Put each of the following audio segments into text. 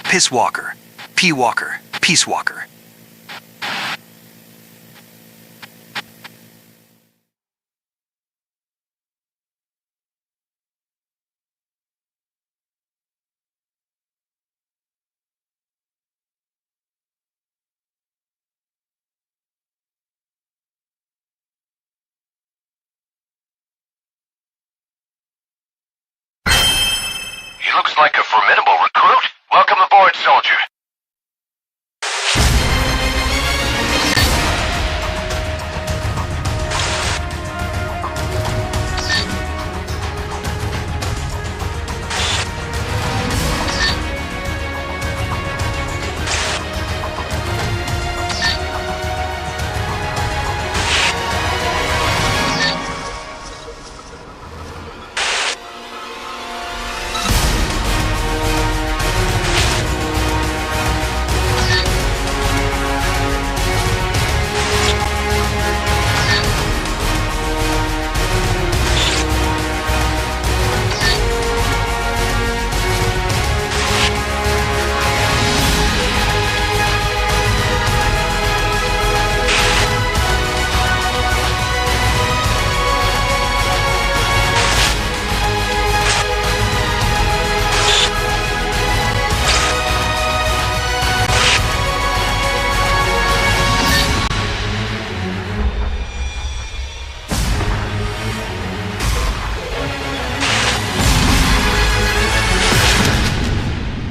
Piss Walker, P Walker, Peace Walker. He looks like a formidable recruit. Welcome aboard, soldier.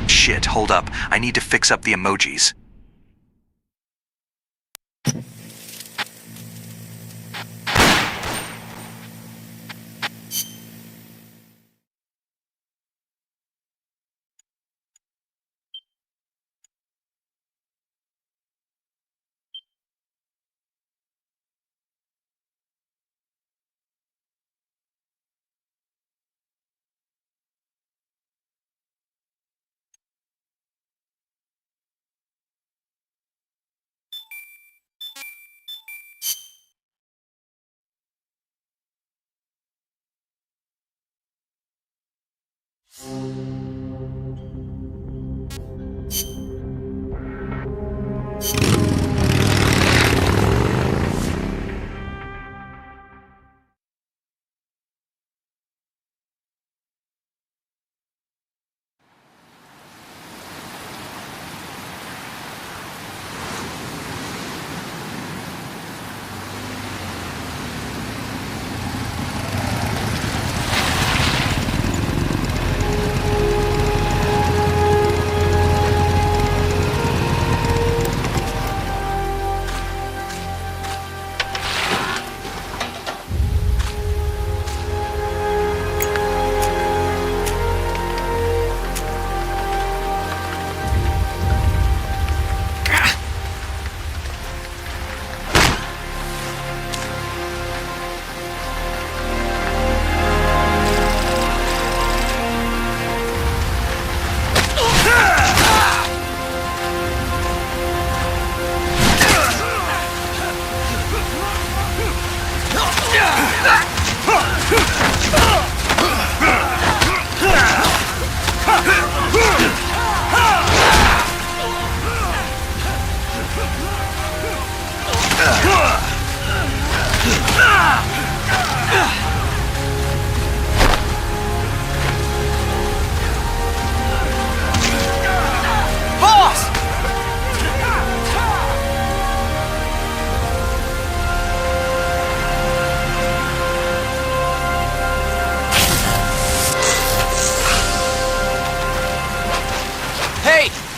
Shit, hold up. I need to fix up the emojis.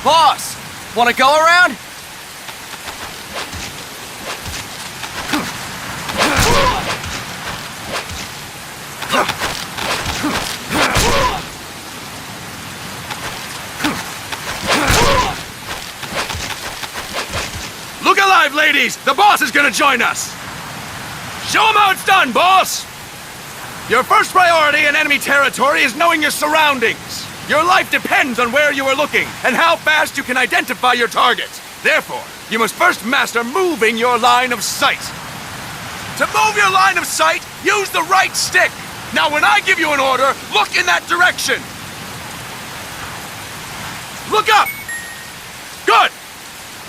Boss! Wanna go around? Look alive! arrive, ladies! The boss is gonna join us! Show him how it's done, boss! Your first priority in enemy territory is knowing your surroundings. Your life depends on where you are looking and how fast you can identify your target. Therefore, you must first master moving your line of sight. To move your line of sight, use the right stick. Now when I give you an order, look in that direction. Look up! Good!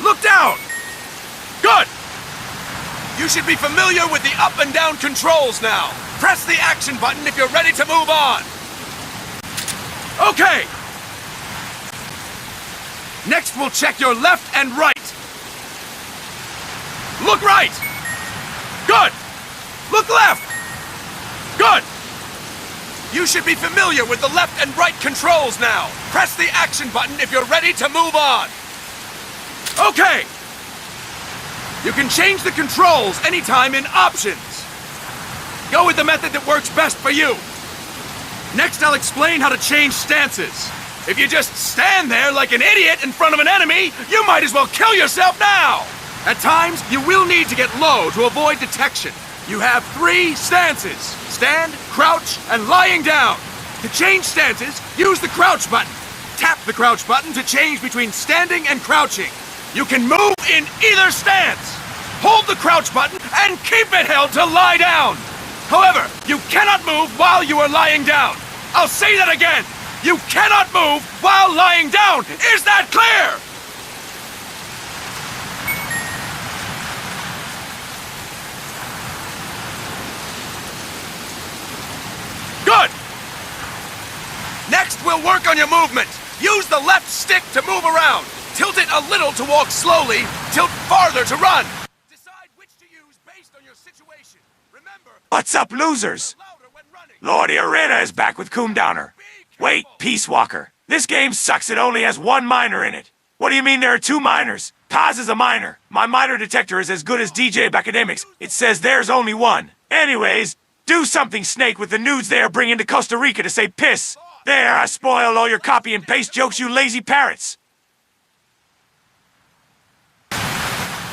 Look down! Good! You should be familiar with the up and down controls now. Press the action button if you're ready to move on. Okay! Next we'll check your left and right. Look right! Good! Look left! Good! You should be familiar with the left and right controls now. Press the action button if you're ready to move on. Okay! You can change the controls anytime in Options. Go with the method that works best for you. Next, I'll explain how to change stances. If you just stand there like an idiot in front of an enemy, you might as well kill yourself now! At times, you will need to get low to avoid detection. You have 3 stances: stand, crouch, and lying down. To change stances, use the crouch button. Tap the crouch button to change between standing and crouching. You can move in either stance. Hold the crouch button and keep it held to lie down. However, you cannot move while you are lying down. I'll say that again. You cannot move while lying down. Is that clear? Good. Next, we'll work on your movement. Use the left stick to move around. Tilt it a little to walk slowly. Tilt farther to run. Decide which to use based on your situation. Remember, What's up, losers? Lord Irena is back with Coom Downer. Wait, Peace Walker. This game sucks. It only has 1 miner in it. What do you mean there are 2 miners? Paz is a miner. My miner detector is as good as DJ Academics. It says there's only 1. Anyways, do something, Snake, with the nudes they are bringing to Costa Rica to say piss. There, I spoiled all your copy and paste jokes, you lazy parrots.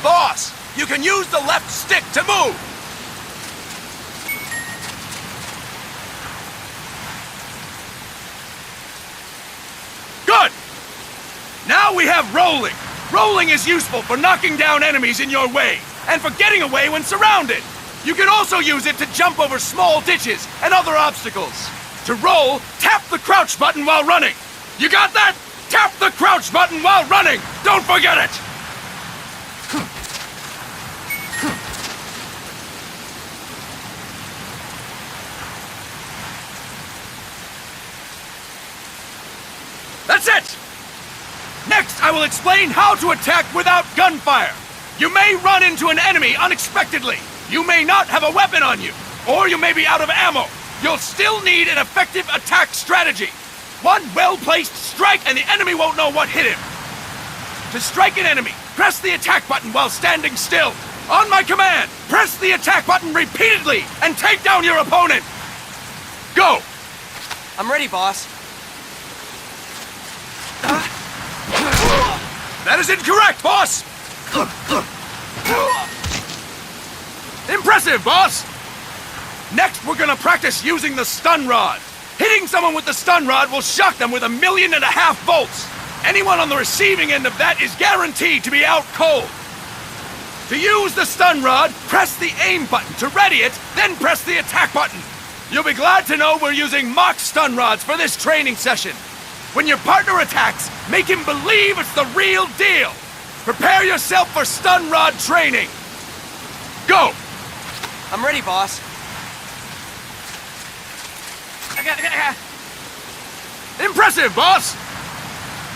boss! You can use the left stick to move! Good! Now we have rolling. Rolling is useful for knocking down enemies in your way, and for getting away when surrounded. You can also use it to jump over small ditches and other obstacles. To roll, tap the crouch button while running. You got that? Tap the crouch button while running! Don't forget it! That's it! Next, I will explain how to attack without gunfire. You may run into an enemy unexpectedly. You may not have a weapon on you, or you may be out of ammo. You'll still need an effective attack strategy. One well-placed strike and the enemy won't know what hit him. To strike an enemy, press the attack button while standing still. On my command, press the attack button repeatedly and take down your opponent. Go! I'm ready, boss. That is incorrect, boss! Impressive, boss! Next, we're gonna practice using the stun rod. Hitting someone with the stun rod will shock them with 1.5 million volts. Anyone on the receiving end of that is guaranteed to be out cold. To use the stun rod, press the aim button to ready it, then press the attack button. You'll be glad to know we're using mock stun rods for this training session. When your partner attacks, make him believe it's the real deal. Prepare yourself for stun rod training. Go! I'm ready, boss. Impressive, boss!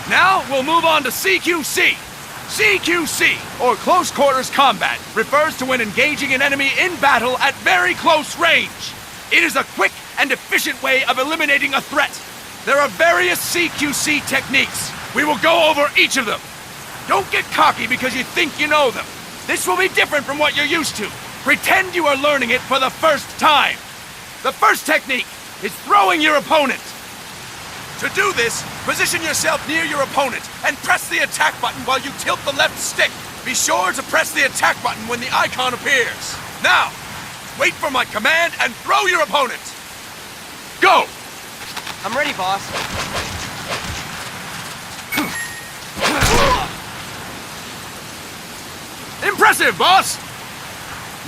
Now, we'll move on to CQC. CQC, or Close Quarters Combat, refers to when engaging an enemy in battle at very close range. It is a quick and efficient way of eliminating a threat. There are various CQC techniques. We will go over each of them. Don't get cocky because you think you know them. This will be different from what you're used to. Pretend you are learning it for the first time. The first technique is throwing your opponent. To do this, position yourself near your opponent and press the attack button while you tilt the left stick. Be sure to press the attack button when the icon appears. Now, wait for my command and throw your opponent. Go! I'm ready, boss. Impressive, boss!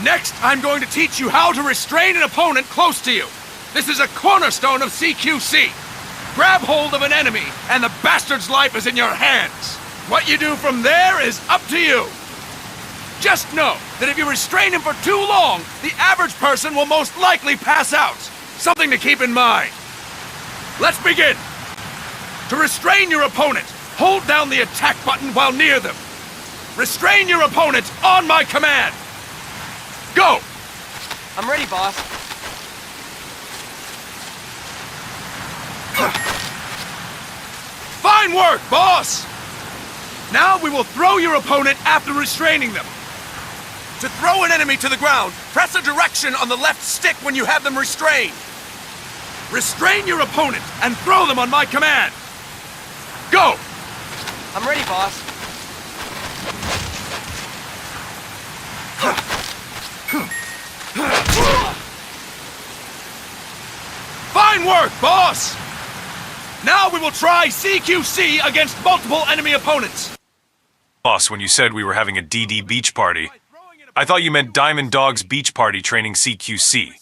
Next, I'm going to teach you how to restrain an opponent close to you. This is a cornerstone of CQC. Grab hold of an enemy, and the bastard's life is in your hands. What you do from there is up to you. Just know that if you restrain him for too long, the average person will most likely pass out. Something to keep in mind. Let's begin. To restrain your opponent, hold down the attack button while near them. Restrain your opponent on my command. Go! I'm ready, boss. Fine work, boss! Now we will throw your opponent after restraining them. To throw an enemy to the ground, press a direction on the left stick when you have them restrained. Restrain your opponent and throw them on my command. Go! I'm ready, boss. Fine work, boss! Now we will try CQC against multiple enemy opponents. Boss, when you said we were having a DD beach party, I thought you meant Diamond Dog's beach party training CQC.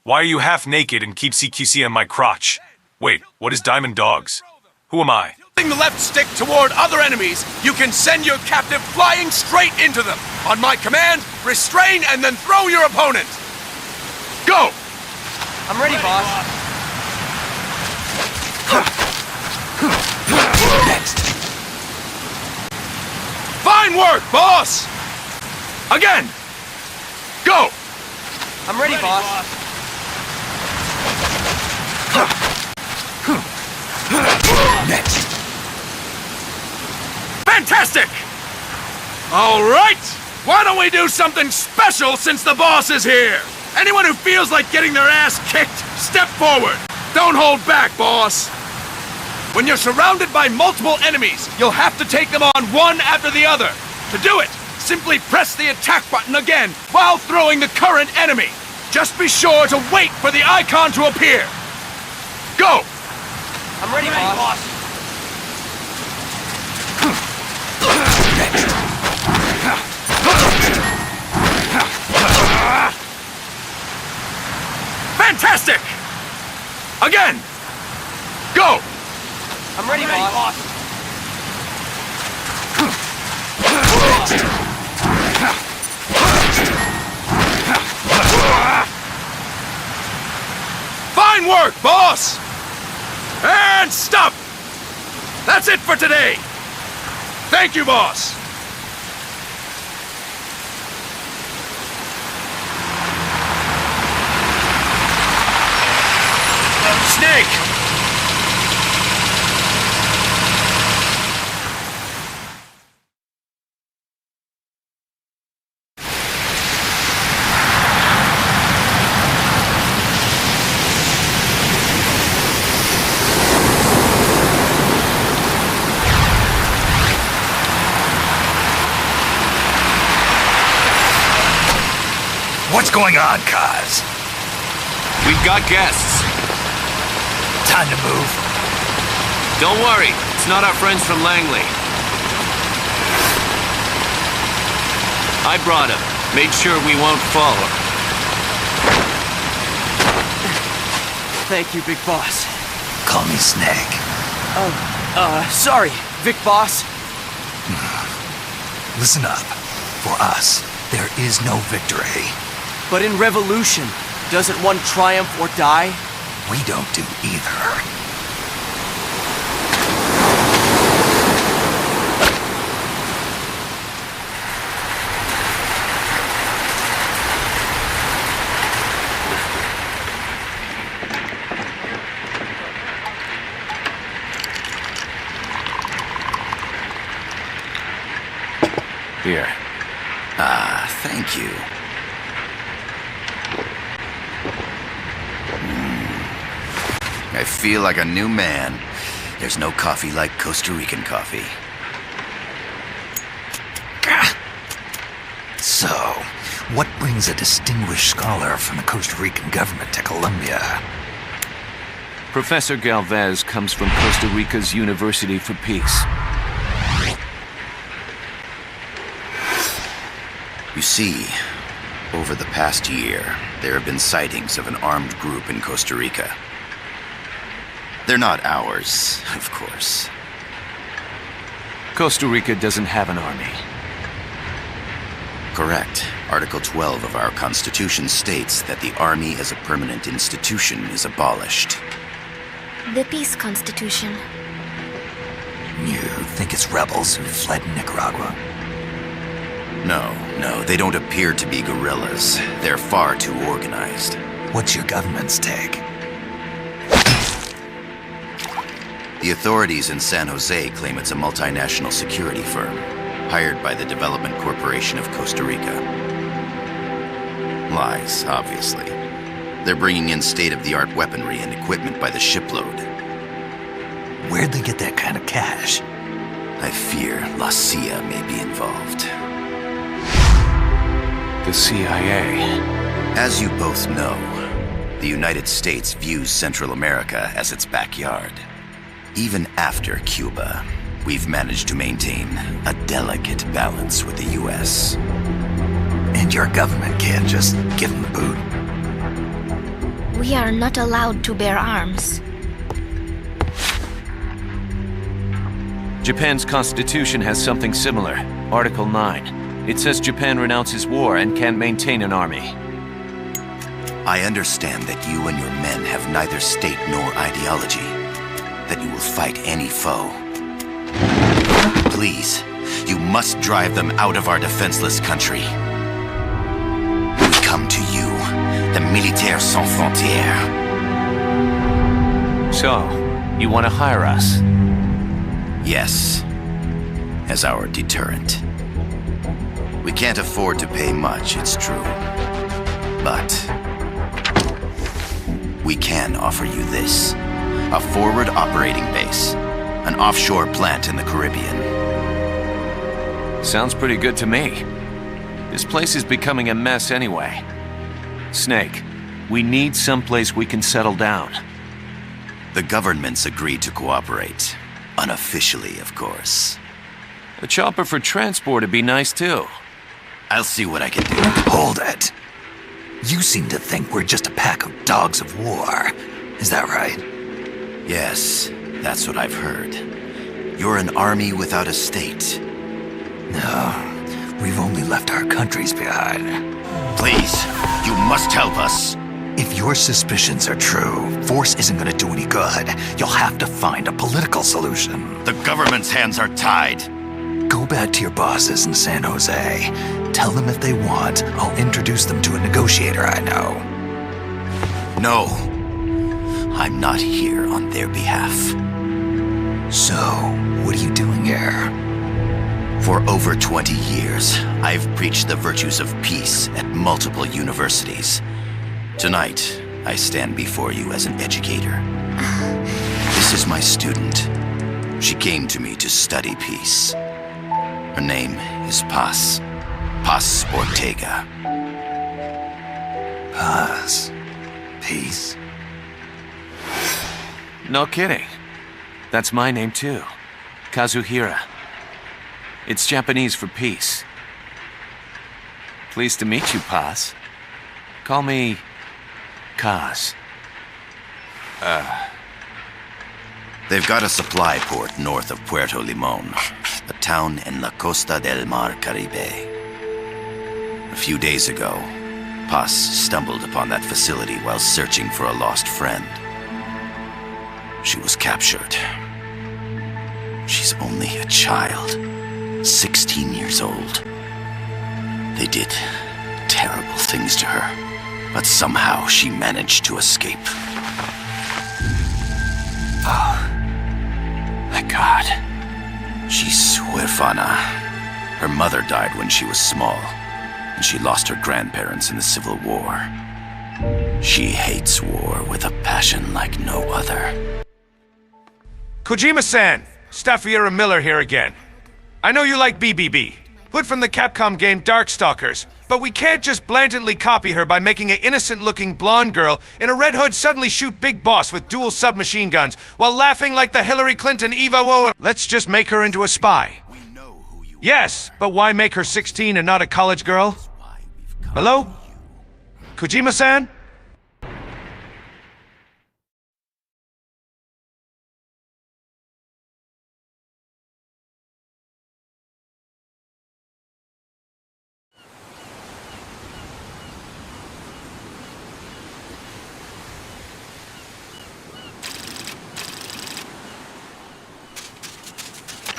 Why are you half naked and keep CQC on my crotch? Wait, what is Diamond Dog's? Who am I? Tilting the left stick toward other enemies, you can send your captive flying straight into them. On my command, restrain and then throw your opponent. Go! I'm ready, boss. Next. Fine work, boss! Again! Go! I'm ready, boss. Next. Fantastic! All right! Why don't we do something special since the boss is here? Anyone who feels like getting their ass kicked, step forward. Don't hold back, boss. When you're surrounded by multiple enemies, you'll have to take them on one after the other. To do it, simply press the attack button again while throwing the current enemy. Just be sure to wait for the icon to appear. Go! I'm ready, boss. Fantastic! Again! Go! I'm ready, boss. Fine work, boss! And stop! That's it for today! Thank you, boss! Snake! What's going on, Kaz? We've got guests. Time to move. Don't worry, it's not our friends from Langley. I brought him. Made sure we won't follow. Thank you, Big Boss. Call me Snake. Sorry, Vic Boss. Listen up. For us, there is no victory. But in Revolution, doesn't one triumph or die? We don't do either. Here. Thank you. I feel like a new man. There's no coffee like Costa Rican coffee. What brings a distinguished scholar from the Costa Rican government to Colombia? Professor Galvez comes from Costa Rica's University for Peace. You see, over the past year, there have been sightings of an armed group in Costa Rica. They're not ours, of course. Costa Rica doesn't have an army. Correct. Article 12 of our Constitution states that the Army as a permanent institution is abolished. The Peace Constitution. You think it's rebels who fled Nicaragua? No, they don't appear to be guerrillas. They're far too organized. What's your government's take? The authorities in San Jose claim it's a multinational security firm, hired by the Development Corporation of Costa Rica. Lies, obviously. They're bringing in state-of-the-art weaponry and equipment by the shipload. Where'd they get that kind of cash? I fear La CIA may be involved. The CIA. As you both know, the United States views Central America as its backyard. Even after Cuba, we've managed to maintain a delicate balance with the US. And your government can't just give them the boot? We are not allowed to bear arms. Japan's constitution has something similar. Article 9. It says Japan renounces war and can't maintain an army. I understand that you and your men have neither state nor ideology. That you will fight any foe. Please, you must drive them out of our defenseless country. We come to you, the Militaires Sans Frontières. So, you want to hire us? Yes, as our deterrent. We can't afford to pay much, it's true. But we can offer you this. A forward operating base. An offshore plant in the Caribbean. Sounds pretty good to me. This place is becoming a mess anyway. Snake, we need someplace we can settle down. The government's agreed to cooperate. Unofficially, of course. A chopper for transport would be nice too. I'll see what I can do. Hold it. You seem to think we're just a pack of dogs of war. Is that right? Yes, that's what I've heard. You're an army without a state. No, we've only left our countries behind. Please, you must help us. If your suspicions are true, force isn't going to do any good. You'll have to find a political solution. The government's hands are tied. Go back to your bosses in San Jose. Tell them if they want, I'll introduce them to a negotiator I know. No. I'm not here on their behalf. So, what are you doing here? For over 20 years, I've preached the virtues of peace at multiple universities. Tonight, I stand before you as an educator. This is my student. She came to me to study peace. Her name is Paz. Paz Ortega. Paz. Peace. No kidding. That's my name too. Kazuhira. It's Japanese for peace. Pleased to meet you, Paz. Call me Kaz. They've got a supply port north of Puerto Limon, a town in La Costa del Mar Caribe. A few days ago, Paz stumbled upon that facility while searching for a lost friend. She was captured. She's only a child, 16 years old. They did terrible things to her, but somehow she managed to escape. Oh, my God. She's huérfana. Her mother died when she was small, and she lost her grandparents in the Civil War. She hates war with a passion like no other. Kojima-san, Staffiera Miller here again. I know you like BBB. Hood from the Capcom game Darkstalkers. But we can't just blatantly copy her by making an innocent-looking blonde girl in a red hood suddenly shoot Big Boss with dual submachine guns while laughing like the Hillary Clinton Eva Owen. Let's just make her into a spy. Yes, but why make her 16 and not a college girl? Hello? Kojima-san?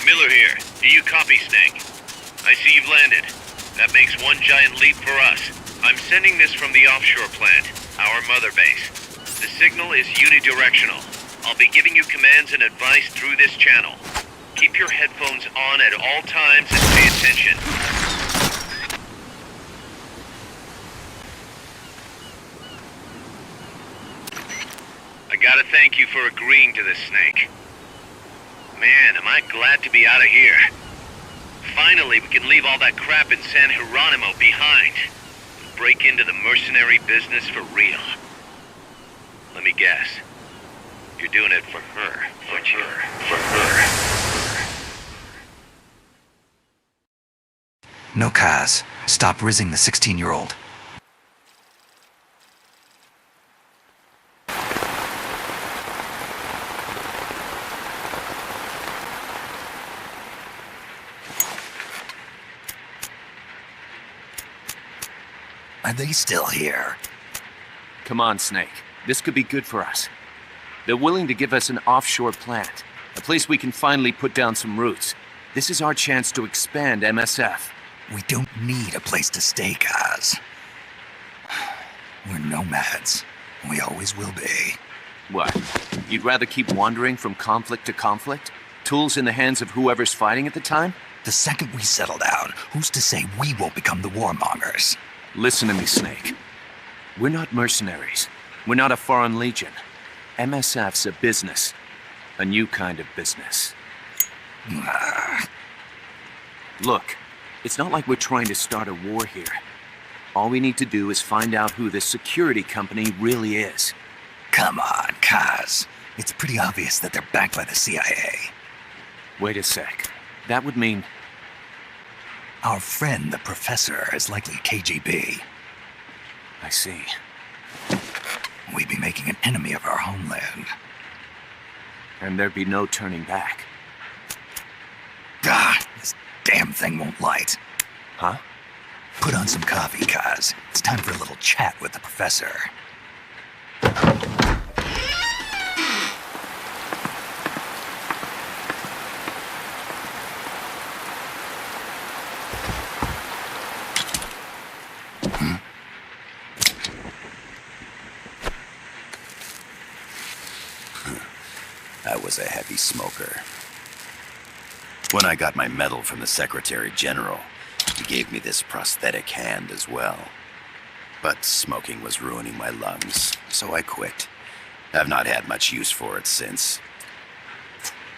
Miller here. Do you copy, Snake? I see you've landed. That makes one giant leap for us. I'm sending this from the offshore plant, our mother base. The signal is unidirectional. I'll be giving you commands and advice through this channel. Keep your headphones on at all times and pay attention. I gotta thank you for agreeing to this, Snake. Man, am I glad to be out of here. Finally, we can leave all that crap in San Geronimo behind. And break into the mercenary business for real. Let me guess. You're doing it for her, aren't you? For her. No, Kaz. Stop rizzing the 16-year-old. Are they still here? Come on, Snake. This could be good for us. They're willing to give us an offshore plant, a place we can finally put down some roots. This is our chance to expand MSF. We don't need a place to stay, Kaz. We're nomads. We always will be. What? You'd rather keep wandering from conflict to conflict? Tools in the hands of whoever's fighting at the time? The second we settle down, who's to say we won't become the warmongers? Listen to me, Snake. We're not mercenaries. We're not a foreign legion. MSF's a business. A new kind of business. Look, it's not like we're trying to start a war here. All we need to do is find out who this security company really is. Come on, Kaz. It's pretty obvious that they're backed by the CIA. Wait a sec. That would mean... Our friend, the professor, is likely KGB. I see. We'd be making an enemy of our homeland. And there'd be no turning back. Ah, this damn thing won't light. Huh? Put on some coffee, Kaz. It's time for a little chat with the professor. I was a heavy smoker. When I got my medal from the Secretary General, he gave me this prosthetic hand as well. But smoking was ruining my lungs, so I quit. I've not had much use for it since.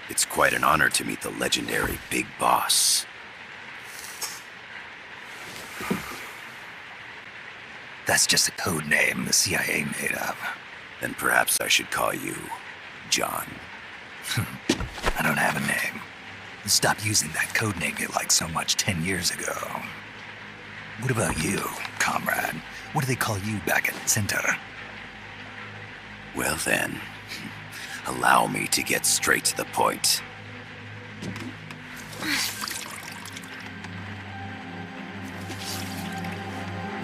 It's quite an honor to meet the legendary Big Boss. That's just a code name the CIA made up. Then perhaps I should call you John. I don't have a name. You stopped using that code name you liked so much 10 years ago. What about you, comrade? What do they call you back at Center? Well then, allow me to get straight to the point.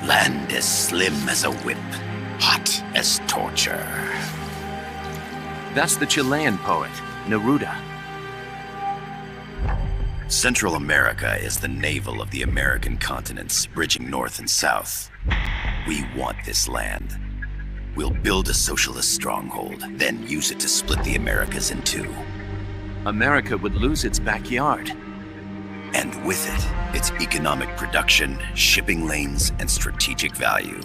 Land as slim as a whip, hot as torture. That's the Chilean poet, Neruda. Central America is the navel of the American continents, bridging north and south. We want this land. We'll build a socialist stronghold, then use it to split the Americas in two. America would lose its backyard. And with it, its economic production, shipping lanes, and strategic value.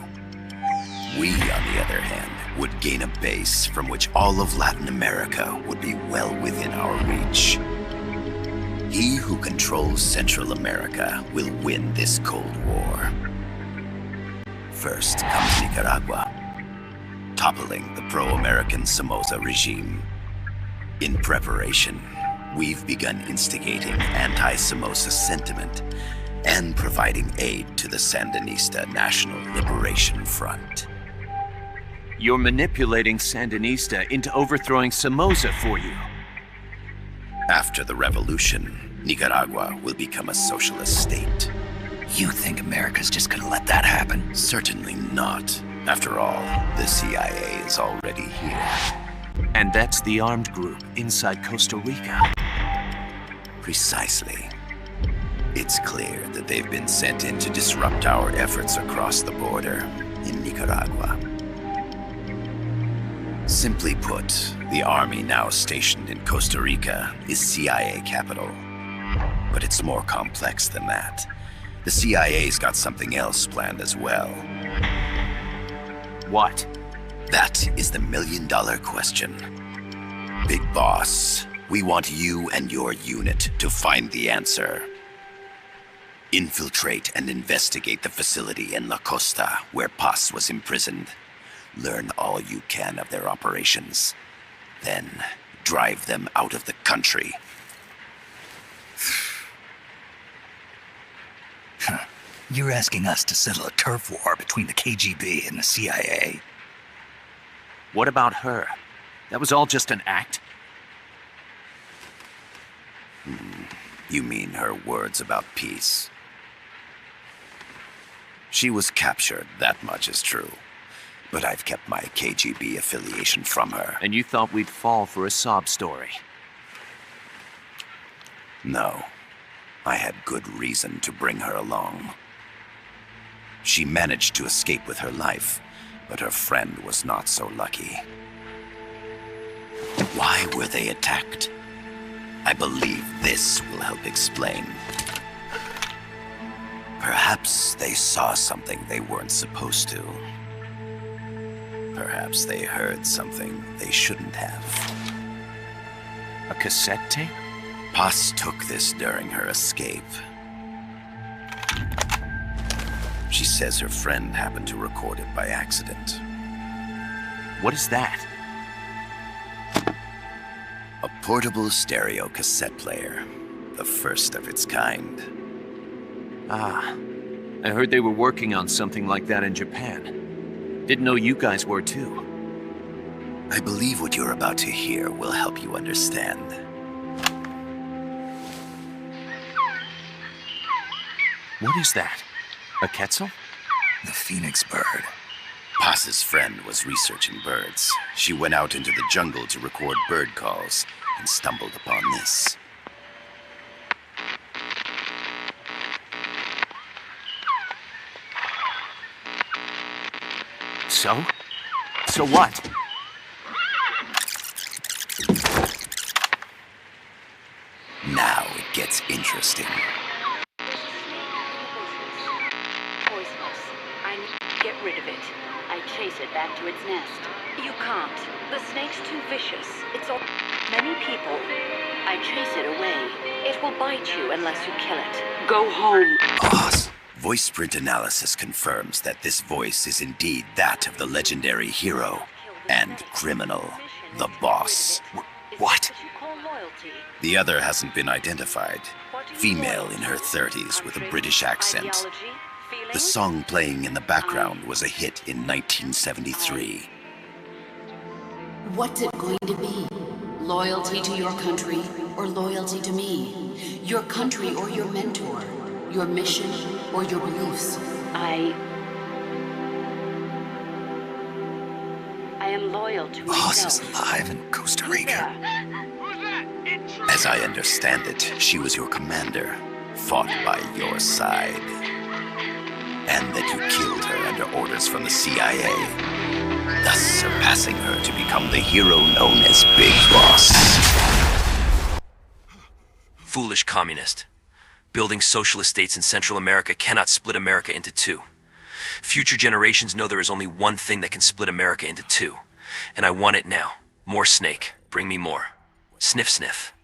We, on the other hand, would gain a base from which all of Latin America would be well within our reach. He who controls Central America will win this Cold War. First comes Nicaragua, toppling the pro-American Somoza regime. In preparation, we've begun instigating anti-Somoza sentiment and providing aid to the Sandinista National Liberation Front. You're manipulating Sandinista into overthrowing Somoza for you. After the revolution, Nicaragua will become a socialist state. You think America's just gonna let that happen? Certainly not. After all, the CIA is already here. And that's the armed group inside Costa Rica. Precisely. It's clear that they've been sent in to disrupt our efforts across the border in Nicaragua. Simply put, the army now stationed in Costa Rica is CIA capital. But it's more complex than that. The CIA's got something else planned as well. What? That is the million-dollar question. Big Boss, we want you and your unit to find the answer. Infiltrate and investigate the facility in La Costa where Paz was imprisoned. Learn all you can of their operations. Then, drive them out of the country. You're asking us to settle a turf war between the KGB and the CIA? What about her? That was all just an act? You mean her words about peace? She was captured, that much is true. But I've kept my KGB affiliation from her. And you thought we'd fall for a sob story? No. I had good reason to bring her along. She managed to escape with her life, but her friend was not so lucky. Why were they attacked? I believe this will help explain. Perhaps they saw something they weren't supposed to. Perhaps they heard something they shouldn't have. A cassette tape? Paz took this during her escape. She says her friend happened to record it by accident. What is that? A portable stereo cassette player. The first of its kind. Ah, I heard they were working on something like that in Japan. Didn't know you guys were too. I believe what you're about to hear will help you understand. What is that? A Quetzal? The phoenix bird. Paz's friend was researching birds. She went out into the jungle to record bird calls and stumbled upon this. So? So what? Now it gets interesting. Poisonous. I need to get rid of it. I chase it back to its nest. You can't. The snake's too vicious. It's all many people. I chase it away. It will bite you unless you kill it. Go home. Boss. Voice print analysis confirms that this voice is indeed that of the legendary hero and criminal, the Boss. What? The other hasn't been identified. Female in her 30s with a British accent. The song playing in the background was a hit in 1973. What's it going to be? Loyalty to your country or loyalty to me? Your country or your mentor? Your mission or your beliefs? I am loyal to Boss myself. is alive in Costa Rica. As I understand it, she was your commander, fought by your side. And that you killed her under orders from the CIA, thus surpassing her to become the hero known as Big Boss. Foolish communist. Building socialist states in Central America cannot split America into two. Future generations know there is only one thing that can split America into two. And I want it now. More Snake. Bring me more. Sniff, sniff.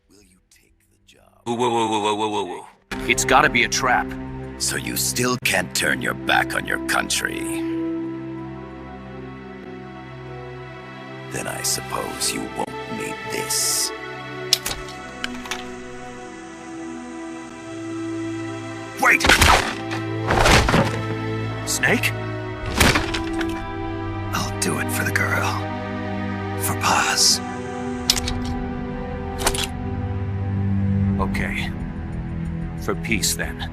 Will you take the job? Whoa, whoa, whoa, whoa, whoa, whoa, whoa. It's gotta be a trap. So you still can't turn your back on your country. Then I suppose you won't need this. Wait! Snake? I'll do it for the girl. For Paz. Okay. For peace, then.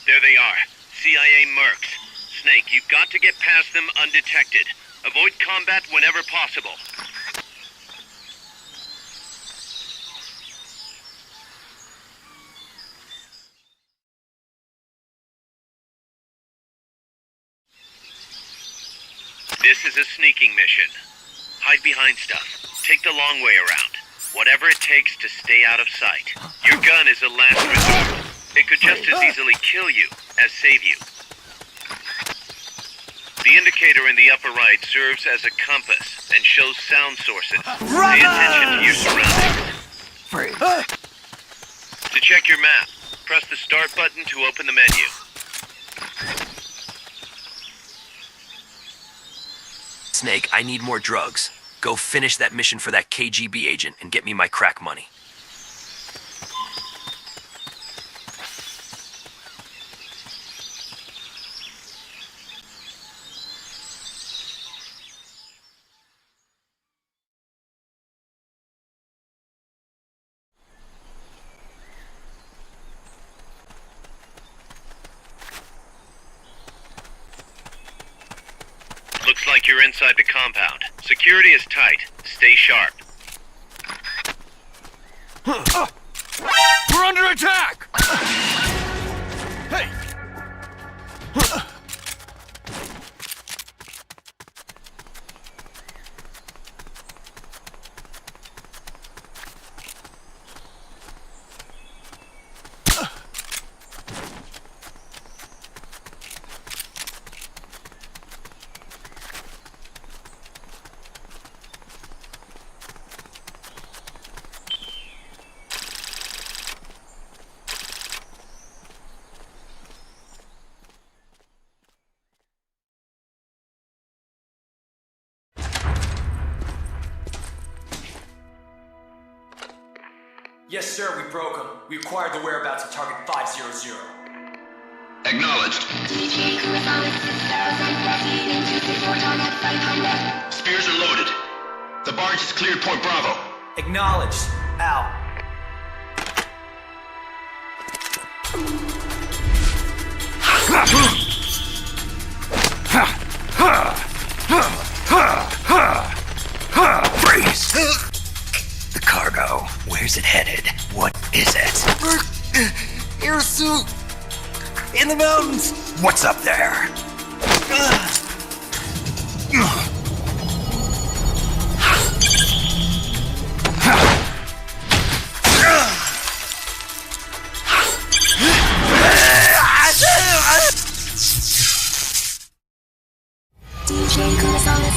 There they are. CIA mercs. Snake, you've got to get past them undetected. Avoid combat whenever possible. This is a sneaking mission. Hide behind stuff. Take the long way around. Whatever it takes to stay out of sight. Your gun is a last resort. It could just as easily kill you as save you. The indicator in the upper right serves as a compass and shows sound sources. Pay attention to your surroundings. To check your map, press the start button to open the menu. Snake, I need more drugs. Go finish that mission for that KGB agent and get me my crack money. Looks like you're inside the compound. Security is tight. Stay sharp. We're under attack! Hey! Yes, sir, we broke them. We acquired the whereabouts of target 500. Acknowledged. Spears are loaded. The barge is cleared Point Bravo. Acknowledged. Out. Freeze! The cargo. Where's it headed? What is it? Air suit! In the mountains! What's up there? DJ Gonzalez.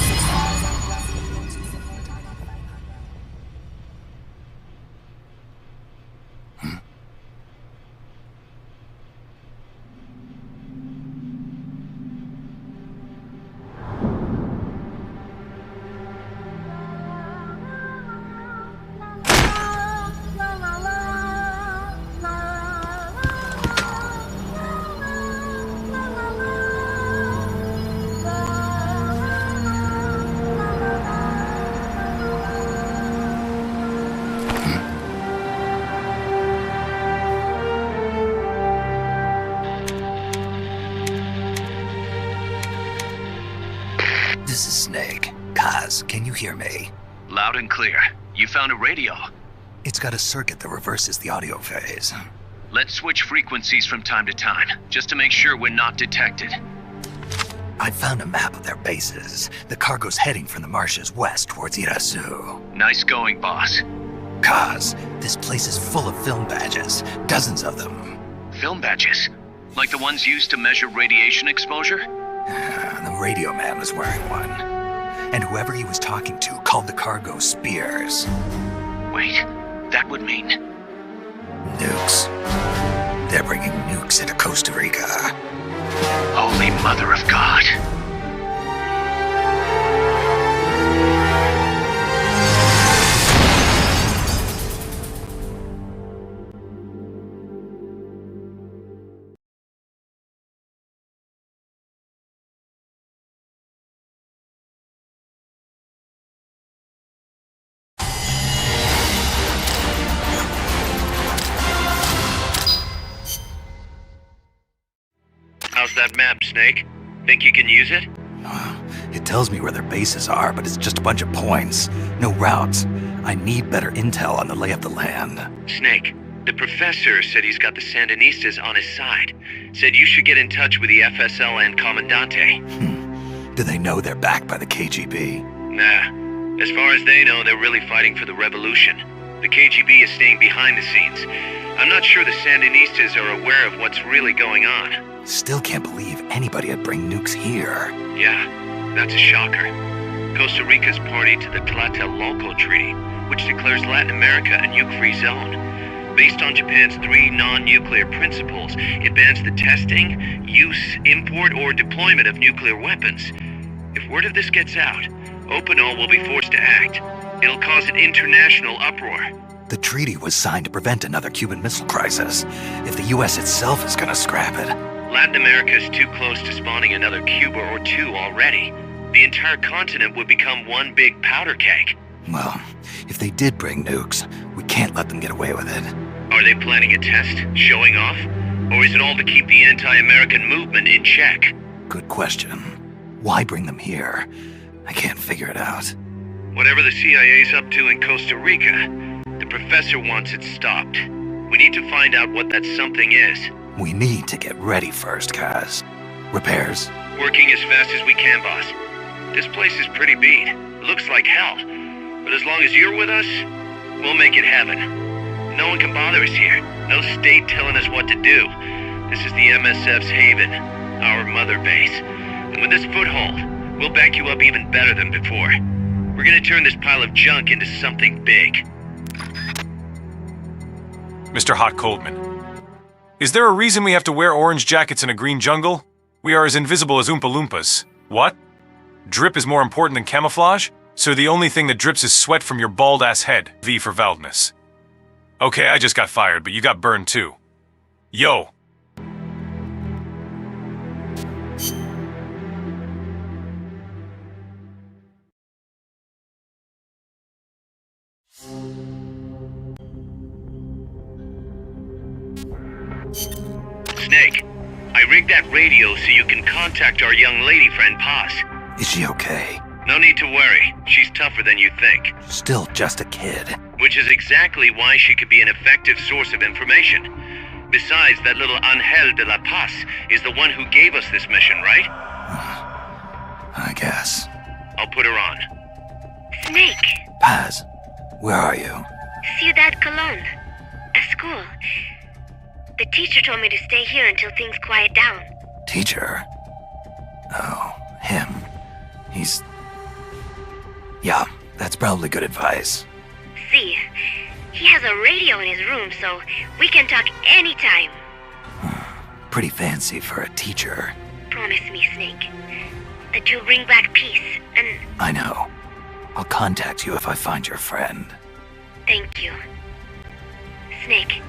This is Snake. Kaz, can you hear me? Loud and clear. You found a radio. It's got a circuit that reverses the audio phase. Let's switch frequencies from time to time, just to make sure we're not detected. I found a map of their bases. The cargo's heading from the marshes west towards Irasu. Nice going, boss. Kaz, this place is full of film badges. Dozens of them. Film badges? Like the ones used to measure radiation exposure? The radio man was wearing one. And whoever he was talking to called the cargo Spears. Wait, that would mean... Nukes. They're bringing nukes into Costa Rica. Holy Mother of God. How's that map, Snake? Think you can use it? It tells me where their bases are, but it's just a bunch of points. No routes. I need better intel on the lay of the land. Snake, the professor said he's got the Sandinistas on his side. Said you should get in touch with the FSL and Commandante. Do they know they're backed by the KGB? Nah. As far as they know, they're really fighting for the revolution. The KGB is staying behind the scenes. I'm not sure the Sandinistas are aware of what's really going on. Still can't believe anybody would bring nukes here. Yeah, that's a shocker. Costa Rica's party to the Tlatelolco Treaty, which declares Latin America a nuke-free zone. Based on Japan's 3 non-nuclear principles, it bans the testing, use, import, or deployment of nuclear weapons. If word of this gets out, Opano will be forced to act. It'll cause an international uproar. The treaty was signed to prevent another Cuban Missile Crisis. If the U.S. itself is gonna scrap it... Latin America is too close to spawning another Cuba or two already. The entire continent would become one big powder keg. Well, if they did bring nukes, we can't let them get away with it. Are they planning a test? Showing off? Or is it all to keep the anti-American movement in check? Good question. Why bring them here? I can't figure it out. Whatever the CIA's up to in Costa Rica, the professor wants it stopped. We need to find out what that something is. We need to get ready first, Kaz. Repairs? Working as fast as we can, boss. This place is pretty beat. Looks like hell. But as long as you're with us, we'll make it heaven. No one can bother us here. No state telling us what to do. This is the MSF's haven, our mother base. And with this foothold, we'll back you up even better than before. We're gonna turn this pile of junk into something big. Mr. Hot Coldman. Is there a reason we have to wear orange jackets in a green jungle? We are as invisible as Oompa Loompas. What? Drip is more important than camouflage? So the only thing that drips is sweat from your bald-ass head. V for Valdness. Okay, I just got fired, but you got burned too. Yo! Snake, I rigged that radio so you can contact our young lady friend Paz. Is she okay? No need to worry. She's tougher than you think. Still just a kid. Which is exactly why she could be an effective source of information. Besides, that little Angel de la Paz is the one who gave us this mission, right? I guess. I'll put her on. Snake. Paz, where are you? Ciudad Colon. A school. The teacher told me to stay here until things quiet down. Teacher? Oh, him. He's... Yeah, that's probably good advice. See, he has a radio in his room, so we can talk anytime. Pretty fancy for a teacher. Promise me, Snake, that you'll bring back peace, and... I know. I'll contact you if I find your friend. Thank you. Snake,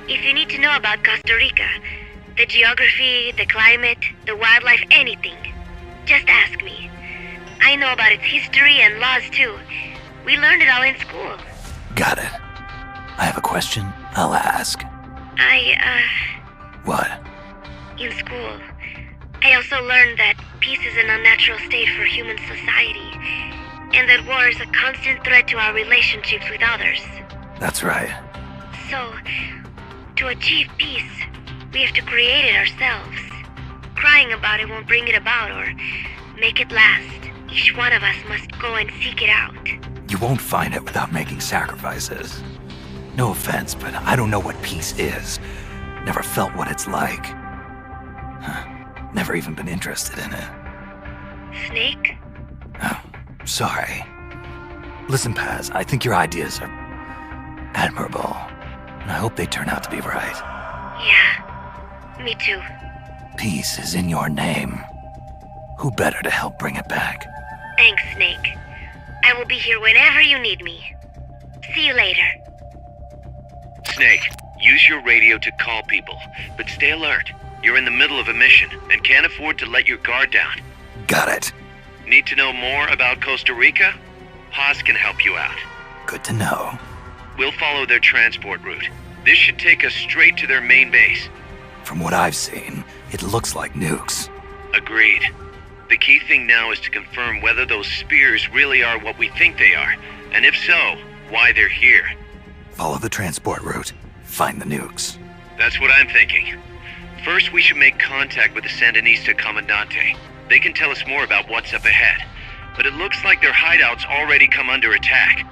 if you need to know about Costa Rica, the geography, the climate, the wildlife, anything, just ask me. I know about its history and laws too. We learned it all in school. Got it. I have a question. I'll ask. What? In school, I also learned that peace is an unnatural state for human society, and that war is a constant threat to our relationships with others. That's right. So, to achieve peace, we have to create it ourselves. crying about it won't bring it about or make it last. Each one of us must go and seek it out. You won't find it without making sacrifices. No offense, but I don't know what peace is. Never felt what it's like. Never even been interested in it. Snake? Oh, sorry. Listen, Paz, I think your ideas are admirable, and I hope they turn out to be right. Yeah, me too. Peace is in your name. Who better to help bring it back? Thanks, Snake. I will be here whenever you need me. See you later. Snake, use your radio to call people, but stay alert. You're in the middle of a mission and can't afford to let your guard down. Got it. Need to know more about Costa Rica? Paz can help you out. Good to know. We'll follow their transport route. This should take us straight to their main base. From what I've seen, it looks like nukes. Agreed. The key thing now is to confirm whether those spears really are what we think they are, and if so, why they're here. Follow the transport route. Find the nukes. That's what I'm thinking. First, we should make contact with the Sandinista Comandante. They can tell us more about what's up ahead. But it looks like their hideout's already come under attack.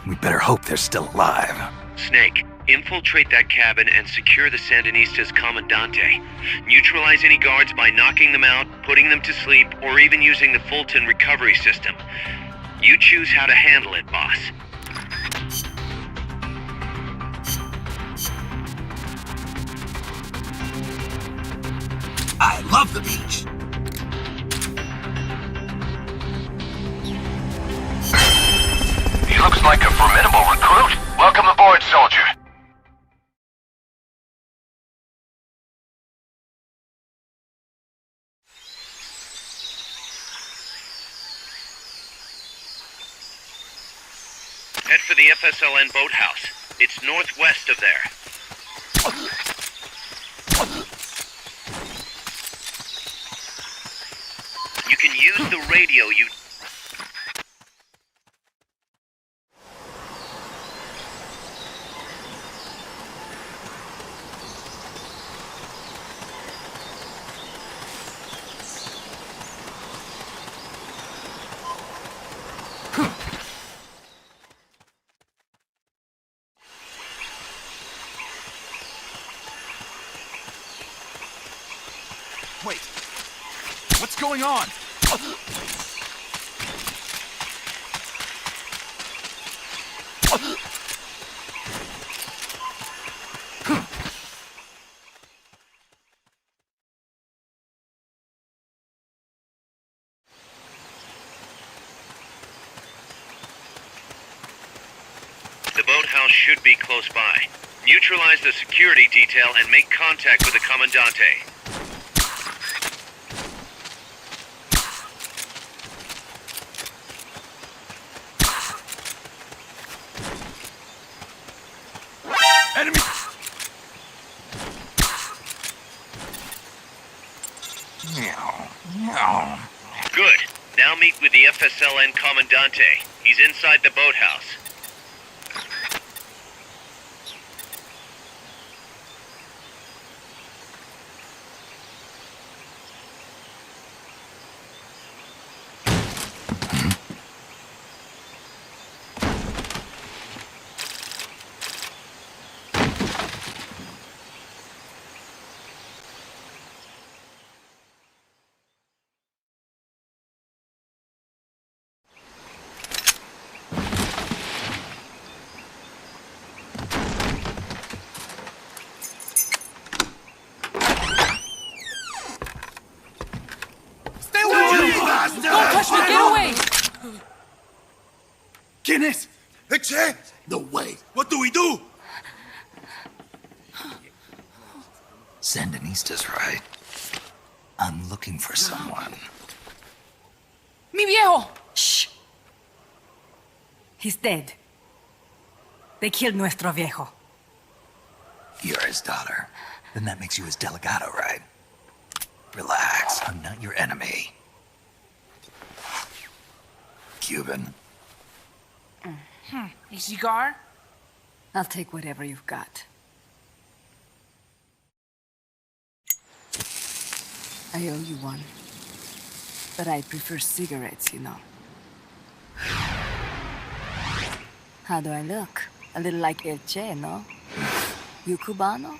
We better hope they're still alive. Snake, infiltrate that cabin and secure the Sandinista's Comandante. Neutralize any guards by knocking them out, putting them to sleep, or even using the Fulton recovery system. You choose how to handle it, boss. I love the beach. He looks like a formidable recruit. Welcome aboard, soldier. Head for the FSLN boathouse. It's northwest of there. You can use the radio you... Wait, what's going on? The boathouse should be close by. Neutralize the security detail and make contact with the Commandante. Enemy! Good. Now meet with the FSLN Commandante. He's inside the boathouse. Don't touch me! Get away! ¿Quién es? Che! No way. What do we do? Sandinista's right. I'm looking for someone. Mi viejo! Shh. He's dead. They killed nuestro viejo. You're his daughter. Then that makes you his delegado, right? Relax. I'm not your enemy. Cuban. A cigar? I'll take whatever you've got. I owe you one. But I prefer cigarettes, you know. How do I look? A little like El Che, no? You Cubano?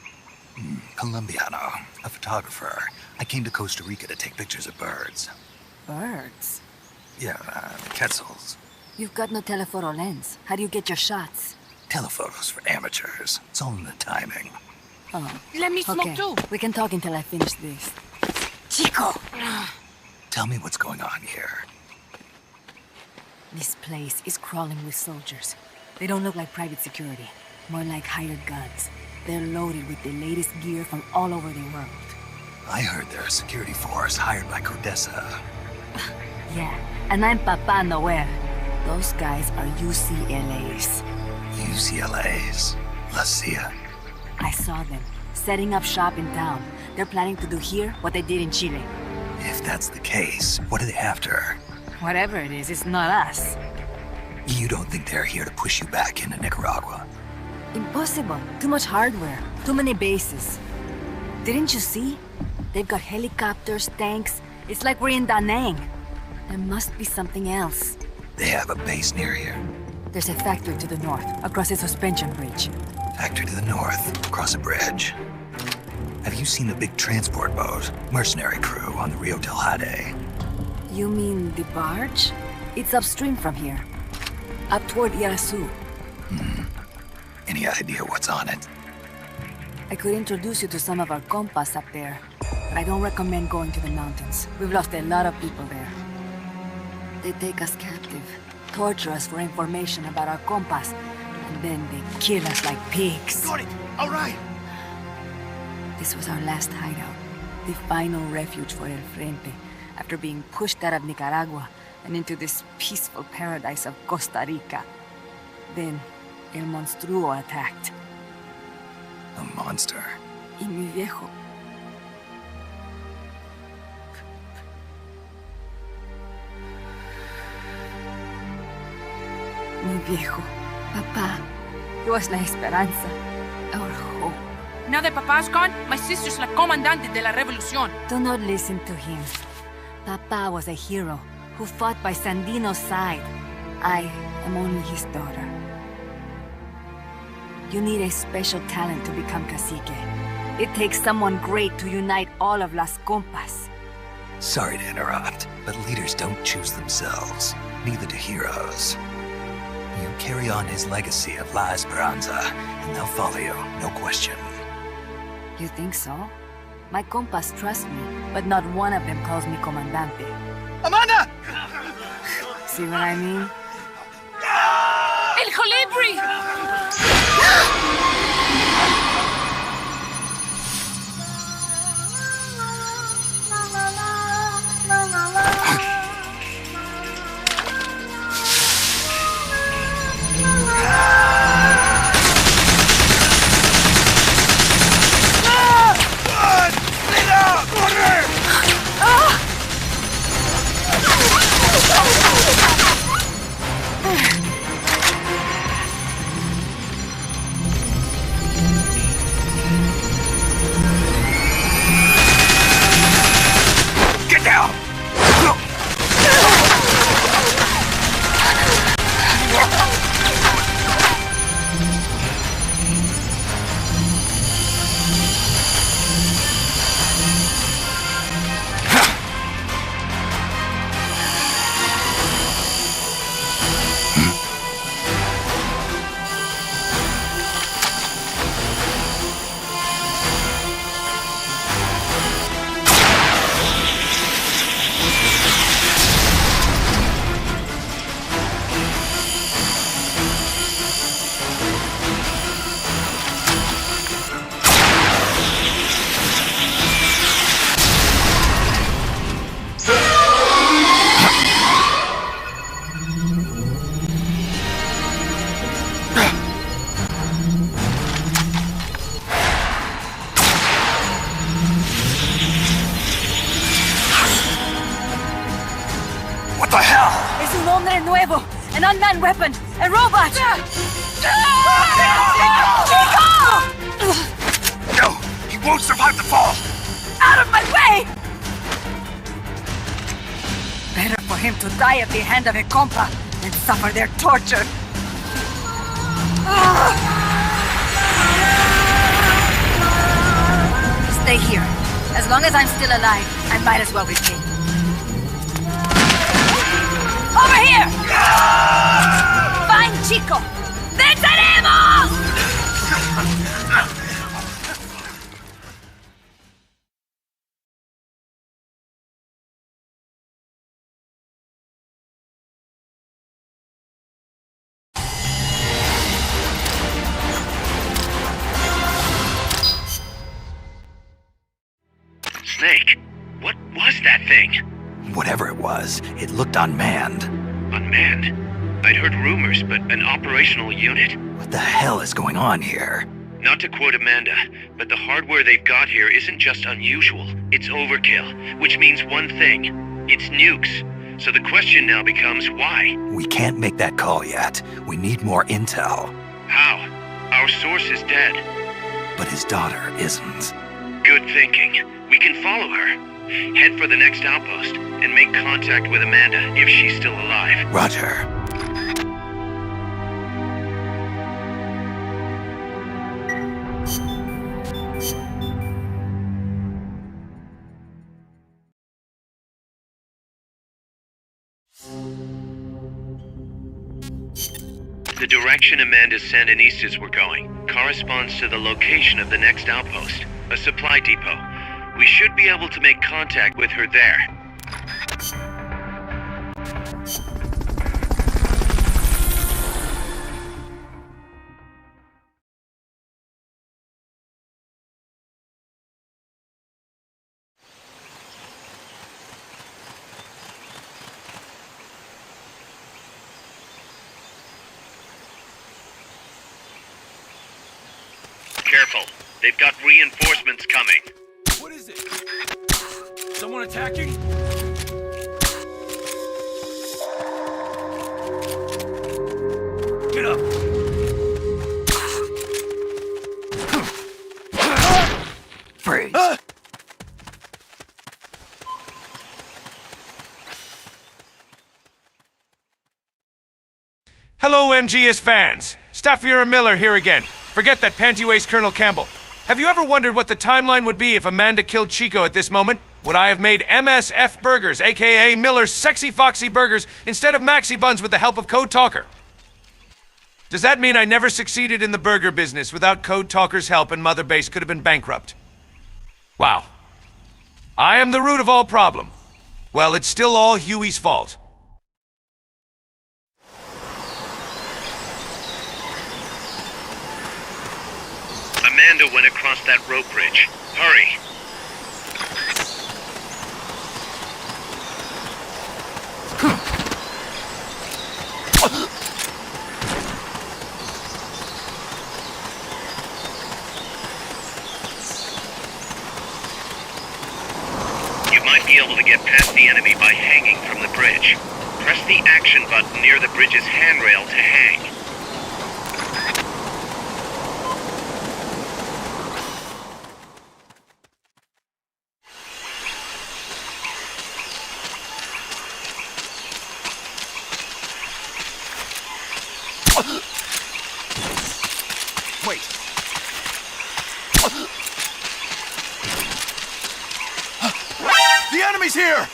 Colombiano, a photographer. I came to Costa Rica to take pictures of birds. Birds? Yeah, the quetzals. You've got no telephoto lens. How do you get your shots? Telephotos for amateurs. It's all in the timing. Oh. Let me smoke too. We can talk until I finish this. Chico! Tell me what's going on here. This place is crawling with soldiers. They don't look like private security. More like hired guns. They're loaded with the latest gear from all over the world. I heard they're a security force hired by Codessa. Yeah, and I'm Papa Noel. Those guys are UCLA's. UCLA's? La CIA? I saw them, setting up shop in town. They're planning to do here what they did in Chile. If that's the case, what are they after? Whatever it is, it's not us. You don't think they're here to push you back into Nicaragua? Impossible. Too much hardware. Too many bases. Didn't you see? They've got helicopters, tanks. It's like we're in Da Nang. There must be something else. They have a base near here? There's a factory to the north, across a suspension bridge. Factory to the north, across a bridge. Have you seen the big transport boat, mercenary crew on the Rio del Jade? You mean the barge? It's upstream from here. Up toward Irasu. Any idea what's on it? I could introduce you to some of our compas up there, but I don't recommend going to the mountains. We've lost a lot of people there. They take us captive, torture us for information about our compas, and then they kill us like pigs. Got it! All right! This was our last hideout, the final refuge for El Frente, after being pushed out of Nicaragua and into this peaceful paradise of Costa Rica. Then, El Monstruo attacked. A monster? Y mi viejo. Mi viejo. Papá. He was la esperanza. Our hope. Now that Papa's gone, my sister's la comandante de la revolución. Do not listen to him. Papa was a hero who fought by Sandino's side. I am only his daughter. You need a special talent to become cacique. It takes someone great to unite all of Las Compas. Sorry to interrupt, but leaders don't choose themselves. Neither do heroes. You carry on his legacy of La Esperanza, and they'll follow you, no question. You think so? My compas trust me, but not one of them calls me Comandante. Amanda! See what I mean? El Colibri! An unmanned weapon! A robot! No! He won't survive the fall! Out of my way! him to die at the hand of a compa and suffer their torture. Stay here. As long as I'm still alive, I might as well repay. Over here! Find Chico! ¡Venceremos! Snake, what was that thing? Whatever it was, it looked unmanned. Unmanned? I'd heard rumors, but an operational unit? What the hell is going on here? Not to quote Amanda, but the hardware they've got here isn't just unusual, it's overkill, which means one thing. It's nukes. So the question now becomes why? We can't make that call yet. We need more intel. How? Our source is dead. But his daughter isn't. Good thinking. We can follow her. Head for the next outpost and make contact with Amanda if she's still alive. Roger. The direction Amanda's Sandinistas were going corresponds to the location of the next outpost, a supply depot. We should be able to make contact with her there. Careful. They've got reinforcements coming. What is it? Someone attacking? Get up! Freeze. Hello, MGS fans. Staffier Miller here again. Forget that panty-waist Colonel Campbell. Have you ever wondered what the timeline would be if Amanda killed Chico at this moment? Would I have made MSF Burgers, aka Miller's Sexy Foxy Burgers, instead of Maxi Buns with the help of Code Talker? Does that mean I never succeeded in the burger business without Code Talker's help and Mother Base could have been bankrupt? Wow. I am the root of all problem. Well, it's still all Huey's fault. Amanda went across that rope bridge. Hurry. You might be able to get past the enemy by hanging from the bridge. Press the action button near the bridge's handrail to hang. Wait. The enemy's here!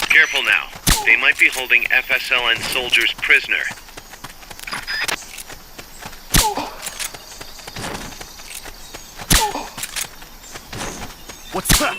Careful now. They might be holding FSLN soldiers prisoner. What's that?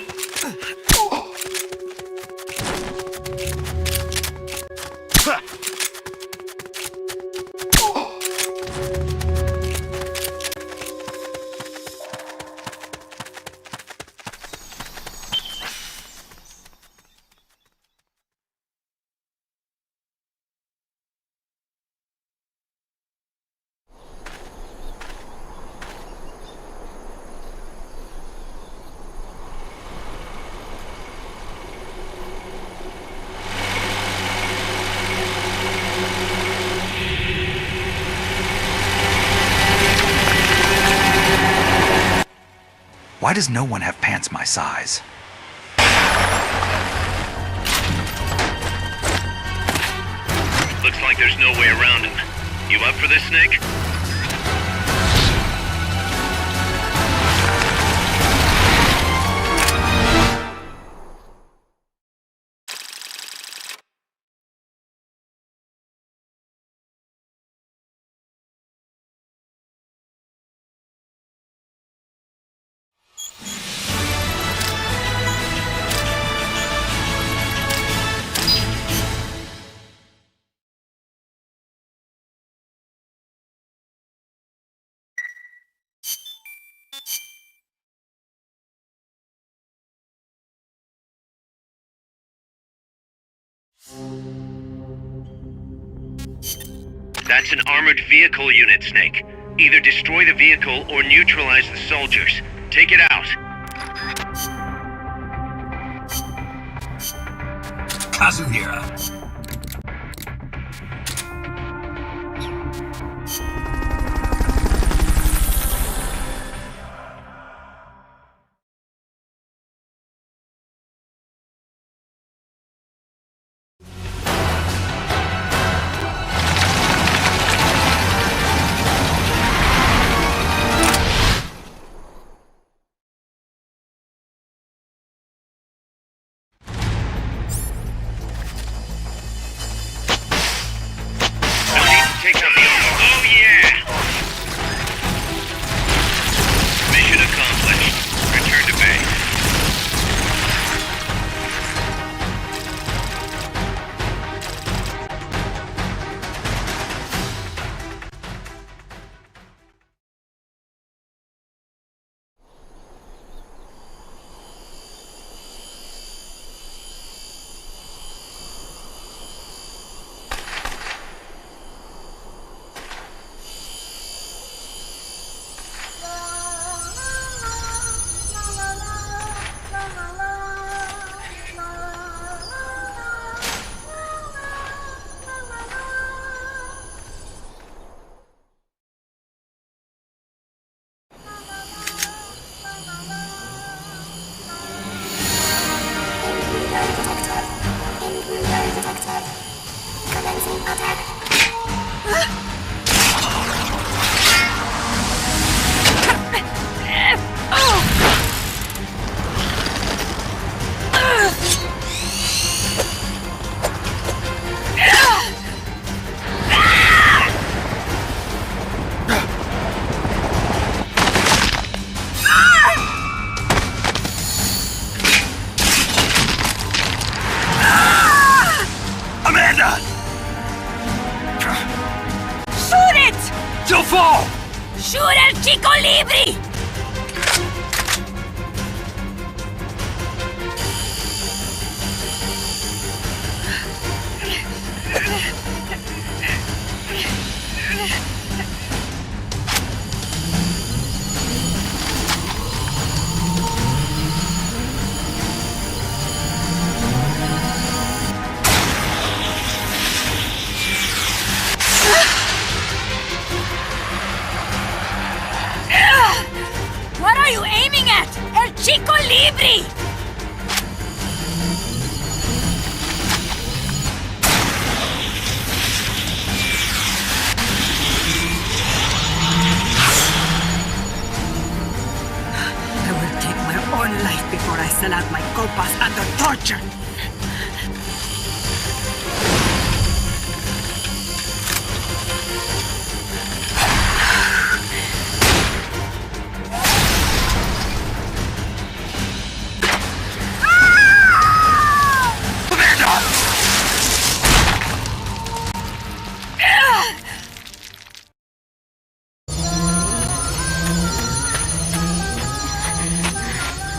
Why does no one have pants my size? Looks like there's no way around him. You up for this, Snake? That's an armored vehicle unit, Snake. Either destroy the vehicle or neutralize the soldiers. Take it out. Kazuhira. Take out the armor. Oh, yeah! Mission accomplished. Return to base. ¡Shoot el chico libre! What are you aiming at? El chico libre! I will take my own life before I sell out my copas under torture.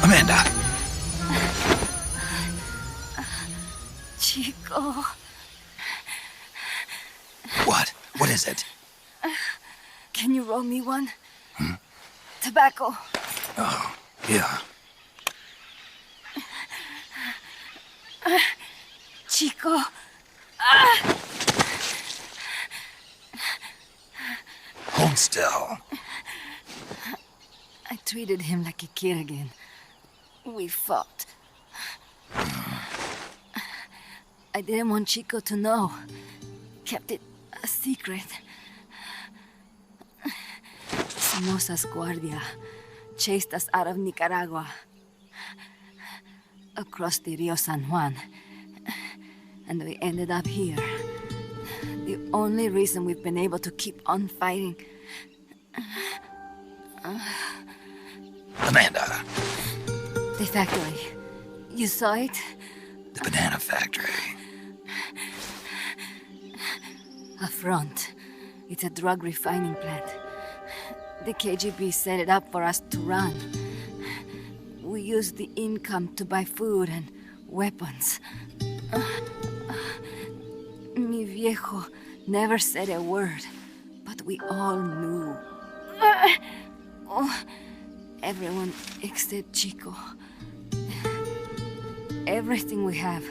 Amanda! Chico. What? What is it? Can you roll me one? Tobacco. Oh, yeah. Chico. Hold still. I treated him like a kid again. We fought. I didn't want Chico to know. Kept it a secret. Somoza's Guardia chased us out of Nicaragua, across the Rio San Juan, and we ended up here. The only reason we've been able to keep on fighting. Amanda. The factory. You saw it? The banana factory. A front. It's a drug refining plant. The KGB set it up for us to run. We used the income to buy food and weapons. Mi viejo never said a word, but we all knew. Everyone except Chico. Everything we have,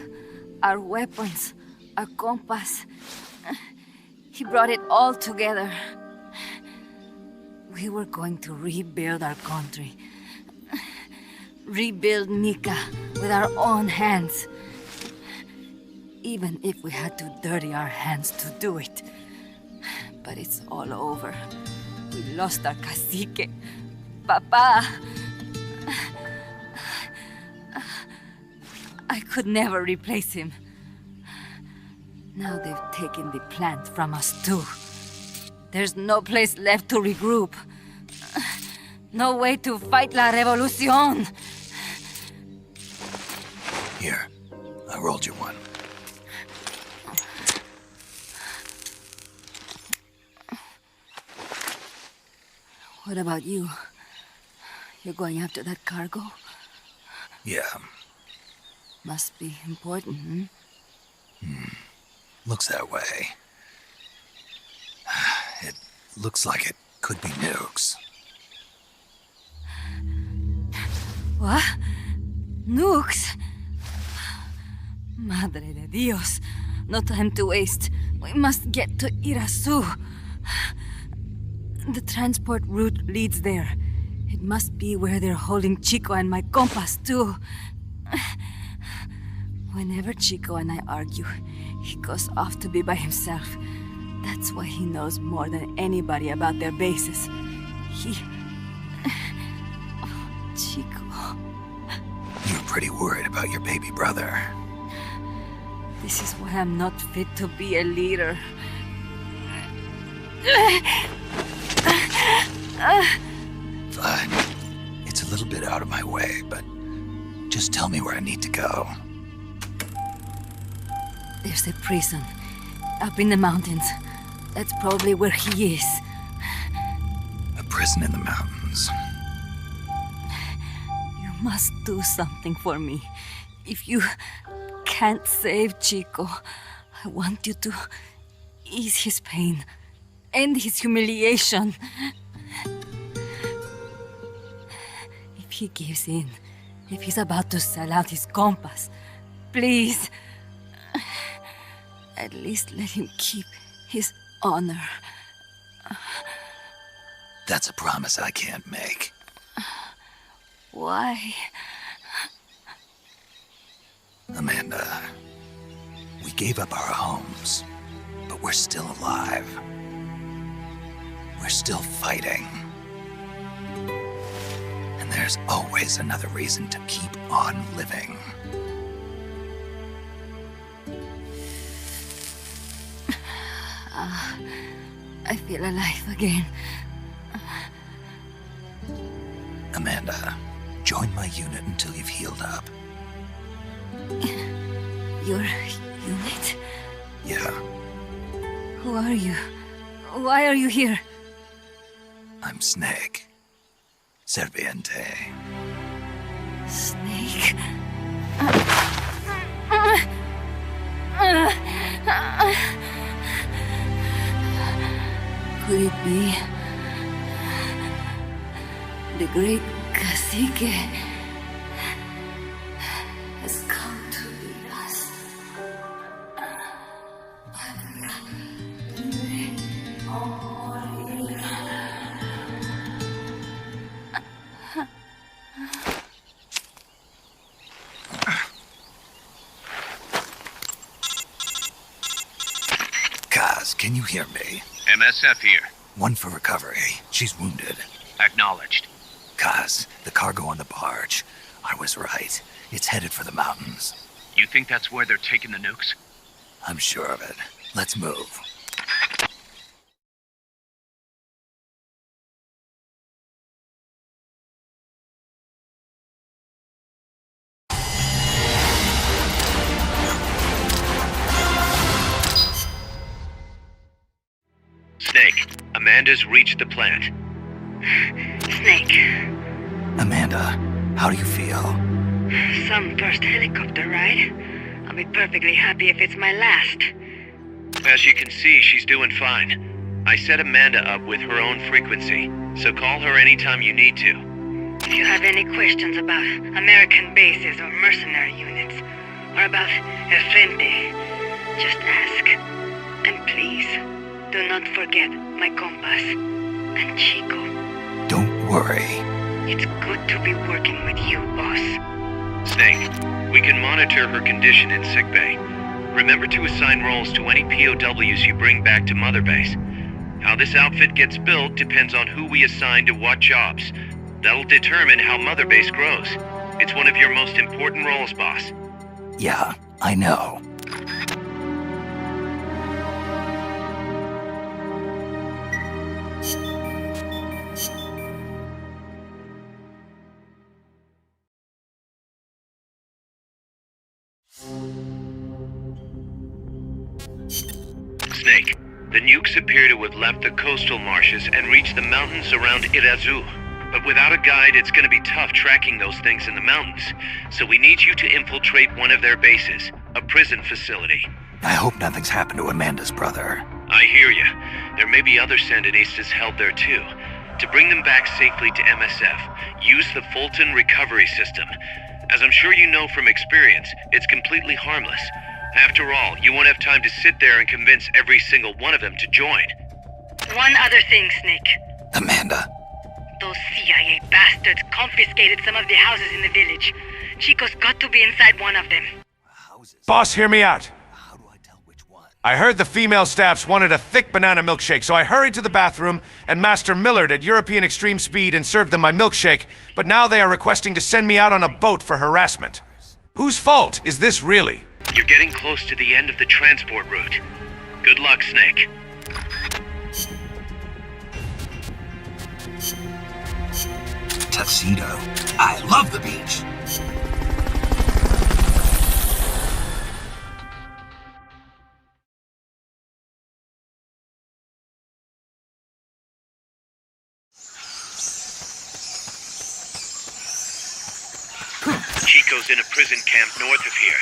our weapons, our compass, he brought it all together. We were going to rebuild our country. Rebuild Nika with our own hands. Even if we had to dirty our hands to do it. But it's all over. We lost our cacique. Papa. I could never replace him. Now they've taken the plant from us too. There's no place left to regroup. No way to fight la revolución. Here, I rolled you one. What about you? You're going after that cargo? Yeah. Must be important, Looks that way. It looks like it could be nukes. What? Nukes? Madre de Dios. No time to waste. We must get to Irasu. The transport route leads there. It must be where they're holding Chico and my compas, too. Whenever Chico and I argue, he goes off to be by himself. That's why he knows more than anybody about their bases. Chico. You're pretty worried about your baby brother. This is why I'm not fit to be a leader. Fine. It's a little bit out of my way, but just tell me where I need to go. There's a prison up in the mountains. That's probably where he is. A prison in the mountains. You must do something for me. If you can't save Chico, I want you to ease his pain, end his humiliation. If he gives in, if he's about to sell out his compass, please, at least let him keep his honor. That's a promise I can't make. Why? Amanda, we gave up our homes, but we're still alive. We're still fighting. And there's always another reason to keep on living. I feel alive again. Amanda, join my unit until you've healed up. Your unit? Yeah, Who are you? Why are you here? I'm Snake. Serviente. Snake? Could it be the great cacique has come to lead us? can you hear me? MSF here. One for recovery. She's wounded. Acknowledged. Kaz, the cargo on the barge. I was right. It's headed for the mountains. You think that's where they're taking the nukes? I'm sure of it. Let's move. Snake, Amanda's reached the plant. Snake. Amanda, how do you feel? Some first helicopter ride. I'll be perfectly happy if it's my last. As you can see, she's doing fine. I set Amanda up with her own frequency, so call her anytime you need to. If you have any questions about American bases or mercenary units, or about El Frente, just ask. And please, do not forget my compass and Chico. Don't worry. It's good to be working with you, boss. Snake, we can monitor her condition in sickbay. Remember to assign roles to any POWs you bring back to Mother Base. How this outfit gets built depends on who we assign to what jobs. That'll determine how Mother Base grows. It's one of your most important roles, boss. Yeah, I know. Snake, the nukes appear to have left the coastal marshes and reached the mountains around Irazu. But without a guide, it's gonna be tough tracking those things in the mountains. So we need you to infiltrate one of their bases, a prison facility. I hope nothing's happened to Amanda's brother. I hear ya. There may be other Sandinistas held there too. To bring them back safely to MSF, use the Fulton recovery system. As I'm sure you know from experience, it's completely harmless. After all, you won't have time to sit there and convince every single one of them to join. One other thing, Snake. Amanda. Those CIA bastards confiscated some of the houses in the village. Chico's got to be inside one of them. Boss, hear me out. I heard the female staffs wanted a thick banana milkshake, so I hurried to the bathroom and Master Millard at European Extreme Speed and served them my milkshake, but now they are requesting to send me out on a boat for harassment. Whose fault is this really? You're getting close to the end of the transport route. Good luck, Snake. Tuxedo. I love the beach. Chico's in a prison camp north of here.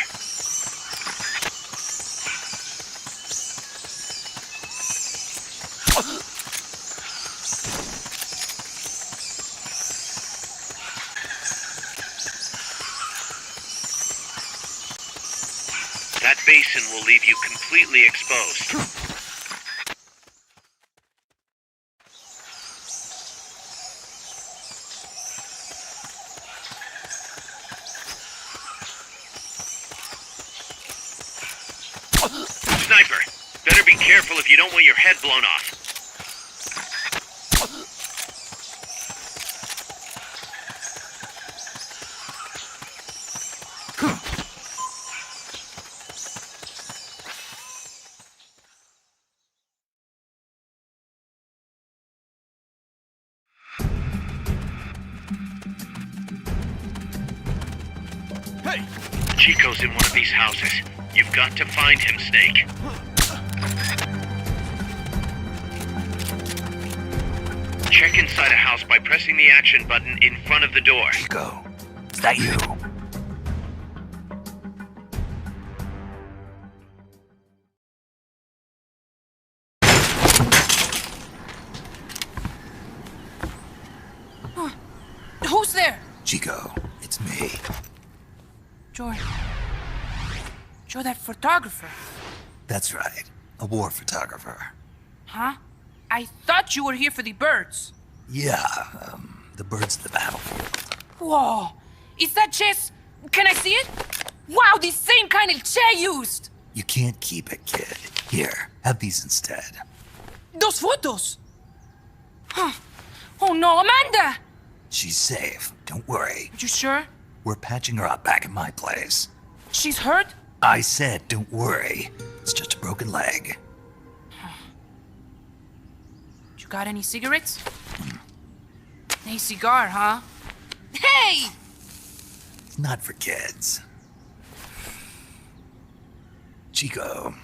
That basin will leave you completely exposed. Sniper, better be careful if you don't want your head blown off. Hey! Chico's in one of these houses. You've got to find him, Snake. Check inside a house by pressing the action button in front of the door. Chico, is that you? Who's there? Chico, it's me. You're that photographer. That's right. A war photographer. Huh? I thought you were here for the birds. Yeah, the birds of the battlefield. Whoa. Is that chess? Can I see it? Wow, the same kind of Che used. You can't keep it, kid. Here, have these instead. Those photos! Huh. Oh no, Amanda! She's safe. Don't worry. You sure? We're patching her up back at my place. She's hurt? I said, don't worry. It's just a broken leg. You got any cigarettes? Hey, cigar, huh? Hey! It's not for kids. Chico,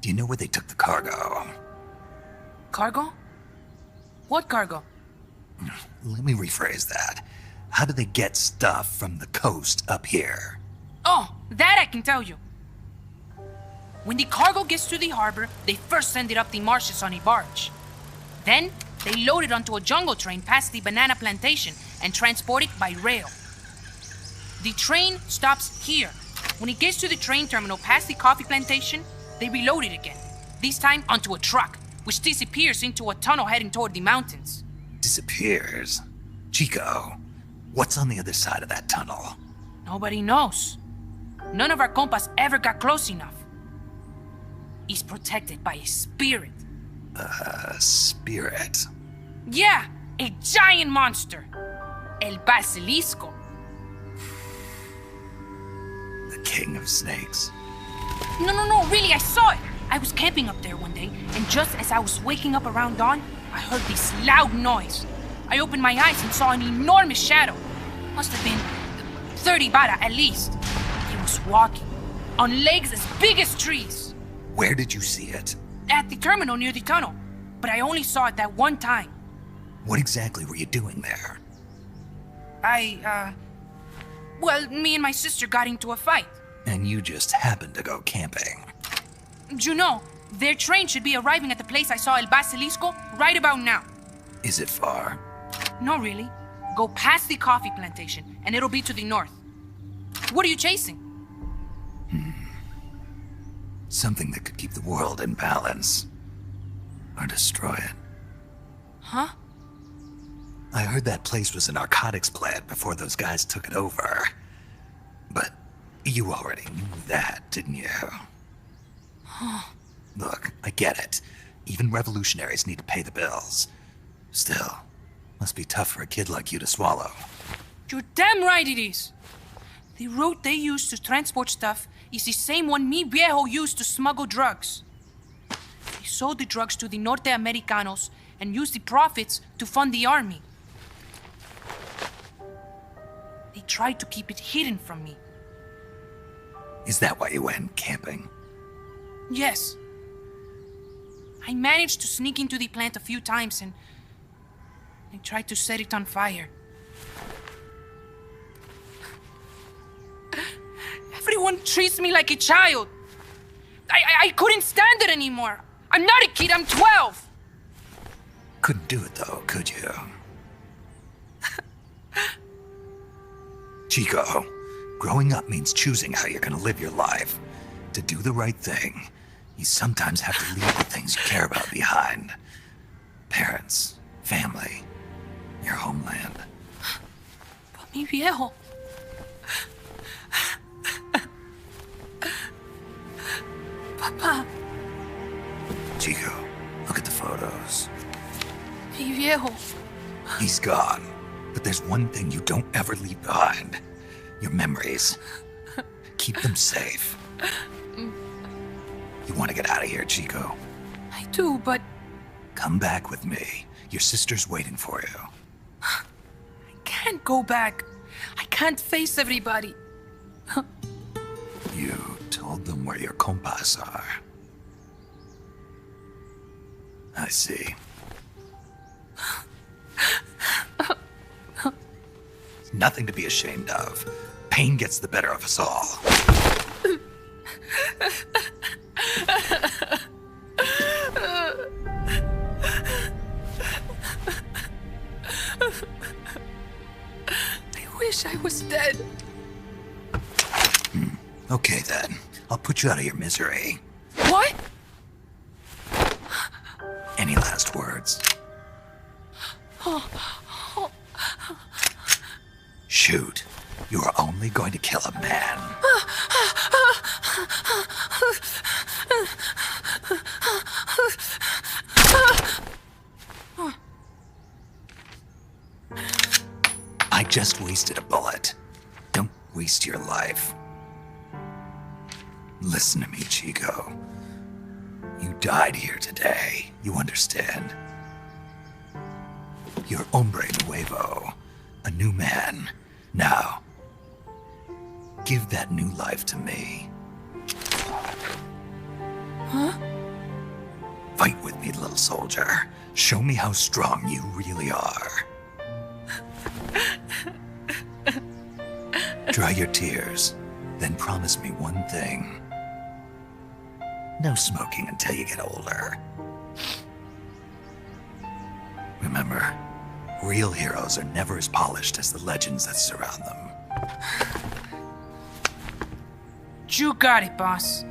do you know where they took the cargo? Cargo? What cargo? Let me rephrase that. How do they get stuff from the coast up here? Oh, that I can tell you. When the cargo gets to the harbor, they first send it up the marshes on a barge. Then, they load it onto a jungle train past the banana plantation and transport it by rail. The train stops here. When it gets to the train terminal past the coffee plantation, they reload it again. This time onto a truck, which disappears into a tunnel heading toward the mountains. Disappears? Chico, what's on the other side of that tunnel? Nobody knows. None of our compas ever got close enough. He's protected by a spirit. A spirit? Yeah, a giant monster. El Basilisco. The king of snakes. No, really, I saw it. I was camping up there one day, and just as I was waking up around dawn, I heard this loud noise. I opened my eyes and saw an enormous shadow. Must have been 30 bara at least. He was walking, on legs as big as trees. Where did you see it? At the terminal near the tunnel, but I only saw it that one time. What exactly were you doing there? Well, me and my sister got into a fight. And you just happened to go camping. You know, their train should be arriving at the place I saw El Basilisco right about now. Is it far? No, really. Go past the coffee plantation, and it'll be to the north. What are you chasing? Something that could keep the world in balance. Or destroy it. Huh? I heard that place was a narcotics plant before those guys took it over. But you already knew that, didn't you? Look, I get it. Even revolutionaries need to pay the bills. Still, must be tough for a kid like you to swallow. You're damn right it is. The route they use to transport stuff is the same one mi viejo used to smuggle drugs. He sold the drugs to the Norte Americanos and used the profits to fund the army. They tried to keep it hidden from me. Is that why you went camping? Yes. I managed to sneak into the plant a few times and I tried to set it on fire. Everyone treats me like a child. I couldn't stand it anymore. I'm not a kid, I'm 12. Couldn't do it though, could you? Chico, growing up means choosing how you're gonna live your life. To do the right thing, you sometimes have to leave the things you care about behind. Parents, family, your homeland. But mi viejo... Papa... Chico, look at the photos. Mi viejo... He's gone, but there's one thing you don't ever leave behind. Your memories. Keep them safe. You want to get out of here, Chico? I do, but... Come back with me. Your sister's waiting for you. I can't go back. I can't face everybody. You told them where your compas are. I see. Nothing to be ashamed of. Pain gets the better of us all. I wish I was dead. Okay then. I'll put you out of your misery. What? Any last words? Shoot. You are only going to kill a man. I just wasted a bullet. Don't waste your life. Listen to me, Chico. You died here today. You understand? You're hombre nuevo. A new man. Now, give that new life to me. Huh? Fight with me, little soldier. Show me how strong you really are. Dry your tears, then promise me one thing. No smoking until you get older. Remember, real heroes are never as polished as the legends that surround them. You got it, boss.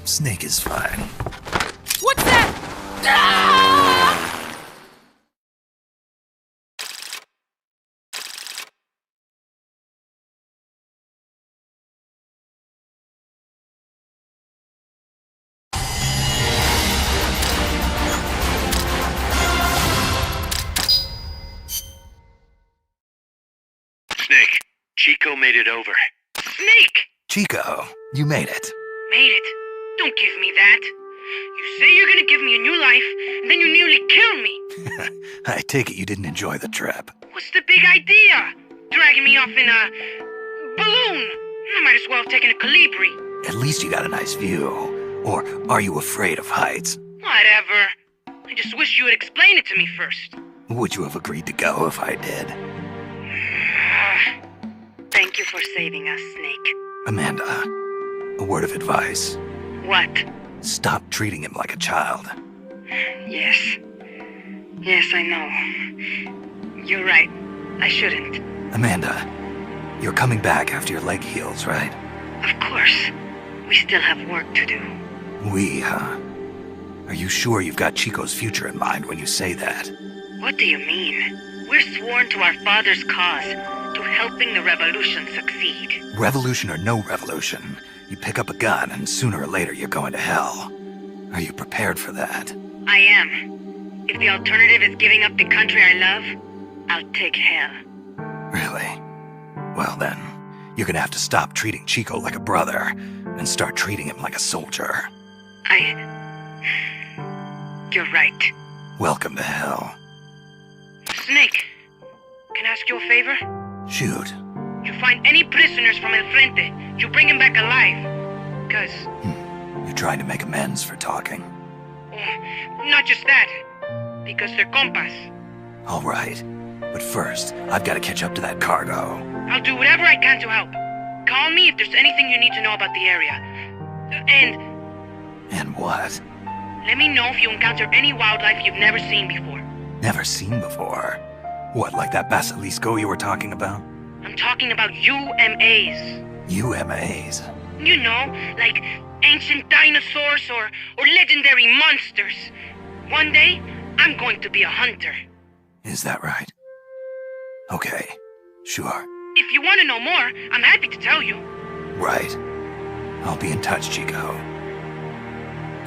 Snake is fine. What's that? Ah! Snake, Chico made it over. Snake! Chico, you made it. Made it. Don't give me that. You say you're gonna give me a new life, and then you nearly kill me. I take it you didn't enjoy the trip. What's the big idea? Dragging me off in a balloon. I might as well have taken a Calibri. At least you got a nice view. Or are you afraid of heights? Whatever. I just wish you would explain it to me first. Would you have agreed to go if I did? Thank you for saving us, Snake. Amanda, a word of advice. What? Stop treating him like a child. Yes. Yes, I know. You're right. I shouldn't. Amanda, you're coming back after your leg heals, right? Of course. We still have work to do. We, huh? Are you sure you've got Chico's future in mind when you say that? What do you mean? We're sworn to our father's cause, to helping the revolution succeed. Revolution or no revolution, you pick up a gun and sooner or later you're going to hell. Are you prepared for that? I am. If the alternative is giving up the country I love, I'll take hell. Really? Well then, you're gonna have to stop treating Chico like a brother and start treating him like a soldier. You're right. Welcome to hell. Snake, can I ask you a favor? Shoot. You find any prisoners from El Frente, you bring them back alive. Cause... You're trying to make amends for talking. Not just that. Because they're compas. All right. But first, I've got to catch up to that cargo. I'll do whatever I can to help. Call me if there's anything you need to know about the area. And what? Let me know if you encounter any wildlife you've never seen before. Never seen before? What, like that basilisco you were talking about? I'm talking about UMAs. UMAs? You know, like ancient dinosaurs or legendary monsters. One day, I'm going to be a hunter. Is that right? Okay, sure. If you want to know more, I'm happy to tell you. Right. I'll be in touch, Chico.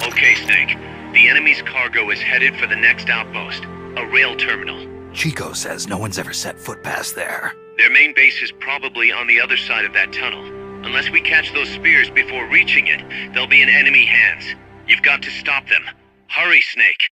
Okay, Snake. The enemy's cargo is headed for the next outpost, a rail terminal. Chico says no one's ever set foot past there. Their main base is probably on the other side of that tunnel. Unless we catch those spears before reaching it, they'll be in enemy hands. You've got to stop them. Hurry, Snake.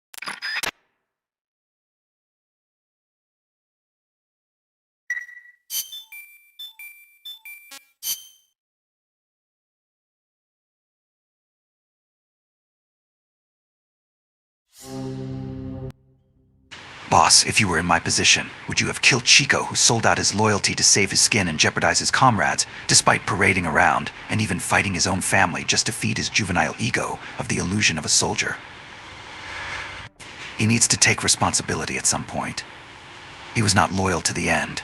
Boss, if you were in my position, would you have killed Chico, who sold out his loyalty to save his skin and jeopardize his comrades, despite parading around and even fighting his own family just to feed his juvenile ego of the illusion of a soldier? He needs to take responsibility at some point. He was not loyal to the end.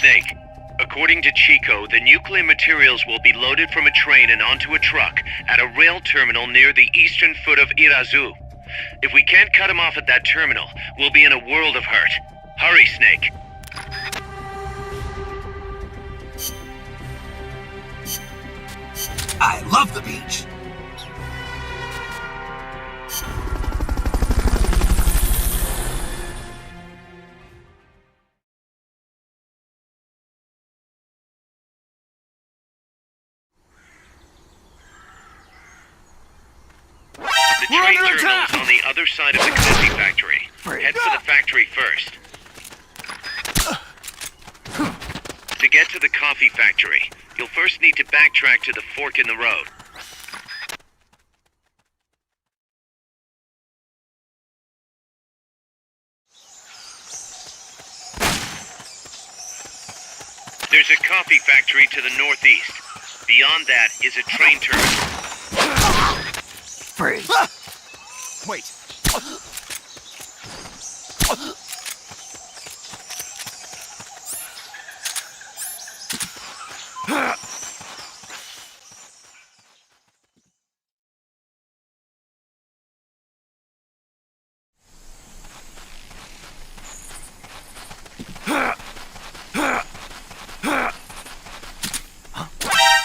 Snake, according to Chico, the nuclear materials will be loaded from a train and onto a truck at a rail terminal near the eastern foot of Irazu. If we can't cut him off at that terminal, we'll be in a world of hurt. Hurry, Snake. I love the beach. train terminal's on the other side of the coffee factory. Head for the factory first. To get to the coffee factory, you'll first need to backtrack to the fork in the road. There's a coffee factory to the northeast. Beyond that is a train terminal. Freeze. Wait.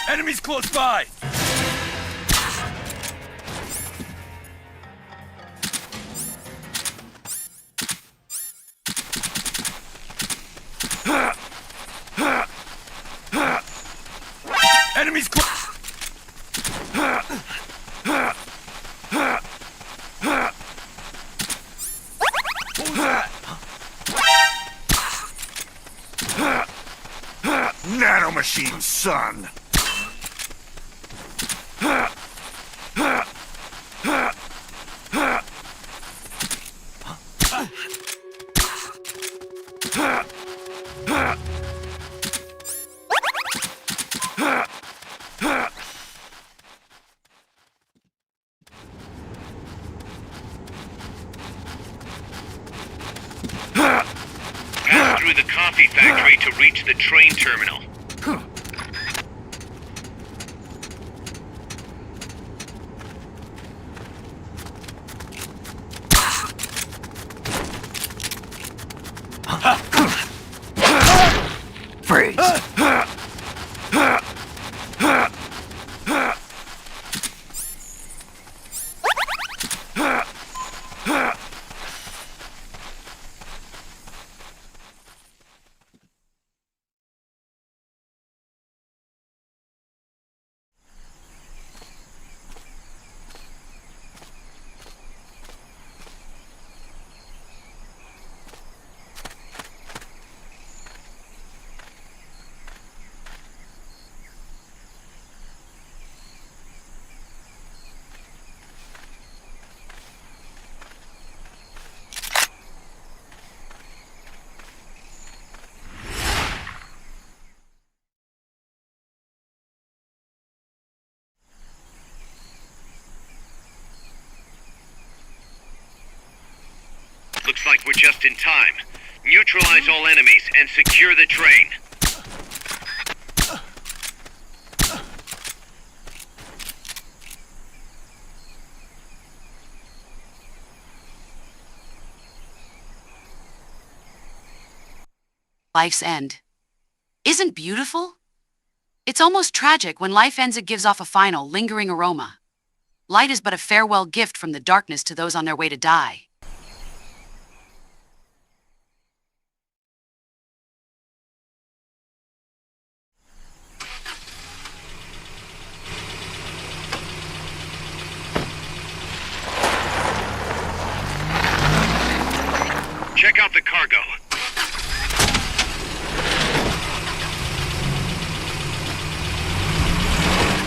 Enemies close by! Enemies close! What was that? Nanomachine, son! Pass through the coffee factory to reach the train terminal. Freeze. Looks like we're just in time. Neutralize all enemies and secure the train. Life's end. Isn't beautiful? It's almost tragic when life ends, it gives off a final, lingering aroma. Light is but a farewell gift from the darkness to those on their way to die. Check out the cargo.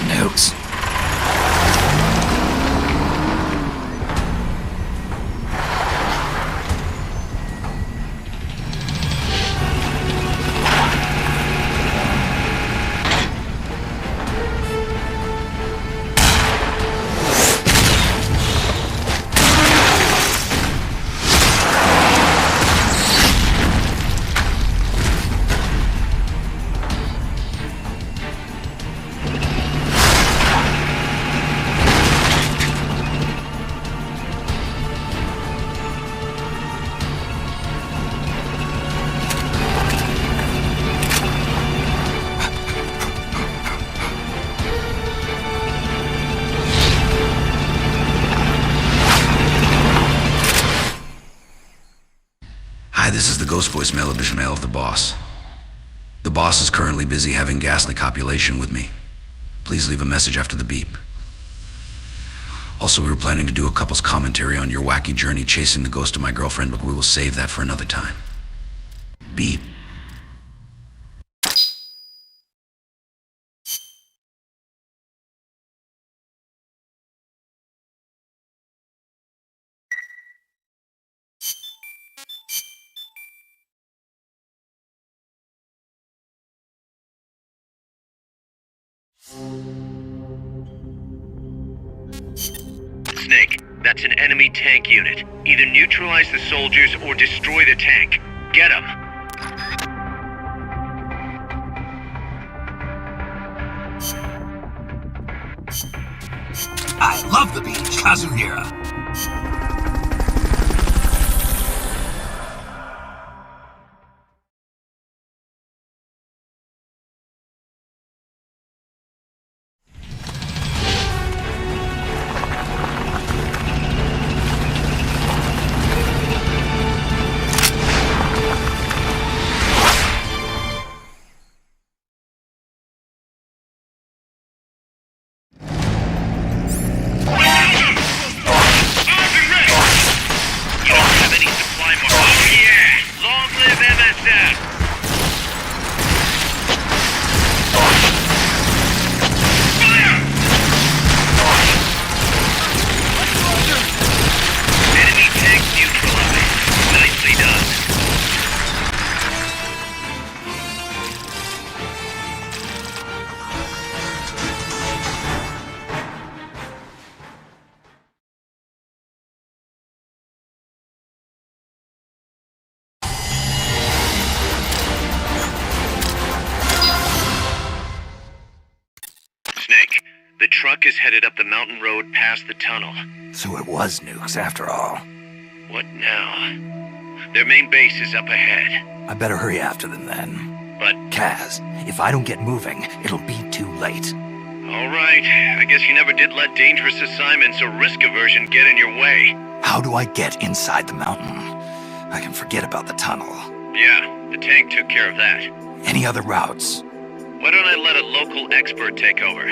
Notes. Hi, this is the ghost voicemail of the boss. The boss is currently busy having ghastly copulation with me. Please leave a message after the beep. Also, we were planning to do a couple's commentary on your wacky journey chasing the ghost of my girlfriend, but we will save that for another time. Beep. Snake, that's an enemy tank unit. Either neutralize the soldiers or destroy the tank. Get them. I love the beach, Kazuhira. Snake, the truck is headed up the mountain road past the tunnel. So it was nukes after all. What now? Their main base is up ahead. I better hurry after them then. But... Kaz, if I don't get moving, it'll be too late. Alright, I guess you never did let dangerous assignments or risk aversion get in your way. How do I get inside the mountain? I can forget about the tunnel. Yeah, the tank took care of that. Any other routes? Why don't I let a local expert take over?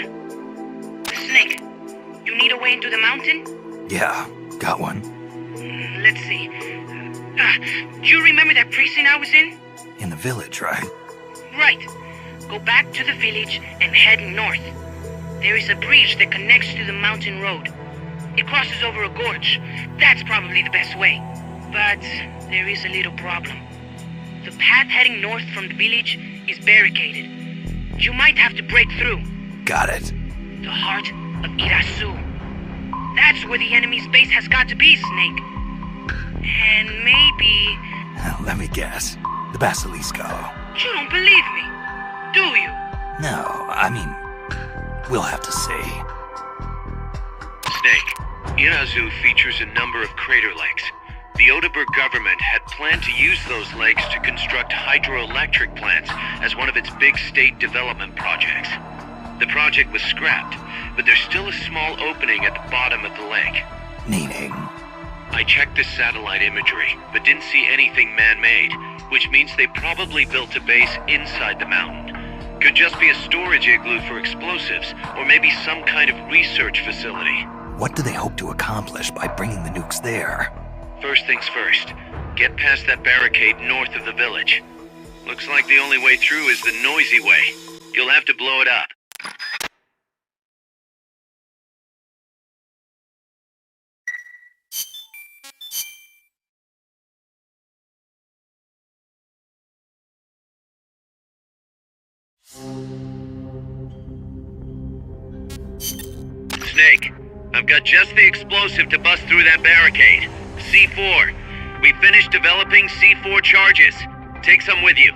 Snake, you need a way into the mountain? Yeah, got one. Let's see. Do you remember that precinct I was in? In the village, right? Right. Go back to the village and head north. There is a bridge that connects to the mountain road. It crosses over a gorge. That's probably the best way. But there is a little problem. The path heading north from the village is barricaded. You might have to break through. Got it. The heart of Irasu. That's where the enemy's base has got to be, Snake. And maybe... Let me guess. The Basilisco. You don't believe me, do you? No, I mean, we'll have to see. Snake, Irazu features a number of crater lakes. The Odeberg government had planned to use those lakes to construct hydroelectric plants as one of its big state development projects. The project was scrapped, but there's still a small opening at the bottom of the lake. Meaning? I checked the satellite imagery, but didn't see anything man-made, which means they probably built a base inside the mountain. Could just be a storage igloo for explosives, or maybe some kind of research facility. What do they hope to accomplish by bringing the nukes there? First things first, get past that barricade north of the village. Looks like the only way through is the noisy way. You'll have to blow it up. Snake, I've got just the explosive to bust through that barricade. C4. We finished developing C4 charges. Take some with you.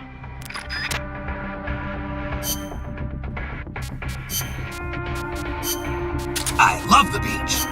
I love the beach.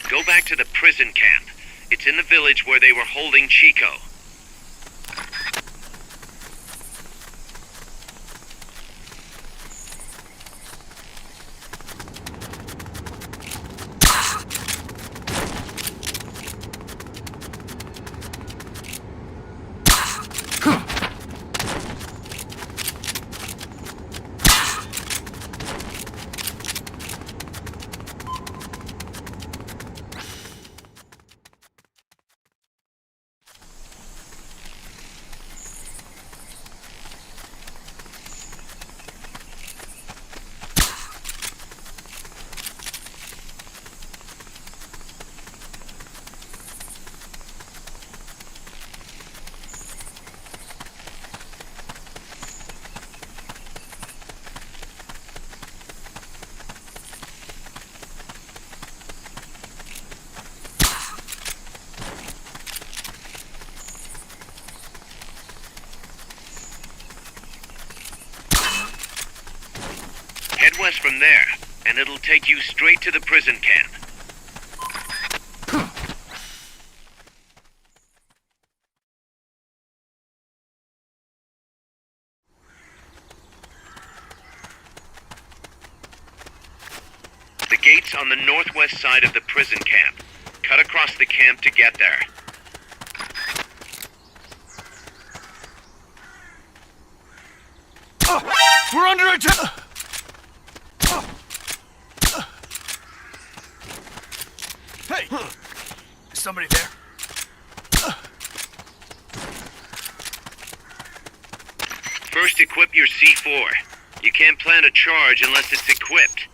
Go back to the prison camp. It's in the village where they were holding Chico. northwest from there, and it'll take you straight to the prison camp. The gate's on the northwest side of the prison camp. Cut across the camp to get there. We're under attack! Hey! Is somebody there? First, equip your C4. You can't plant a charge unless it's equipped.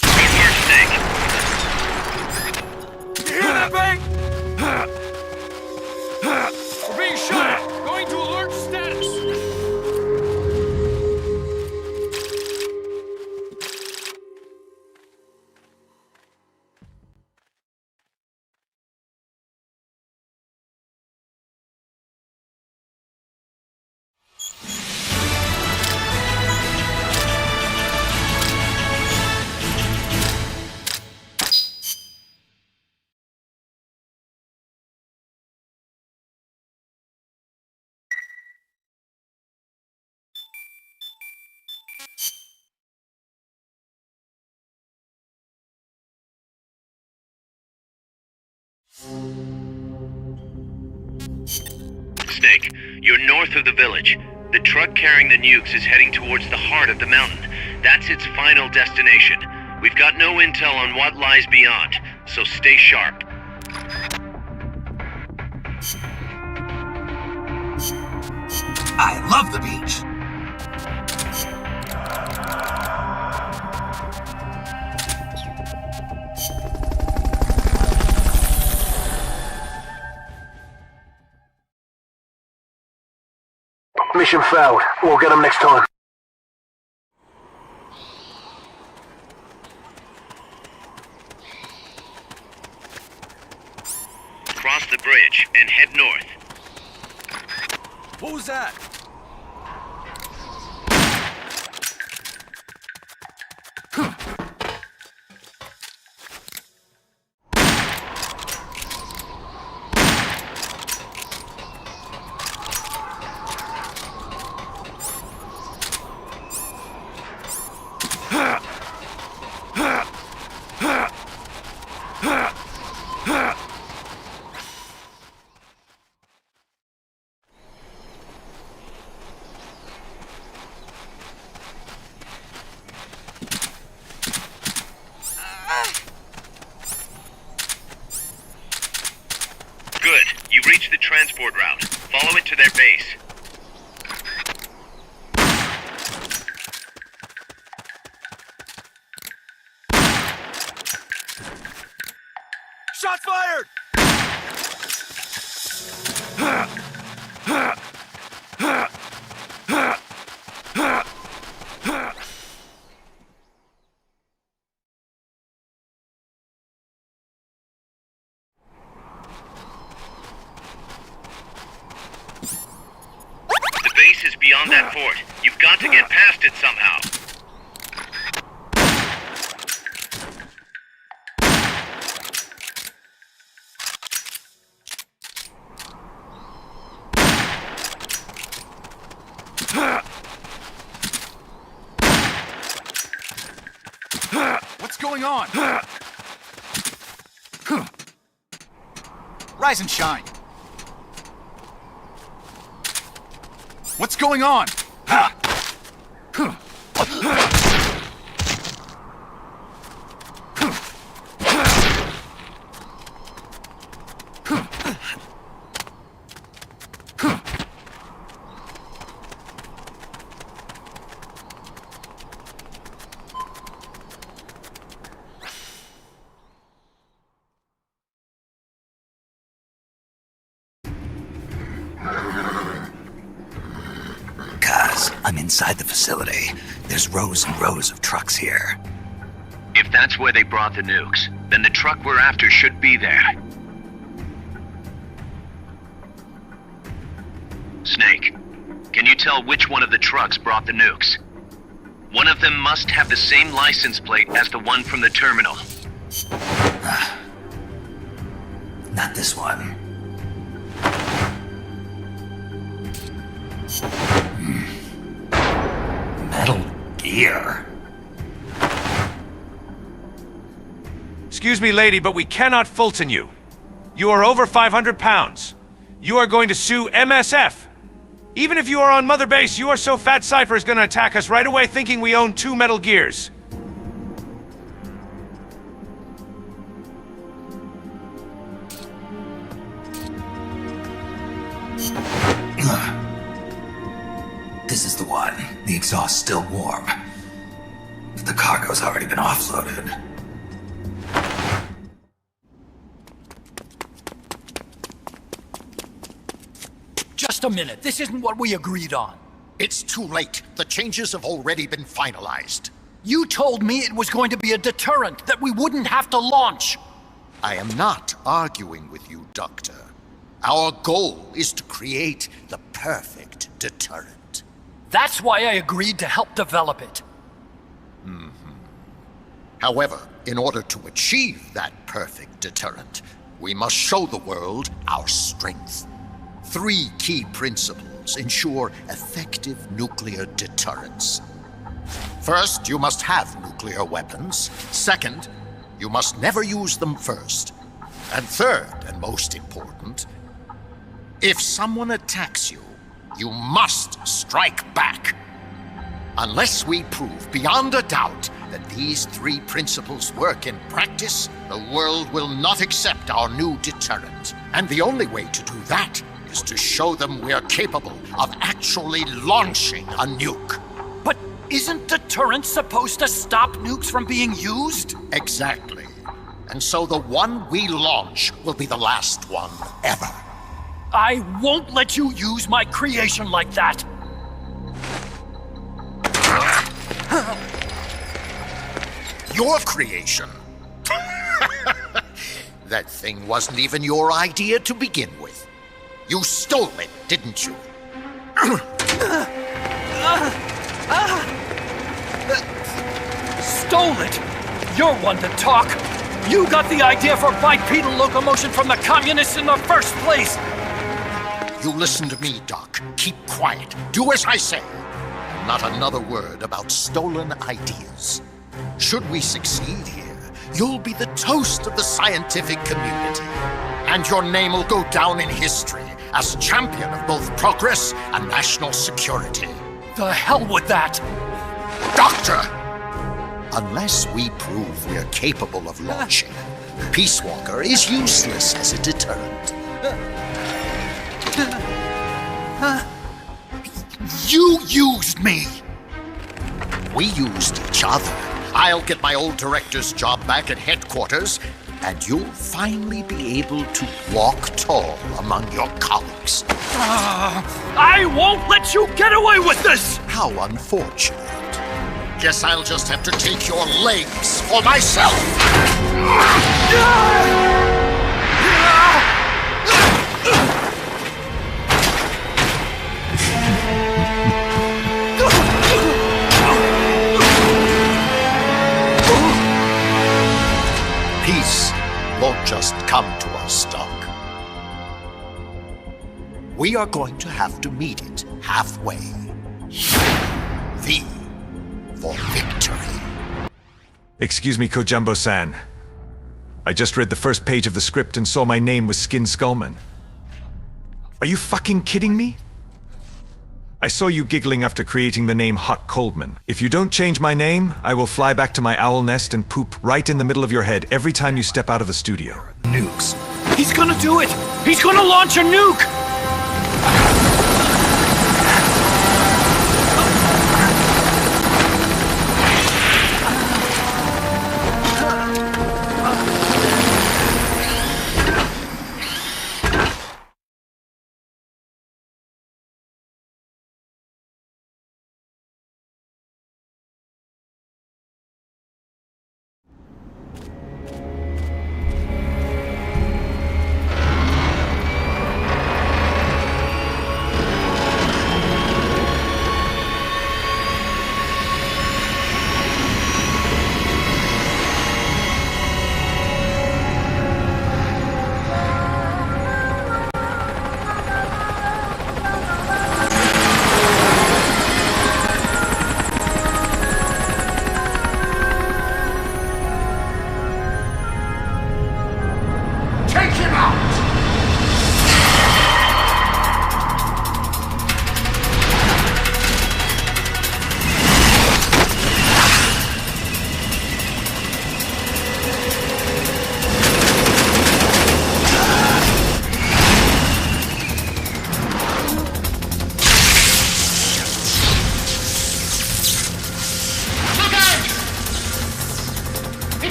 Good work, Snake. You hear that bang? We're being shot at! Going to alert status! Snake, you're north of the village. The truck carrying the nukes is heading towards the heart of the mountain. That's its final destination. We've got no intel on what lies beyond, so stay sharp. I love the beach. Mission failed. We'll get them next time. Cross the bridge and head north. What was that? Good. You reached the transport route. Follow it to their base. Shots fired! The base is beyond that fort. You've got to get past it somehow. What's going on? Rise and shine. What's going on? I'm inside the facility. There's rows and rows of trucks here. If that's where they brought the nukes, then the truck we're after should be there. Snake, can you tell which one of the trucks brought the nukes? One of them must have the same license plate as the one from the terminal. Not this one. Metal Gear. Excuse me, lady, but we cannot Fulton you. You are over 500 pounds. You are going to sue MSF. Even if you are on Mother Base, you are so fat Cypher is gonna attack us right away thinking we own 2 Metal Gears. This is the one. The exhaust's still warm. The cargo's already been offloaded. Just a minute. This isn't what we agreed on. It's too late. The changes have already been finalized. You told me it was going to be a deterrent, that we wouldn't have to launch. I am not arguing with you, Doctor. Our goal is to create the perfect deterrent. That's why I agreed to help develop it. However, in order to achieve that perfect deterrent, we must show the world our strength. 3 key principles ensure effective nuclear deterrence. First, you must have nuclear weapons. Second, you must never use them first. And third, and most important, if someone attacks you, you must strike back. Unless we prove beyond a doubt that these 3 principles work in practice, the world will not accept our new deterrent. And the only way to do that is to show them we're capable of actually launching a nuke. But isn't deterrence supposed to stop nukes from being used? Exactly. And so the one we launch will be the last one ever. I won't let you use my creation like that. Your creation? That thing wasn't even your idea to begin with. You stole it, didn't you? Stole it? You're one to talk. You got the idea for bipedal locomotion from the communists in the first place. You listen to me, Doc. Keep quiet. Do as I say. Not another word about stolen ideas. Should we succeed here, you'll be the toast of the scientific community. And your name will go down in history as champion of both progress and national security. The hell with that! Doctor! Unless we prove we're capable of launching, Peace Walker is useless as a deterrent. You used me! We used each other. I'll get my old director's job back at headquarters, and you'll finally be able to walk tall among your colleagues. I won't let you get away with this! How unfortunate. Guess I'll just have to take your legs for myself. Peace won't just come to us, Doc. We are going to have to meet it halfway. V for victory. Excuse me, Kojumbo-san. I just read the first page of the script and saw my name was Skin Skullman. Are you fucking kidding me? I saw you giggling after creating the name Hot Coldman. If you don't change my name, I will fly back to my owl nest and poop right in the middle of your head every time you step out of the studio. Nukes. He's gonna do it! He's gonna launch a nuke!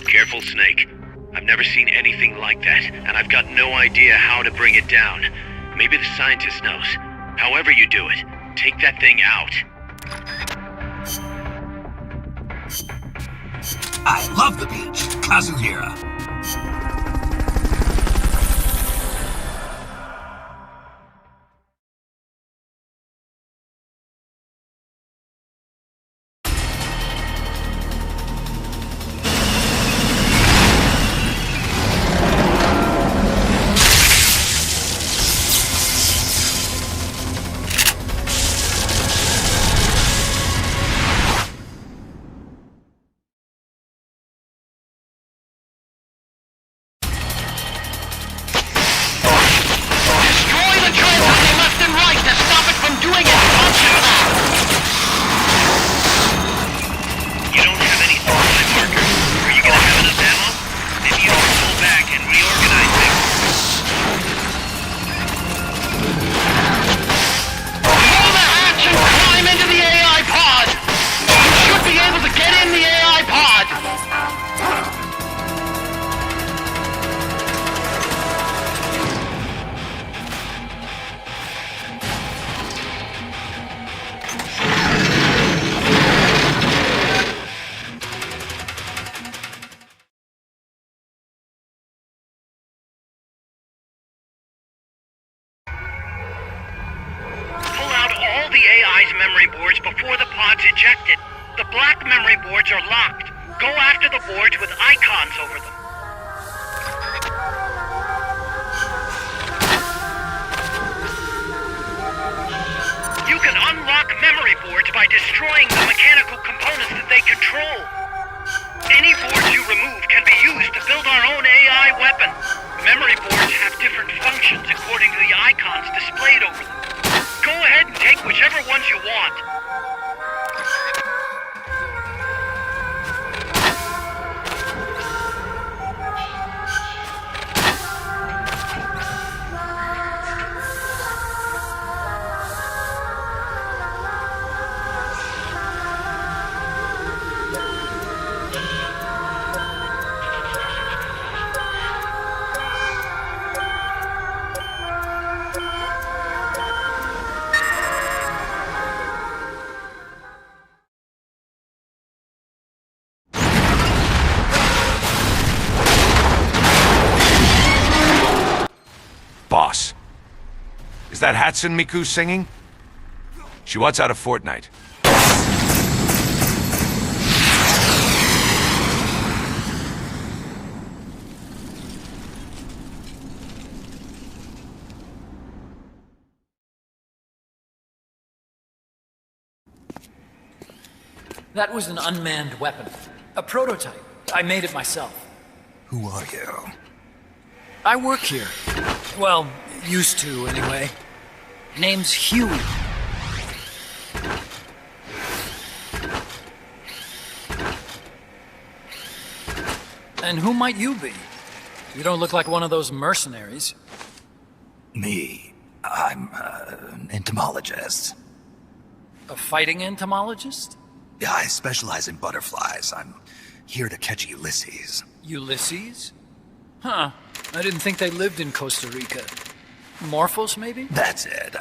Careful, Snake. I've never seen anything like that, and I've got no idea how to bring it down. Maybe the scientist knows. However you do it, take that thing out. I love the beach, Kazuhira. memory boards before the pod's ejected. The black memory boards are locked. Go after the boards with icons over them. You can unlock memory boards by destroying the mechanical components that they control. Any boards you remove can be used to build our own AI weapon. Memory boards have different functions according to the icons displayed over them. Go ahead and take whichever ones you want. Boss, is that Hatsune Miku singing? She wants out of Fortnite. That was an unmanned weapon. A prototype. I made it myself. Who are you? I work here. Well, used to, anyway. Name's Huey. And who might you be? You don't look like one of those mercenaries. Me? I'm an entomologist. A fighting entomologist? Yeah, I specialize in butterflies. I'm here to catch Ulysses. Ulysses? Huh. I didn't think they lived in Costa Rica. Morphos, maybe? That's it.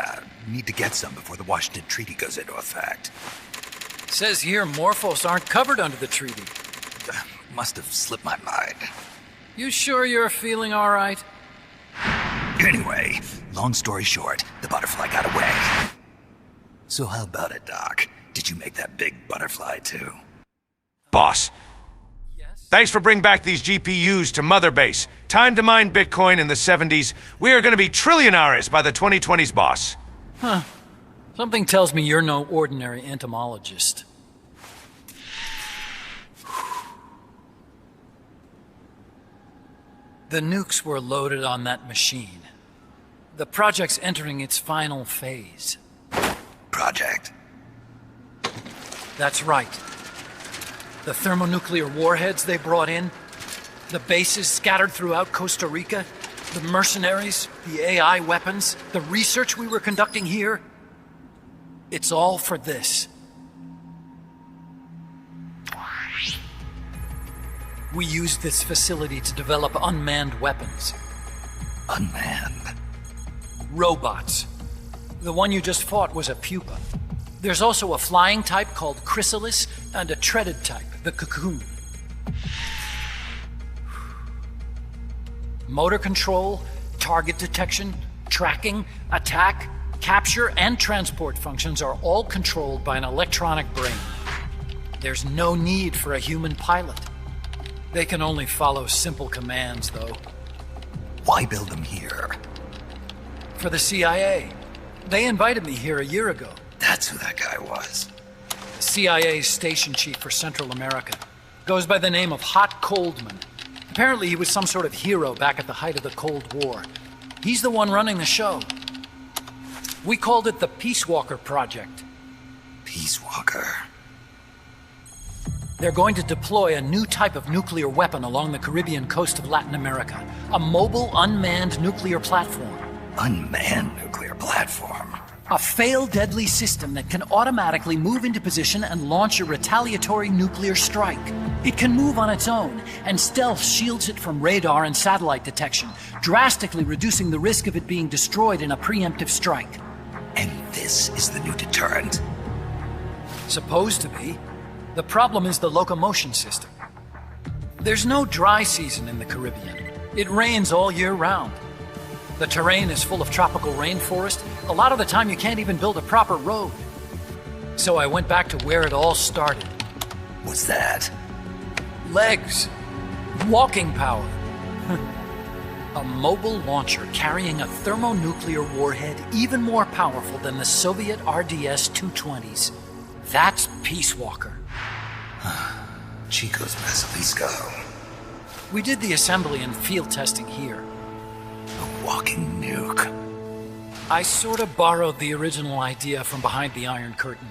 Need to get some before the Washington Treaty goes into effect. Says here Morphos aren't covered under the treaty. Must have slipped my mind. You sure you're feeling all right? Anyway, long story short, the butterfly got away. So how about it, Doc? Did you make that big butterfly too? Boss. Thanks for bringing back these GPUs to Mother Base. Time to mine Bitcoin in the 70s. We are going to be trillionaires by the 2020s, boss. Huh. Something tells me you're no ordinary entomologist. The nukes were loaded on that machine. The project's entering its final phase. Project? That's right. The thermonuclear warheads they brought in, the bases scattered throughout Costa Rica, the mercenaries, the AI weapons, the research we were conducting here. It's all for this. We used this facility to develop unmanned weapons. Unmanned? Robots. The one you just fought was a pupa. There's also a flying type called Chrysalis and a treaded type, the Cocoon. Motor control, target detection, tracking, attack, capture, and transport functions are all controlled by an electronic brain. There's no need for a human pilot. They can only follow simple commands, though. Why build them here? For the CIA. They invited me here a year ago. That's who that guy was. The CIA's station chief for Central America. Goes by the name of Hot Coldman. Apparently he was some sort of hero back at the height of the Cold War. He's the one running the show. We called it the Peace Walker Project. Peace Walker? They're going to deploy a new type of nuclear weapon along the Caribbean coast of Latin America. A mobile, unmanned nuclear platform. Unmanned nuclear platform? A fail-deadly system that can automatically move into position and launch a retaliatory nuclear strike. It can move on its own, and stealth shields it from radar and satellite detection, drastically reducing the risk of it being destroyed in a preemptive strike. And this is the new deterrent? Supposed to be. The problem is the locomotion system. There's no dry season in the Caribbean. It rains all year round. The terrain is full of tropical rainforest. A lot of the time you can't even build a proper road. So I went back to where it all started. What's that? Legs. Walking power. A mobile launcher carrying a thermonuclear warhead even more powerful than the Soviet RDS-220s. That's Peace Walker. Chico's Basilisco. We did the assembly and field testing here. A walking nuke. I sort of borrowed the original idea from behind the Iron Curtain.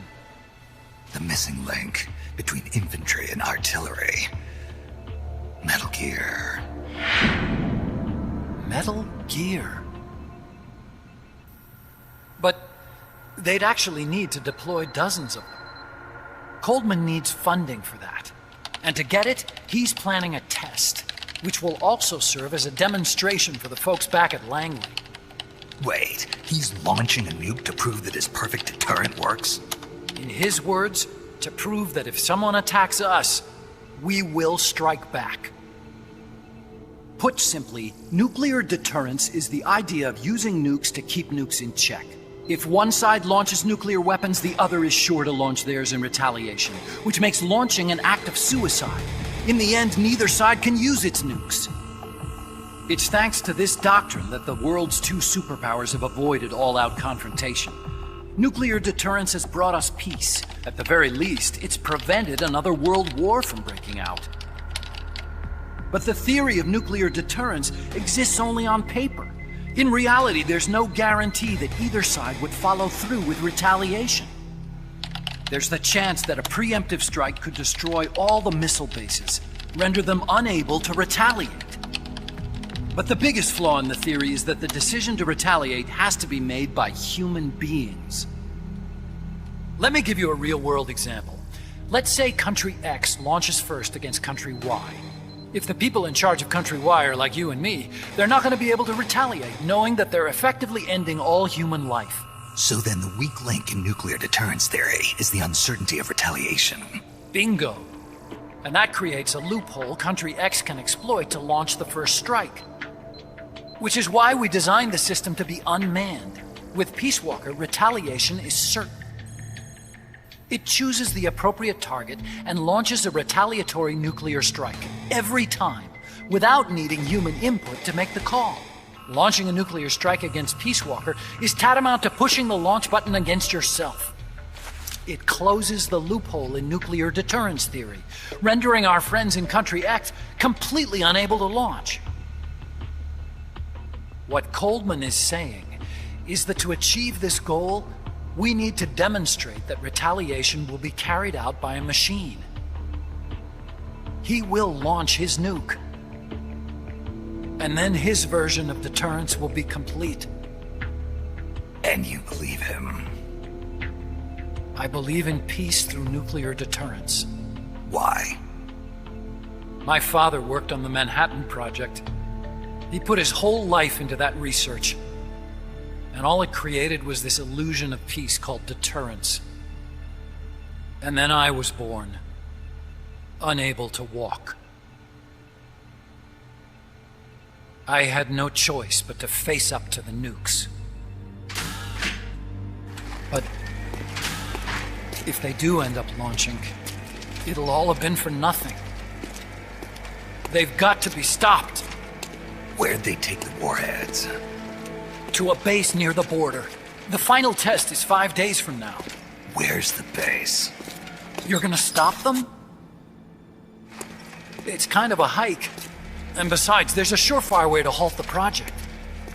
The missing link between infantry and artillery. Metal Gear. Metal Gear. But they'd actually need to deploy dozens of them. Coldman needs funding for that. And to get it, he's planning a test, which will also serve as a demonstration for the folks back at Langley. Wait, he's launching a nuke to prove that his perfect deterrent works? In his words, to prove that if someone attacks us, we will strike back. Put simply, nuclear deterrence is the idea of using nukes to keep nukes in check. If one side launches nuclear weapons, the other is sure to launch theirs in retaliation, which makes launching an act of suicide. In the end, neither side can use its nukes. It's thanks to this doctrine that the world's two superpowers have avoided all-out confrontation. Nuclear deterrence has brought us peace. At the very least, it's prevented another world war from breaking out. But the theory of nuclear deterrence exists only on paper. In reality, there's no guarantee that either side would follow through with retaliation. There's the chance that a preemptive strike could destroy all the missile bases, render them unable to retaliate. But the biggest flaw in the theory is that the decision to retaliate has to be made by human beings. Let me give you a real-world example. Let's say Country X launches first against Country Y. If the people in charge of Country Y are like you and me, they're not going to be able to retaliate, knowing that they're effectively ending all human life. So then the weak link in nuclear deterrence theory is the uncertainty of retaliation. Bingo. And that creates a loophole Country X can exploit to launch the first strike. Which is why we designed the system to be unmanned. With Peace Walker, retaliation is certain. It chooses the appropriate target and launches a retaliatory nuclear strike every time, without needing human input to make the call. Launching a nuclear strike against Peace Walker is tantamount to pushing the launch button against yourself. It closes the loophole in nuclear deterrence theory, rendering our friends in Country X completely unable to launch. What Coldman is saying is that to achieve this goal, we need to demonstrate that retaliation will be carried out by a machine. He will launch his nuke. And then his version of deterrence will be complete. And you believe him? I believe in peace through nuclear deterrence. Why? My father worked on the Manhattan Project. He put his whole life into that research. And all it created was this illusion of peace called deterrence. And then I was born, unable to walk. I had no choice but to face up to the nukes. But if they do end up launching, it'll all have been for nothing. They've got to be stopped. Where'd they take the warheads? To a base near the border. The final test is 5 days from now. Where's the base? You're gonna stop them? It's kind of a hike. And besides, there's a surefire way to halt the project.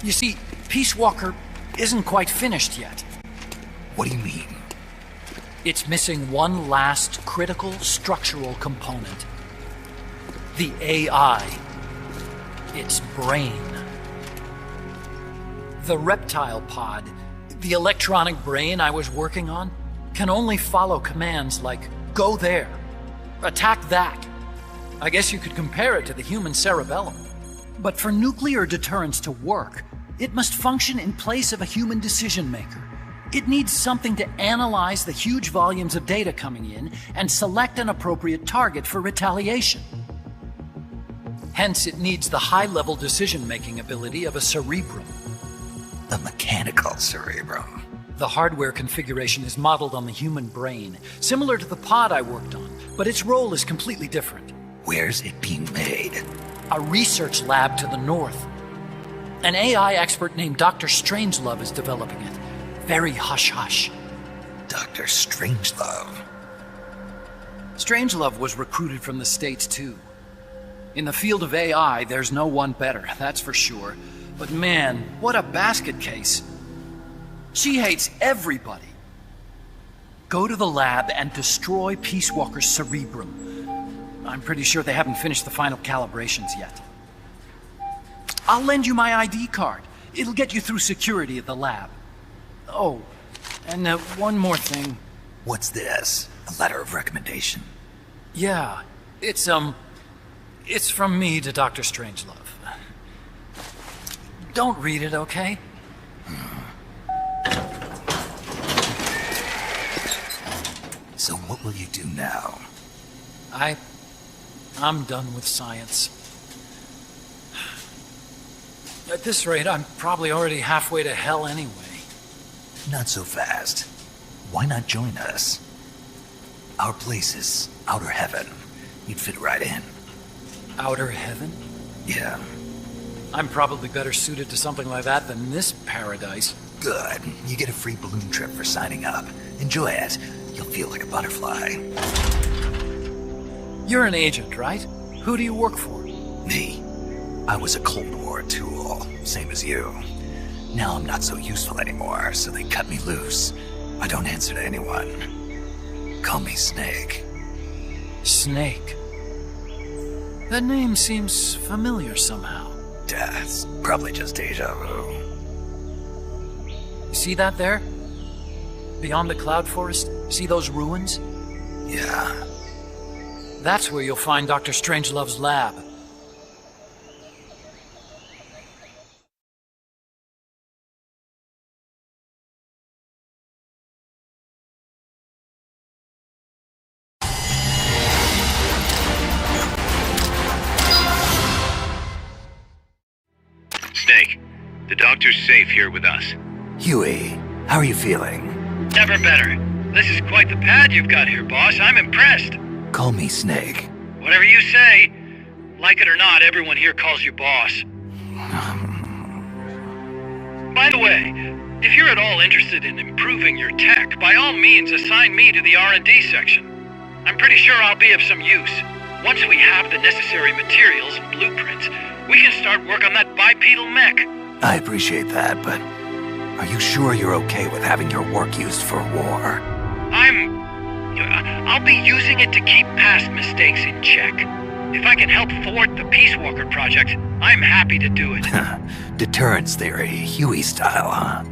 You see, Peace Walker isn't quite finished yet. What do you mean? It's missing one last critical structural component. The AI. Its brain. The reptile pod, the electronic brain I was working on, can only follow commands like, go there, attack that. I guess you could compare it to the human cerebellum. But for nuclear deterrence to work, it must function in place of a human decision maker. It needs something to analyze the huge volumes of data coming in and select an appropriate target for retaliation. Hence, it needs the high-level decision-making ability of a cerebrum. A mechanical cerebrum. The hardware configuration is modeled on the human brain, similar to the pod I worked on, but its role is completely different. Where's it being made? A research lab to the north. An AI expert named Dr. Strangelove is developing it. Very hush-hush. Dr. Strangelove? Strangelove was recruited from the States, too. In the field of AI, there's no one better, that's for sure. But man, what a basket case. She hates everybody. Go to the lab and destroy Peace Walker's cerebrum. I'm pretty sure they haven't finished the final calibrations yet. I'll lend you my ID card. It'll get you through security at the lab. Oh, and one more thing. What's this? A letter of recommendation? Yeah, it's from me to Dr. Strangelove. Don't read it, okay? So what will you do now? I'm done with science. At this rate, I'm probably already halfway to hell anyway. Not so fast. Why not join us? Our place is outer heaven. You'd fit right in. Outer heaven? Yeah. I'm probably better suited to something like that than this paradise. Good. You get a free balloon trip for signing up. Enjoy it. You'll feel like a butterfly. You're an agent, right? Who do you work for? Me. I was a Cold War tool, same as you. Now I'm not so useful anymore, so they cut me loose. I don't answer to anyone. Call me Snake. Snake? That name seems familiar somehow. That's probably just deja vu. You see that there? Beyond the cloud forest? See those ruins? Yeah. That's where you'll find Dr. Strangelove's lab. Snake, the doctor's safe here with us. Huey, how are you feeling? Never better. This is quite the pad you've got here, boss. I'm impressed. Call me Snake. Whatever you say. Like it or not, everyone here calls you boss. By the way, if you're at all interested in improving your tech, by all means assign me to the R&D section. I'm pretty sure I'll be of some use. Once we have the necessary materials and blueprints, we can start work on that bipedal mech. I appreciate that, but are you sure you're okay with having your work used for war? I'll be using it to keep past mistakes in check. If I can help thwart the Peace Walker project, I'm happy to do it. Deterrence theory, Huey style, huh?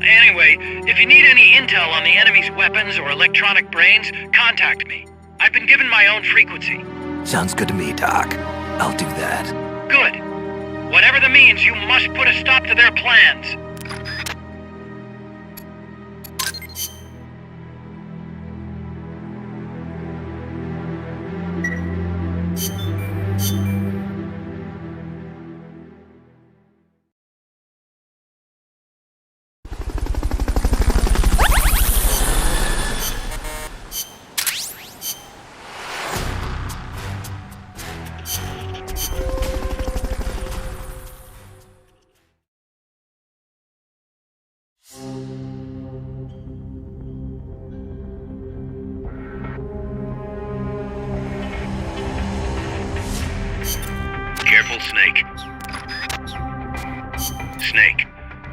Anyway, if you need any intel on the enemy's weapons or electronic brains, contact me. I've been given my own frequency. Sounds good to me, Doc. I'll do that. Good. Whatever the means, you must put a stop to their plans. Careful, Snake. Snake,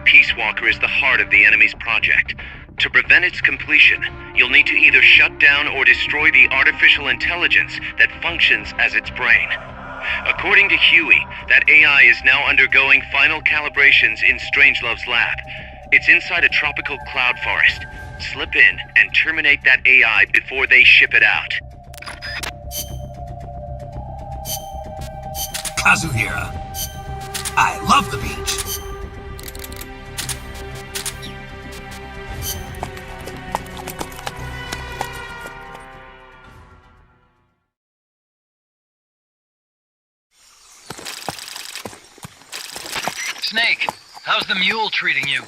Peace Walker is the heart of the enemy's project. To prevent its completion, you'll need to either shut down or destroy the artificial intelligence that functions as its brain. According to Huey, that AI is now undergoing final calibrations in Strangelove's lab. It's inside a tropical cloud forest. Slip in and terminate that AI before they ship it out. Kazuhira, I love the beach. Snake, how's the mule treating you?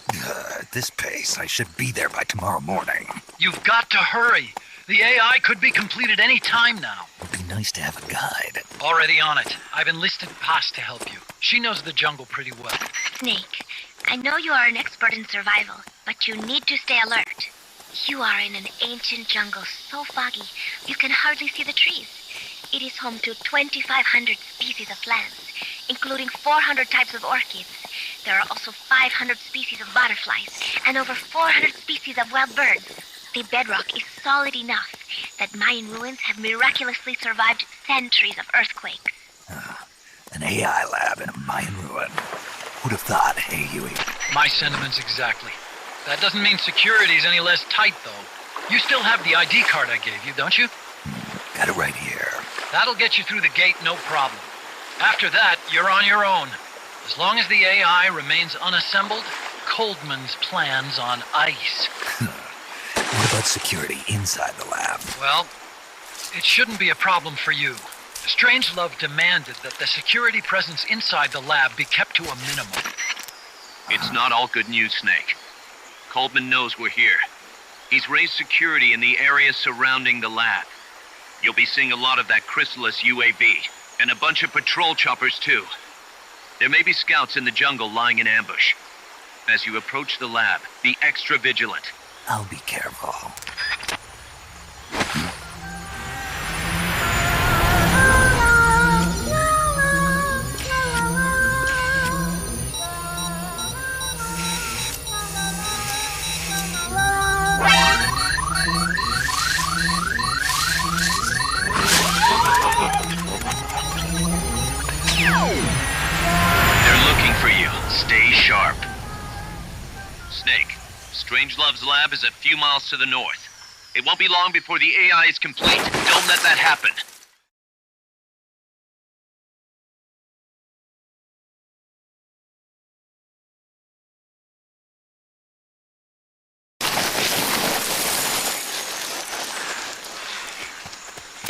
At this pace, I should be there by tomorrow morning. You've got to hurry. The AI could be completed any time now. It'd be nice to have a guide. Already on it. I've enlisted Paz to help you. She knows the jungle pretty well. Snake, I know you are an expert in survival, but you need to stay alert. You are in an ancient jungle so foggy, you can hardly see the trees. It is home to 2,500 species of plants, including 400 types of orchids. There are also 500 species of butterflies, and over 400 species of wild birds. The bedrock is solid enough that Mayan ruins have miraculously survived centuries of earthquakes. An AI lab in a Mayan ruin. Who'd have thought, hey, Huey? My sentiments exactly. That doesn't mean security's any less tight, though. You still have the ID card I gave you, don't you? Got it right here. That'll get you through the gate, no problem. After that, you're on your own. As long as the AI remains unassembled, Coldman's plan's on ice. What about security inside the lab? Well, it shouldn't be a problem for you. Strangelove demanded that the security presence inside the lab be kept to a minimum. It's not all good news, Snake. Coldman knows we're here. He's raised security in the area surrounding the lab. You'll be seeing a lot of that Chrysalis UAV, and a bunch of patrol choppers too. There may be scouts in the jungle lying in ambush. As you approach the lab, be extra vigilant. I'll be careful. They're looking for you. Stay sharp. Snake, Strangelove's lab is a few miles to the north. It won't be long before the AI is complete. Don't let that happen.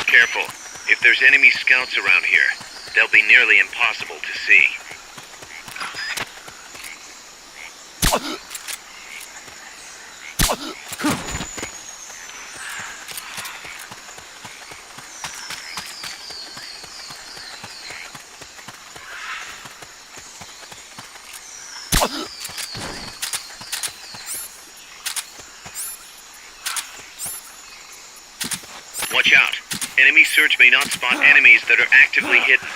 Careful. If there's enemy scouts around here, they'll be nearly impossible to see. Watch out. Enemy search may not spot enemies that are actively hidden.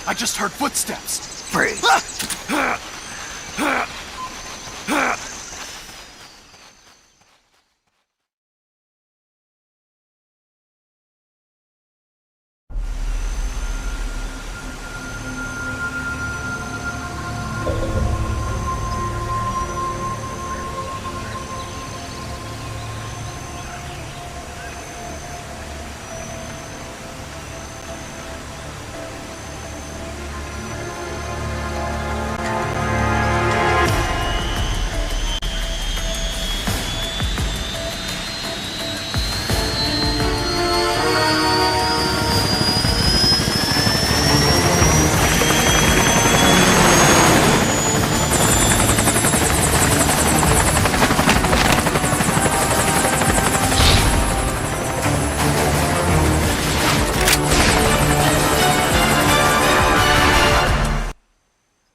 I just heard footsteps. Freeze.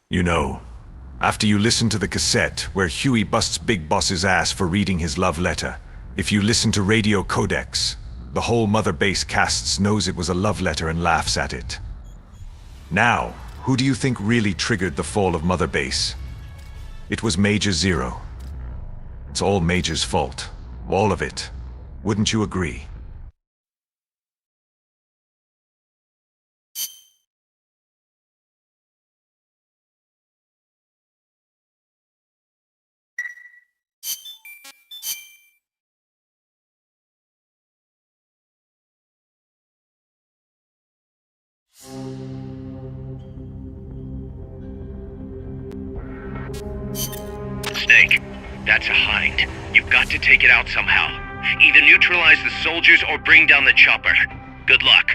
You know, after you listen to the cassette where Huey busts Big Boss's ass for reading his love letter, if you listen to Radio Codex, the whole Mother Base casts knows it was a love letter and laughs at it. Now, who do you think really triggered the fall of Mother Base? It was Major Zero. It's all Major's fault. All of it. Wouldn't you agree? Snake, that's a hind. You've got to take it out somehow. Either neutralize the soldiers or bring down the chopper. Good luck.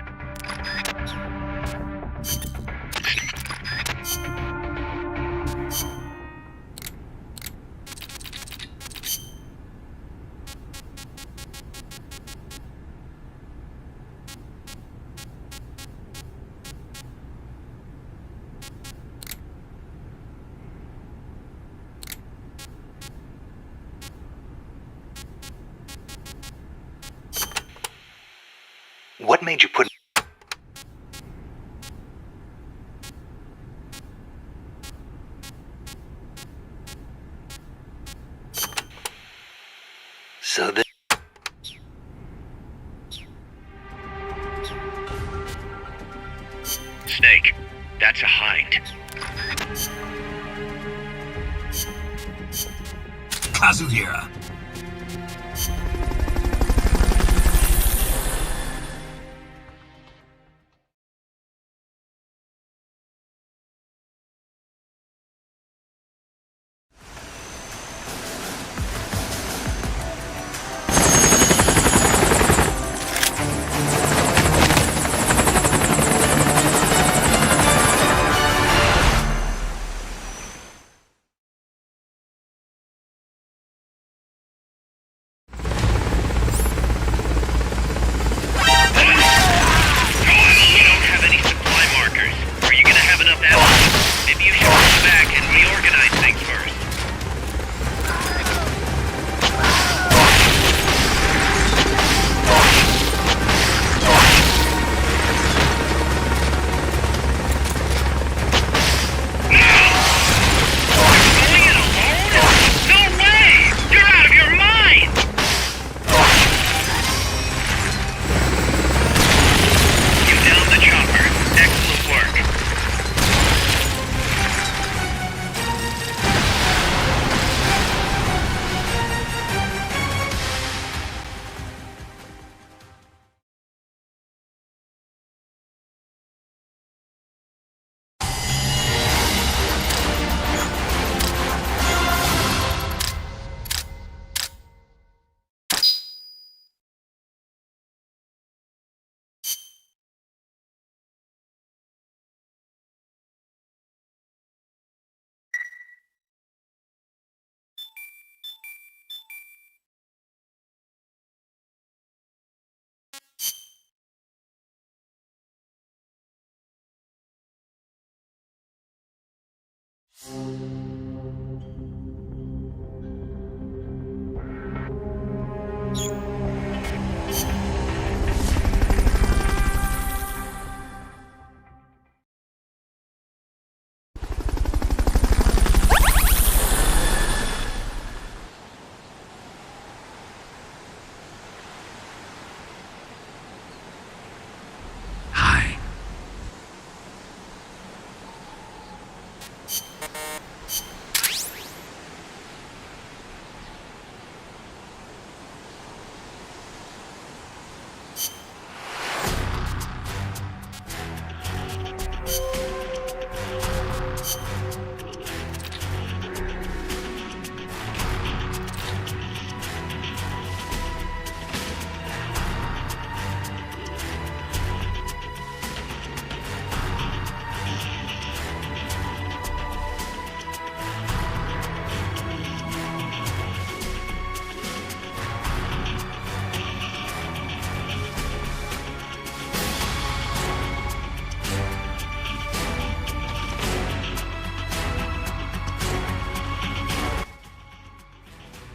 What made you put... So the... Snake, that's a hind. Kazuhira.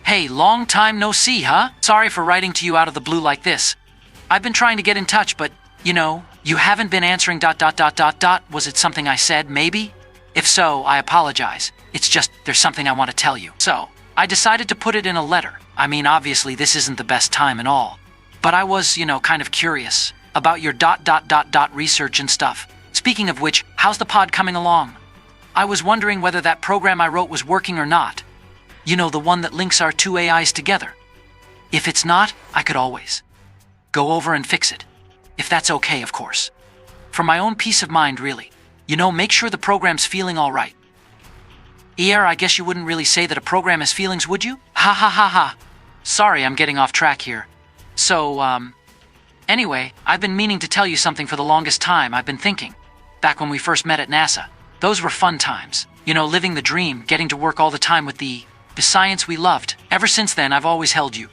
Hey, long time no see, huh? Sorry for writing to you out of the blue like this. I've been trying to get in touch, but, you haven't been answering ... Was it something I said, maybe? If so, I apologize. It's just, there's something I want to tell you. So, I decided to put it in a letter. I mean, obviously, this isn't the best time and all. But I was, kind of curious about your ... research and stuff. Speaking of which, how's the pod coming along? I was wondering whether that program I wrote was working or not. The one that links our two AIs together. If it's not, I could always go over and fix it. If that's okay, of course. For my own peace of mind, really. Make sure the program's feeling all right. I guess you wouldn't really say that a program has feelings, would you? Ha ha ha ha. Sorry, I'm getting off track here. So, anyway, I've been meaning to tell you something for the longest time. I've been thinking. Back when we first met at NASA. Those were fun times. Living the dream, getting to work all the time with the science we loved. Ever since then, I've always held you.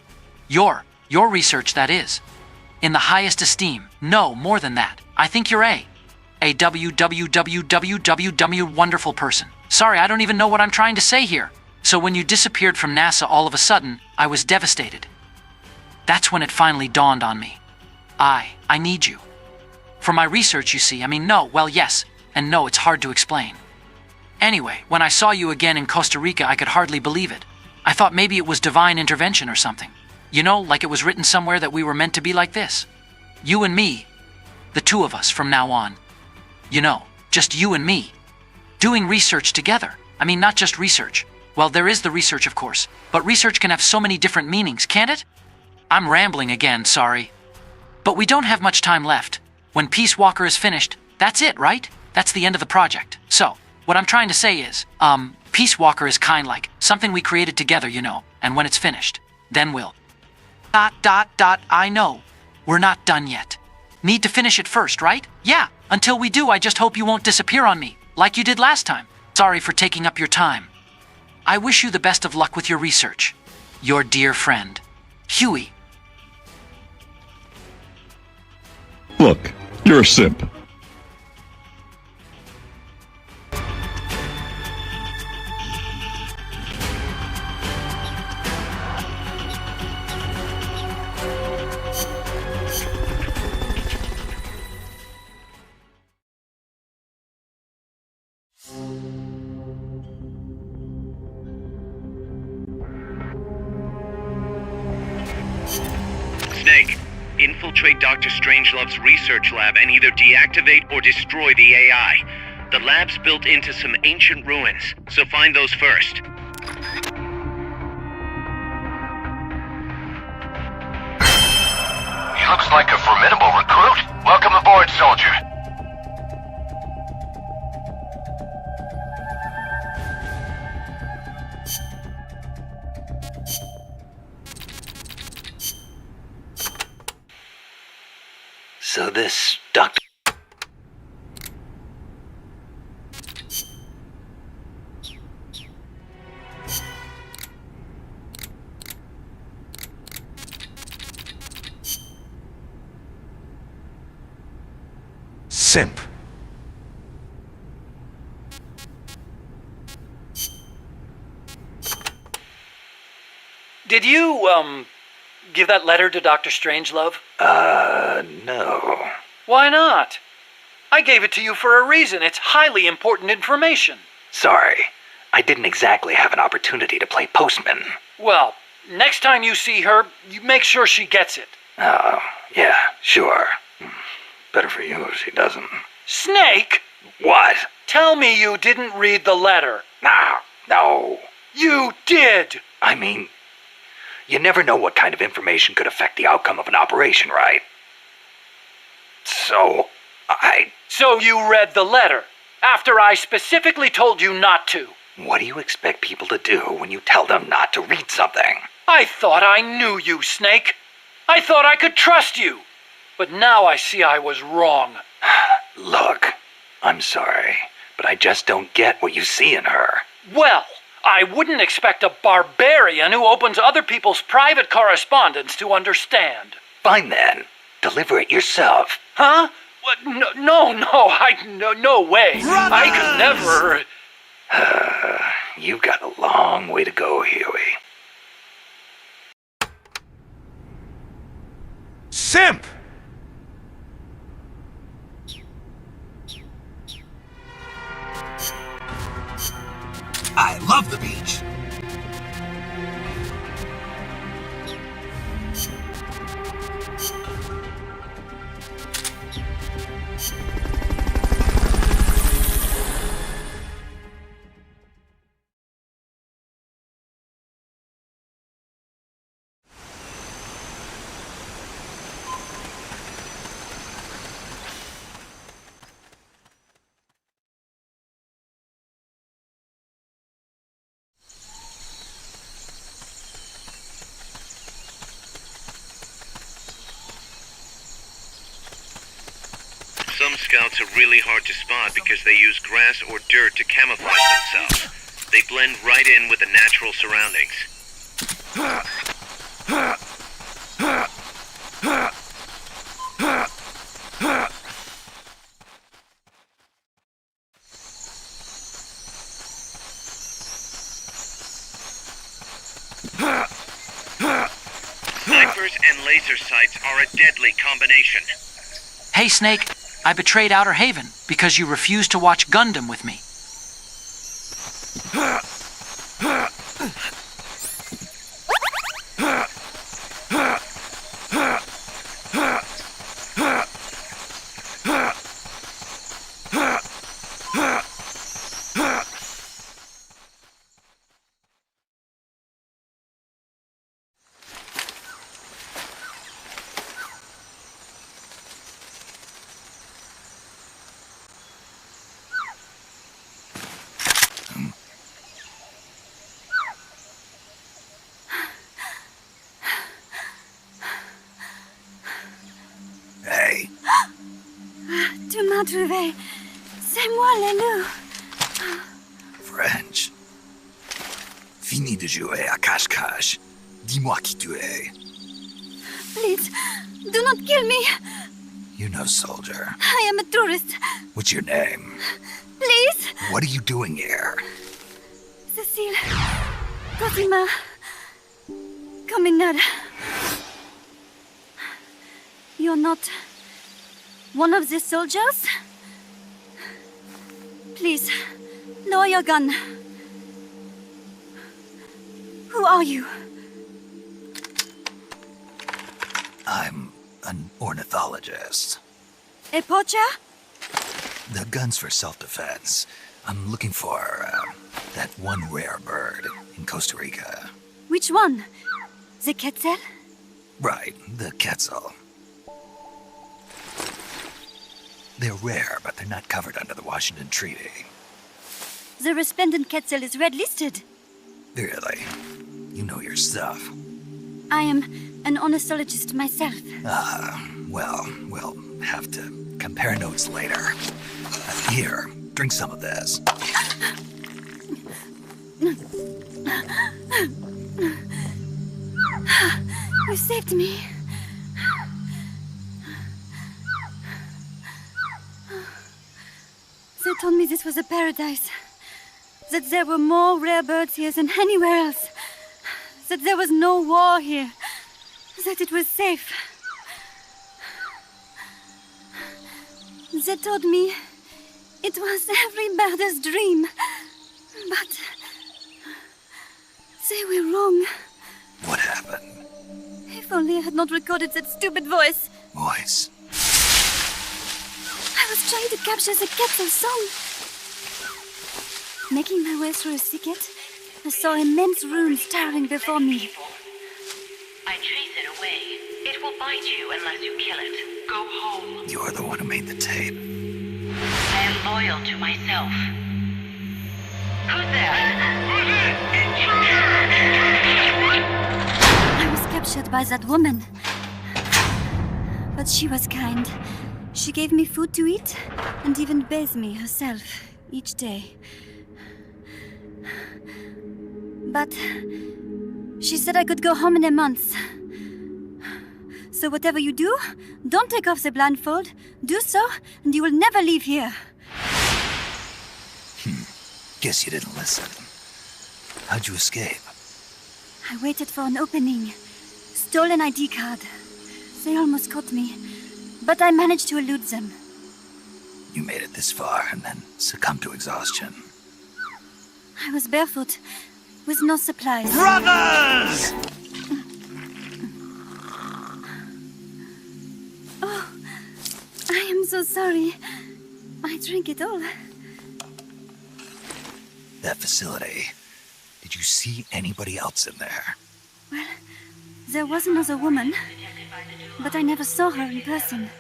Your research, that is. In the highest esteem. No, more than that. I think you're a wonderful person. Sorry, I don't even know what I'm trying to say here. So when you disappeared from NASA all of a sudden, I was devastated. That's when it finally dawned on me. I need you. For my research, you see. Yes, and no, it's hard to explain. Anyway, when I saw you again in Costa Rica, I could hardly believe it. I thought maybe it was divine intervention or something. Like it was written somewhere that we were meant to be like this. You and me. The two of us from now on. Just you and me. Doing research together. Not just research. Well, there is the research, of course. But research can have so many different meanings, can't it? I'm rambling again, sorry. But we don't have much time left. When Peace Walker is finished, that's it, right? That's the end of the project. So, what I'm trying to say is, Peace Walker is kind like something we created together, and when it's finished, then we'll... I know. We're not done yet. Need to finish it first, right? Yeah, until we do, I just hope you won't disappear on me, like you did last time. Sorry for taking up your time. I wish you the best of luck with your research. Your dear friend, Huey. Look, you're a simp. Snake, infiltrate Dr. Strangelove's research lab and either deactivate or destroy the AI. The lab's built into some ancient ruins, so find those first. He looks like a formidable recruit. Welcome aboard, soldier. So this Dr. Simp. Did you, give that letter to Dr. Strangelove? No. Why not? I gave it to you for a reason. It's highly important information. Sorry. I didn't exactly have an opportunity to play postman. Well, next time you see her, you make sure she gets it. Oh, yeah, sure. Better for you if she doesn't. Snake! What? Tell me you didn't read the letter. No. You did! I mean, you never know what kind of information could affect the outcome of an operation, right? So you read the letter, after I specifically told you not to. What do you expect people to do when you tell them not to read something? I thought I knew you, Snake. I thought I could trust you. But now I see I was wrong. Look, I'm sorry, but I just don't get what you see in her. Well, I wouldn't expect a barbarian who opens other people's private correspondence to understand. Fine then. Deliver it yourself. Huh? What? No way. Runners! I could never... You've got a long way to go, Huey. Simp! I love the beach. Some scouts are really hard to spot because they use grass or dirt to camouflage themselves. They blend right in with the natural surroundings. Snipers and laser sights are a deadly combination. Hey, Snake. I betrayed Outer Haven because you refused to watch Gundam with me. Tu m'as trouvé. C'est moi, le loup. French. Fini de jouer à cache-cache. Dis-moi qui tu es. Please, do not kill me. You know, soldier. I am a tourist. What's your name? Please. What are you doing here? Cecile. Cosima. Caminada. You're not one of the soldiers? Please, lower your gun. Who are you? I'm an ornithologist. A poacher? The gun's for self-defense. I'm looking for that one rare bird in Costa Rica. Which one? The quetzal? Right, the quetzal. They're rare, but they're not covered under the Washington Treaty. The resplendent quetzal is red-listed. Really? You know your stuff. I am an ornithologist myself. Well, we'll have to compare notes later. Here, drink some of this. You saved me. They told me this was a paradise. That there were more rare birds here than anywhere else. That there was no war here. That it was safe. They told me it was every birder's dream. But they were wrong. What happened? If only I had not recorded that stupid voice. Voice? I was trying to capture the quetzal song. Making my way through a thicket, I saw immense runes towering before me. I chase it away. It will bite you unless you kill it. Go home. You're the one who made the tape. I am loyal to myself. Who's there? I was captured by that woman. But she was kind. She gave me food to eat and even bathed me herself each day. But she said I could go home in a month. So whatever you do, don't take off the blindfold. Do so, and you will never leave here. Guess you didn't listen. How'd you escape? I waited for an opening. Stole an ID card. They almost caught me, but I managed to elude them. You made it this far and then succumbed to exhaustion. I was barefoot, with no supplies. Brothers! Oh, I am so sorry. I drank it all. That facility. Did you see anybody else in there? Well, there was another woman, but I never saw her in person.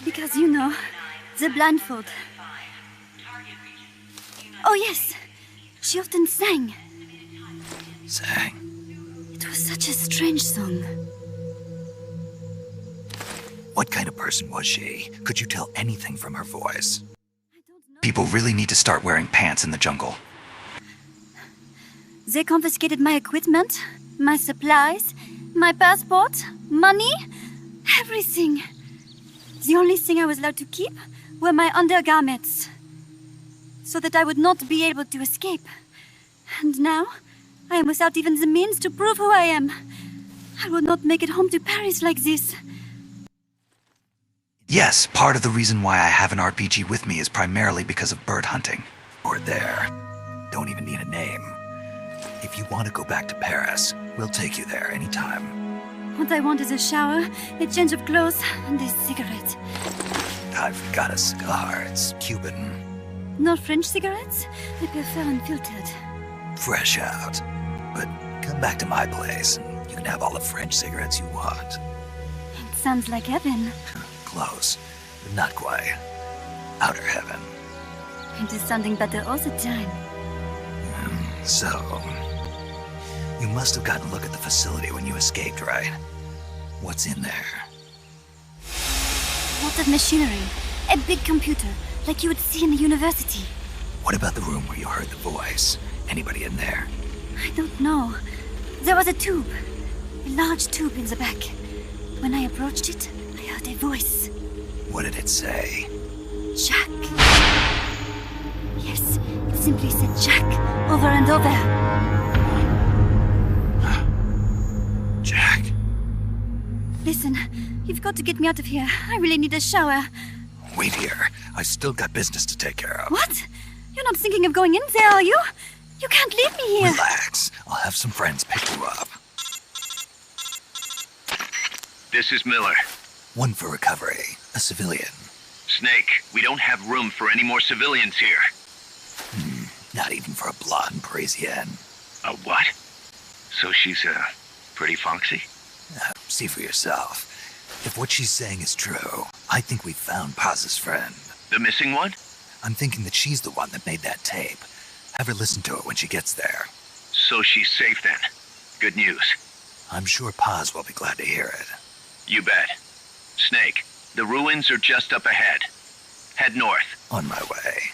Because, you know, the blindfold. Oh, yes. She often sang. Sang? It was such a strange song. What kind of person was she? Could you tell anything from her voice? People really need to start wearing pants in the jungle. They confiscated my equipment, my supplies, my passport, money, everything. The only thing I was allowed to keep were my undergarments, so that I would not be able to escape. And now, I am without even the means to prove who I am. I will not make it home to Paris like this. Yes, part of the reason why I have an RPG with me is primarily because of bird hunting. Or there. Don't even need a name. If you want to go back to Paris, we'll take you there anytime. What I want is a shower, a change of clothes, and a cigarette. I've got a cigar. It's Cuban. No French cigarettes? I prefer unfiltered. Fresh out. But come back to my place, and you can have all the French cigarettes you want. It sounds like heaven. Close, but not quite. Outer heaven. It is sounding better all the time. So, you must have gotten a look at the facility when you escaped, right? What's in there? Lots of machinery. A big computer, like you would see in the university. What about the room where you heard the voice? Anybody in there? I don't know. There was a tube. A large tube in the back. When I approached it, I heard a voice. What did it say? Jack. Yes, it simply said Jack over and over. Jack. Listen, you've got to get me out of here. I really need a shower. Wait here. I still got business to take care of. What? You're not thinking of going in there, are you? You can't leave me here. Relax. I'll have some friends pick you up. This is Miller. One for recovery. A civilian. Snake, we don't have room for any more civilians here. Not even for a blonde Parisienne. A what? So she's, pretty foxy? See for yourself. If what she's saying is true, I think we've found Paz's friend. The missing one? I'm thinking that she's the one that made that tape. Have her listen to it when she gets there. So she's safe then. Good news. I'm sure Paz will be glad to hear it. You bet. Snake, the ruins are just up ahead. Head north. On my way.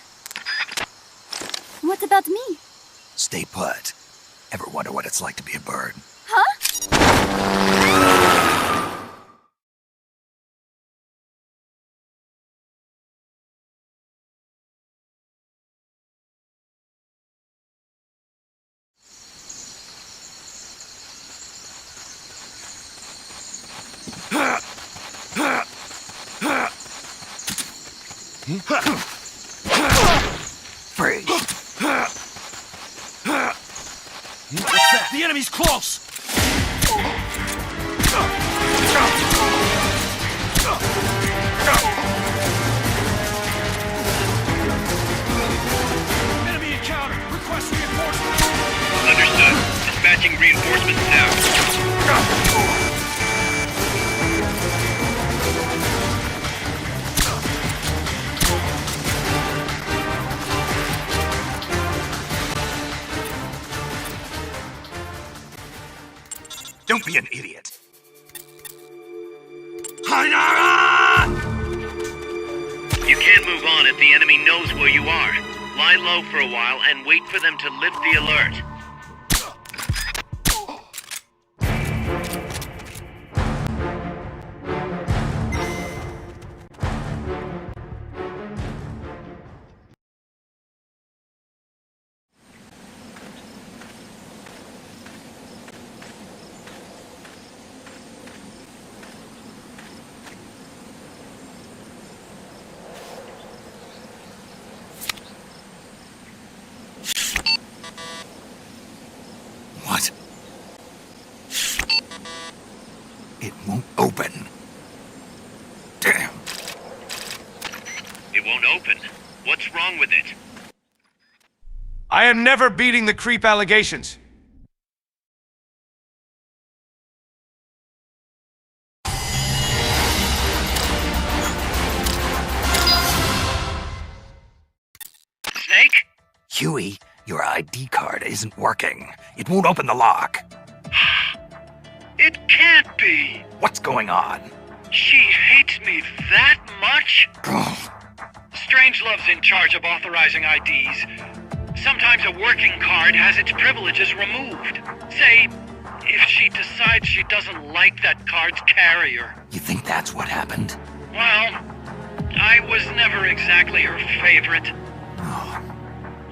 What about me? Stay put. Ever wonder what it's like to be a bird? Huh? Free. What's that? The enemy's close! dispatching reinforcements now. Don't be an idiot. You can't move on if the enemy knows where you are. Lie low for a while and wait for them to lift the alert. What? It won't open. Damn. It won't open. What's wrong with it? I am never beating the creep allegations. Snake? Huey, your ID card isn't working. It won't open the lock. It can't be. What's going on? She hates me that much? Strangelove's in charge of authorizing IDs. Sometimes a working card has its privileges removed. Say, if she decides she doesn't like that card's carrier. You think that's what happened? Well, I was never exactly her favorite.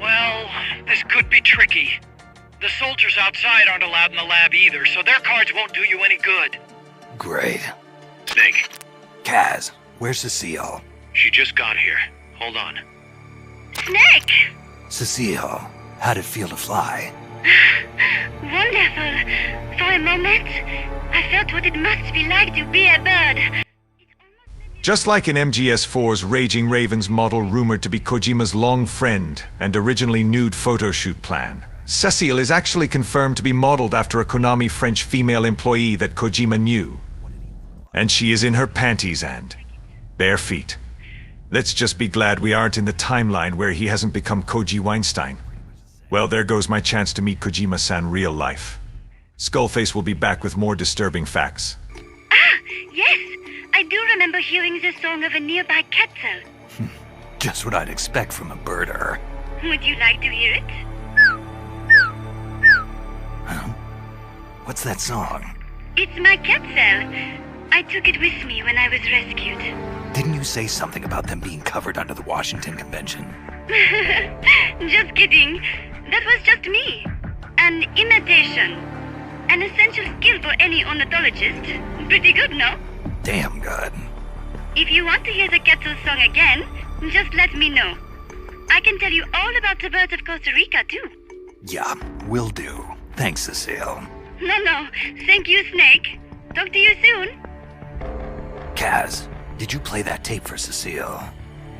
Well, this could be tricky. The soldiers outside aren't allowed in the lab either, so their cards won't do you any good. Great. Snake. Kaz, where's Cecile? She just got here. Hold on. Snake! Cecile, how'd it feel to fly? Wonderful. For a moment, I felt what it must be like to be a bird. Just like in MGS4's Raging Ravens model rumored to be Kojima's long friend and originally nude photo shoot plan, Cecile is actually confirmed to be modeled after a Konami French female employee that Kojima knew. And she is in her panties and bare feet. Let's just be glad we aren't in the timeline where he hasn't become Koji Weinstein. Well, there goes my chance to meet Kojima-san real life. Skullface will be back with more disturbing facts. Ah, yes! I do remember hearing the song of a nearby Quetzal. Just what I'd expect from a birder. Would you like to hear it? Huh? What's that song? It's my Quetzal. I took it with me when I was rescued. Didn't you say something about them being covered under the Washington Convention? Just kidding. That was just me. An imitation. An essential skill for any ornithologist. Pretty good, no? Damn good. If you want to hear the Quetzal song again, just let me know. I can tell you all about the birds of Costa Rica, too. Yeah, will do. Thanks, Cecile. No. Thank you, Snake. Talk to you soon. Kaz, did you play that tape for Cecile?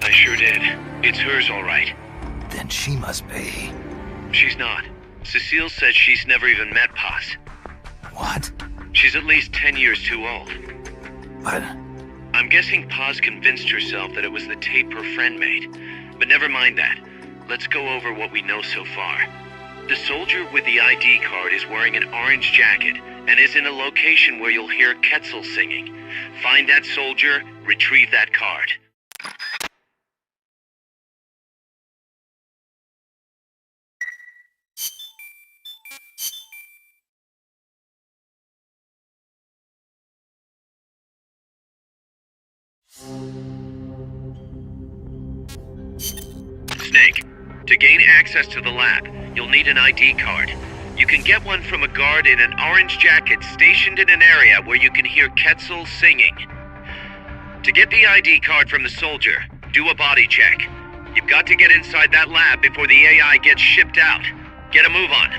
I sure did. It's hers, all right. Then she must be... She's not. Cecile says she's never even met Paz. What? She's at least 10 years too old. But... I'm guessing Paz convinced herself that it was the tape her friend made. But never mind that. Let's go over what we know so far. The soldier with the ID card is wearing an orange jacket and is in a location where you'll hear Quetzal singing. Find that soldier, retrieve that card. Snake, to gain access to the lab, you'll need an ID card. You can get one from a guard in an orange jacket stationed in an area where you can hear Quetzal singing. To get the ID card from the soldier, do a body check. You've got to get inside that lab before the AI gets shipped out. Get a move on.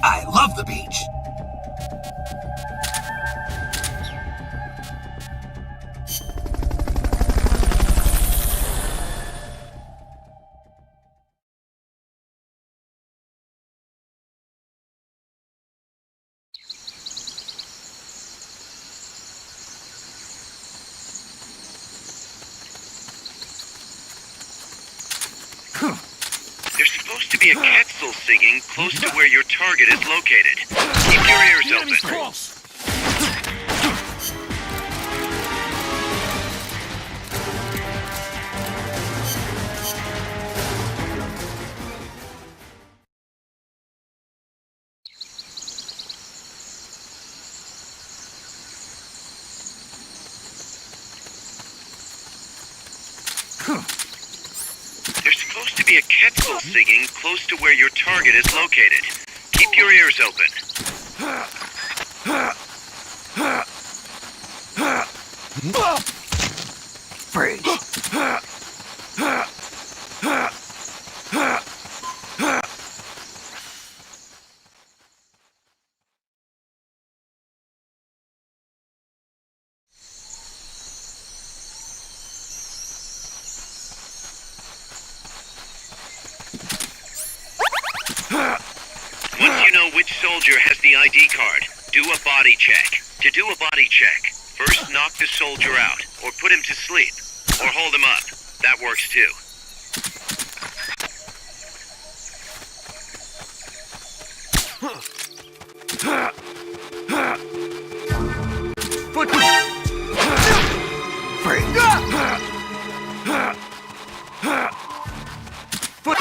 I love the beach. be a quetzal singing close to where your target is located. Keep your ears open. There's supposed to be a quetzal singing close to where your target is located. Keep your ears open. Freeze. Once you know which soldier has the ID card, do a body check. To do a body check, first knock the soldier out, or put him to sleep, or hold him up. That works too. Foot. Freeze. Foot.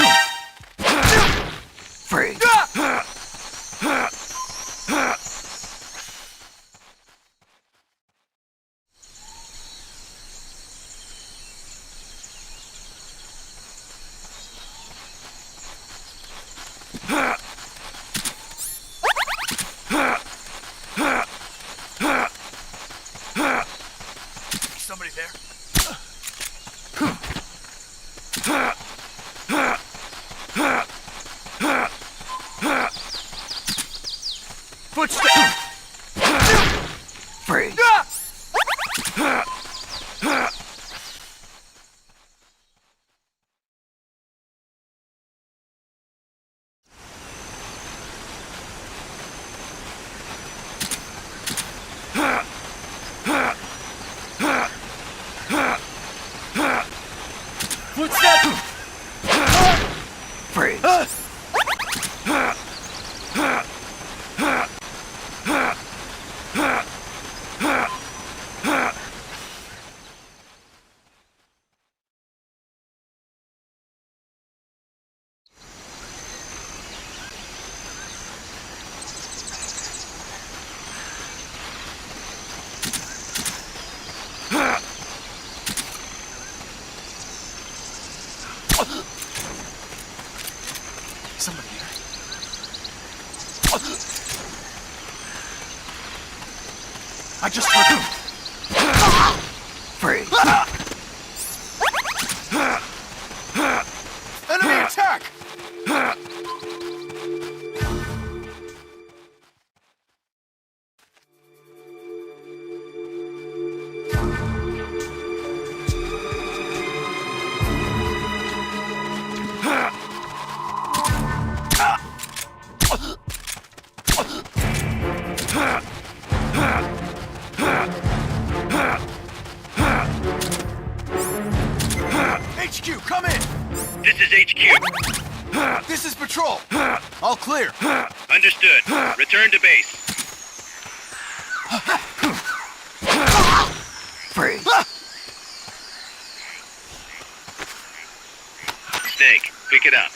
Freeze. Somebody there? Footsteps. Freeze. Footsteps! Freeze. Somebody there? I just heard him. Freeze. Enemy attack! HQ, come in! This is HQ. This is patrol. All clear. Understood. Return to base. Freeze. Snake, pick it up.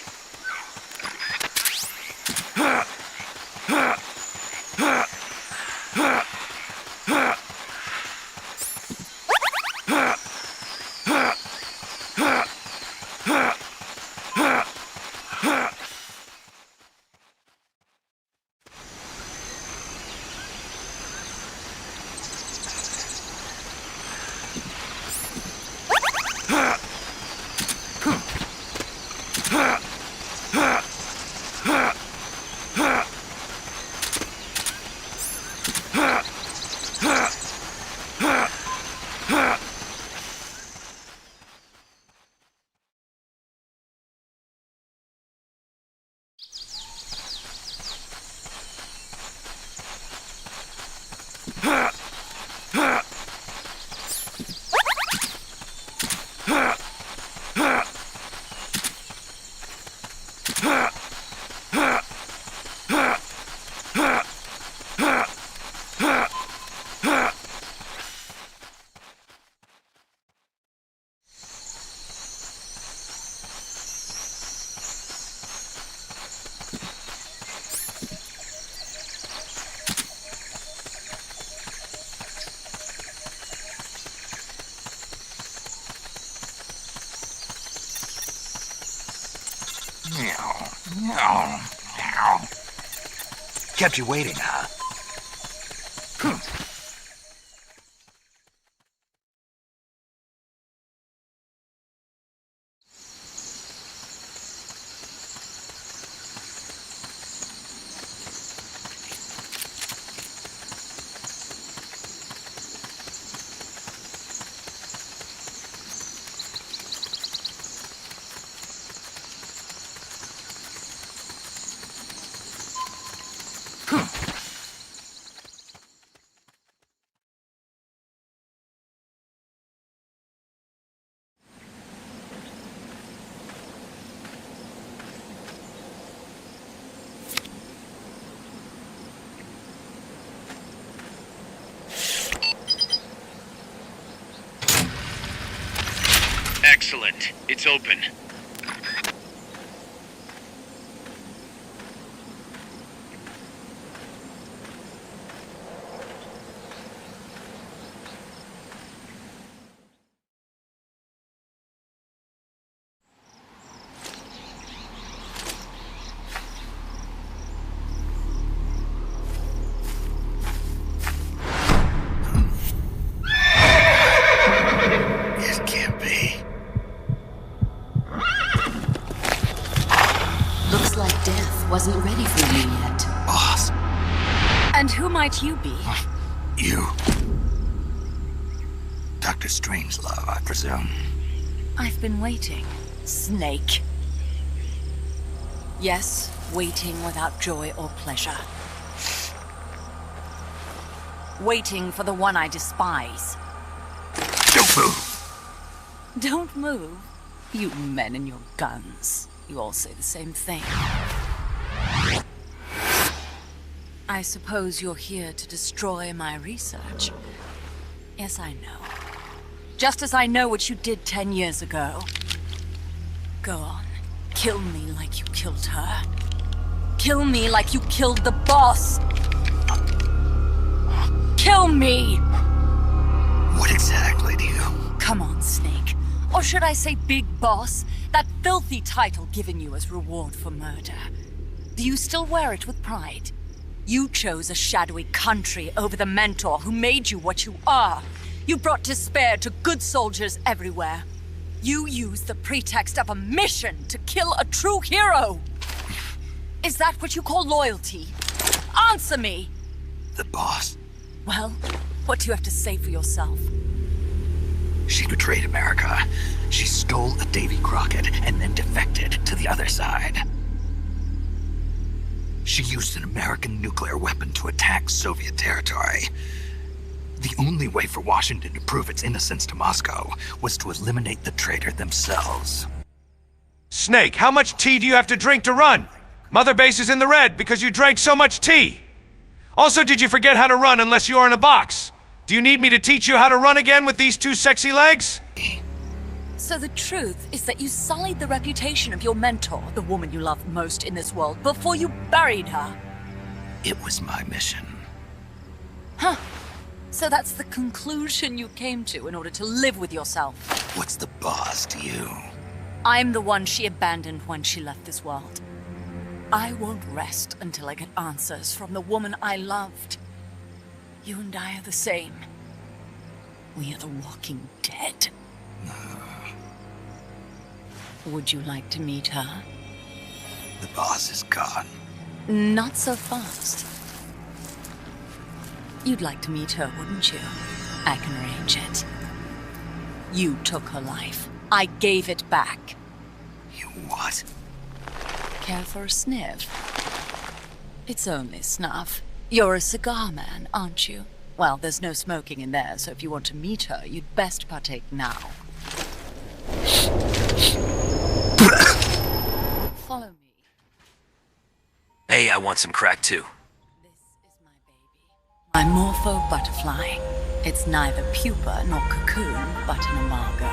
Kept you waiting, huh? Excellent. It's open. It can't be. Looks like death wasn't ready for you yet. Boss. And who might you be? You. Dr. Strangelove, I presume. I've been waiting, Snake. Yes, waiting without joy or pleasure. Waiting for the one I despise. Don't move! Don't move? You men and your guns. You all say the same thing. I suppose you're here to destroy my research. Yes, I know. Just as I know what you did 10 years ago. Go on. Kill me like you killed her. Kill me like you killed the boss. Kill me! What exactly do you... Come on, Snake. Or should I say Big Boss? That filthy title given you as reward for murder. Do you still wear it with pride? You chose a shadowy country over the mentor who made you what you are. You brought despair to good soldiers everywhere. You used the pretext of a mission to kill a true hero. Is that what you call loyalty? Answer me! The boss. Well, what do you have to say for yourself? She betrayed America. She stole a Davy Crockett and then defected to the other side. She used an American nuclear weapon to attack Soviet territory. The only way for Washington to prove its innocence to Moscow was to eliminate the traitor themselves. Snake, how much tea do you have to drink to run? Mother Base is in the red because you drank so much tea. Also, did you forget how to run unless you're in a box? Do you need me to teach you how to run again with these two sexy legs? So the truth is that you sullied the reputation of your mentor, the woman you loved most in this world, before you buried her. It was my mission. Huh. So that's the conclusion you came to in order to live with yourself. What's the boss to you? I'm the one she abandoned when she left this world. I won't rest until I get answers from the woman I loved. You and I are the same. We are the walking dead. Would you like to meet her? The boss is gone. Not so fast. You'd like to meet her, wouldn't you? I can arrange it. You took her life. I gave it back. You what? Care for a sniff? It's only snuff. You're a cigar man, aren't you? Well, there's no smoking in there, so if you want to meet her, you'd best partake now. Follow me. Hey, I want some crack too. My morpho butterfly. It's neither pupa nor cocoon, but an imago.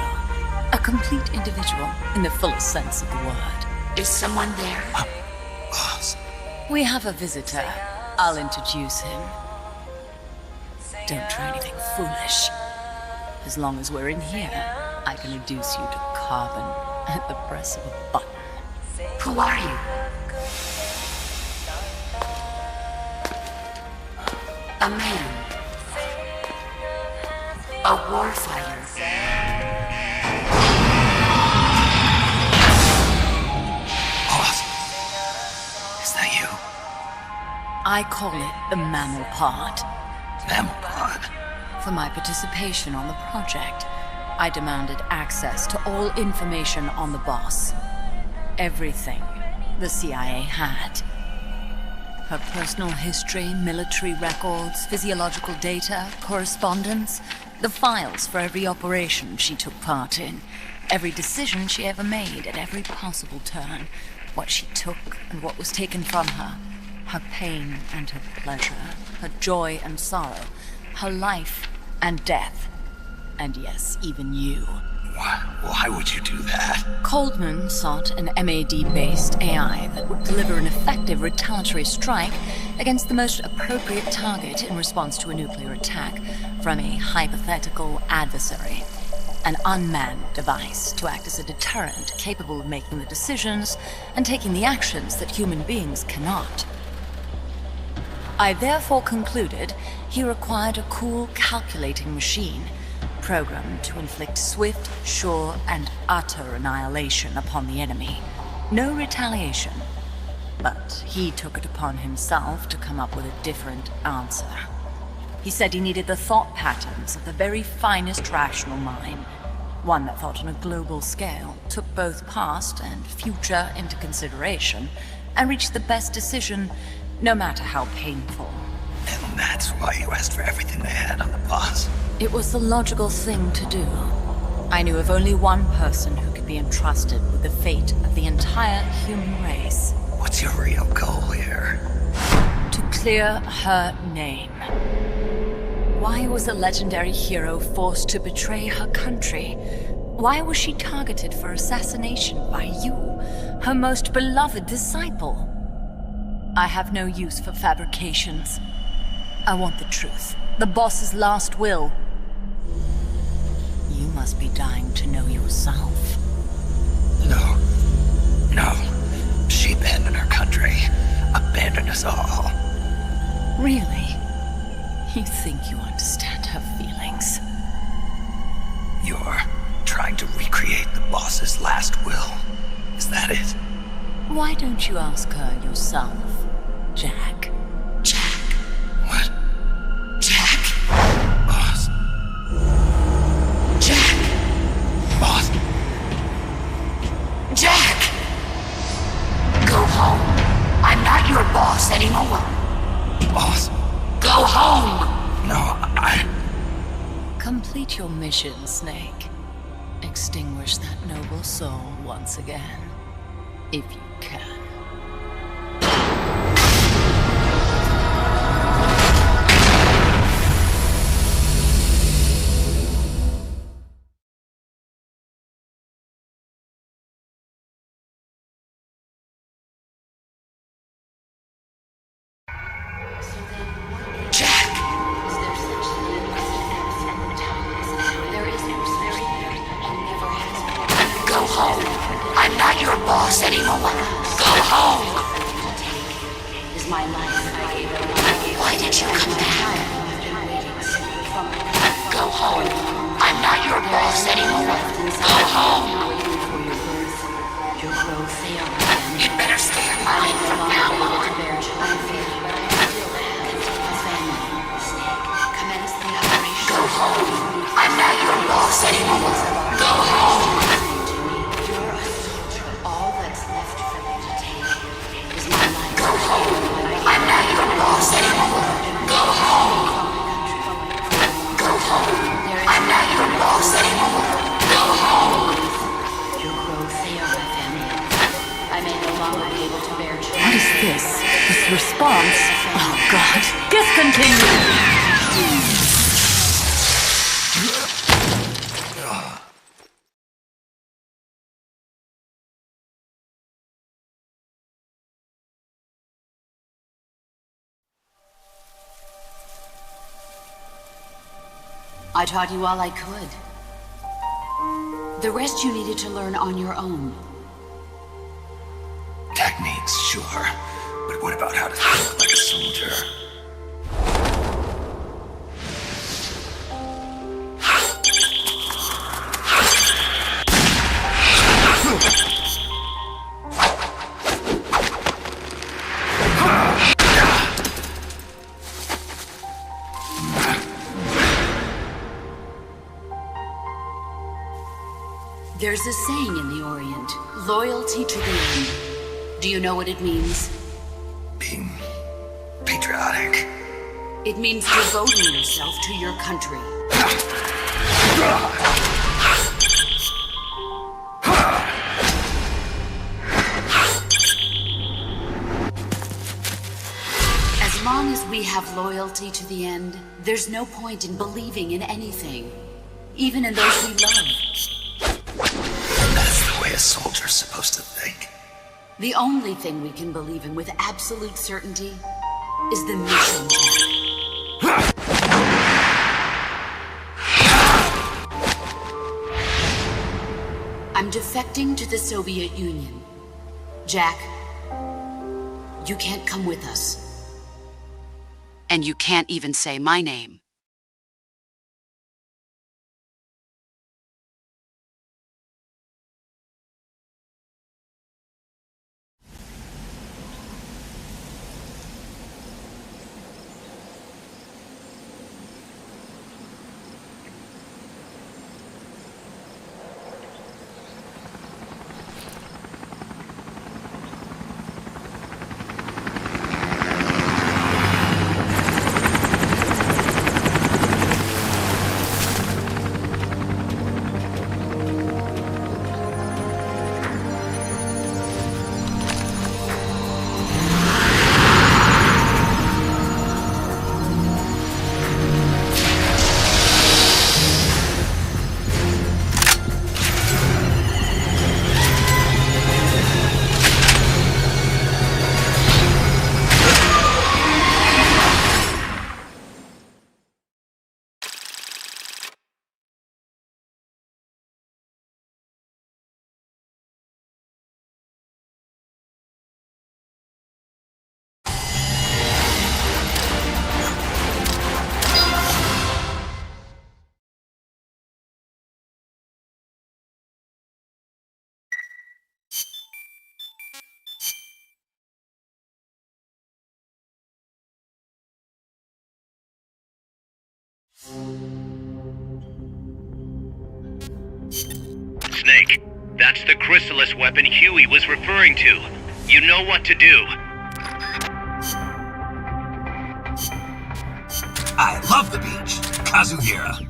A complete individual, in the fullest sense of the word. Is someone there? Boss. We have a visitor. I'll introduce him. Don't try anything foolish. As long as we're in here, I can reduce you to carbon at the press of a button. Who are you? A man. A warfighter. Boss, is that you? I call it the mammal pod. Mammal pod? For my participation on the project, I demanded access to all information on the boss. Everything the CIA had. Her personal history, military records, physiological data, correspondence, the files for every operation she took part in, every decision she ever made at every possible turn, what she took and what was taken from her, her pain and her pleasure, her joy and sorrow, her life and death, and yes, even you. Why would you do that? Coldman sought an MAD-based AI that would deliver an effective retaliatory strike against the most appropriate target in response to a nuclear attack from a hypothetical adversary. An unmanned device to act as a deterrent capable of making the decisions and taking the actions that human beings cannot. I therefore concluded he required a cool, calculating machine programmed to inflict swift, sure, and utter annihilation upon the enemy. No retaliation. But he took it upon himself to come up with a different answer. He said he needed the thought patterns of the very finest rational mind, one that thought on a global scale, took both past and future into consideration, and reached the best decision, no matter how painful. And that's why you asked for everything they had on the boss. It was the logical thing to do. I knew of only one person who could be entrusted with the fate of the entire human race. What's your real goal here? To clear her name. Why was a legendary hero forced to betray her country? Why was she targeted for assassination by you, her most beloved disciple? I have no use for fabrications. I want the truth. The boss's last will. You must be dying to know yourself. No. She abandoned her country. Abandoned us all. Really? You think you understand her feelings? You're trying to recreate the boss's last will. Is that it? Why don't you ask her yourself, Jack? What? Jack? Boss. Jack! Boss. Jack! Go home. I'm not your boss anymore. Boss. Go home! No, Complete your mission, Snake. Extinguish that noble soul once again. If you can. Go home. I'm not your boss anymore. Go home. Is my life. Why did you come back? Go home. I'm not your boss anymore. Go home. You better stay alive from now on. Go home. I'm not your boss anymore. Go home. Go home. I'm not your boss anymore. Go home. Go home. I'm not your boss anymore. Go home. What is this? This response? Oh God. Discontinue! I taught you all I could. The rest you needed to learn on your own. Techniques, sure. But what about how to think like a soldier? There's a saying in the Orient, loyalty to the end. Do you know what it means? Being patriotic. It means devoting yourself to your country. As long as we have loyalty to the end, there's no point in believing in anything, even in those we love. And that's the way a soldier's supposed to think. The only thing we can believe in with absolute certainty is the mission, Jack. I'm defecting to the Soviet Union. Jack, you can't come with us. And you can't even say my name. Snake, that's the chrysalis weapon Huey was referring to. You know what to do. I love the beach. Kazuhira.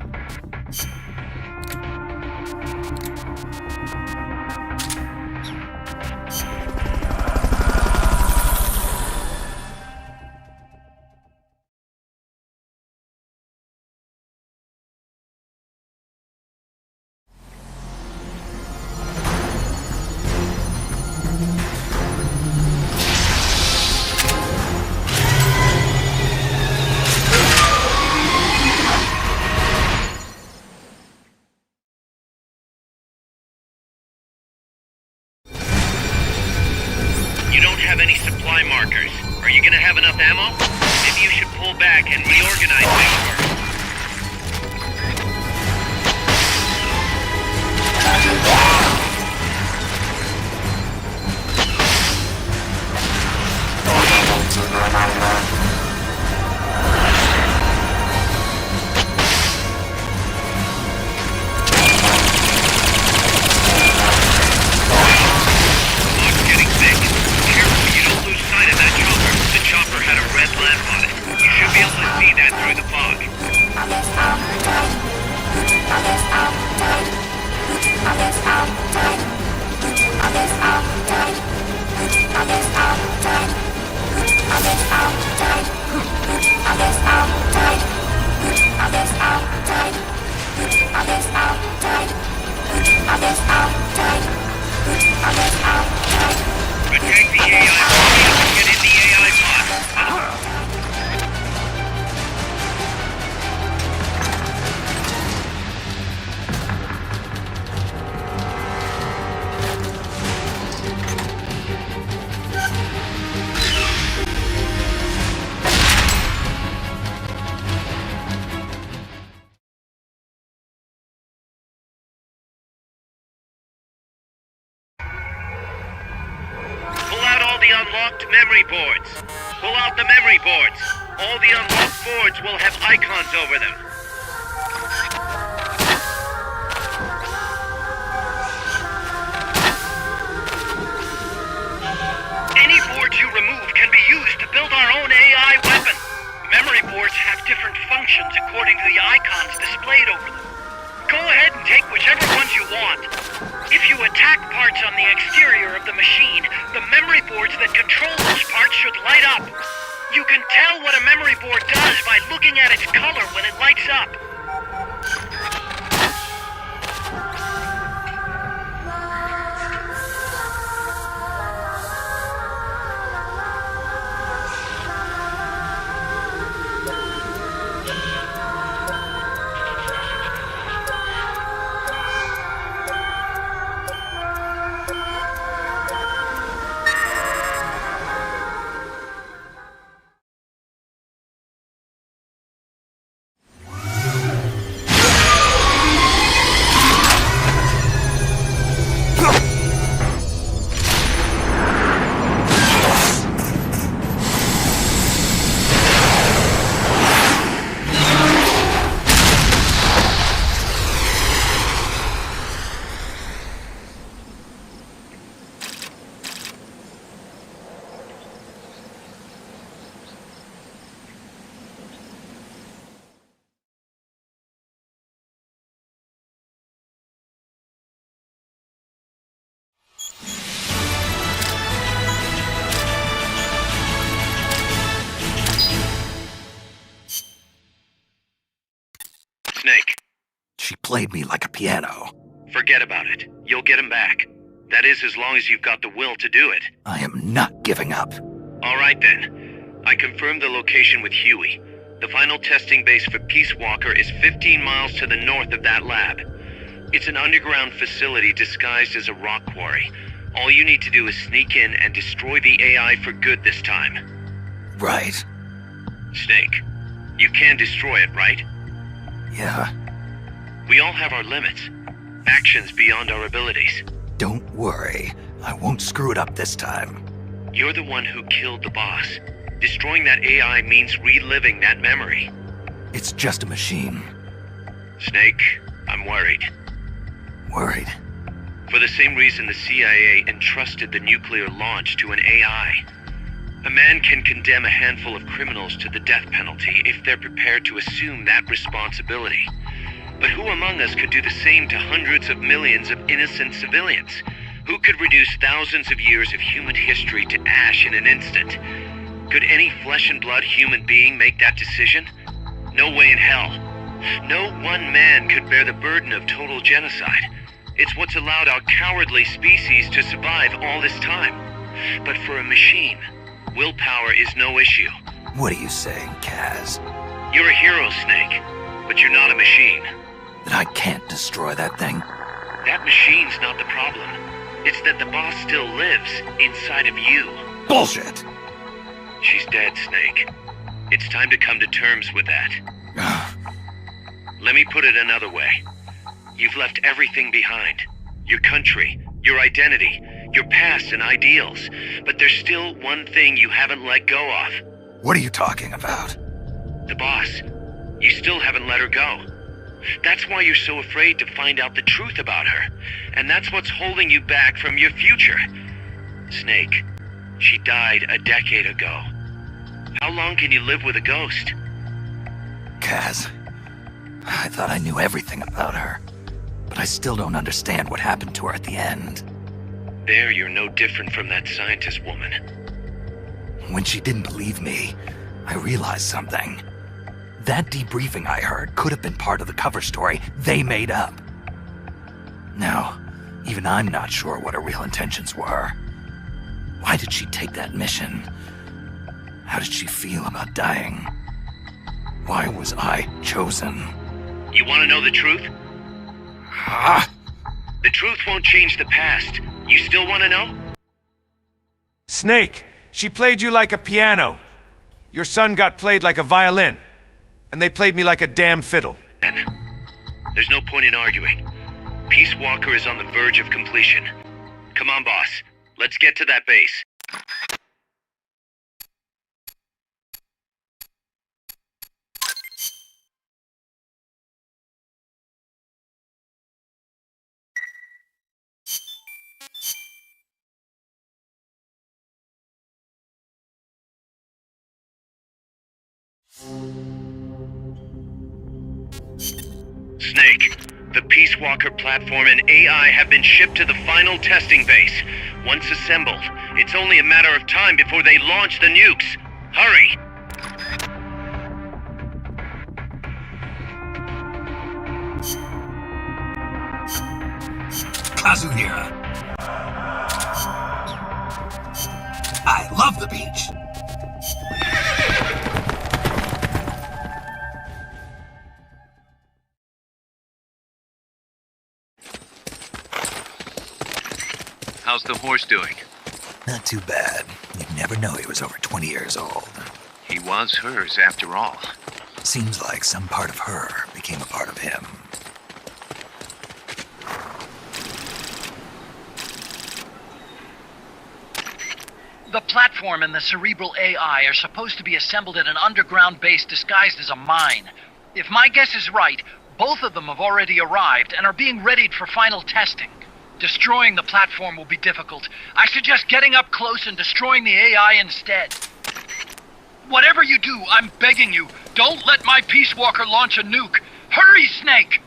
Have any supply markers? Are you gonna have enough ammo? Maybe you should pull back and reorganize things first. Protect the AI body and get in the AI pod. unlocked memory boards. Pull out the memory boards. All the unlocked boards will have icons over them. Any boards you remove can be used to build our own AI weapon. Memory boards have different functions according to the icons displayed over them. Go ahead and take whichever ones you want. If you attack parts on the exterior of the machine, the memory boards that control those parts should light up. You can tell what a memory board does by looking at its color when it lights up. Snake. She played me like a piano. Forget about it. You'll get him back. That is, as long as you've got the will to do it. I am not giving up. All right, then. I confirmed the location with Huey. The final testing base for Peace Walker is 15 miles to the north of that lab. It's an underground facility disguised as a rock quarry. All you need to do is sneak in and destroy the AI for good this time. Right. Snake, you can destroy it, right? Yeah. We all have our limits. Actions beyond our abilities. Don't worry. I won't screw it up this time. You're the one who killed the boss. Destroying that AI means reliving that memory. It's just a machine. Snake, I'm worried. Worried? For the same reason the CIA entrusted the nuclear launch to an AI. A man can condemn a handful of criminals to the death penalty if they're prepared to assume that responsibility. But who among us could do the same to hundreds of millions of innocent civilians? Who could reduce thousands of years of human history to ash in an instant? Could any flesh and blood human being make that decision? No way in hell. No one man could bear the burden of total genocide. It's what's allowed our cowardly species to survive all this time. But for a machine, willpower is no issue. What are you saying, Kaz? You're a hero, Snake, but you're not a machine. That I can't destroy that thing? That machine's not the problem. It's that the boss still lives inside of you. Bullshit! She's dead, Snake. It's time to come to terms with that. Let me put it another way. You've left everything behind. Your country, your identity, your past and ideals. But there's still one thing you haven't let go of. What are you talking about? The boss. You still haven't let her go. That's why you're so afraid to find out the truth about her. And that's what's holding you back from your future. Snake, she died a decade ago. How long can you live with a ghost? Kaz, I thought I knew everything about her. But I still don't understand what happened to her at the end. There, you're no different from that scientist woman. When she didn't believe me, I realized something. That debriefing I heard could have been part of the cover story they made up. Now, even I'm not sure what her real intentions were. Why did she take that mission? How did she feel about dying? Why was I chosen? You want to know the truth? The truth won't change the past. You still want to know? Snake, she played you like a piano. Your son got played like a violin. And they played me like a damn fiddle. There's no point in arguing. Peace Walker is on the verge of completion. Come on, boss. Let's get to that base. Snake, the Peace Walker platform and AI have been shipped to the final testing base. Once assembled, it's only a matter of time before they launch the nukes. Hurry! Kazuhira. I love the beach. How's the horse doing? Not too bad. You'd never know he was over 20 years old. He was hers after all. Seems like some part of her became a part of him. The platform and the cerebral AI are supposed to be assembled at an underground base disguised as a mine. If my guess is right, both of them have already arrived and are being readied for final testing. Destroying the platform will be difficult. I suggest getting up close and destroying the AI instead. Whatever you do, I'm begging you, don't let my Peace Walker launch a nuke. Hurry, Snake!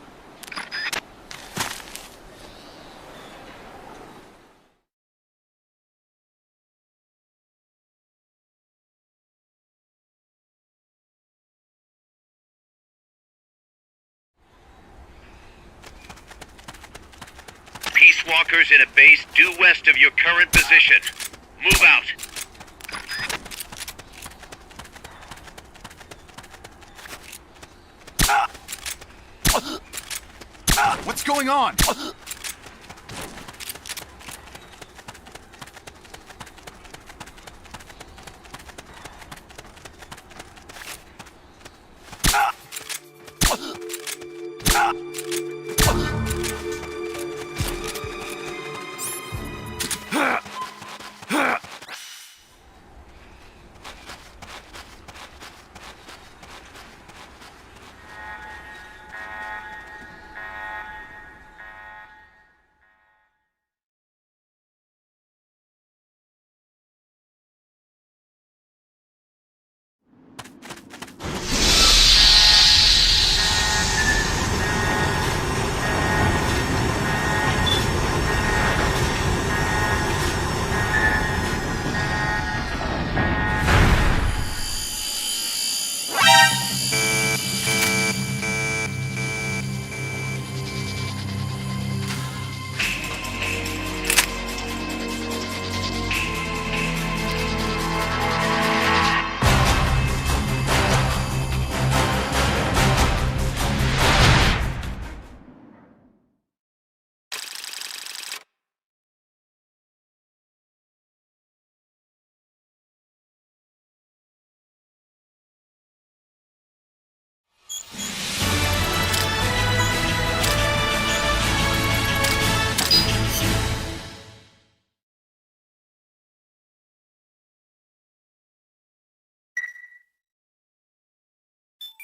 Peace Walkers in a base due west of your current position. Move out. What's going on?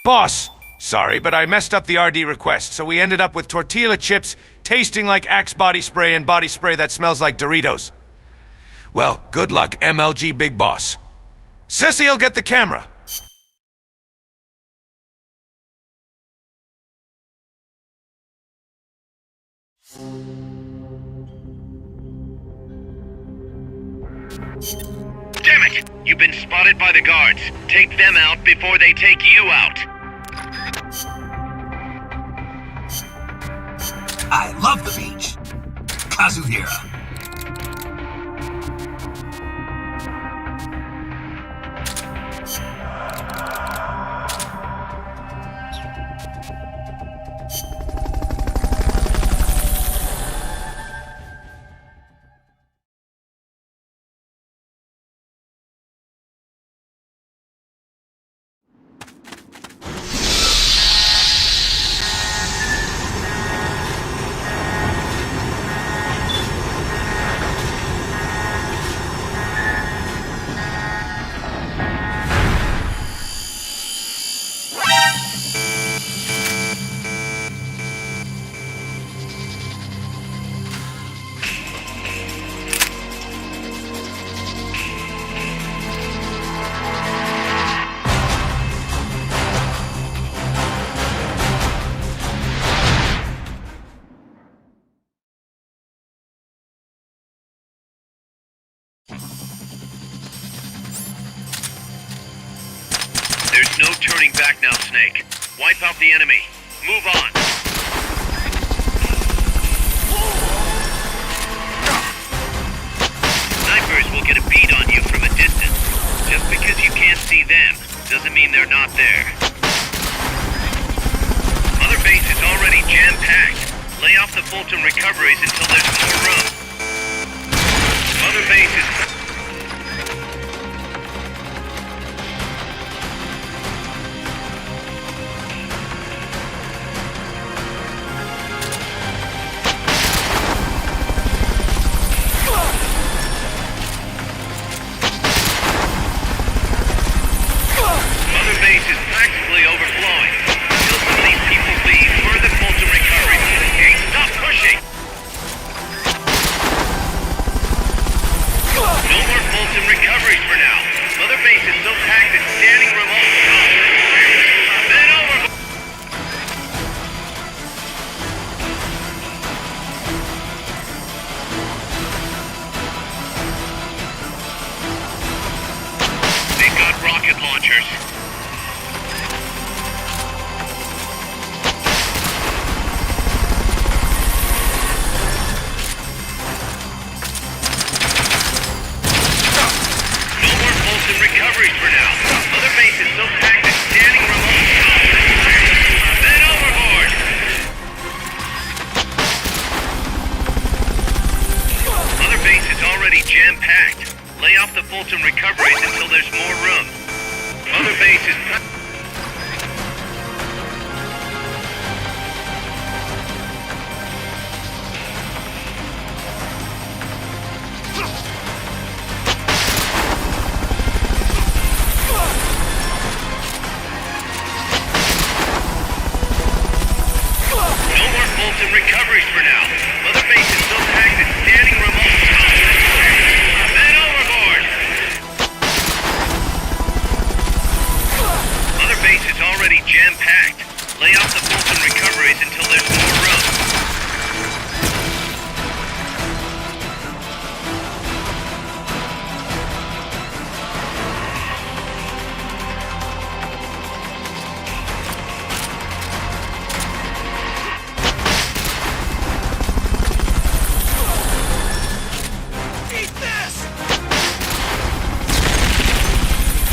Boss! Sorry, but I messed up the RD request, so we ended up with tortilla chips tasting like Axe body spray and body spray that smells like Doritos. Well, good luck, MLG Big Boss. Sissy'll get the camera. Damn it! You've been spotted by the guards. Take them out before they take you out. I love the beach. Kazuhira. no turning back now, Snake. Wipe out the enemy. Move on. Snipers will get a bead on you from a distance. Just because you can't see them doesn't mean they're not there. Mother Base is already jam-packed. Lay off the Fulton recoveries until there's more room. Mother Base is... Mother Base is practically overflowing. Until some of these people leave, further Fulton recovery. Hey, stop pushing! No more Fulton recoveries for now. Mother Base is so packed it's standing room only. Then over. They've got rocket launchers. No more Fulton recoveries for now. Mother Base is so packed it's standing room only. Then overboard. Mother Base is already jam-packed. Lay off the Fulton recoveries until there's more room. Mother Base is... No more Fulton recoveries for now. Mother Base is so packed it's standing room only. Then overboard. Mother Base is already jam-packed. Lay off the Fulton recoveries until there's more room. Eat this!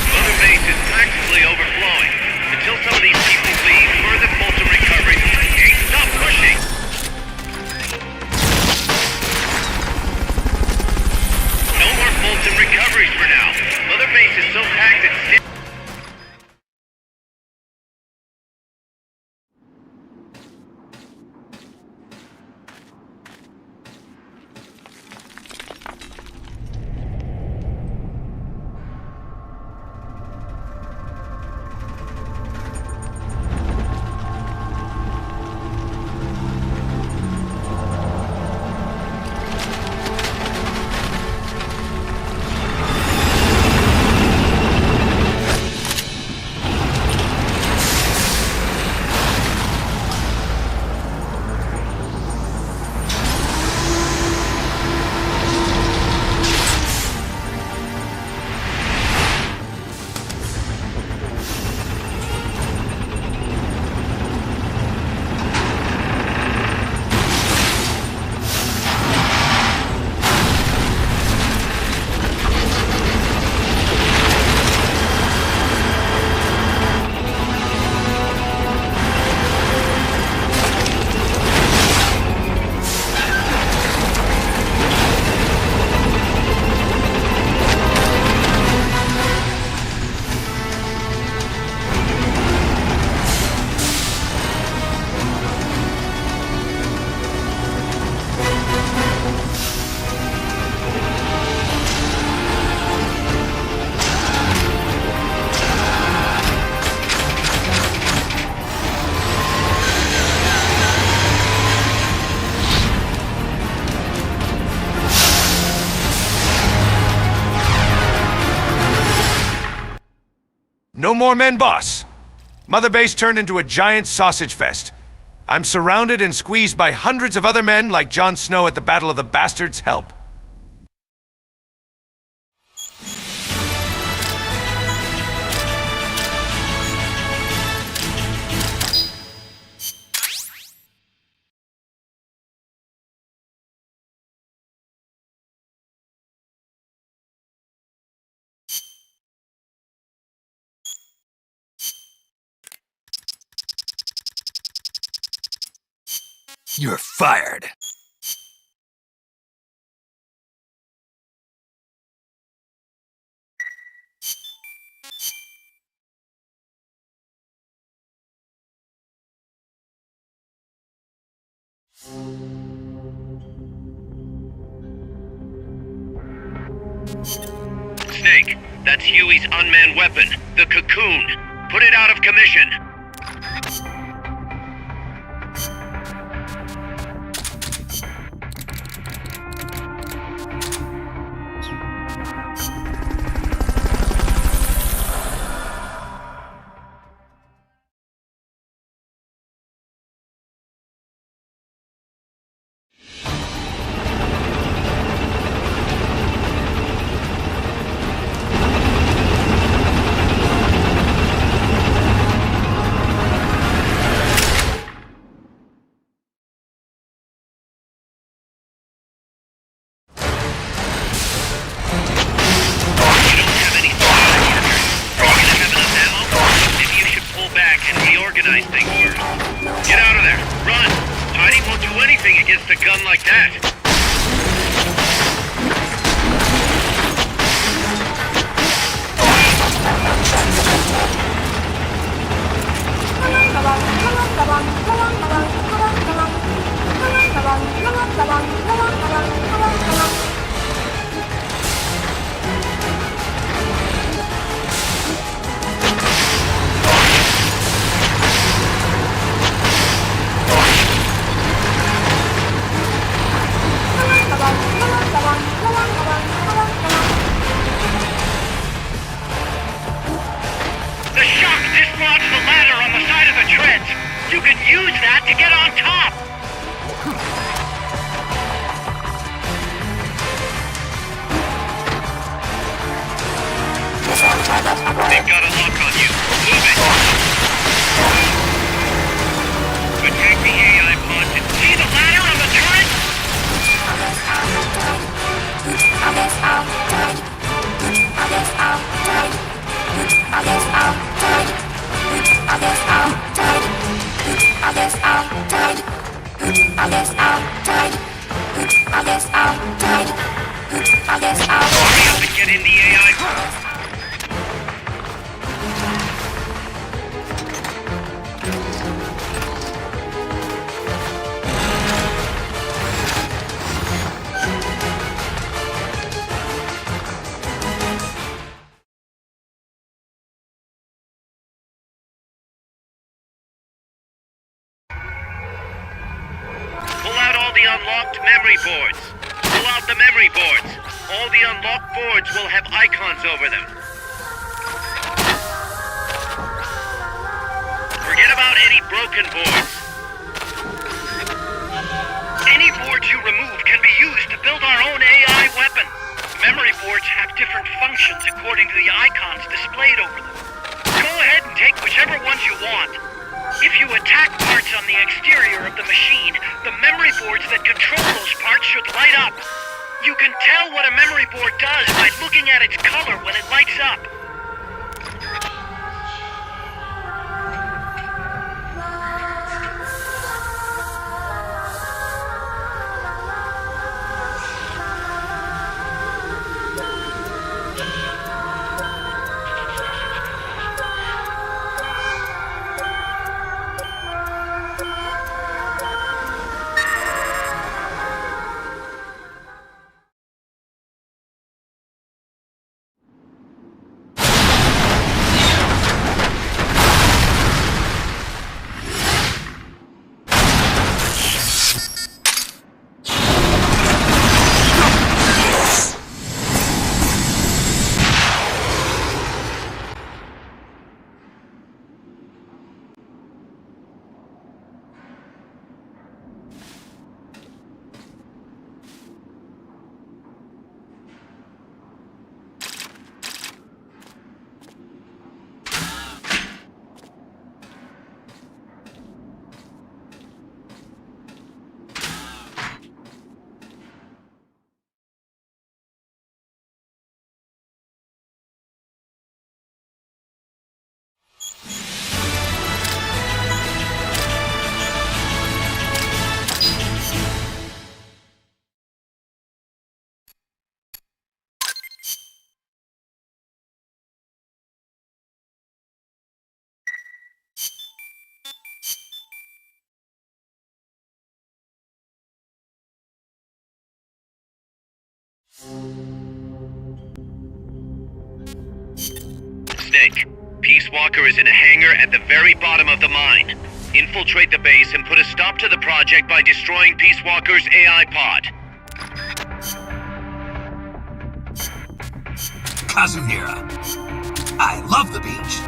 Mother Base is practically overflowing. Until some of these people leave, further Fulton recovery. Hey, stop pushing! No more Fulton recoveries for now. Mother Base is so packed it's... No more men, boss. Mother Base turned into a giant sausage fest. I'm surrounded and squeezed by hundreds of other men like Jon Snow at the Battle of the Bastards. Help. You're fired. Snake, that's Huey's unmanned weapon, the Cocoon. Put it out of commission. Organize things first. Get out of there. Run. Heidi won't do anything against a gun like that. You can use that to get on top! They've got a lock on you. Move it! Protect the AI pod and see the ladder on the turret? Hurry up and get in the AI pod. Unlocked memory boards. Pull out the memory boards. All the unlocked boards will have icons over them. Forget about any broken boards. Any boards you remove can be used to build our own AI weapon. Memory boards have different functions according to the icons displayed over them. Go ahead and take whichever ones you want. If you attack parts on the exterior of the machine, the memory boards that control those parts should light up. You can tell what a memory board does by looking at its color when it lights up. Snake, Peace Walker is in a hangar at the very bottom of the mine. Infiltrate the base and put a stop to the project by destroying Peace Walker's AI pod. Kazuhira, I love the beach.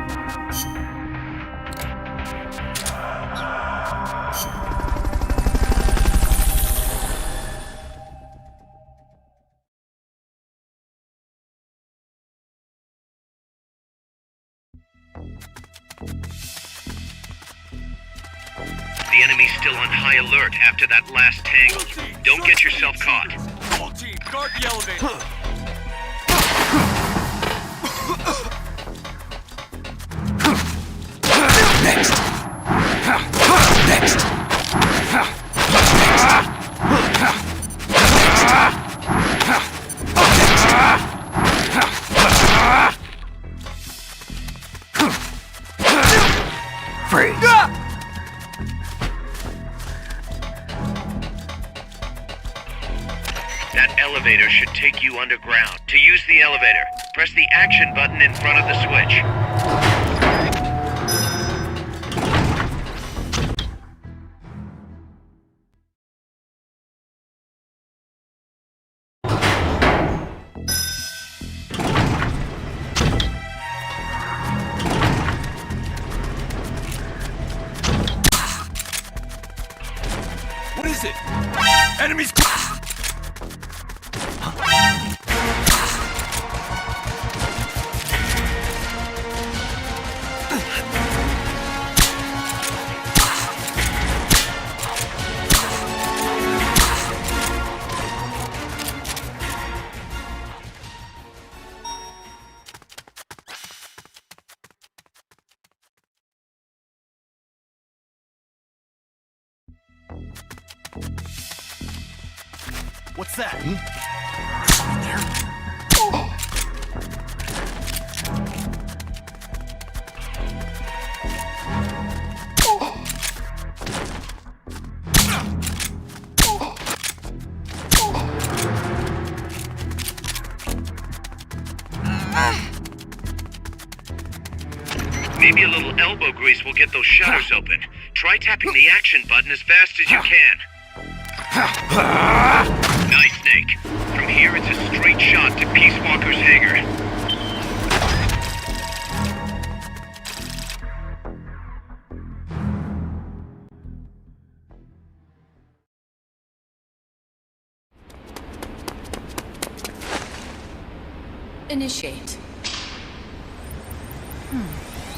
The enemy's still on high alert after that last tangle. Don't get yourself caught. All team, guard the elevator. Next. Next. Freeze. That elevator should take you underground. To use the elevator, press the action button in front of the switch. What is it? Enemies! What's that? Maybe a little elbow grease will get those shutters open. Try tapping the action button as fast as you can. Nice, Snake. From here, it's a straight shot to Peace Walker's hangar. Initiate.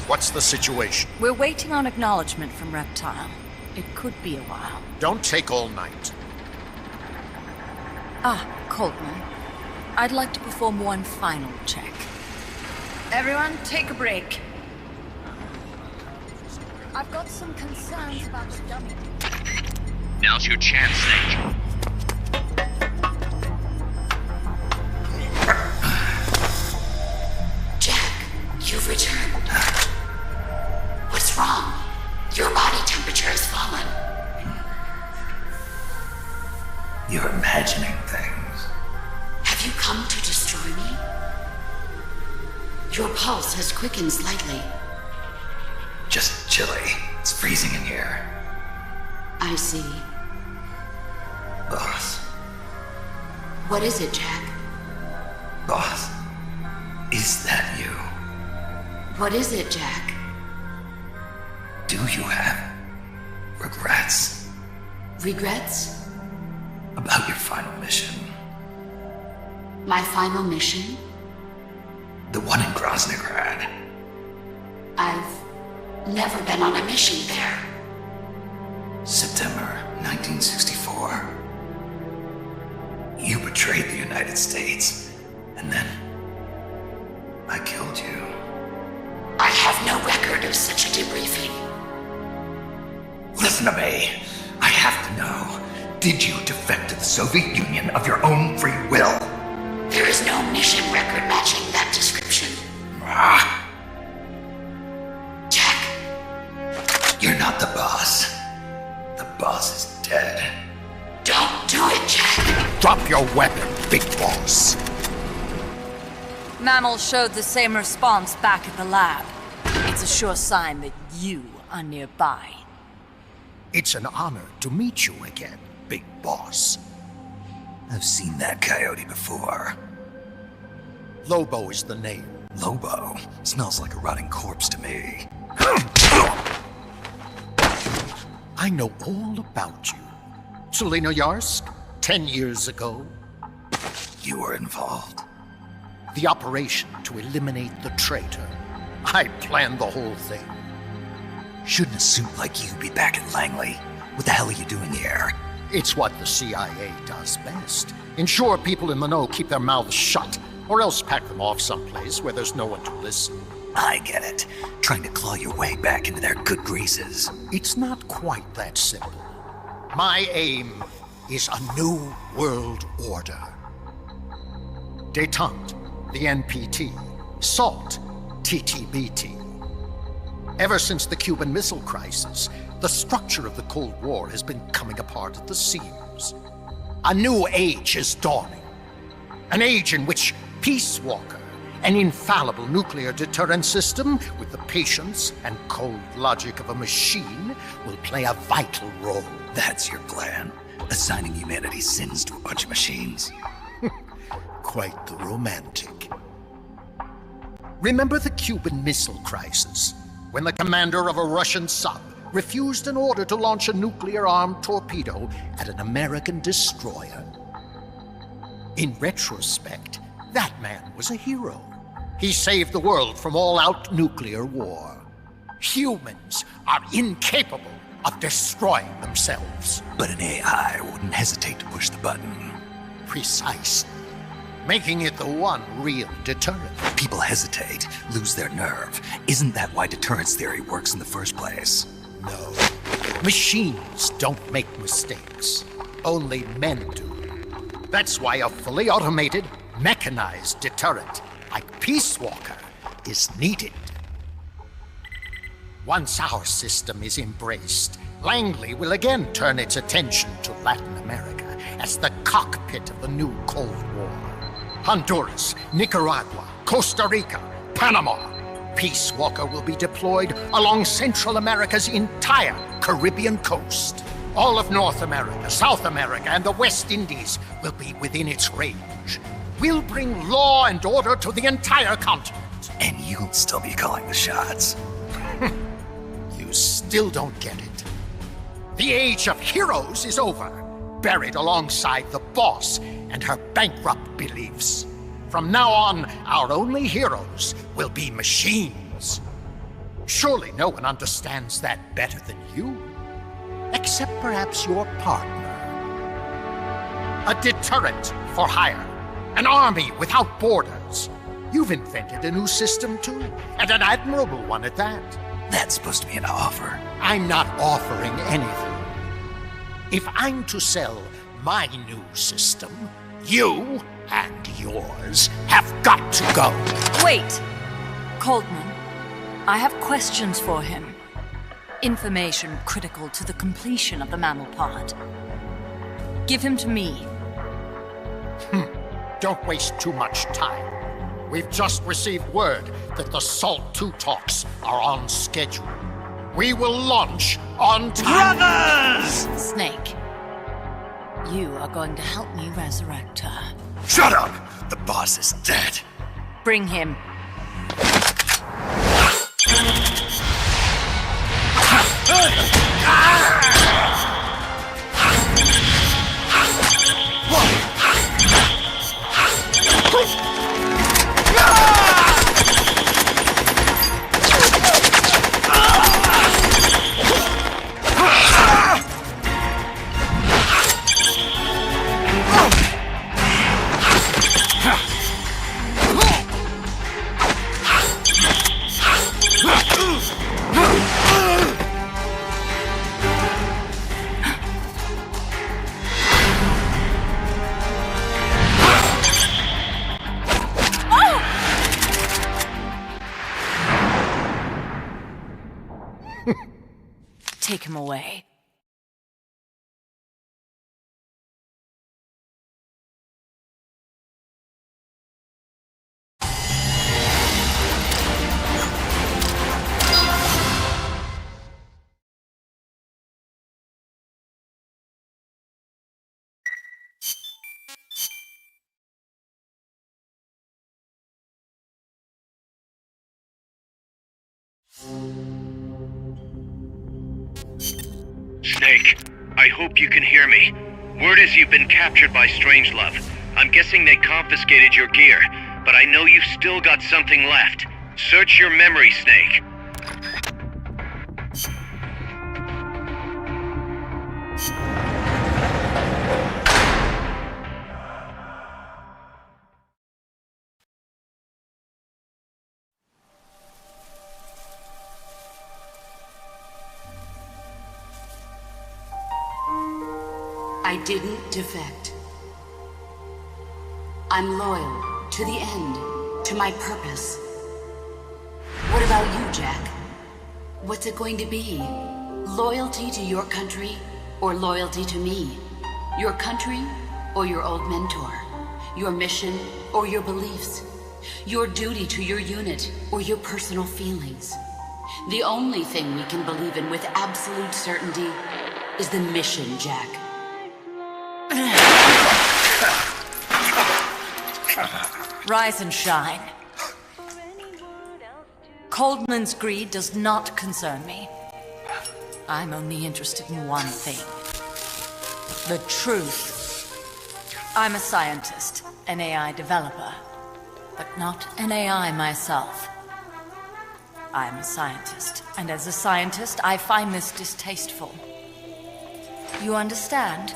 What's the situation? We're waiting on acknowledgement from Reptile. It could be a while. Don't take all night. Ah, Coltman. I'd like to perform one final check. Everyone, take a break. I've got some concerns about the dummy. Now's your chance, Snake. Jack, you've returned. What's wrong? Your body temperature has fallen. You're imagining things. Have you come to destroy me? Your pulse has quickened slightly. Just chilly. It's freezing in here. I see. Boss. What is it, Jack? Boss. Is that you? What is it, Jack? Do you have regrets? Regrets? About your final mission? My final mission? The one in Groznygrad. I've never been on a mission there. September 1964. You betrayed the United States, and then I killed you. I have no record of such a debriefing. Listen to me. I have to know. Did you defect to the Soviet Union of your own free will? There is no mission record matching that description. Ah. Jack. You're not the boss. The boss is dead. Don't do it, Jack. Drop your weapon. Big Boss. Mammals showed the same response back at the lab. It's a sure sign that you are nearby. It's an honor to meet you again, Big Boss. I've seen that coyote before. Lobo is the name. Lobo? Smells like a rotting corpse to me. I know all about you. Selena Yarsk, 10 years ago. You were involved. The operation to eliminate the traitor. I planned the whole thing. Shouldn't a suit like you be back at Langley? What the hell are you doing here? It's what the CIA does best. Ensure people in the know keep their mouths shut, or else pack them off someplace where there's no one to listen. I get it. Trying to claw your way back into their good graces. It's not quite that simple. My aim is a new world order. Détente, the NPT. SALT, TTBT. Ever since the Cuban Missile Crisis, the structure of the Cold War has been coming apart at the seams. A new age is dawning. An age in which Peace Walker, an infallible nuclear deterrent system with the patience and cold logic of a machine, will play a vital role. That's your plan? Assigning humanity's sins to a bunch of machines? Quite the romantic. Remember the Cuban Missile Crisis, when the commander of a Russian sub refused an order to launch a nuclear-armed torpedo at an American destroyer? In retrospect, that man was a hero. He saved the world from all-out nuclear war. Humans are incapable of destroying themselves. But an AI wouldn't hesitate to push the button. Precisely. Making it the one real deterrent. People hesitate, lose their nerve. Isn't that why deterrence theory works in the first place? No. Machines don't make mistakes. Only men do. That's why a fully automated, mechanized deterrent like Peace Walker is needed. Once our system is embraced, Langley will again turn its attention to Latin America as the cockpit of the new Cold War. Honduras, Nicaragua, Costa Rica, Panama. Peace Walker will be deployed along Central America's entire Caribbean coast. All of North America, South America, and the West Indies will be within its range. We'll bring law and order to the entire continent. And you'll still be calling the shots. You still don't get it. The age of heroes is over, buried alongside the boss and her bankrupt beliefs. From now on, our only heroes will be machines. Surely no one understands that better than you. Except perhaps your partner. A deterrent for hire. An army without borders. You've invented a new system too, and an admirable one at that. That's supposed to be an offer. I'm not offering anything. If I'm to sell my new system, you and yours have got to go. Wait! Coldman, I have questions for him. Information critical to the completion of the mammal pod. Give him to me. Don't waste too much time. We've just received word that the SALT 2 talks are on schedule. We will launch on time. Brothers! Snake, you are going to help me resurrect her. Shut up! The boss is dead. Bring him. Take him away. I hope you can hear me. Word is you've been captured by Strangelove. I'm guessing they confiscated your gear, but I know you've still got something left. Search your memory, Snake. I didn't defect. I'm loyal to the end, to my purpose. What about you, Jack? What's it going to be? Loyalty to your country or loyalty to me? Your country or your old mentor? Your mission or your beliefs? Your duty to your unit or your personal feelings? The only thing we can believe in with absolute certainty is the mission, Jack. Rise and shine. Coldman's greed does not concern me. I'm only interested in one thing. The truth. I'm a scientist, an AI developer, but not an AI myself. I'm a scientist, and as a scientist, I find this distasteful. You understand?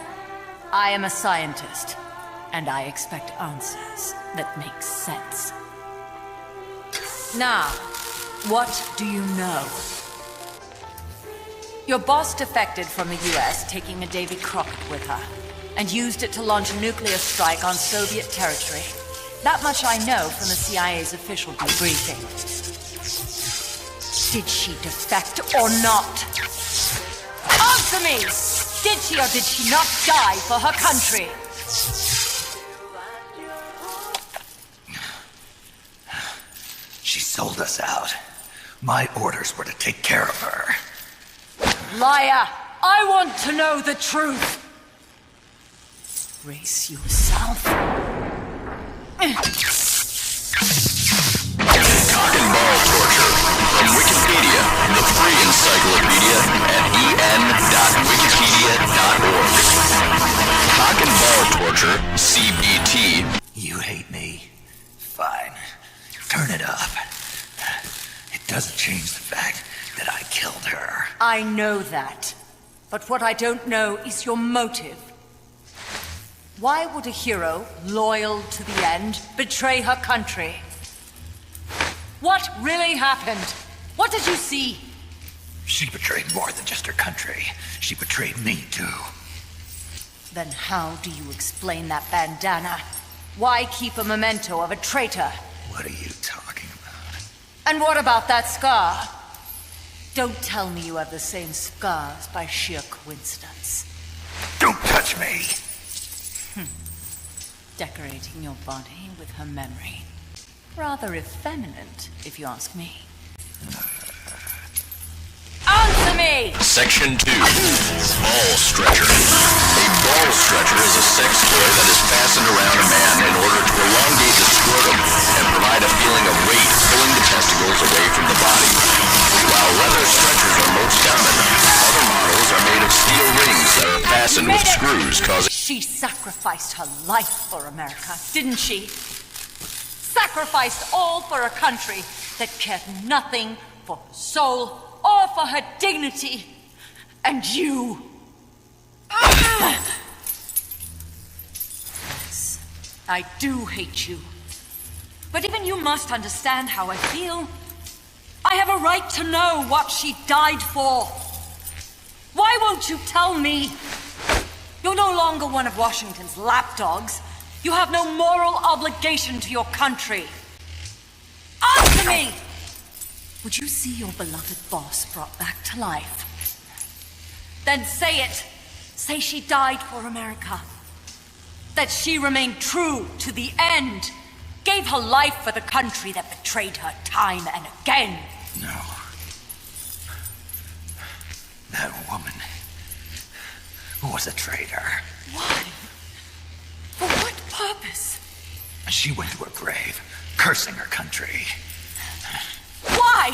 I am a scientist, and I expect answers that make sense. Now, what do you know? Your boss defected from the US, taking a Davy Crockett with her, and used it to launch a nuclear strike on Soviet territory. That much I know from the CIA's official debriefing. Did she defect or not? Answer me! Did she or did she not die for her country? She sold us out. My orders were to take care of her. Liar! I want to know the truth! Brace yourself. Cock and ball torture. From Wikipedia, the free encyclopedia at en.wikipedia.org. Cock and ball torture, CBT. You hate me? Fine. Turn it up. It doesn't change the fact that I killed her. I know that. But what I don't know is your motive. Why would a hero, loyal to the end, betray her country? What really happened? What did you see? She betrayed more than just her country. She betrayed me, too. Then how do you explain that bandana? Why keep a memento of a traitor? What are you talking about? And what about that scar? Don't tell me you have the same scars by sheer coincidence. Don't touch me! Decorating your body with her memory. Rather effeminate, if you ask me. Answer me! Section 2. Ball stretcher. A ball stretcher is a sex toy that is fastened around a man in order to elongate the scrotum and provide a feeling of weight, pulling the testicles away from the body. While leather stretchers are most common, other models are made of steel rings that are fastened with screws, causing... She sacrificed her life for America, didn't she? Sacrificed all for a country that cared nothing for her soul or for her dignity. And you... Yes, I do hate you. But even you must understand how I feel. I have a right to know what she died for. Why won't you tell me? You're no longer one of Washington's lapdogs. You have no moral obligation to your country. Answer me! Would you see your beloved boss brought back to life? Then say it. Say she died for America. That she remained true to the end. Gave her life for the country that betrayed her time and again. No. That woman was a traitor. Why? For what purpose? She went to her grave, cursing her country. Why?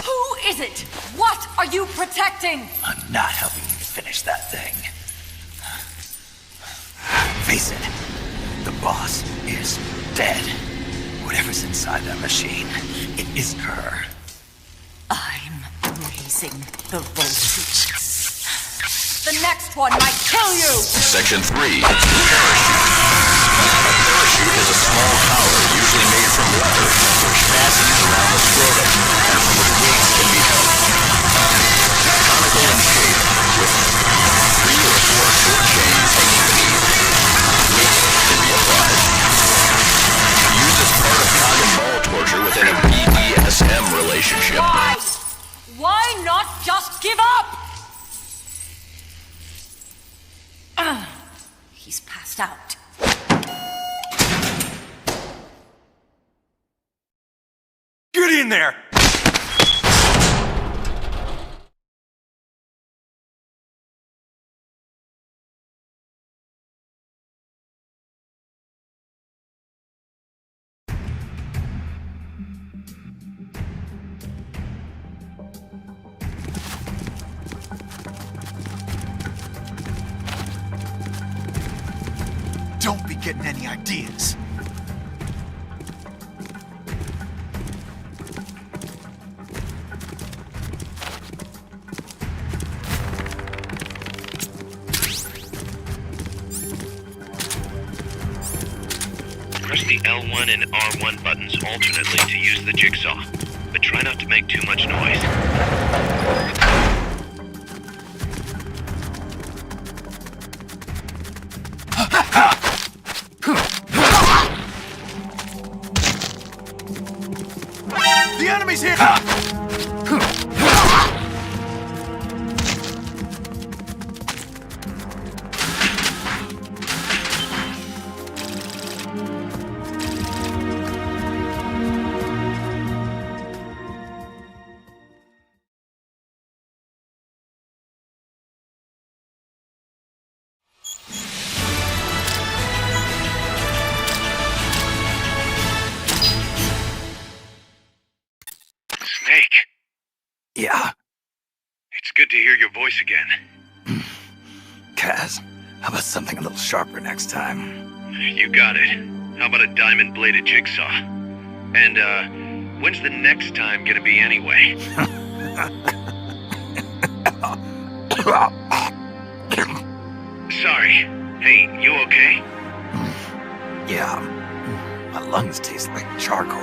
Who is it? What are you protecting? I'm not helping you finish that thing. Face it, the boss is dead. Whatever's inside that machine, it isn't her. I'm raising the voltage. The next one might kill you! Section 3. Parachute. A parachute is a small collar, usually made from leather, which fastens around the scrotum, and from which weights can be held. Conical in shape, with 3 or 4 short chains hanging beneath. Weights can be applied. Used as part of cock and ball torture within a BDSM relationship. Why? Why not just give up? He's passed out. Get in there! Don't be getting any ideas. Press the L1 and R1 buttons alternately to use the jigsaw, but try not to make too much noise. The enemy's here! Snake, Yeah, it's good to hear your voice again. Kaz, how about something a little sharper next time? You got it. How about a diamond-bladed jigsaw? And, when's the next time gonna be anyway? Sorry. Hey, you okay? Yeah, my lungs taste like charcoal.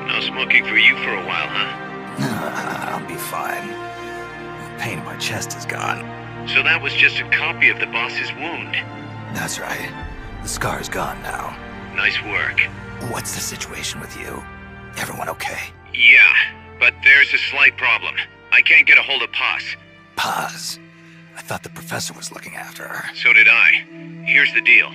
No smoking for you for a while, huh? I'll be fine. The pain in my chest is gone. So that was just a copy of the boss's wound. That's right. The scar's gone now. Nice work. What's the situation with you? Everyone okay? Yeah, but there's a slight problem. I can't get a hold of Paz. Paz? I thought the professor was looking after her. So did I. Here's the deal.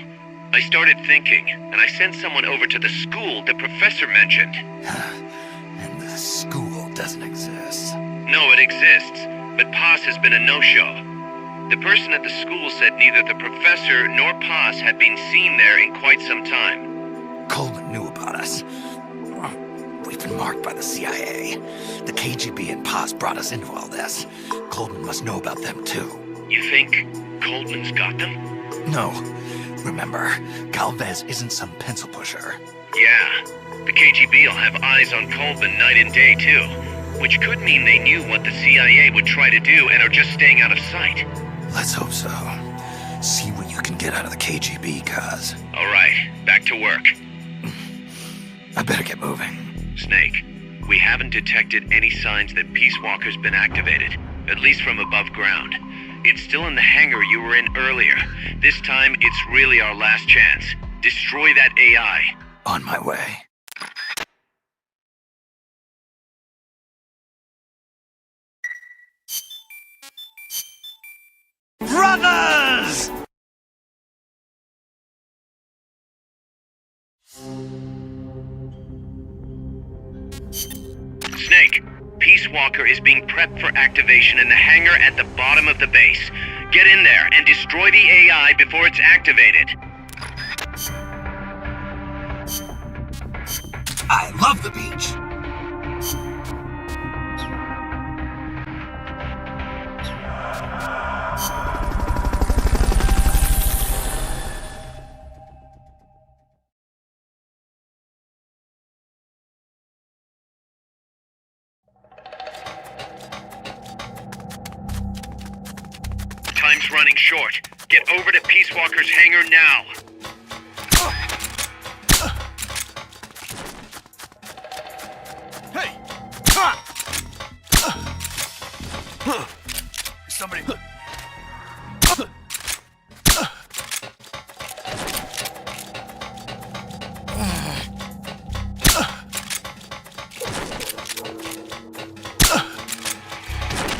I started thinking, and I sent someone over to the school the professor mentioned. And the school doesn't exist. No, it exists, but Paz has been a no-show. The person at the school said neither the professor nor Paz had been seen there in quite some time. Coleman knew about us. We've been marked by the CIA. The KGB and Paz brought us into all this. Coleman must know about them too. You think Coleman's got them? No. Remember, Galvez isn't some pencil pusher. Yeah. The KGB will have eyes on Coleman night and day too. Which could mean they knew what the CIA would try to do and are just staying out of sight. Let's hope so. See what you can get out of the KGB, Kaz. All right, back to work. I better get moving. Snake, we haven't detected any signs that Peace Walker's been activated, at least from above ground. It's still in the hangar you were in earlier. This time, it's really our last chance. Destroy that AI. On my way. Brothers! Snake, Peace Walker is being prepped for activation in the hangar at the bottom of the base. Get in there and destroy the AI before it's activated. I love the beach. is running short. Get over to Peace Walker's hangar now. Hey! Somebody...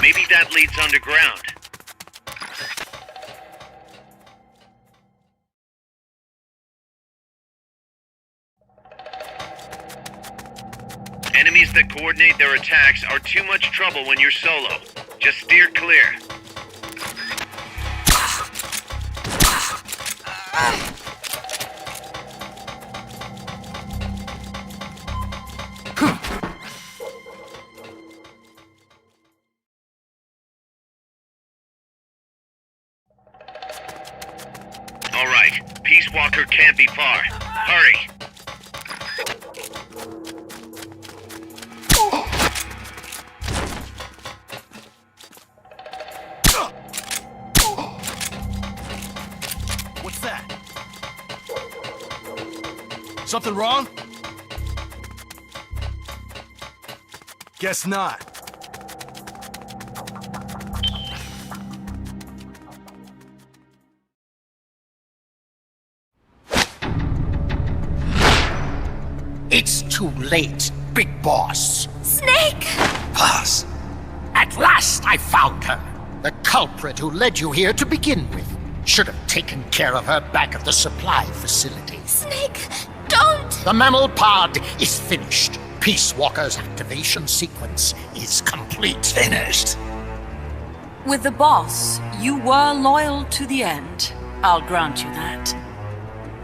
Maybe that leads underground. Enemies that coordinate their attacks are too much trouble when you're solo. Just steer clear. All right, Peace Walker can't be far. Hurry. What's that? Something wrong? Guess not. It's too late, Big Boss. Snake! Boss. At last I found her. The culprit who led you here to begin with. Should have taken care of her back at the supply facility. Snake, don't! The mammal pod is finished. Peace Walker's activation sequence is complete. Finished. With the boss, you were loyal to the end. I'll grant you that.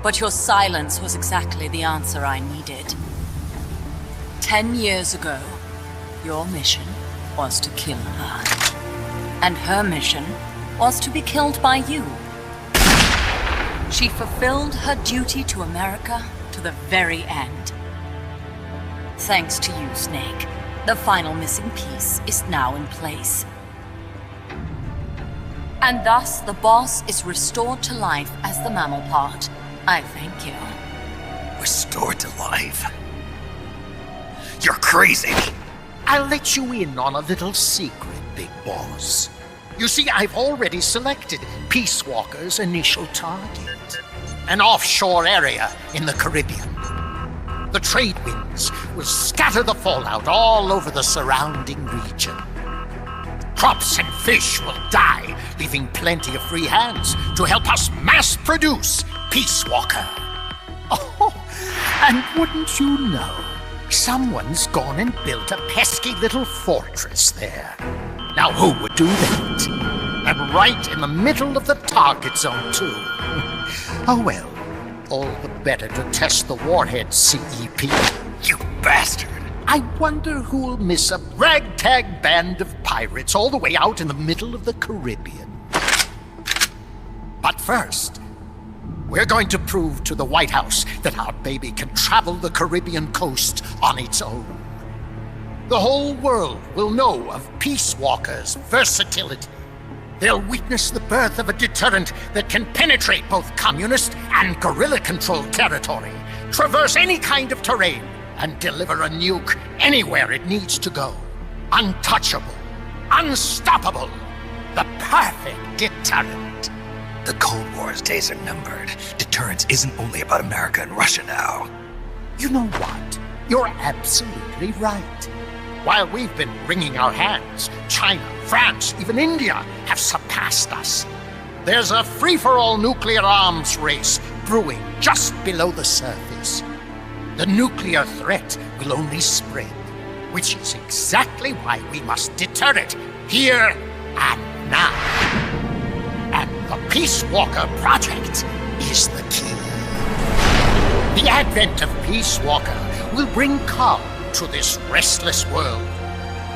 But your silence was exactly the answer I needed. 10 years ago, your mission was to kill her. And her mission was to be killed by you. She fulfilled her duty to America to the very end. Thanks to you, Snake, the final missing piece is now in place. And thus, the boss is restored to life as the mammal pod. I thank you. Restored to life? You're crazy! I'll let you in on a little secret, Big Boss. You see, I've already selected Peace Walker's initial target. An offshore area in the Caribbean. The trade winds will scatter the fallout all over the surrounding region. Crops and fish will die, leaving plenty of free hands to help us mass produce Peace Walker. Oh, and wouldn't you know, someone's gone and built a pesky little fortress there. Now who would do that? And right in the middle of the target zone, too. Oh well, all the better to test the warhead, CEP. You bastard! I wonder who'll miss a ragtag band of pirates all the way out in the middle of the Caribbean. But first, we're going to prove to the White House that our baby can travel the Caribbean coast on its own. The whole world will know of Peace Walker's versatility. They'll witness the birth of a deterrent that can penetrate both communist and guerrilla-controlled territory, traverse any kind of terrain, and deliver a nuke anywhere it needs to go. Untouchable, unstoppable, the perfect deterrent. The Cold War's days are numbered. Deterrence isn't only about America and Russia now. You know what? You're absolutely right. While we've been wringing our hands, China, France, even India have surpassed us. There's a free-for-all nuclear arms race brewing just below the surface. The nuclear threat will only spread, which is exactly why we must deter it here and now. And the Peace Walker Project is the key. The advent of Peace Walker will bring calm to this restless world.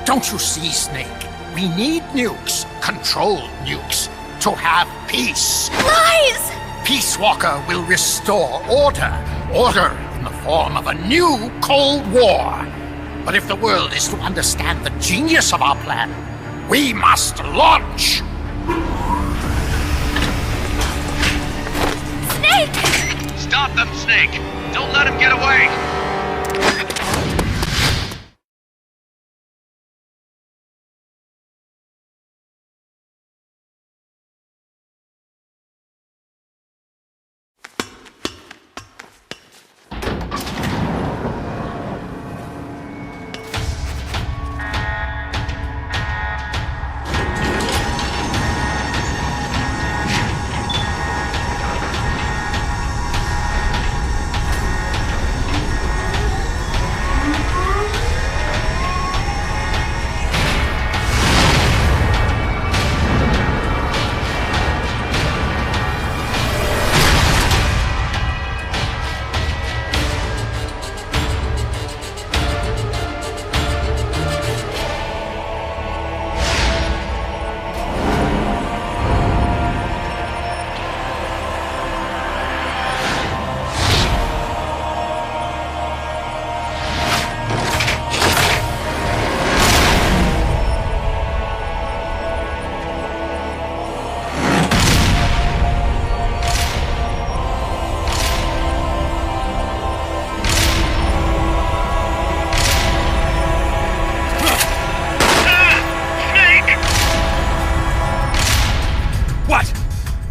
Don't you see, Snake? We need nukes, controlled nukes, to have peace. Lies! Peace Walker will restore order. Order in the form of a new Cold War. But if the world is to understand the genius of our plan, we must launch. Snake! Stop them, Snake! Don't let him get away!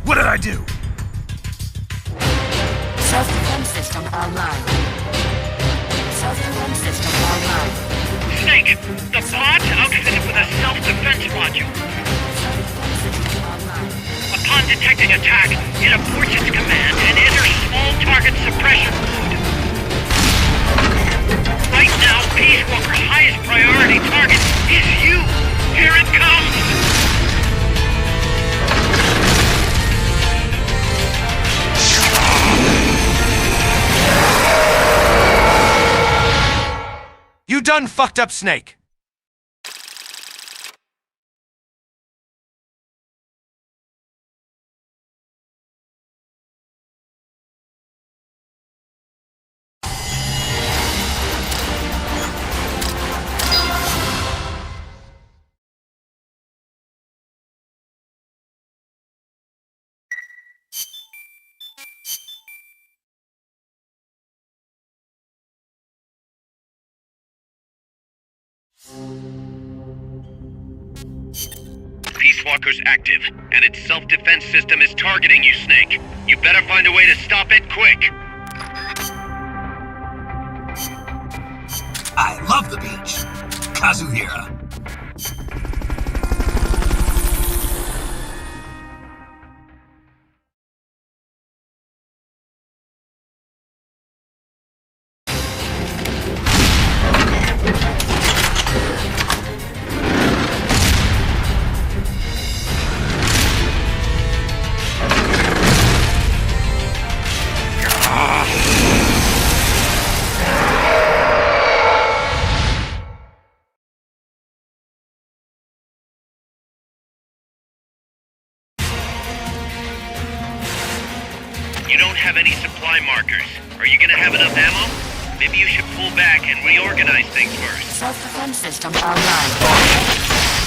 What did I do? Self-defense system online. Self-defense system online. Snake, the pod's outfitted with a self-defense module. Upon detecting attack, it aborts its command and enters small target suppression mode. Right now, Peace Walker's highest priority target is you. Here it comes! You done fucked up, Snake. Peace Walker's active, and its self-defense system is targeting you, Snake. You better find a way to stop it quick. I love the beach. Kazuhira. You don't have any supply markers. Are you gonna have enough ammo? Maybe you should pull back and reorganize things first. Self-defense system online.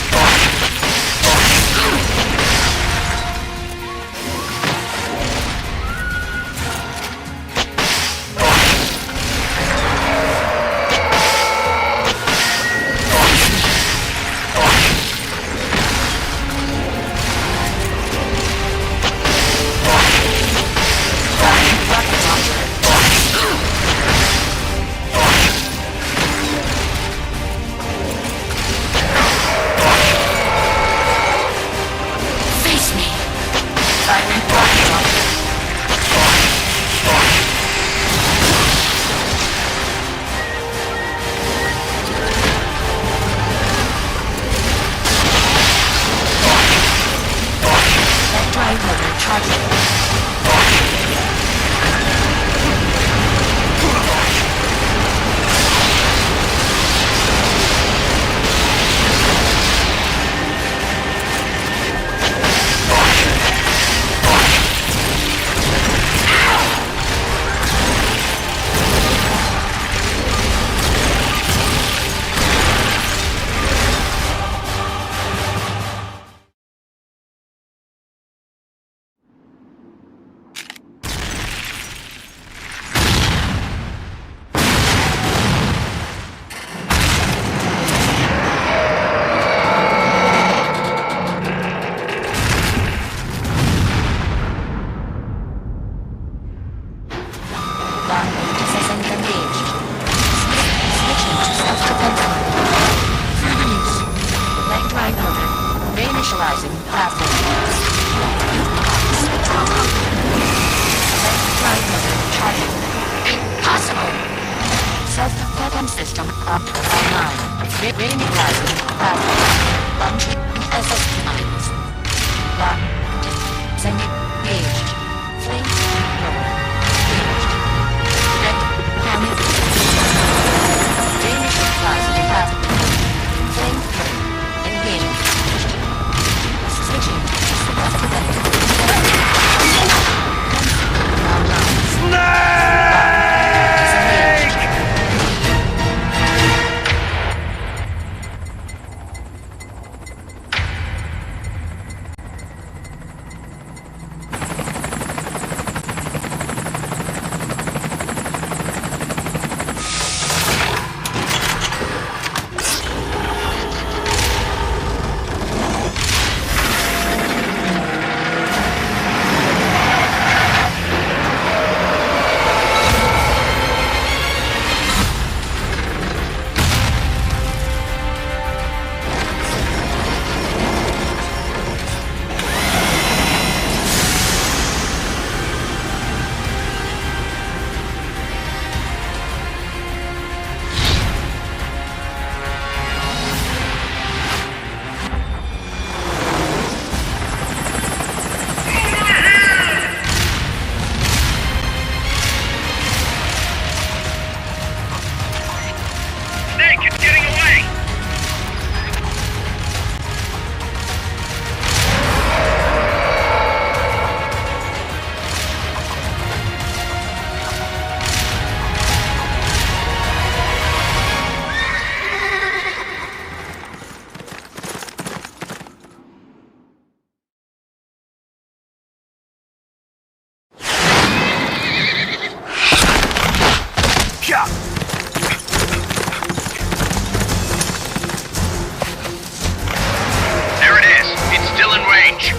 There it is. It's still in range.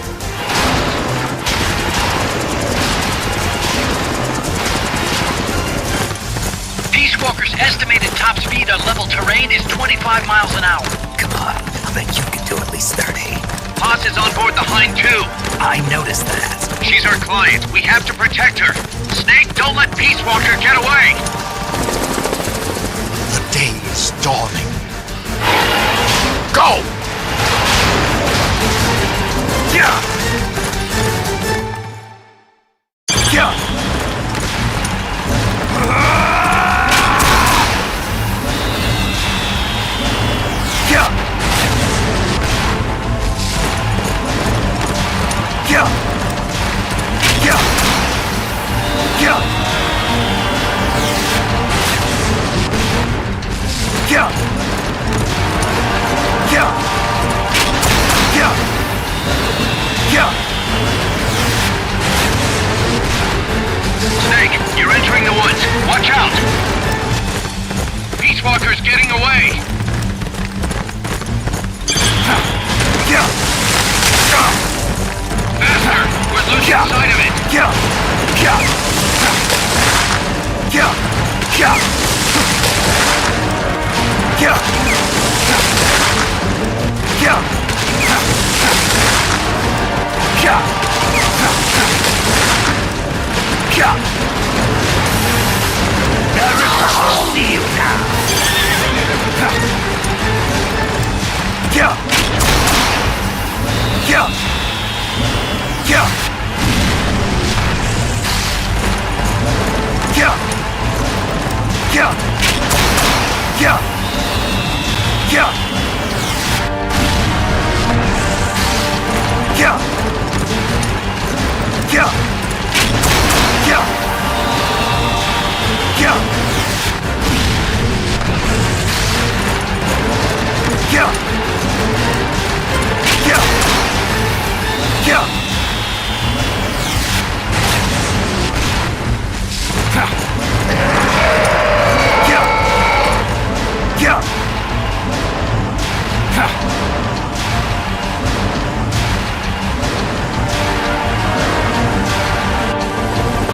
Peace Walker's estimated top speed on level terrain is 25 miles an hour. Come on, I bet you can do at least 30. Haas is on board the Hind too. I noticed that. She's our client. We have to protect her. Snake, don't let Peace Walker get away. The day is dawning. Go! Yeah! Yeah! Snake, you're entering the woods. Watch out! Peace Walker's getting away. Faster! We're losing sight of it. I'll see you now.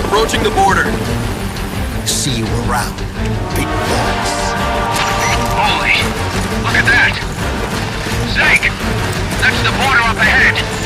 Approaching the border. See you around, big boss. Holy! Look at that! Snake! That's the border up ahead!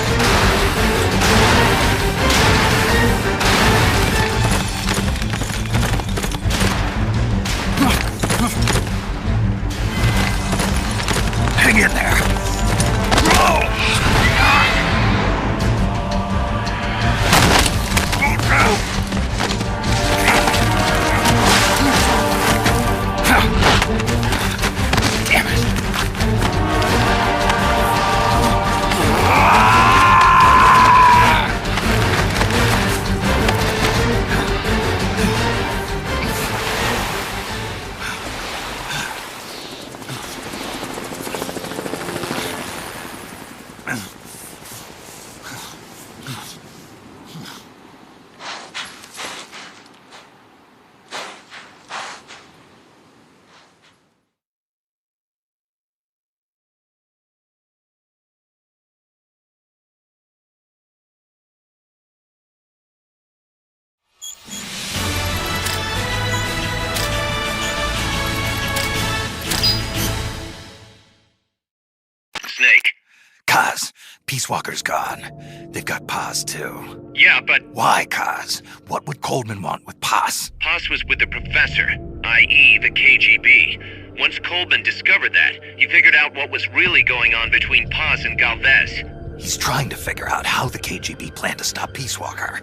Peace Walker's gone. They've got Paz, too. Yeah, but Why, Kaz? What would Coleman want with Paz? Paz was with the professor, i.e. the KGB. Once Coleman discovered that, he figured out what was really going on between Paz and Galvez. He's trying to figure out how the KGB plan to stop Peace Walker,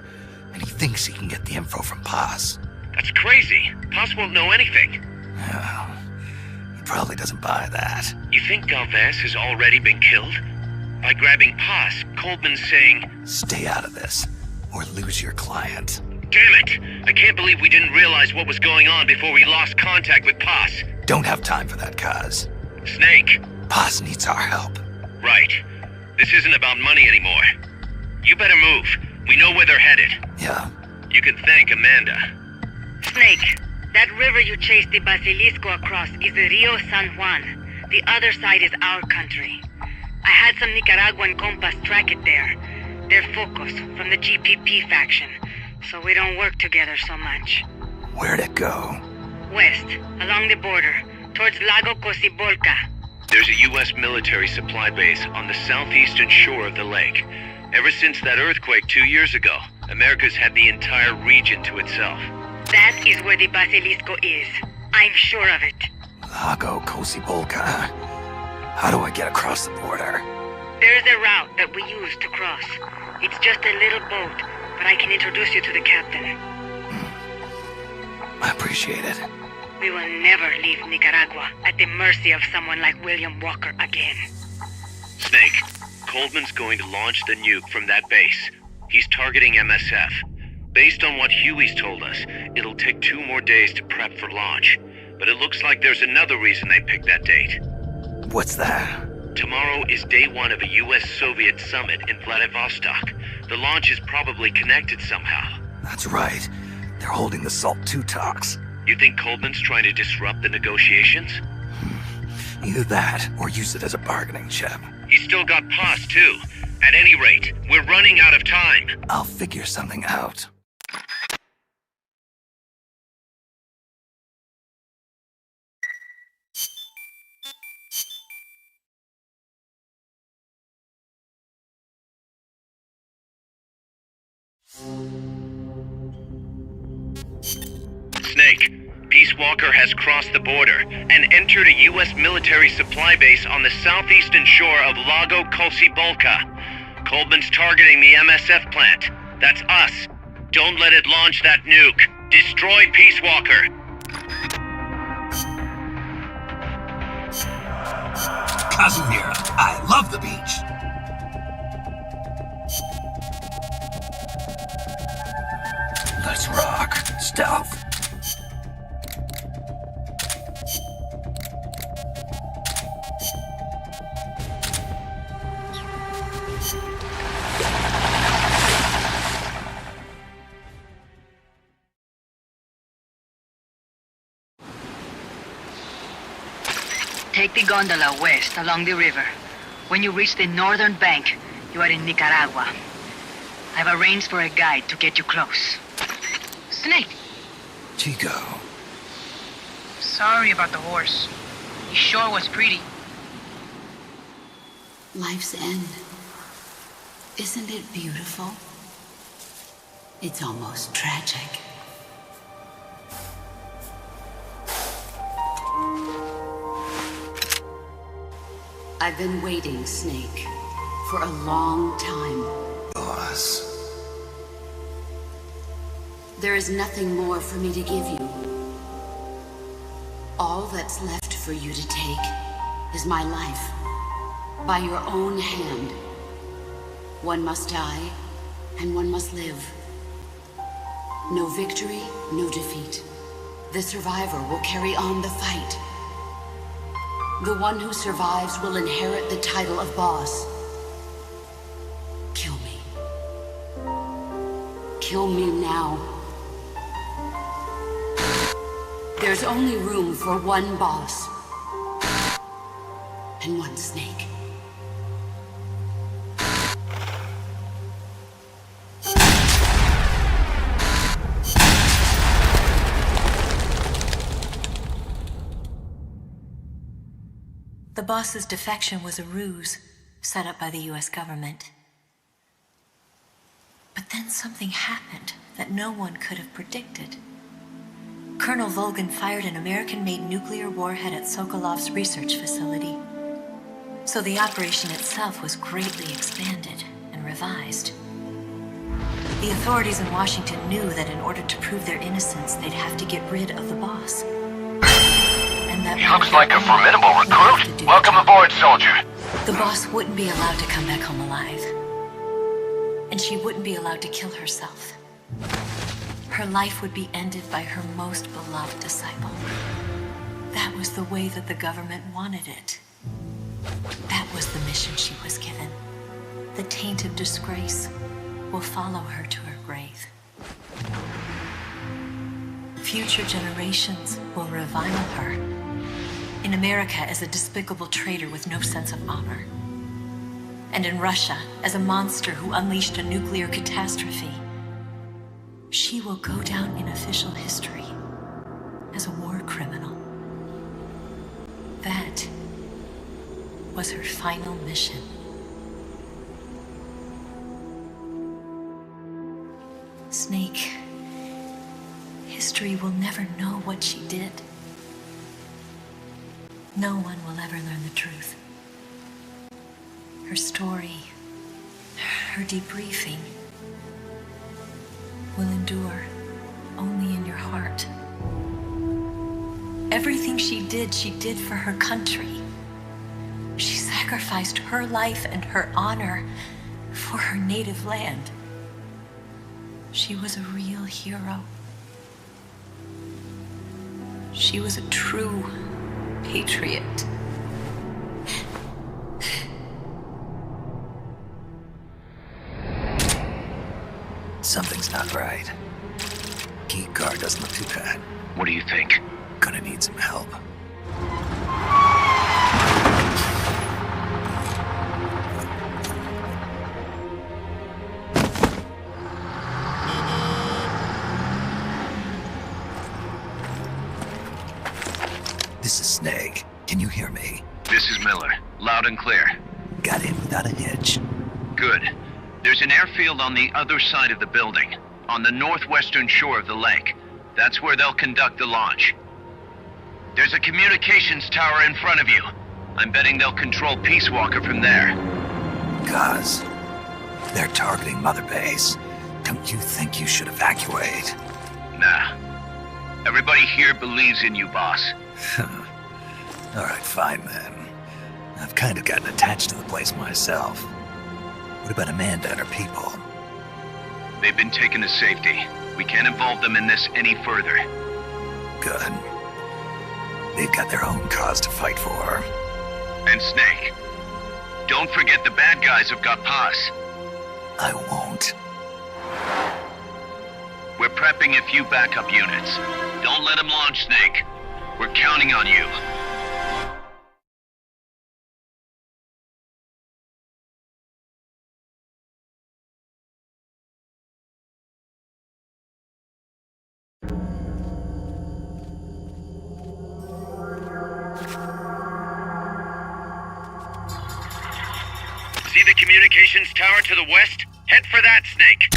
and he thinks he can get the info from Paz. That's crazy. Paz won't know anything. Well, he probably doesn't buy that. You think Galvez has already been killed? By grabbing Paz, Coleman's saying, Stay out of this, or lose your client. Damn it! I can't believe we didn't realize what was going on before we lost contact with Paz. Don't have time for that, Kaz. Snake. Paz needs our help. Right. This isn't about money anymore. You better move. We know where they're headed. Yeah. You can thank Amanda. Snake, that river you chased the Basilisco across is the Rio San Juan. The other side is our country. I had some Nicaraguan compas track it there. They're focus from the GPP faction, so we don't work together so much. Where'd it go? West, along the border, towards Lago Cocibolca. There's a U.S. military supply base on the southeastern shore of the lake. Ever since that earthquake 2 years ago, America's had the entire region to itself. That is where the Basilisco is. I'm sure of it. Lago Cocibolca. How do I get across the border? There's a route that we use to cross. It's just a little boat, but I can introduce you to the captain. I appreciate it. We will never leave Nicaragua at the mercy of someone like William Walker again. Snake, Coleman's going to launch the nuke from that base. He's targeting MSF. Based on what Huey's told us, it'll take 2 more days to prep for launch. But it looks like there's another reason they picked that date. What's that? Tomorrow is day 1 of a US-Soviet summit in Vladivostok. The launch is probably connected somehow. That's right. They're holding the SALT II talks. You think Coleman's trying to disrupt the negotiations? Either that, or use it as a bargaining chip. He's still got Paz, too. At any rate, we're running out of time. I'll figure something out. Snake, Peace Walker has crossed the border and entered a U.S. military supply base on the southeastern shore of Lago Cocibolca. Coleman's targeting the MSF plant. That's us. Don't let it launch that nuke. Destroy Peace Walker. Kazumira, I love the beach. Let's rock. Stealth. Take the gondola west along the river. When you reach the northern bank, you are in Nicaragua. I've arranged for a guide to get you close. Snake! Chico. Sorry about the horse. He sure was pretty. Life's end. Isn't it beautiful? It's almost tragic. I've been waiting, Snake, for a long time. Boss. There is nothing more for me to give you. All that's left for you to take is my life. By your own hand. One must die, and one must live. No victory, no defeat. The survivor will carry on the fight. The one who survives will inherit the title of boss. Kill me. Kill me now. There's only room for one boss. And one snake. The boss's defection was a ruse. set up by the US government. But then something happened that no one could have predicted. Colonel Volgan fired an American-made nuclear warhead at Sokolov's research facility. So the operation itself was greatly expanded and revised. The authorities in Washington knew that in order to prove their innocence, they'd have to get rid of the boss. And that he looks like a formidable recruit. Welcome aboard, soldier. The boss wouldn't be allowed to come back home alive. And she wouldn't be allowed to kill herself. Her life would be ended by her most beloved disciple. That was the way that the government wanted it. That was the mission she was given. The taint of disgrace will follow her to her grave. Future generations will revile her. In America as a despicable traitor with no sense of honor. And in Russia as a monster who unleashed a nuclear catastrophe. She will go down in official history as a war criminal. That was her final mission. Snake, history will never know what she did. No one will ever learn the truth. Her story, her debriefing, will endure only in your heart. Everything she did for her country. She sacrificed her life and her honor for her native land. She was a real hero. She was a true patriot. Something's not right. Key card doesn't look too bad. What do you think? Gonna need some help. This is Snake. Can you hear me? This is Miller. Loud and clear. Got in without a hitch. Good. There's an airfield on the other side of the building, on the northwestern shore of the lake. That's where they'll conduct the launch. There's a communications tower in front of you. I'm betting they'll control Peace Walker from there. Gaz, they're targeting Mother Base. Don't you think you should evacuate? Nah. Everybody here believes in you, boss. All right, fine then. I've kind of gotten attached to the place myself. What about Amanda and her people? They've been taken to safety. We can't involve them in this any further. Good. They've got their own cause to fight for. And Snake. Don't forget the bad guys have got Paz. I won't. We're prepping a few backup units. Don't let them launch, Snake. We're counting on you. See the communications tower to the west? Head for that, Snake.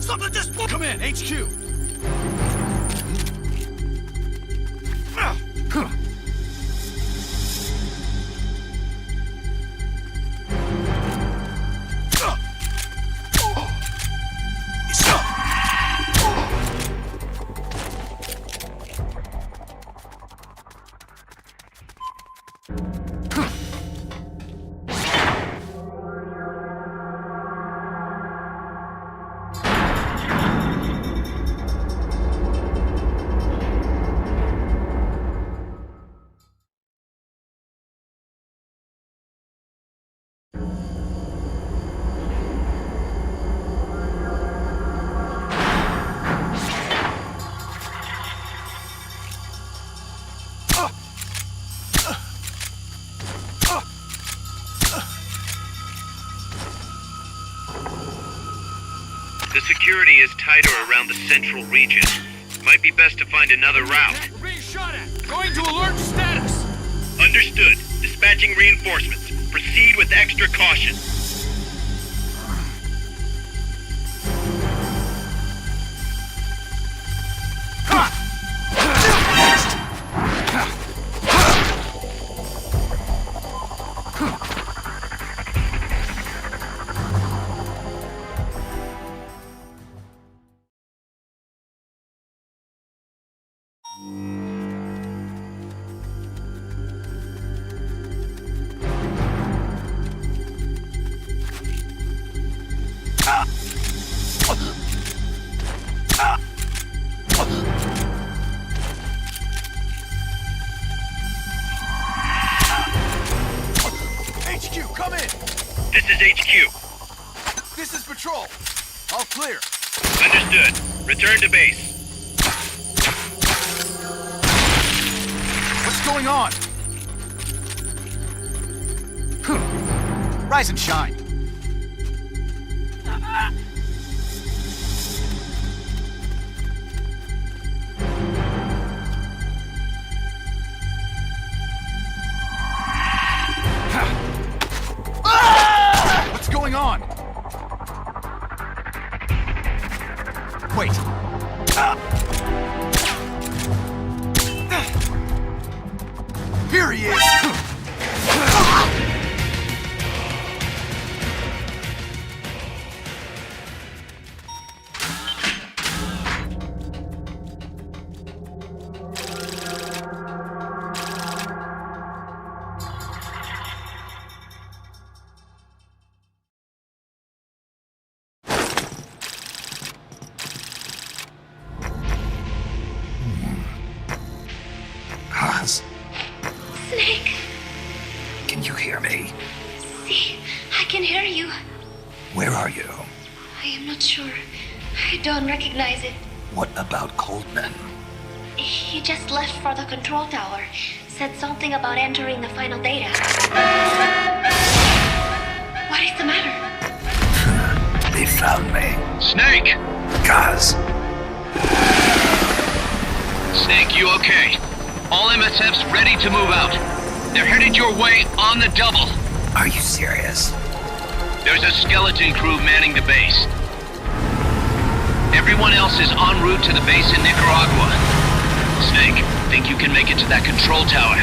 Something just... Come in, HQ! The security is tighter around the central region. Might be best to find another route. We're being shot at! Going to alert status! Understood. Dispatching reinforcements. Proceed with extra caution. HQ, come in! This is HQ. This is patrol. All clear. Understood. Return to base. What's going on? Rise and shine. What's going on? Wait. Here he is! Haas, Snake, can you hear me? see, I can hear you. Where are you? I am not sure. I don't recognize it. What about Coldman? He just left for the control tower. Said something about entering the final data. What is the matter? They found me. Snake! Gaz, Snake, you okay? All MSFs ready to move out. They're headed your way on the double. are you serious? There's a skeleton crew manning the base. Everyone else is en route to the base in Nicaragua. Snake, think you can make it to that control tower?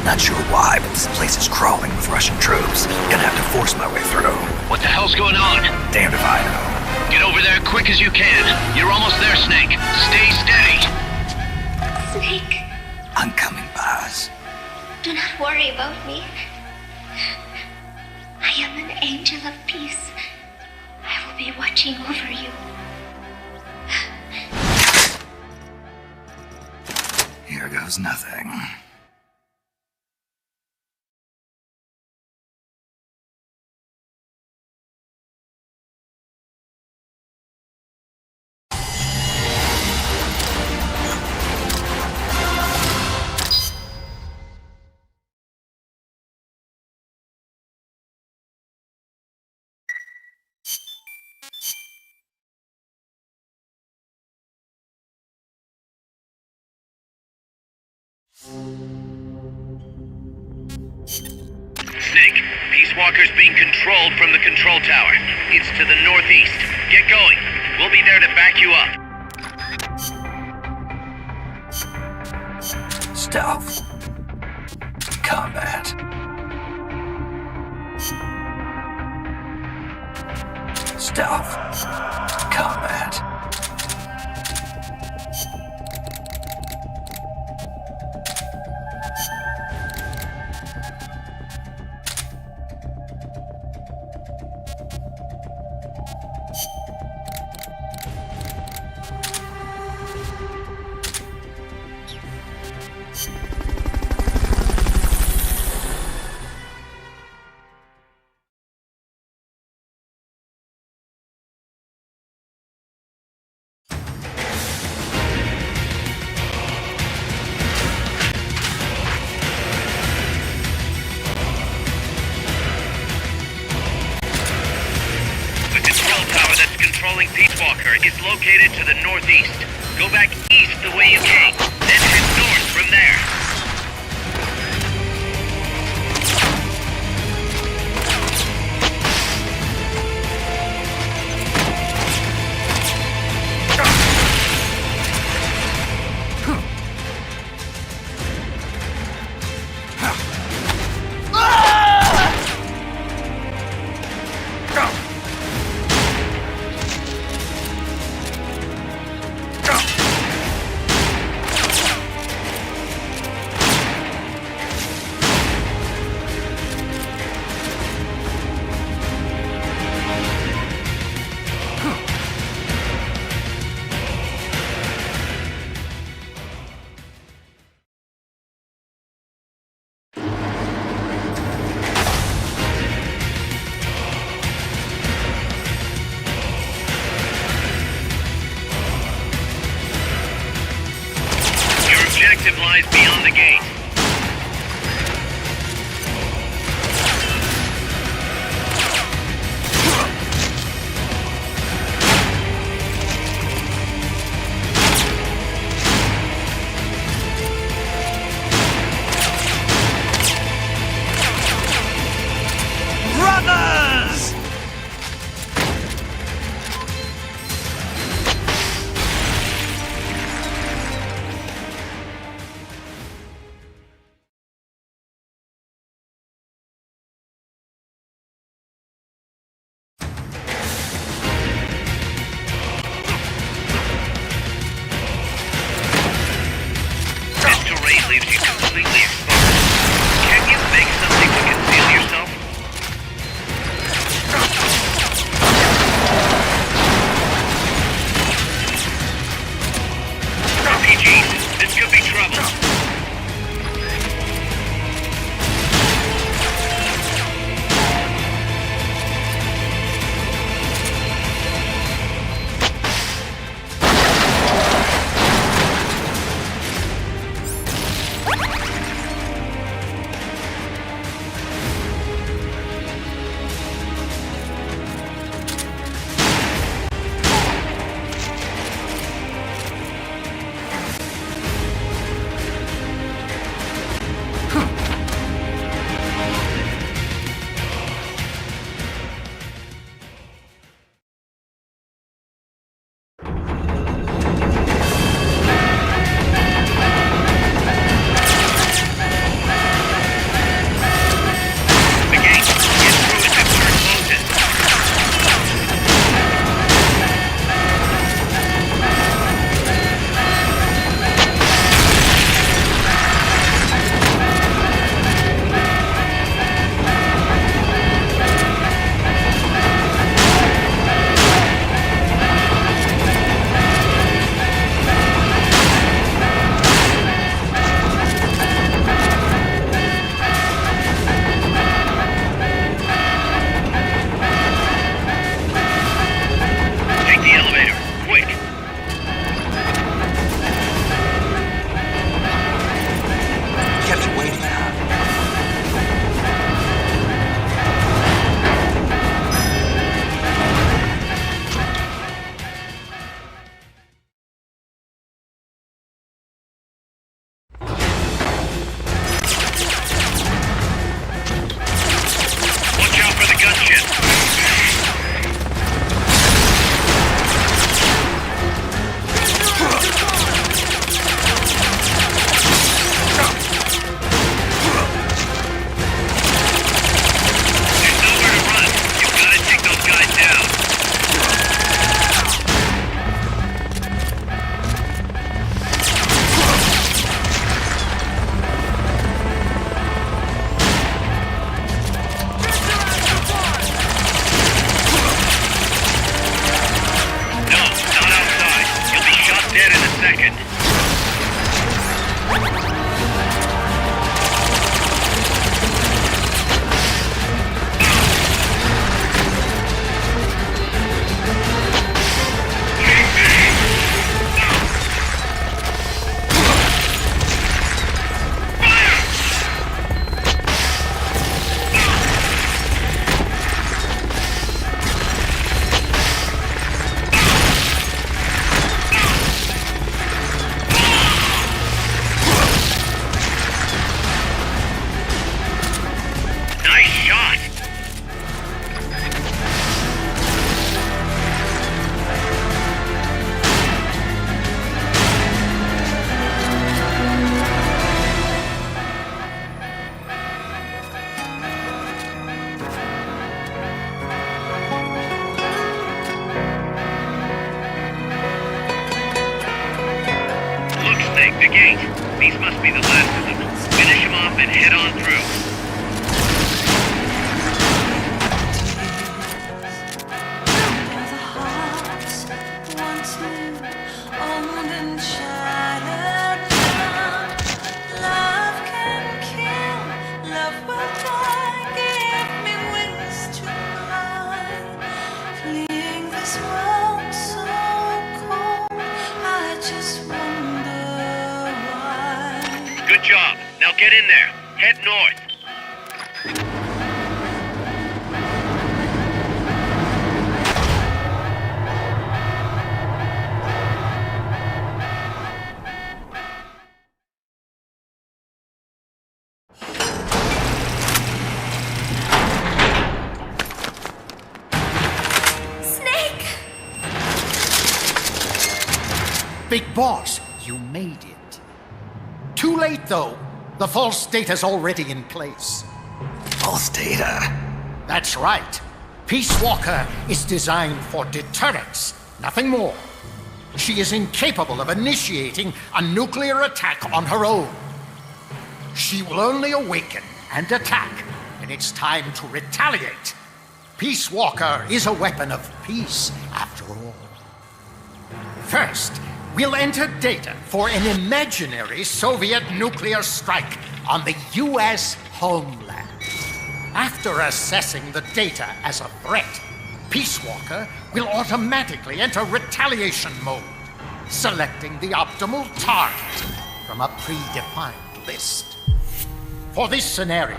Not sure why, but this place is crawling with Russian troops. Gonna have to force my way through. What the hell's going on? Damned if I know. Get over there quick as you can. You're almost there, Snake. Stay steady. Snake, I'm coming, Baz. do not worry about me. I am an angel of peace. I will be watching over you. Here goes nothing. Snake, Peace Walker's being controlled from the control tower. It's to the northeast. Get going. We'll be there to back you up. Stealth. Combat. Stealth. Combat. patrolling Peace Walker is located to the northeast. Go back east the way you came, then head north from there. Objective lies beyond the gate. Brothers! the gate. These must be the last of them. Finish them off and head on through. Good job. Now get in there. Head north. Snake! Big Boss, you made it. Too late, though. The false data's already in place. False data? That's right. Peace Walker is designed for deterrence, nothing more. She is incapable of initiating a nuclear attack on her own. She will only awaken and attack when it's time to retaliate. Peace Walker is a weapon of peace, after all. First, we'll enter data for an imaginary Soviet nuclear strike on the U.S. homeland. After assessing the data as a threat, Peace Walker will automatically enter retaliation mode, selecting the optimal target from a predefined list. For this scenario,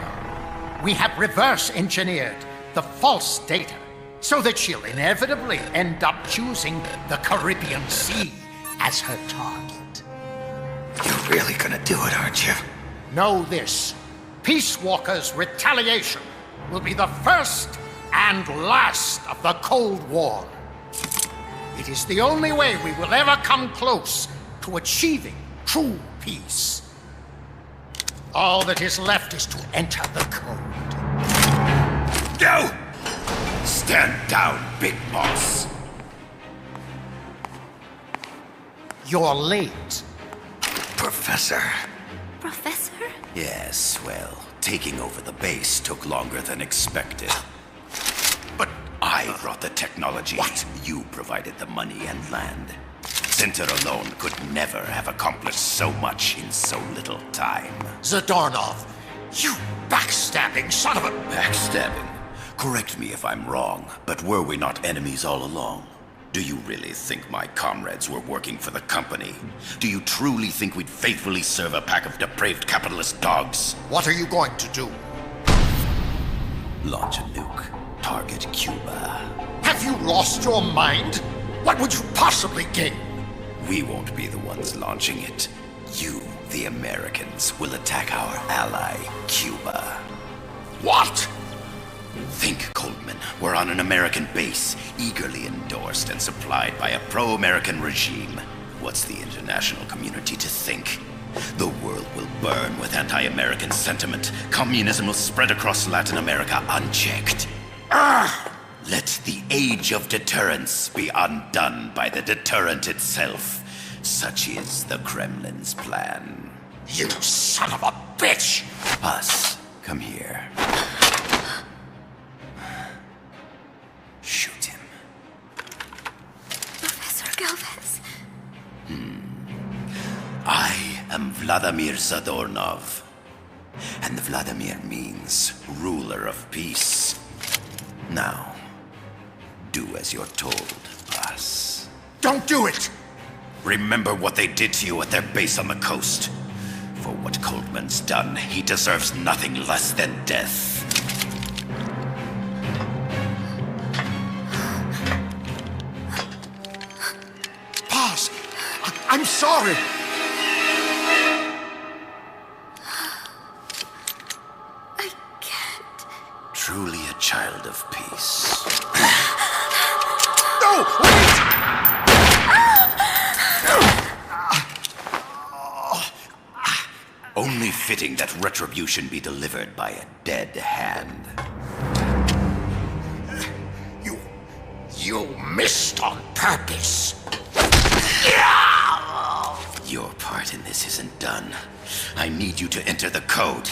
we have reverse engineered the false data so that she'll inevitably end up choosing the Caribbean Sea as her target. You're really gonna do it, aren't you? Know this. Peace Walker's retaliation will be the first and last of the Cold War. It is the only way we will ever come close to achieving true peace. All that is left is to enter the code. Go! Stand down, Big Boss. You're late. Professor. Professor? Yes, well, taking over the base took longer than expected. But I brought the technology. What? You provided the money and land. Center alone could never have accomplished so much in so little time. Zadornov, you backstabbing son of a... Backstabbing? Correct me if I'm wrong, but were we not enemies all along? Do you really think my comrades were working for the company? Do you truly think we'd faithfully serve a pack of depraved capitalist dogs? What are you going to do? Launch a nuke. Target Cuba. Have you lost your mind? What would you possibly gain? We won't be the ones launching it. You, the Americans, will attack our ally, Cuba. What? Think, Coldman. We're on an American base, eagerly endorsed and supplied by a pro-American regime. What's the international community to think? The world will burn with anti-American sentiment. Communism will spread across Latin America unchecked. Let the age of deterrence be undone by the deterrent itself. Such is the Kremlin's plan. You son of a bitch! Us, come here. Shoot him. Professor Galvez. I am Vladimir Zadornov. And Vladimir means ruler of peace. Now, do as you're told, boss. Don't do it! Remember what they did to you at their base on the coast. For what Coldman's done, he deserves nothing less than death. Boss, I'm sorry. I can't. Truly a child of peace. No! Wait! Only fitting that retribution be delivered by a dead hand. You missed on purpose. You Your part in this isn't done. I need you to enter the code.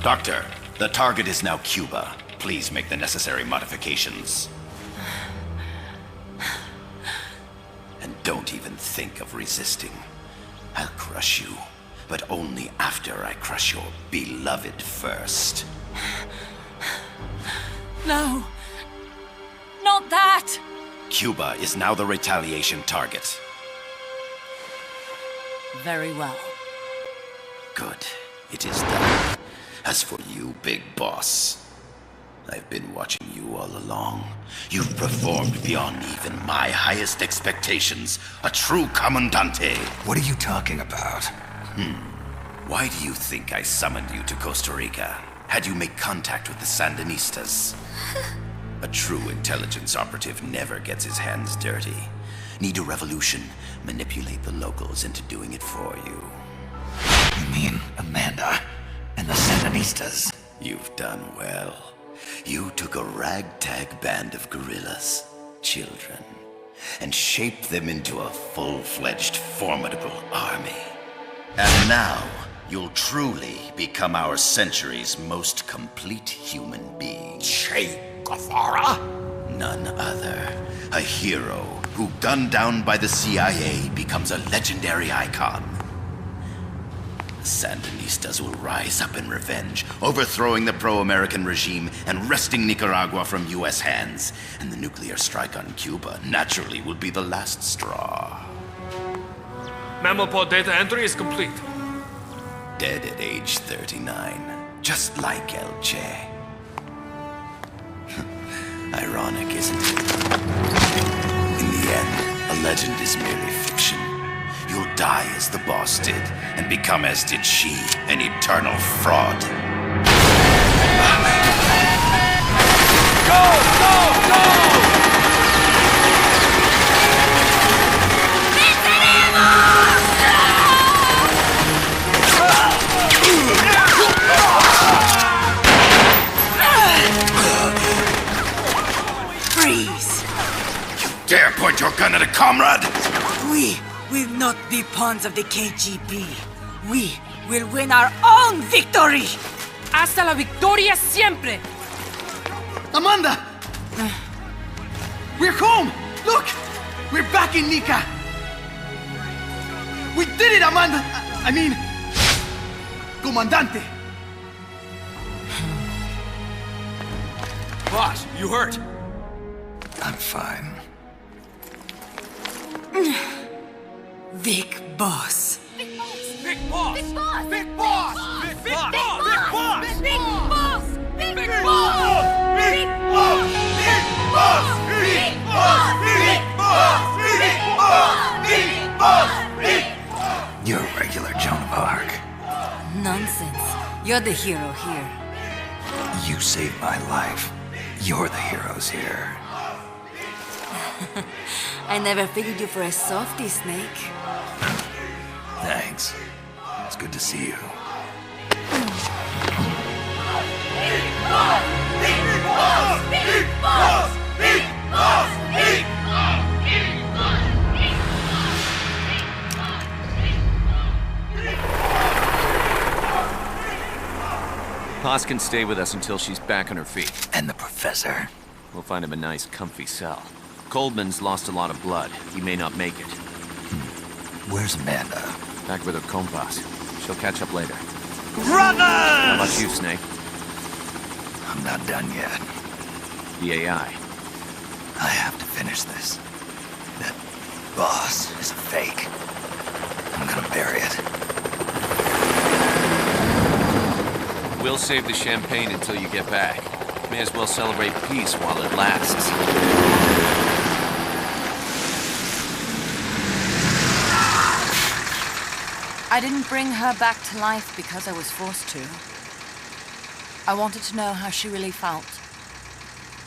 Doctor, the target is now Cuba. Please make the necessary modifications. And don't even think of resisting. I'll crush you, but only after I crush your beloved first. No. Not that! Cuba is now the retaliation target. Very well. Good. It is done. As for you, Big Boss, I've been watching you all along. You've performed beyond even my highest expectations. A true Comandante. What are you talking about? Why do you think I summoned you to Costa Rica? Had you make contact with the Sandinistas? A true intelligence operative never gets his hands dirty. Need a revolution? Manipulate the locals into doing it for you. You mean Amanda and the Sandinistas? You've done well. You took a ragtag band of guerrillas, children, and shaped them into a full-fledged, formidable army. And now, you'll truly become our century's most complete human being. Che Guevara? None other. A hero who, gunned down by the CIA, becomes a legendary icon. The Sandinistas will rise up in revenge, overthrowing the pro-American regime and wresting Nicaragua from U.S. hands. And the nuclear strike on Cuba naturally will be the last straw. Mammal pod data entry is complete. Dead at age 39, just like El Che. Ironic, isn't it? In the end, a legend is merely fiction. You'll die as the boss did, and become as did she, an eternal fraud. Freeze! You dare point your gun at a comrade? We will not be pawns of the KGB. We will win our own victory! Hasta la victoria siempre! Amanda! We're home! Look! We're back in Nika! We did it, Amanda! I mean... Comandante! Boss, you hurt? I'm fine. Big Boss. Big Boss! Big Boss! Big Boss! Big Boss! Big Boss! Big Boss! Big Big Boss! Big Boss! Big Boss! Big Boss! Big Boss! Big Boss! Big Boss! Big Boss! You're a regular Joan of Arc. Nonsense. You're the hero here. You saved my life. You're the heroes here. I never figured you for a softie, Snake. Thanks. It's good to see you. Haas can stay with us until she's back on her feet. And the professor? We'll find him a nice, comfy cell. Coldman's lost a lot of blood. He may not make it. Where's Amanda? Back with her compas. She'll catch up later. Brothers! How about you, Snake? I'm not done yet. The AI. I have to finish this. That boss is a fake. I'm gonna bury it. We'll save the champagne until you get back. May as well celebrate peace while it lasts. I didn't bring her back to life because I was forced to. I wanted to know how she really felt.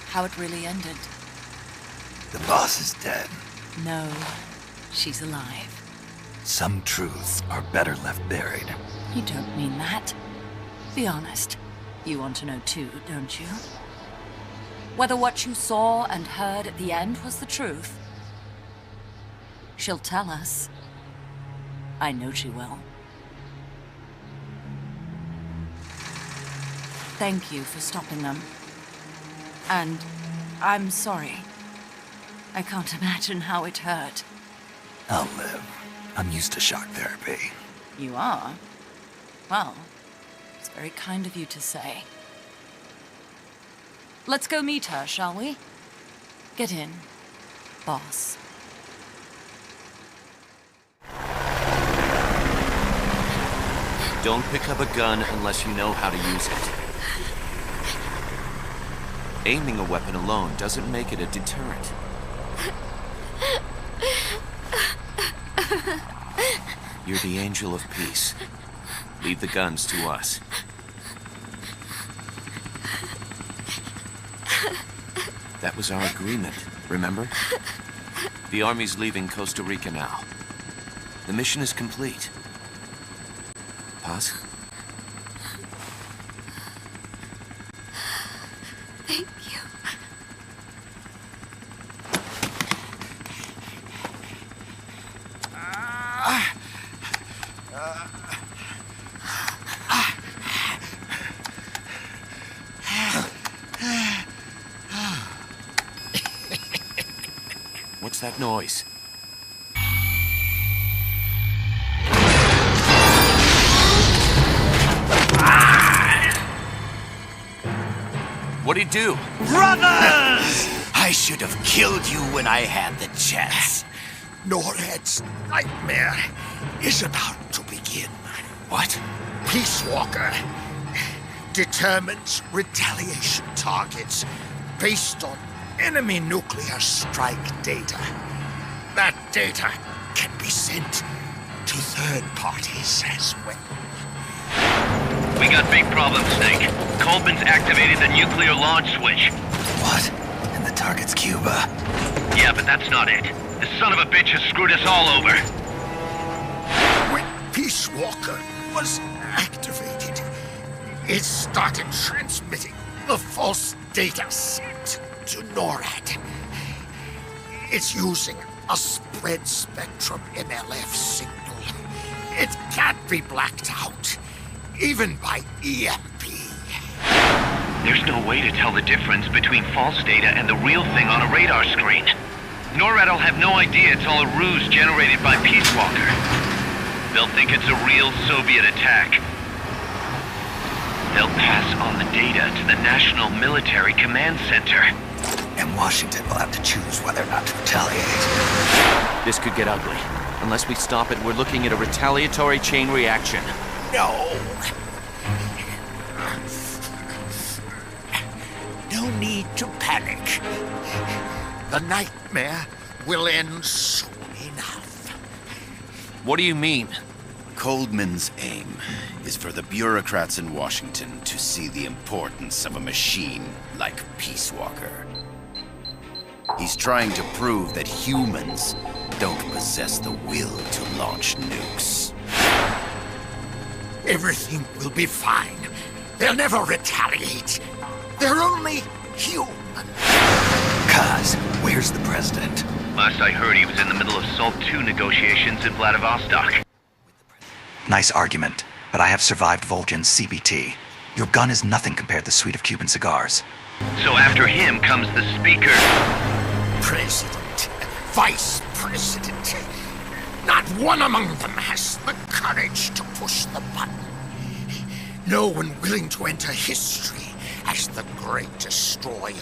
How it really ended. The boss is dead. No, she's alive. Some truths are better left buried. You don't mean that. Be honest. You want to know too, don't you? Whether what you saw and heard at the end was the truth, She'll tell us. I know she will. Thank you for stopping them. And I'm sorry. I can't imagine how it hurt. I'll live. I'm used to shock therapy. You are? Well, it's very kind of you to say. Let's go meet her, shall we? Get in, boss. Don't pick up a gun unless you know how to use it. Aiming a weapon alone doesn't make it a deterrent. You're the angel of peace. Leave the guns to us. That was our agreement, remember? The army's leaving Costa Rica now. The mission is complete. Paz? Thank you. What's that noise? What'd he do? Brothers! I should have killed you when I had the chance. Norhead's nightmare is about to begin. What? Peace Walker determines retaliation targets based on enemy nuclear strike data. That data can be sent to third parties as well. We got big problems, Snake. Coldman's activated the nuclear launch switch. What? And the target's Cuba. Yeah, but that's not it. The son of a bitch has screwed us all over. When Peace Walker was activated, it started transmitting the false data set to NORAD. It's using a spread spectrum MLF signal. It can't be blacked out, even by EMP. There's no way to tell the difference between false data and the real thing on a radar screen. NORAD will have no idea it's all a ruse generated by Peace Walker. They'll think it's a real Soviet attack. They'll pass on the data to the National Military Command Center. And Washington will have to choose whether or not to retaliate. This could get ugly. Unless we stop it, we're looking at a retaliatory chain reaction. No. No need to panic. The nightmare will end soon enough. What do you mean? Coldman's aim is for the bureaucrats in Washington to see the importance of a machine like Peace Walker. He's trying to prove that humans don't possess the will to launch nukes. Everything will be fine. They'll never retaliate. They're only human. Kaz, where's the president? Last I heard, he was in the middle of SALT II negotiations in Vladivostok. Nice argument, but I have survived Vol'jin's CBT. Your gun is nothing compared to the suite of Cuban cigars. So after him comes the speaker. President, Vice President. Not one among them has the courage to push the button. No one willing to enter history as the Great Destroyer.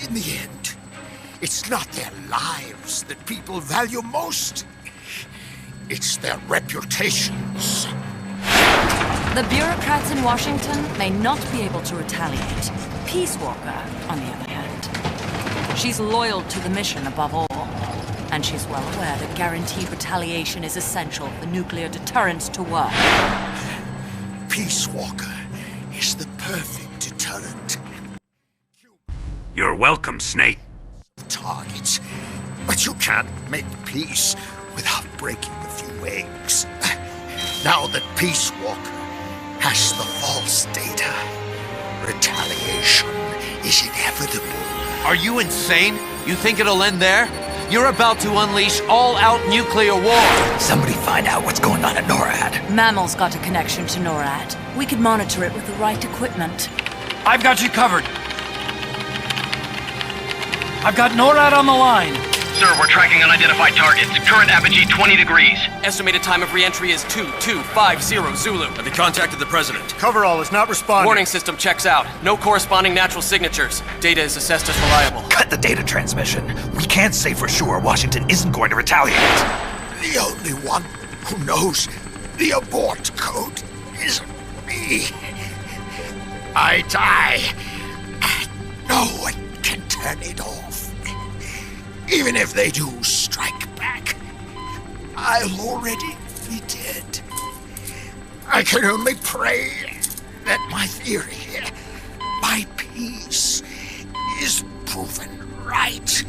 In the end, it's not their lives that people value most. It's their reputations. The bureaucrats in Washington may not be able to retaliate. Peace Walker, on the other hand. She's loyal to the mission above all. And she's well aware that guaranteed retaliation is essential for nuclear deterrence to work. Peace Walker is the perfect deterrent. You're welcome, Snake. Targets. But you can't make peace without breaking a few eggs. Now that Peace Walker has the false data, retaliation is inevitable. Are you insane? You think it'll end there? You're about to unleash all-out nuclear war. Somebody find out what's going on at NORAD. Mammal's got a connection to NORAD. We could monitor it with the right equipment. I've got you covered. I've got NORAD on the line. Sir, we're tracking unidentified targets. Current apogee 20 degrees. Estimated time of re-entry is 2250 Zulu. Have you contacted the President? Coverall is not responding. Warning system checks out. No corresponding natural signatures. Data is assessed as reliable. Cut the data transmission. We can't say for sure Washington isn't going to retaliate. The only one who knows the abort code is me. I die, and no one can turn it off. Even if they do strike back, I'll already be dead. I can only pray that my theory, my peace, is proven right.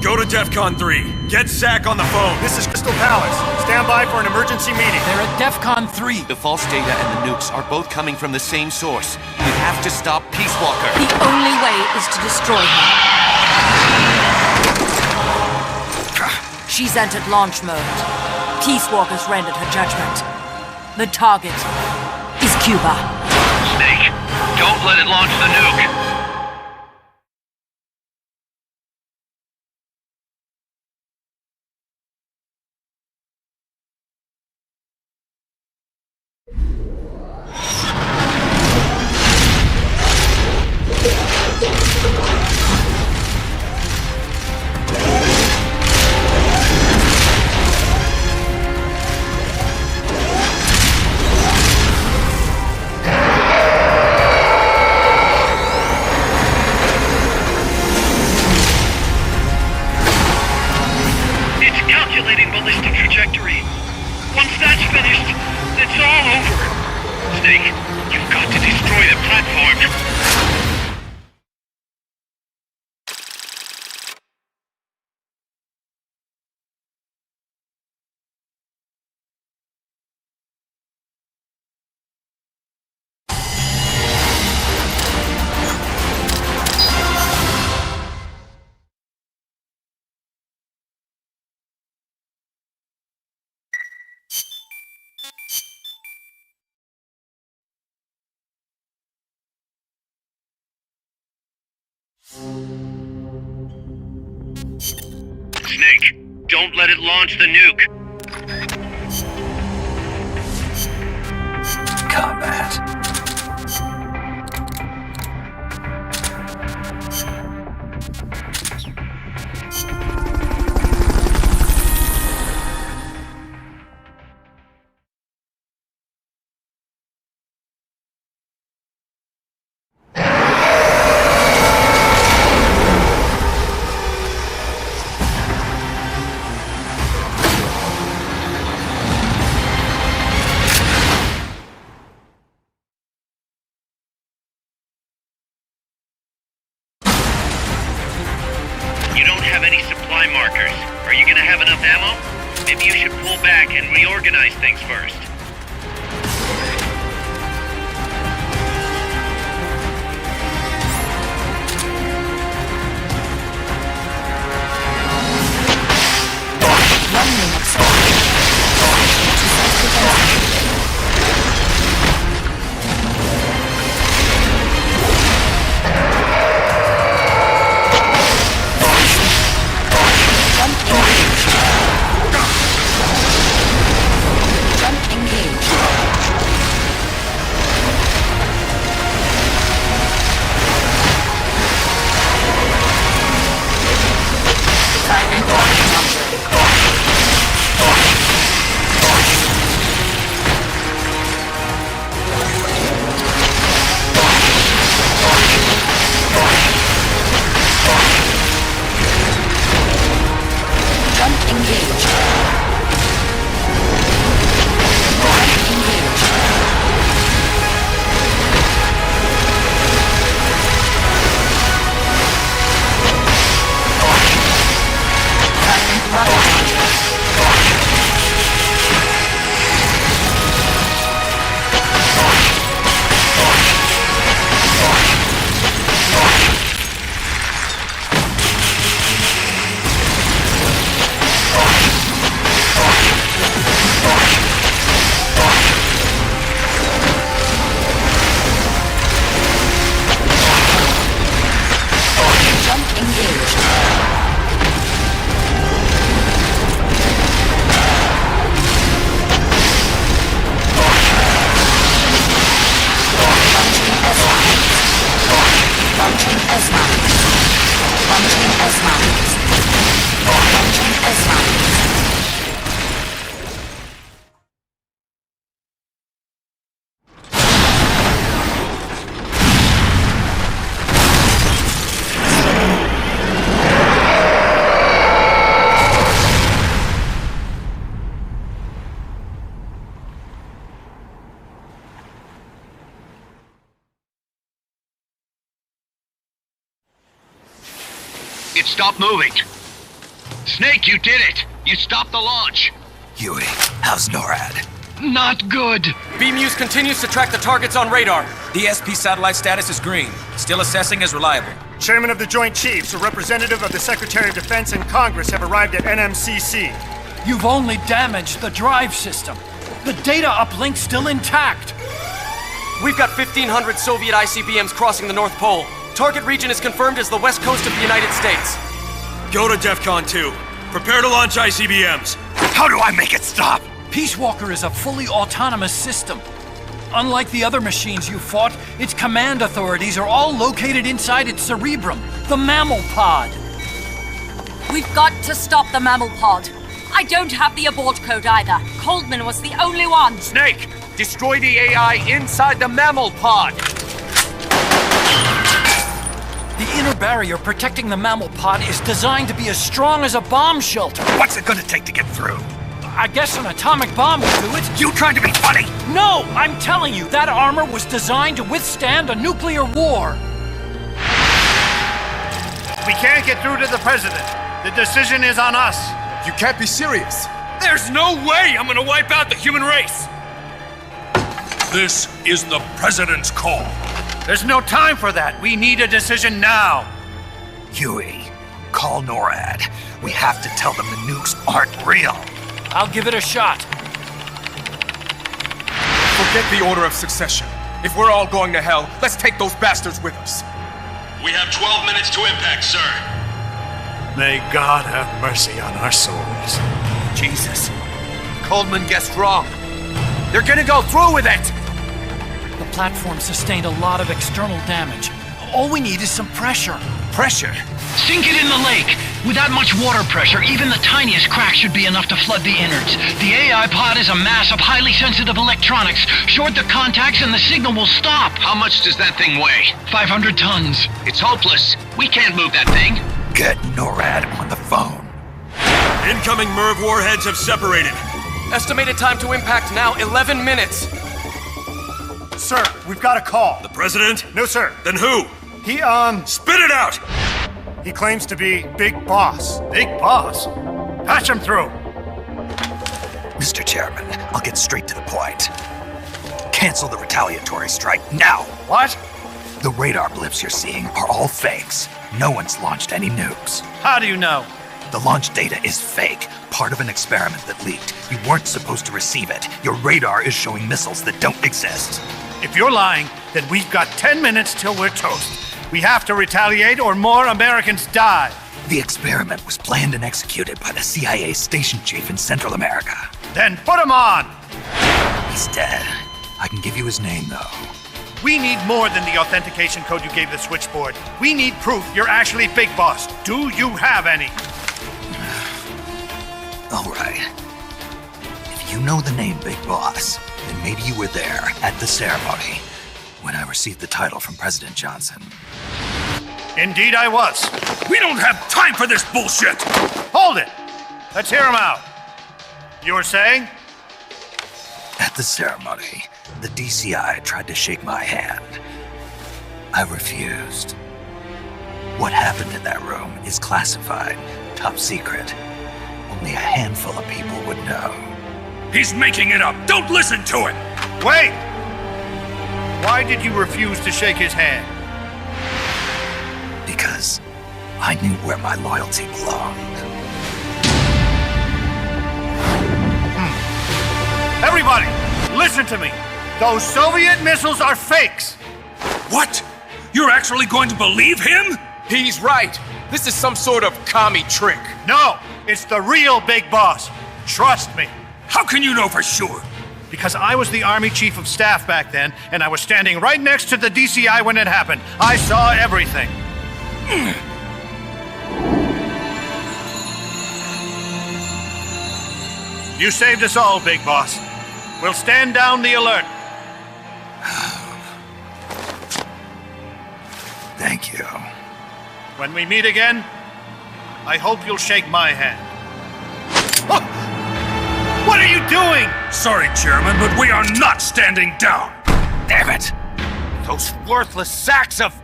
Go to DEFCON 3. Get Zach on the phone. This is Crystal Palace. Stand by for an emergency meeting. They're at DEFCON 3. The false data and the nukes are both coming from the same source. We have to stop Peace Walker. The only way is to destroy her. She's entered launch mode. Peace Walker's rendered her judgment. The target is Cuba. Snake, don't let it launch the nuke. Ballistic trajectory. Once that's finished, it's all over. Snake, you've got to destroy the platform. Snake, don't let it launch the nuke. Combat. You don't have any supply markers. Are you gonna have enough ammo? Maybe you should pull back and reorganize things first. stop moving. Snake, you did it! You stopped the launch! Huey, how's NORAD? Not good. B-Muse continues to track the targets on radar. DSP satellite status is green. Still assessing as reliable. Chairman of the Joint Chiefs, a representative of the Secretary of Defense and Congress have arrived at NMCC. You've only damaged the drive system. The data uplink's still intact. We've got 1,500 Soviet ICBMs crossing the North Pole. Target region is confirmed as the west coast of the United States. Go to DEFCON 2. Prepare to launch ICBMs. How do I make it stop? Peace Walker is a fully autonomous system. Unlike the other machines you fought, its command authorities are all located inside its cerebrum, the mammal pod. We've got to stop the mammal pod. I don't have the abort code either. Coldman was the only one. Snake, destroy the AI inside the mammal pod. The inner barrier protecting the mammal pod is designed to be as strong as a bomb shelter. What's it gonna take to get through? I guess an atomic bomb will do it. You trying to be funny? No, I'm telling you, that armor was designed to withstand a nuclear war. We can't get through to the president. The decision is on us. You can't be serious. There's no way I'm gonna wipe out the human race! This is the President's call. There's no time for that. We need a decision now. Huey, call NORAD. We have to tell them the nukes aren't real. I'll give it a shot. Forget the order of succession. If we're all going to hell, let's take those bastards with us. We have 12 minutes to impact, sir. May God have mercy on our souls. Jesus. Coldman guessed wrong. They're gonna go through with it! The platform sustained a lot of external damage. All we need is some pressure. Pressure? Sink it in the lake. With that much water pressure, even the tiniest crack should be enough to flood the innards. The AI pod is a mass of highly sensitive electronics. Short the contacts and the signal will stop. How much does that thing weigh? 500 tons. It's hopeless. We can't move that thing. Get NORAD on the phone. Incoming MIRV warheads have separated. Estimated time to impact now, 11 minutes. Sir, we've got a call. The president? No, sir. Then who? He, Spit it out! He claims to be Big Boss. Big Boss? Patch him through. Mr. Chairman, I'll get straight to the point. Cancel the retaliatory strike now. What? The radar blips you're seeing are all fakes. No one's launched any nukes. How do you know? The launch data is fake, part of an experiment that leaked. You weren't supposed to receive it. Your radar is showing missiles that don't exist. If you're lying, then we've got 10 minutes till we're toast. We have to retaliate or more Americans die. The experiment was planned and executed by the CIA station chief in Central America. Then put him on! He's dead. I can give you his name, though. We need more than the authentication code you gave the switchboard. We need proof you're actually Big Boss. Do you have any? All right. If you know the name Big Boss, then maybe you were there at the ceremony when I received the title from President Johnson. Indeed I was. We don't have time for this bullshit! Hold it! Let's hear him out. You were saying? At the ceremony, the DCI tried to shake my hand. I refused. What happened in that room is classified, top secret. Only a handful of people would know. He's making it up! Don't listen to him! Wait! Why did you refuse to shake his hand? Because I knew where my loyalty belonged. Everybody, listen to me. Those Soviet missiles are fakes. What? You're actually going to believe him? He's right. This is some sort of commie trick. No, it's the real Big Boss. Trust me. How can you know for sure? Because I was the Army Chief of Staff back then, and I was standing right next to the DCI when it happened. I saw everything. You saved us all, Big Boss. We'll stand down the alert. Thank you. When we meet again, I hope you'll shake my hand. Oh! What are you doing? Sorry, Chairman, but we are not standing down. Damn it! Those worthless sacks of...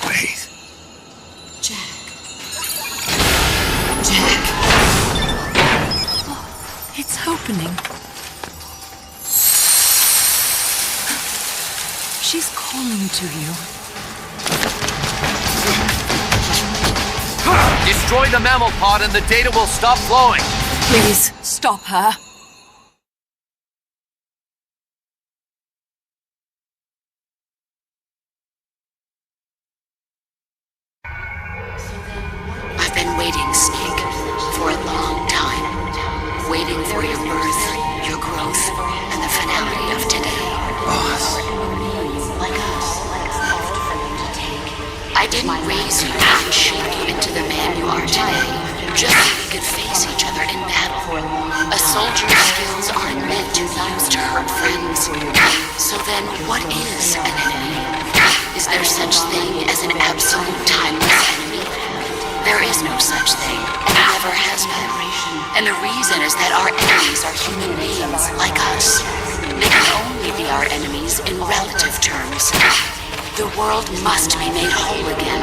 Wait. It's opening. She's calling to you. Destroy the mammal pod and the data will stop flowing. Please, stop her. I've been waiting, Snake, for a long time. Waiting for your birth, your growth, and the finality of today. Boss. I didn't raise you and shape you into the man you are today, just so we could face each other in battle. A soldier's skills aren't meant to be used to hurt friends. So then, what is an enemy? Is there such thing as an absolute timeless enemy? There is no such thing, and never has been. And the reason is that our enemies are human beings like us. They can only be our enemies in relative terms. The world must be made whole again.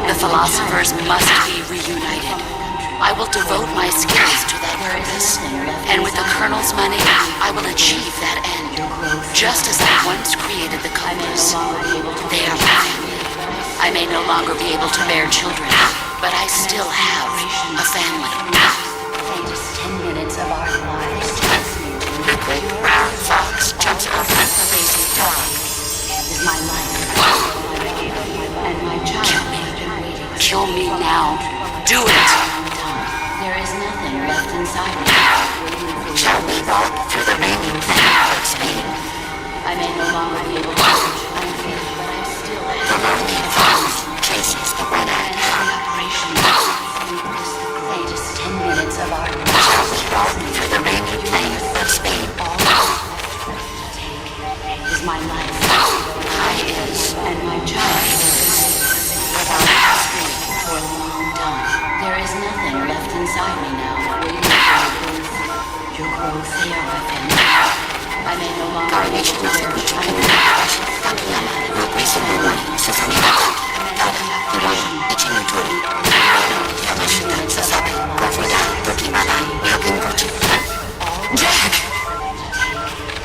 The philosophers must be reunited. I will devote my skills to that purpose, and with the Colonel's money, I will achieve that end. Just as I once created the compass. They are my family. I may no longer be able to bear children, but I still have a family. Just 10 minutes of our lives. A great brown fox jumps off the lazy dog. Is my life. And my child. Kill me now. Do it. There is nothing left inside me. Shall we walk through the remaining path of Spain? I may no longer be able to reach unfazed, but I still have the lonely fox chases the winner. Just 10 minutes of our lives. Shall we walk through the remaining path of Spain? Is my life. I is. And my child without history for a long time. There is nothing left inside me now, waiting for your growth. They are my family. I may no longer be able to bear Jack!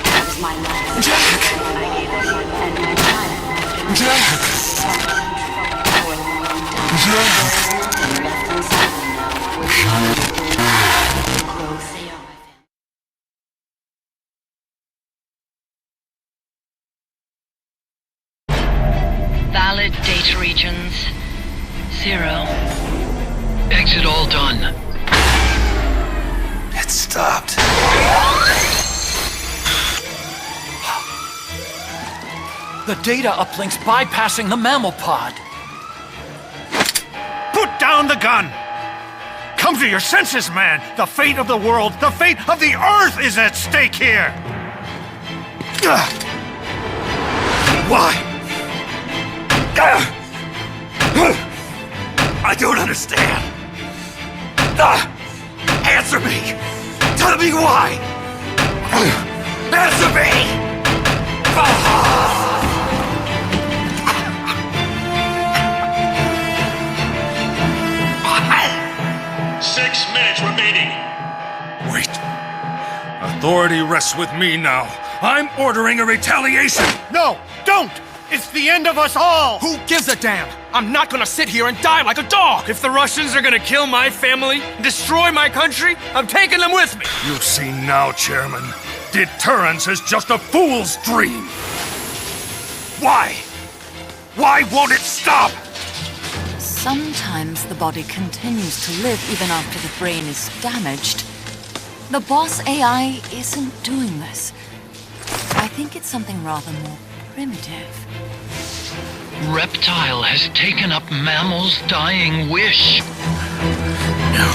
That is my life. Jack! And my child. Jack! Valid data regions. 0. Exit all done. It stopped. The data uplink's bypassing the mammal pod. Put down the gun! Come to your senses, man! The fate of the world, the fate of the Earth is at stake here! Why? I don't understand. Answer me! Tell me why! Answer me! 6 minutes remaining. Wait. Authority rests with me now. I'm ordering a retaliation! No! Don't! It's the end of us all! Who gives a damn? I'm not gonna sit here and die like a dog! If the Russians are gonna kill my family, destroy my country, I'm taking them with me! You see now, Chairman. Deterrence is just a fool's dream! Why? Why won't it stop? Sometimes the body continues to live even after the brain is damaged. The boss AI isn't doing this. I think it's something rather more primitive. Reptile has taken up Mammal's dying wish. No.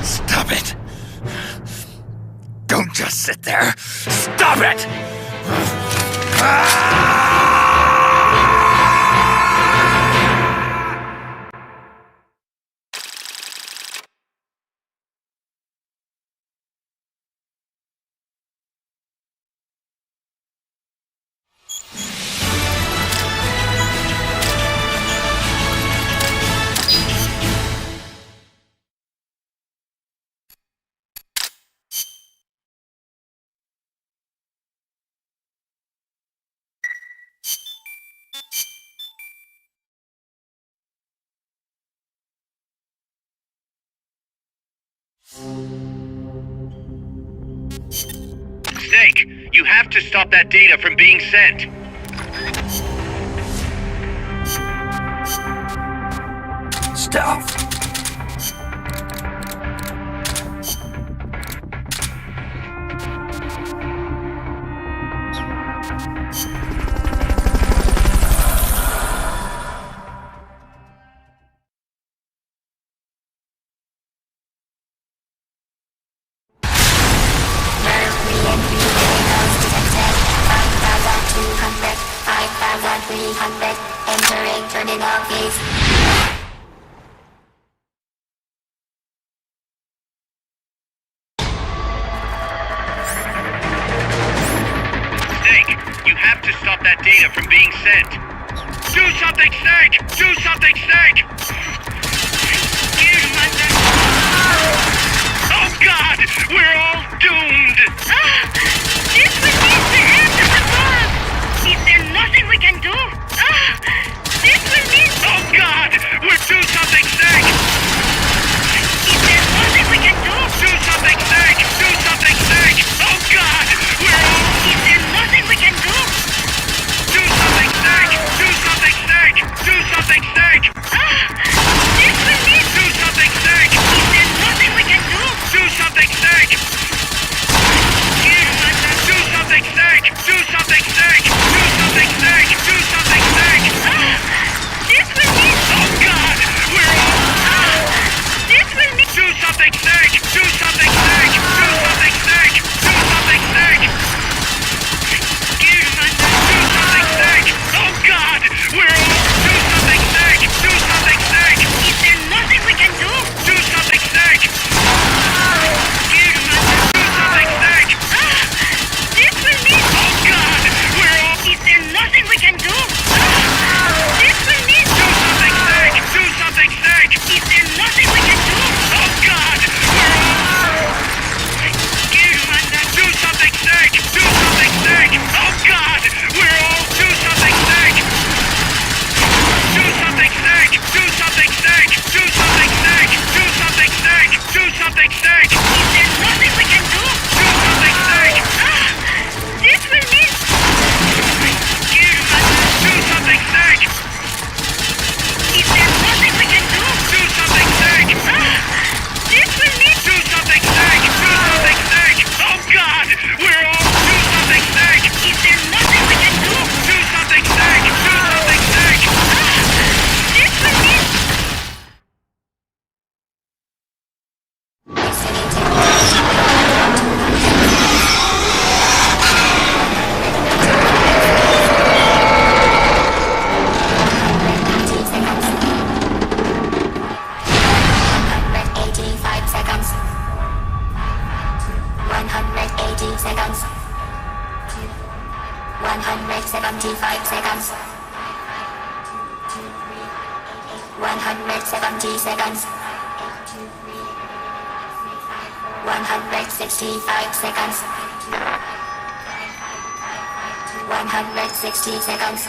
Stop it. Don't just sit there. Stop it! Snake, you have to stop that data from being sent. Stealth. Entering terminal phase. Snake, you have to stop that data from being sent. Do something, Snake! Do something, Snake! Oh God! We're all doomed! This will mean the end of the world! Is there nothing we can do? This will mean... Oh God! We're do something, Snake! Is there nothing we can do? Do something, Snake! Do something, Snake! Oh God! We're all... Is there nothing we can do? Do something, Snake! Do something, Snake! Do something, Snake! This will mean... Do something, Snake! Is there nothing we can do? Do something, Snake! Do something, Snake! Do something, Snake! Do something, Snake! Do something, Snake! This will mean... Oh God! We're all... This will mean... Do something, Snake! Do something, Snake! Do something, Snake! Do something, Snake! Do something, Snake! Oh God! We're all... Do something, Snake! Do something, Snake! Is there nothing we can do? Do something, Snake! Do something, Snake! This will mean... Oh God! We're all... Is there nothing we can do? This will mean... Do something, Snake! Do something, Snake! Is there nothing we can do? Oh God! We're all... Do something, Snake! Do something, Snake! Oh God! We're all... Do something, Snake! Do something, Snake! Do something, Snake! Do something, Snake! Do something, Snake! Do something, Snake! Is there nothing we can do? Do something, Snake! This will mean... Do something, Snake! Is there nothing we can do? Do something, Snake! This will mean... Do something, Snake! Do something, Snake! Oh God! We're all... Do something, Snake! Is there nothing we can do? Do something, Snake! Do something, Snake! This will mean... Seconds. 175 seconds. 170 seconds. 165 seconds. 160 seconds.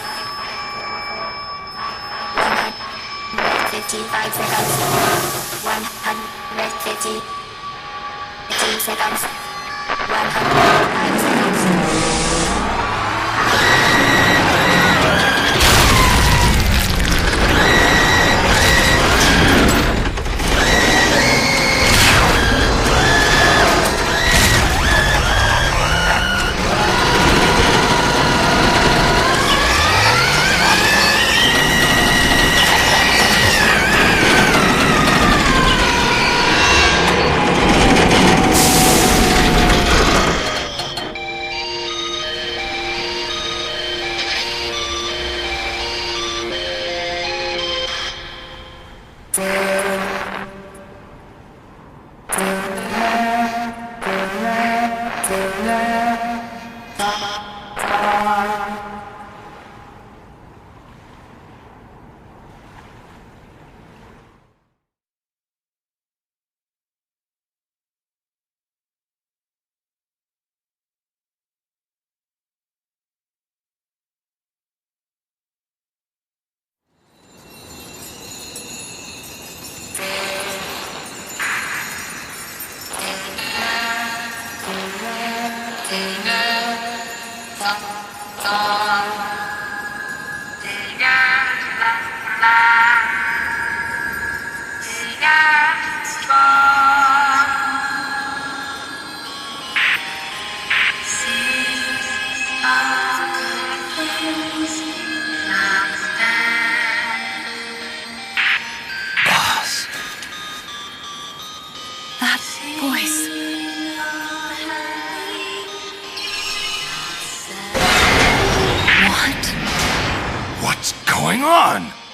155 seconds. 150 seconds. 105 seconds.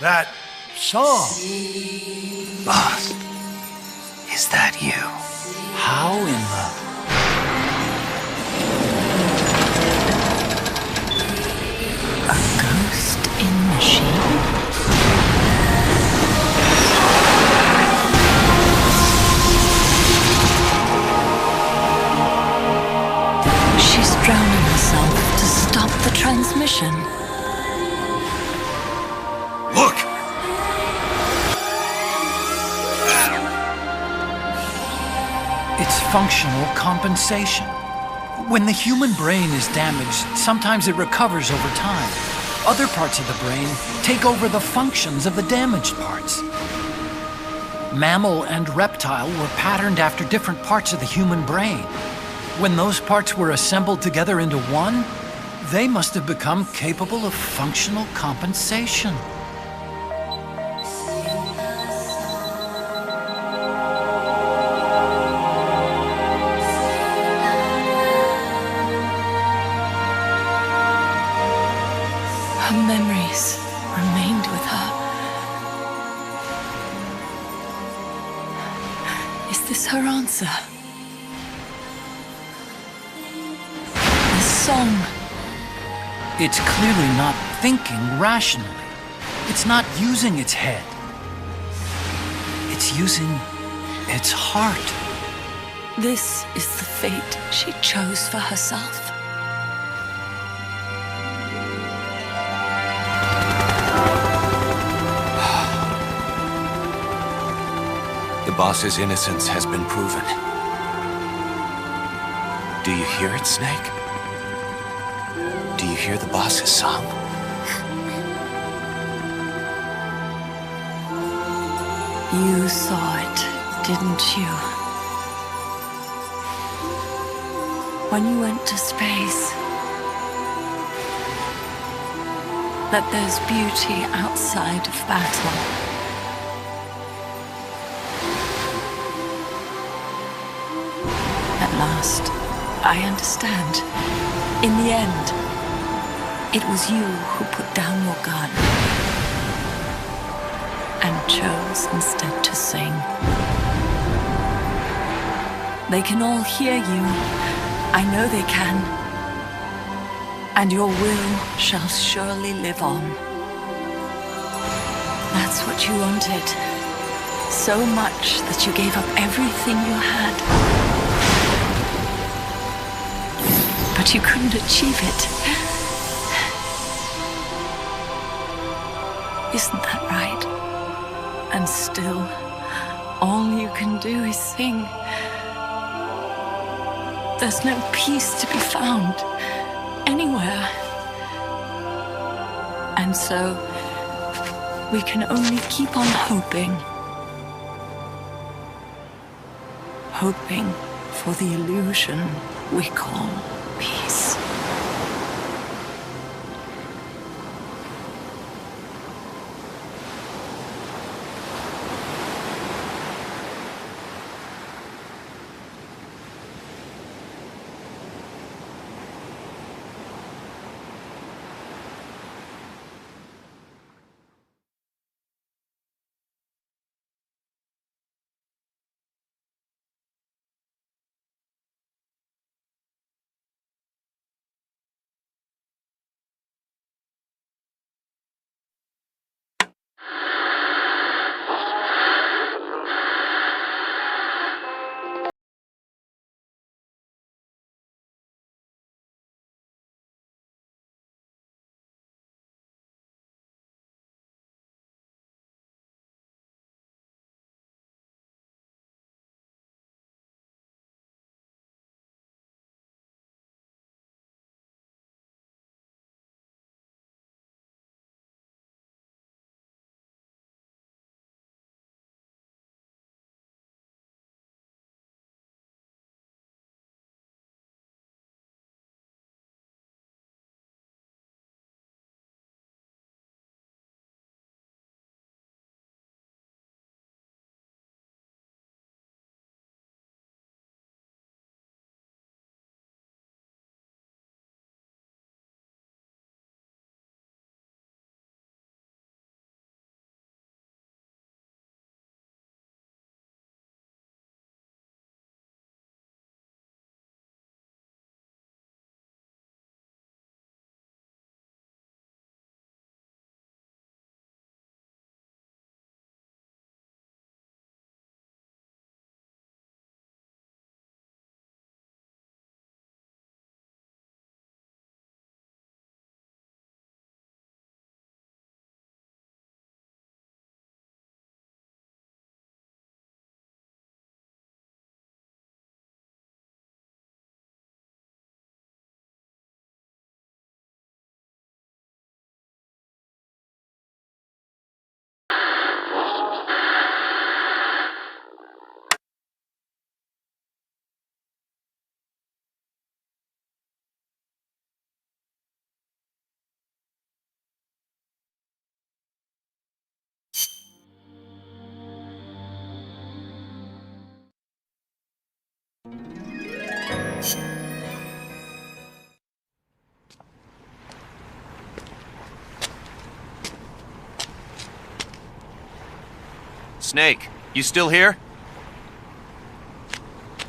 That song. Boss, is that you? How in the... A ghost in machine? She's drowning herself to stop the transmission. Look! It's functional compensation. When the human brain is damaged, sometimes it recovers over time. Other parts of the brain take over the functions of the damaged parts. Mammal and reptile were patterned after different parts of the human brain. When those parts were assembled together into one, they must have become capable of functional compensation. Her memories remained with her. Is this her answer? The song. It's clearly not thinking rationally. It's not using its head. It's using its heart. This is the fate she chose for herself. The boss's innocence has been proven. Do you hear it, Snake? Do you hear the boss's song? You saw it, didn't you? When you went to space, that there's beauty outside of battle. At last, I understand. In the end, it was you who put down your gun and chose instead to sing. They can all hear you. I know they can. And your will shall surely live on. That's what you wanted. So much that you gave up everything you had. But you couldn't achieve it. Isn't that right? And still, all you can do is sing. There's no peace to be found anywhere. And so, we can only keep on hoping. Hoping for the illusion we call peace. Snake, you still here?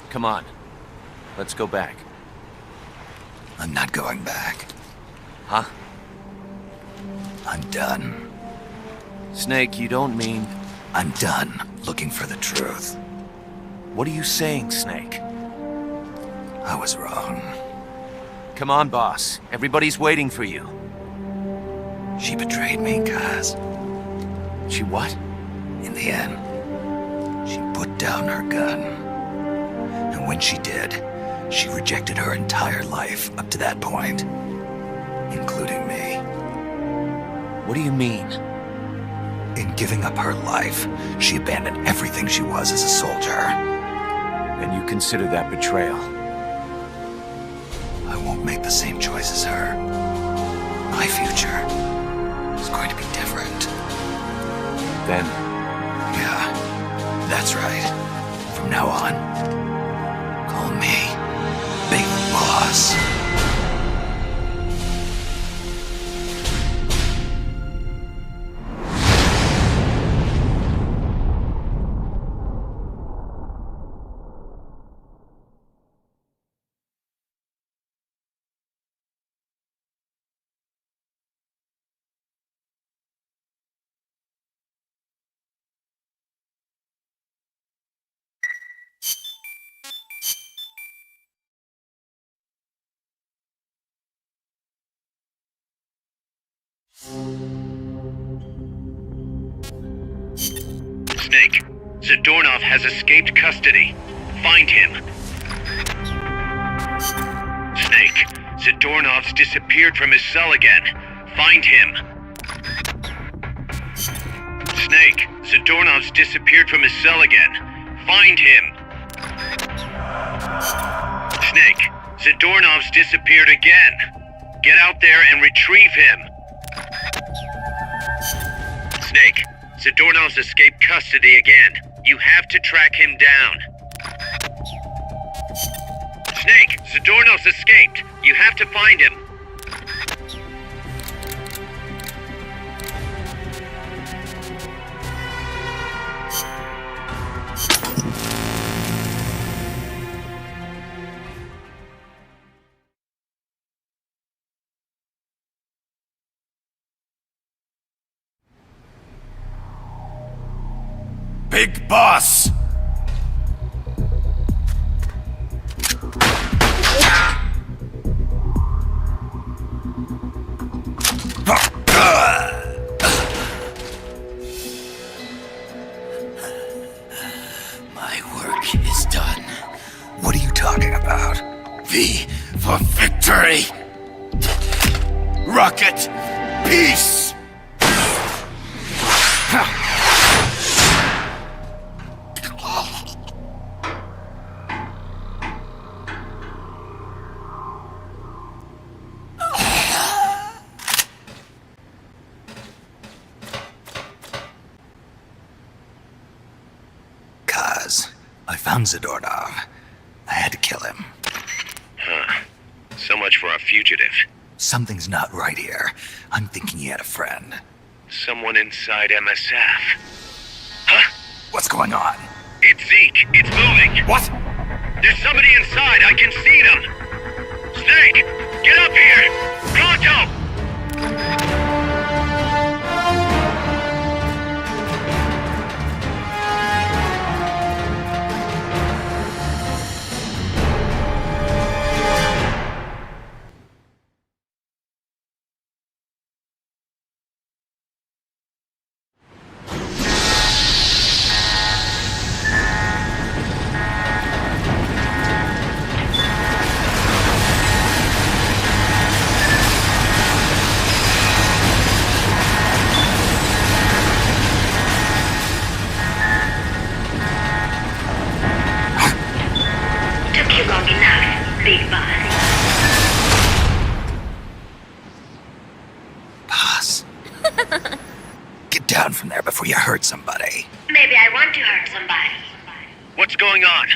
Come on. Let's go back. I'm not going back. Huh? I'm done. Snake, you don't mean... I'm done looking for the truth. What are you saying, Snake? I was wrong. Come on, boss. Everybody's waiting for you. She betrayed me, Kaz. She what? In the end, she put down her gun. And when she did, she rejected her entire life up to that point, including me. What do you mean? In giving up her life, she abandoned everything she was as a soldier. And you consider that betrayal? I won't make the same choice as her. My future is going to be different. Then? Yeah, that's right. From now on, call me Big Boss. Snake, Zadornov has escaped custody. Find him. Snake, Zadornov's disappeared from his cell again. Find him. Snake, Zadornov's disappeared from his cell again. Find him. Snake, Zadornov's disappeared again. Get out there and retrieve him. Snake, Zadornov's escaped custody again. You have to track him down. Snake, Zadornov's escaped. You have to find him. Big Boss! My work is done. What are you talking about? V for victory! Rocket, peace! I found Zadornov. I had to kill him. Huh. So much for a fugitive. Something's not right here. I'm thinking he had a friend. Someone inside MSF. Huh? What's going on? It's Zeke. It's moving. What? There's somebody inside. I can see them. Snake, get up here. Pronto! Down from there before you hurt somebody. Maybe I want to hurt somebody. What's going on?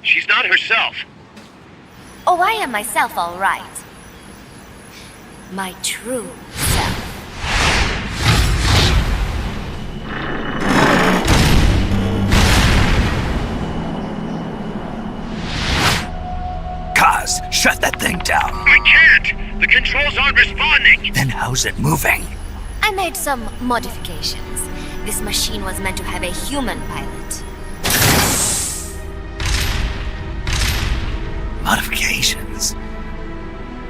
She's not herself. Oh, I am myself, all right. My true self. And how's it moving? I made some modifications. This machine was meant to have a human pilot. Modifications?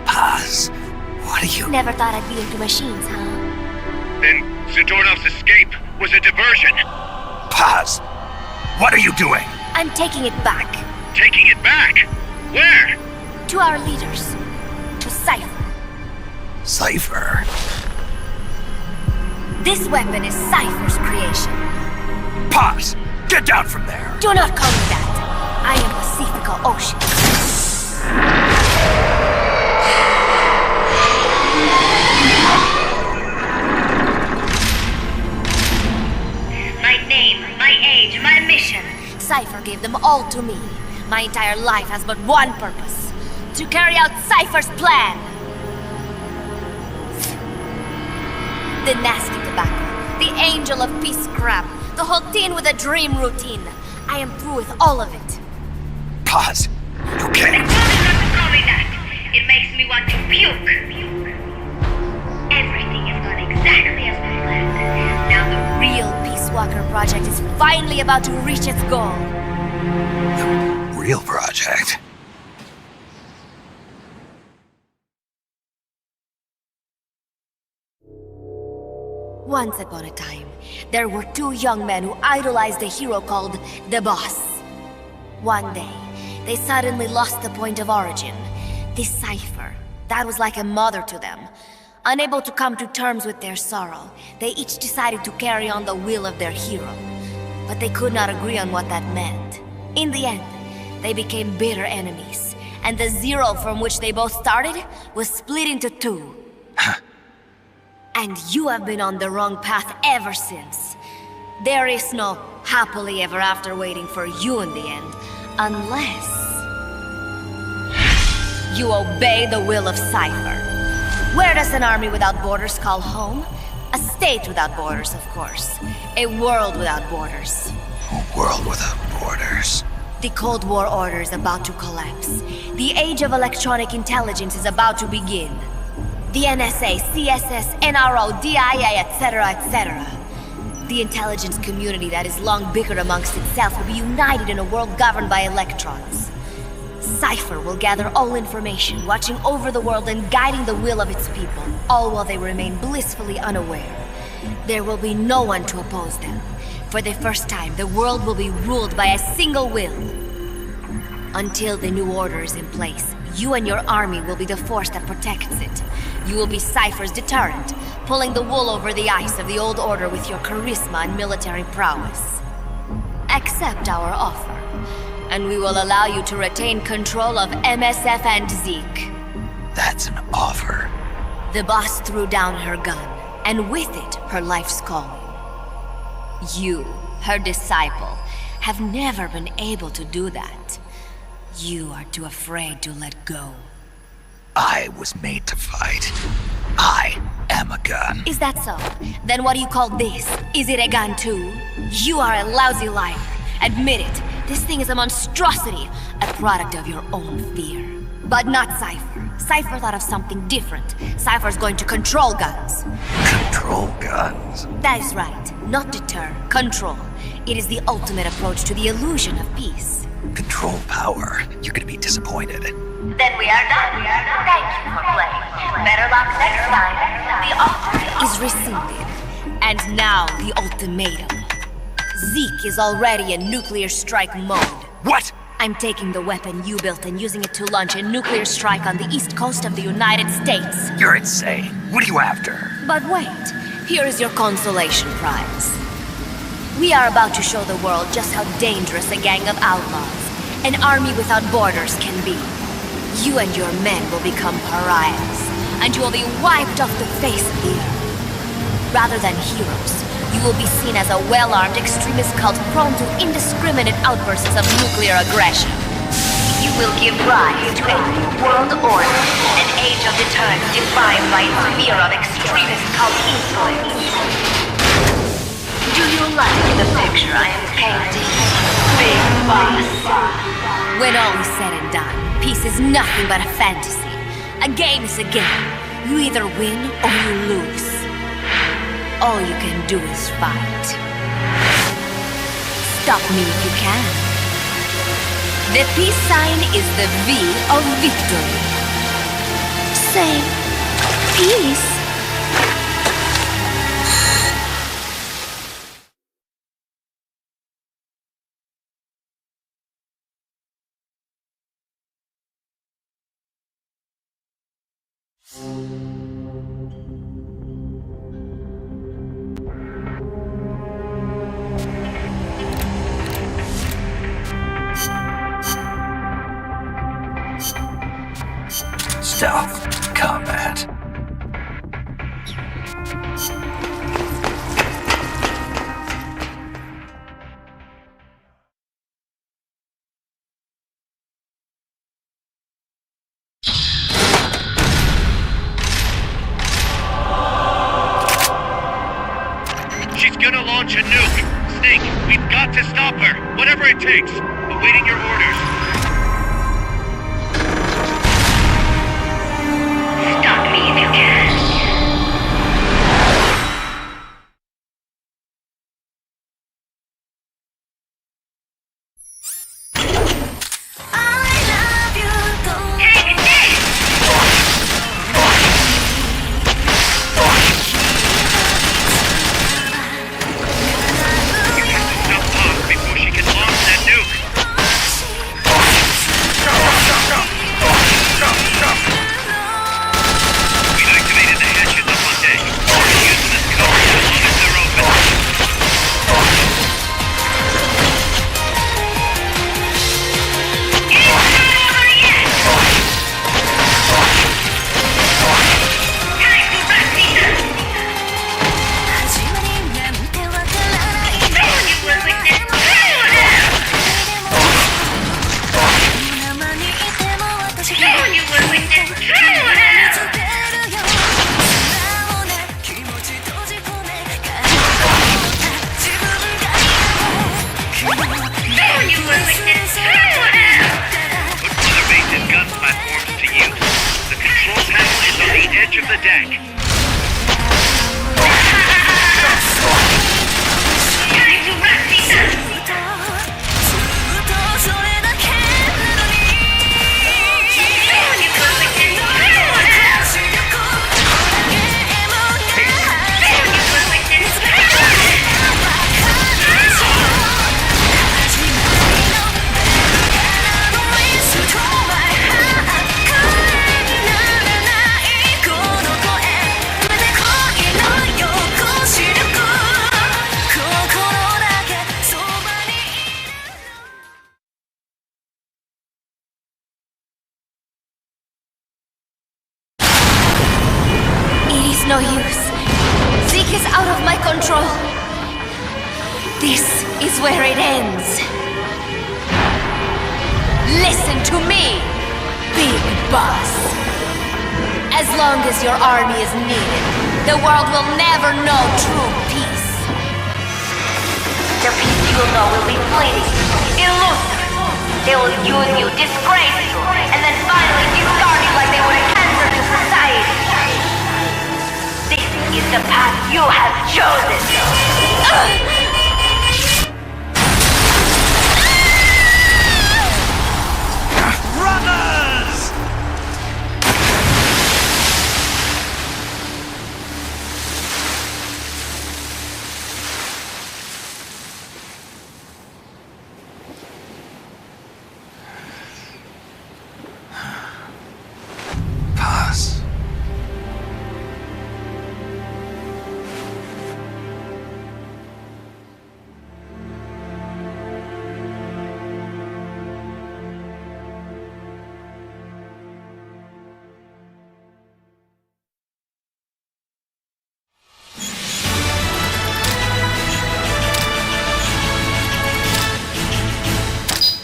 Paz, what are you... Never thought I'd be into machines, huh? Then Zadornov's escape was a diversion. Paz, what are you doing? I'm taking it back. Taking it back? Where? To our leaders. To Cypher. Cypher? This weapon is Cypher's creation. Paz, get down from there! Do not call me that. I am Pacifico Ocean. My name, my age, my mission. Cypher gave them all to me. My entire life has but one purpose. To carry out Cypher's plan. The nasty tobacco, the angel of peace scrap, the whole teen with a dream routine. I am through with all of it. Paz, you can't. Call me that. It makes me want to puke. Everything has gone exactly as we planned. Now the real Peace Walker project is finally about to reach its goal. The real project? Once upon a time, there were two young men who idolized a hero called the Boss. One day, they suddenly lost the point of origin. This Cypher, that was like a mother to them. Unable to come to terms with their sorrow, they each decided to carry on the will of their hero. But they could not agree on what that meant. In the end, they became bitter enemies, and the Zero from which they both started was split into two. And you have been on the wrong path ever since. There is no happily ever after waiting for you in the end, unless you obey the will of Cypher. Where does an army without borders call home? A state without borders, of course. A world without borders. A world without borders. The Cold War order is about to collapse. The age of electronic intelligence is about to begin. The NSA, CSS, NRO, DIA, etc., etc. The intelligence community that has long bickered amongst itself will be united in a world governed by electrons. Cypher will gather all information, watching over the world and guiding the will of its people, all while they remain blissfully unaware. There will be no one to oppose them. For the first time, the world will be ruled by a single will. Until the new order is in place, you and your army will be the force that protects it. You will be Cypher's deterrent, pulling the wool over the eyes of the old order with your charisma and military prowess. Accept our offer, and we will allow you to retain control of MSF and Zeke. That's an offer. The boss threw down her gun, and with it, her life's calling. You, her disciple, have never been able to do that. You are too afraid to let go. I was made to fight. I am a gun. Is that so? Then what do you call this? Is it a gun too? You are a lousy liar. Admit it. This thing is a monstrosity, a product of your own fear. But not Cypher. Cypher thought of something different. Cypher's going to control guns. Control guns? That is right. Not deter, control. It is the ultimate approach to the illusion of peace. Control power. You're gonna be disappointed. Then we are done. Thank you for playing. Better luck next time. The offer is rescinded. And now the ultimatum. Zeke is already in nuclear strike mode. What? I'm taking the weapon you built and using it to launch a nuclear strike on the east coast of the United States. You're insane. What are you after? But wait, here is your consolation prize. We are about to show the world just how dangerous a gang of outlaws, an army without borders, can be. You and your men will become pariahs, and you will be wiped off the face of the earth. Rather than heroes, you will be seen as a well-armed extremist cult prone to indiscriminate outbursts of nuclear aggression. You will give rise to a new world order, an age of deterrence defined by its fear of extremist cult influence. Do you like the picture I am painting, Big Boss? When all is said and done, peace is nothing but a fantasy. A game is a game. You either win or you lose. All you can do is fight. Stop me if you can. The peace sign is the V of victory. Say, peace. Stealth combat. She's gonna launch a nuke. Snake, we've got to stop her. Whatever it takes. Awaiting your orders. Stop me if you can. No use. Zeke is out of my control. This is where it ends. Listen to me, Big Boss. As long as your army is needed, the world will never know true peace. The peace you will know will be fleeting, elusive. They will use you, disgrace you, and then finally discard you like they were a cancer to society. This is the path you have chosen. Runners! Pass.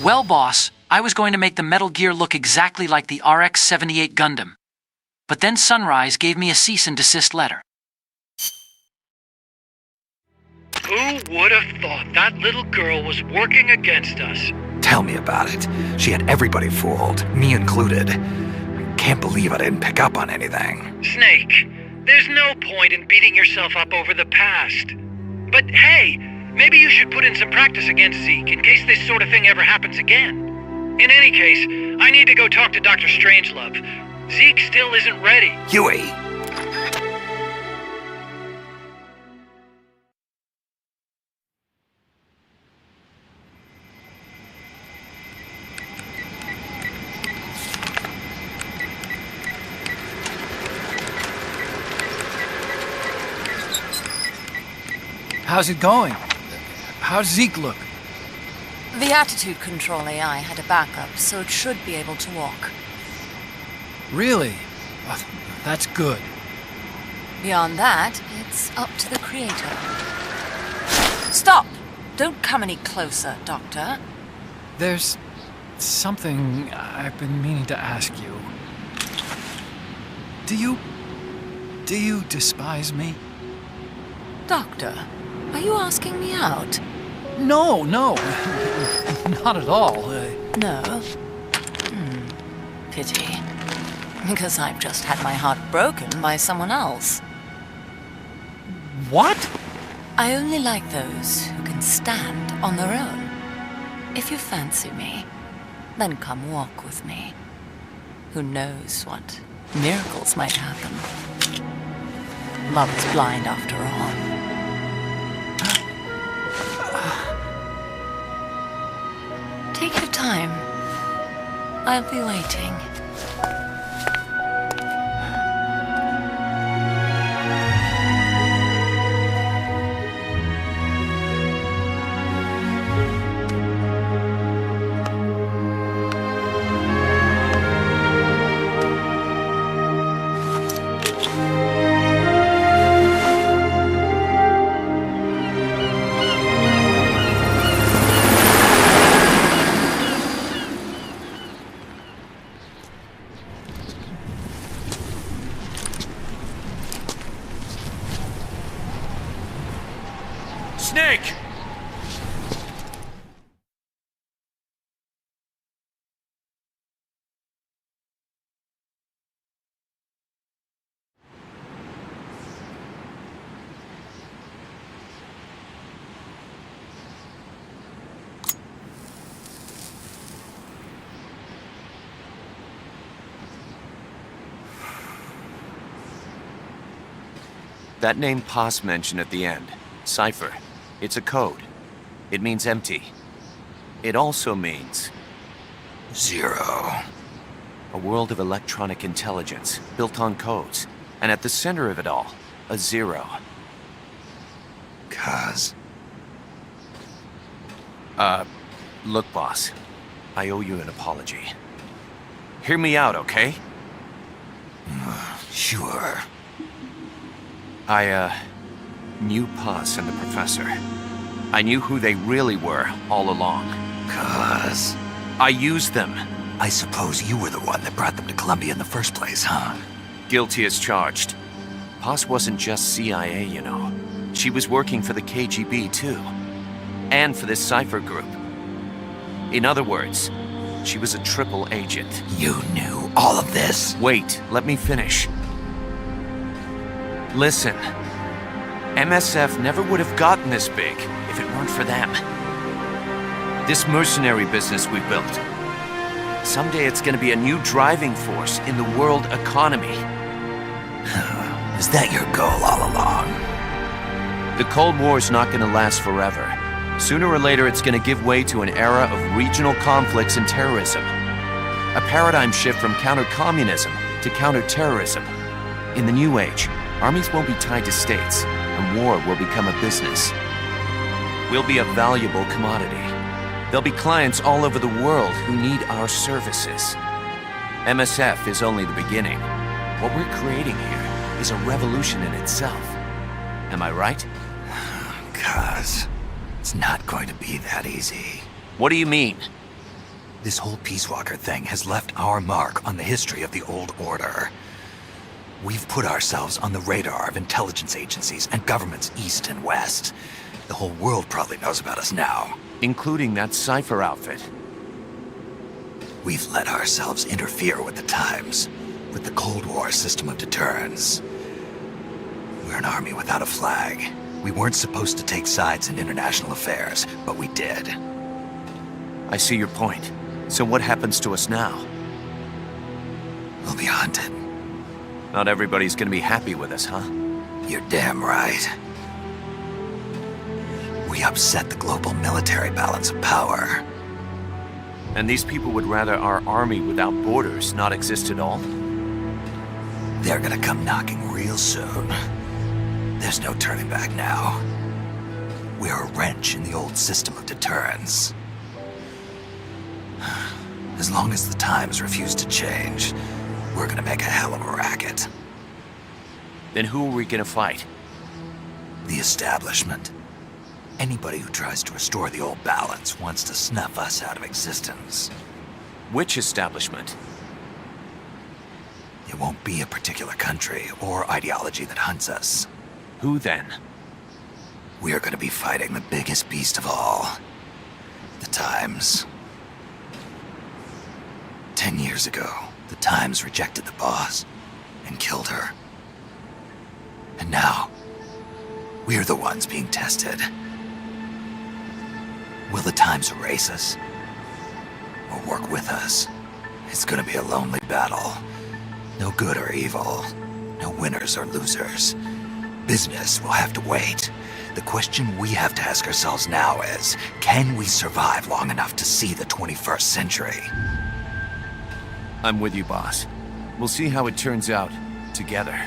Well, boss, I was going to make the Metal Gear look exactly like the RX-78 Gundam. But then Sunrise gave me a cease and desist letter. Who would have thought that little girl was working against us? Tell me about it. She had everybody fooled, me included. Can't believe I didn't pick up on anything. Snake, there's no point in beating yourself up over the past. But hey, maybe you should put in some practice against Zeke in case this sort of thing ever happens again. In any case, I need to go talk to Dr. Strangelove. Zeke still isn't ready. Huey! How's it going? How's Zeke look? The attitude control AI had a backup, so it should be able to walk. Really? Oh, that's good. Beyond that, it's up to the creator. Stop! Don't come any closer, Doctor. There's something I've been meaning to ask you. Do you despise me? Doctor, are you asking me out? No, not at all. No? Pity. Because I've just had my heart broken by someone else. What? I only like those who can stand on their own. If you fancy me, then come walk with me. Who knows what miracles might happen. Love is blind after all. Take your time. I'll be waiting. Snake! That name Paz mentioned at the end, Cipher, it's a code. It means empty. It also means... Zero. A world of electronic intelligence, built on codes. And at the center of it all, a zero. Cuz. Look, boss. I owe you an apology. Hear me out, okay? Sure. I knew Paz and the Professor. I knew who they really were all along. Cuz. I used them. I suppose you were the one that brought them to Columbia in the first place, huh? Guilty as charged. Paz wasn't just CIA, you know. She was working for the KGB, too. And for this Cipher group. In other words, she was a triple agent. You knew all of this? Wait, let me finish. Listen. MSF never would have gotten this big if it weren't for them. This mercenary business we built. Someday it's gonna be a new driving force in the world economy. Is that your goal all along? The Cold War's not gonna last forever. Sooner or later it's gonna give way to an era of regional conflicts and terrorism. A paradigm shift from counter-communism to counter-terrorism. In the new age, armies won't be tied to states, and war will become a business. We'll be a valuable commodity. There'll be clients all over the world who need our services. MSF is only the beginning. What we're creating here is a revolution in itself. Am I right? Cuz, it's not going to be that easy. What do you mean? This whole Peace Walker thing has left our mark on the history of the Old Order. We've put ourselves on the radar of intelligence agencies and governments east and west. The whole world probably knows about us now. Including that Cipher outfit. We've let ourselves interfere with the times. With the Cold War system of deterrence, we're an army without a flag. We weren't supposed to take sides in international affairs, but we did. I see your point. So what happens to us now? We'll be hunted. Not everybody's gonna be happy with us, huh? You're damn right. We upset the global military balance of power. And these people would rather our army without borders not exist at all? They're gonna come knocking real soon. There's no turning back now. We're a wrench in the old system of deterrence. As long as the times refuse to change, we're gonna make a hell of a racket. Then who are we gonna fight? The establishment. Anybody who tries to restore the old balance wants to snuff us out of existence. Which establishment? It won't be a particular country or ideology that hunts us. Who then? We are gonna be fighting the biggest beast of all. The Times. 10 years ago, the Times rejected the boss and killed her. And now, we're the ones being tested. Will the Times erase us? Or work with us? It's gonna be a lonely battle. No good or evil. No winners or losers. Business will have to wait. The question we have to ask ourselves now is, can we survive long enough to see the 21st century? I'm with you, boss. We'll see how it turns out, together.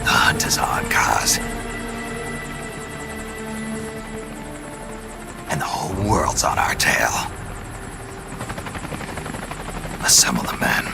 The hunt is on, Kaz. And the whole world's on our tail. Assemble the men.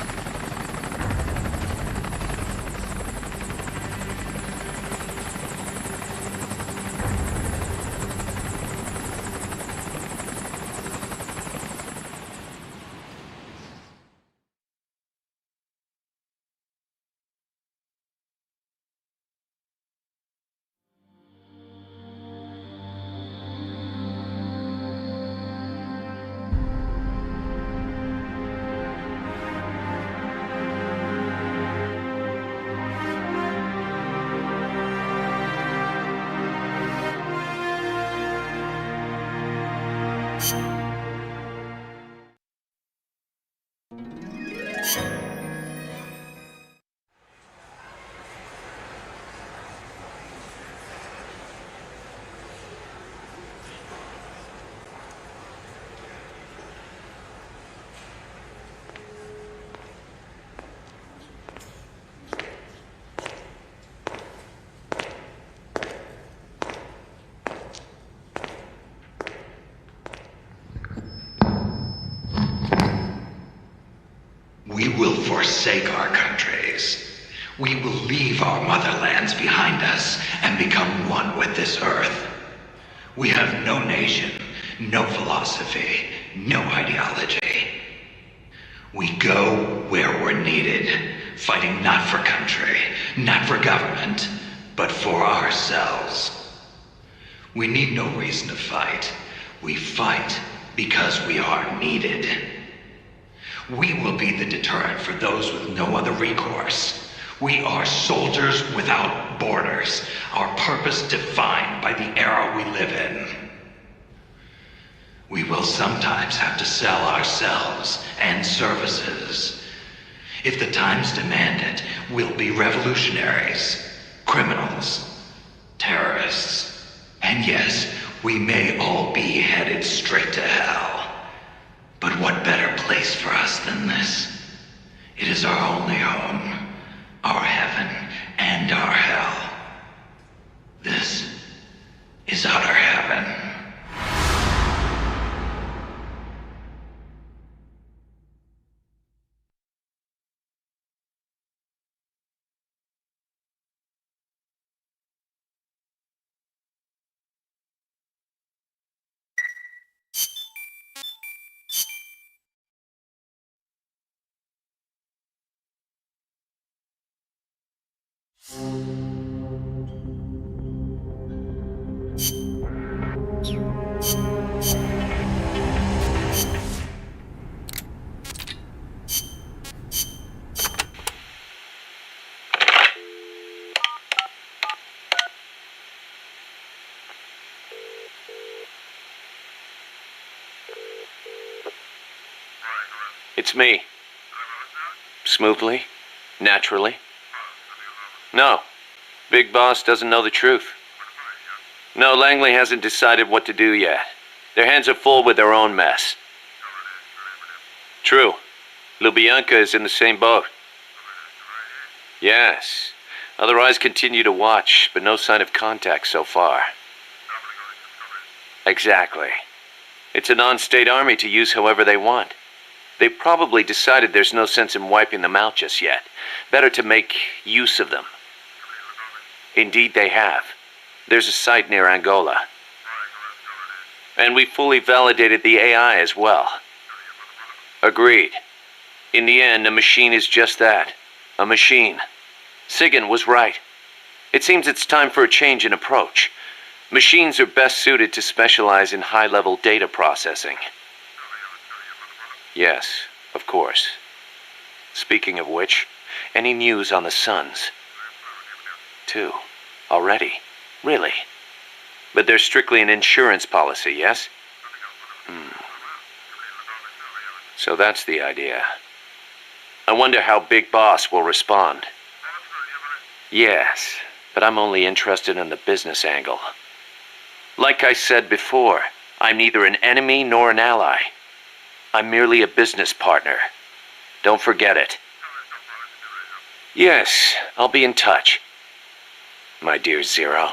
We will forsake our countries. We will leave our motherlands behind us and become one with this earth. We have no nation, no philosophy, no ideology. We go where we're needed, fighting not for country, not for government, but for ourselves. We need no reason to fight. We fight because we are needed. We will be the deterrent for those with no other recourse. We are soldiers without borders, our purpose defined by the era we live in. We will sometimes have to sell ourselves and services. If the times demand it, we'll be revolutionaries, criminals, terrorists. And yes, we may all be headed straight to hell. But what better place for us than this? It is our only home, our heaven and our hell. This is outer heaven. It's me. Smoothly? Naturally? No. Big Boss doesn't know the truth. No, Langley hasn't decided what to do yet. Their hands are full with their own mess. True. Lubyanka is in the same boat. Yes. Other eyes continue to watch, but no sign of contact so far. Exactly. It's a non-state army to use however they want. They probably decided there's no sense in wiping them out just yet. Better to make use of them. Indeed they have. There's a site near Angola. And we fully validated the AI as well. Agreed. In the end, a machine is just that. A machine. Sigan was right. It seems it's time for a change in approach. Machines are best suited to specialize in high-level data processing. Yes, of course. Speaking of which, any news on the Suns? 2. Already? Really? But they're strictly an insurance policy, yes? So that's the idea. I wonder how Big Boss will respond. Yes, but I'm only interested in the business angle. Like I said before, I'm neither an enemy nor an ally. I'm merely a business partner. Don't forget it. Yes, I'll be in touch. My dear Zero.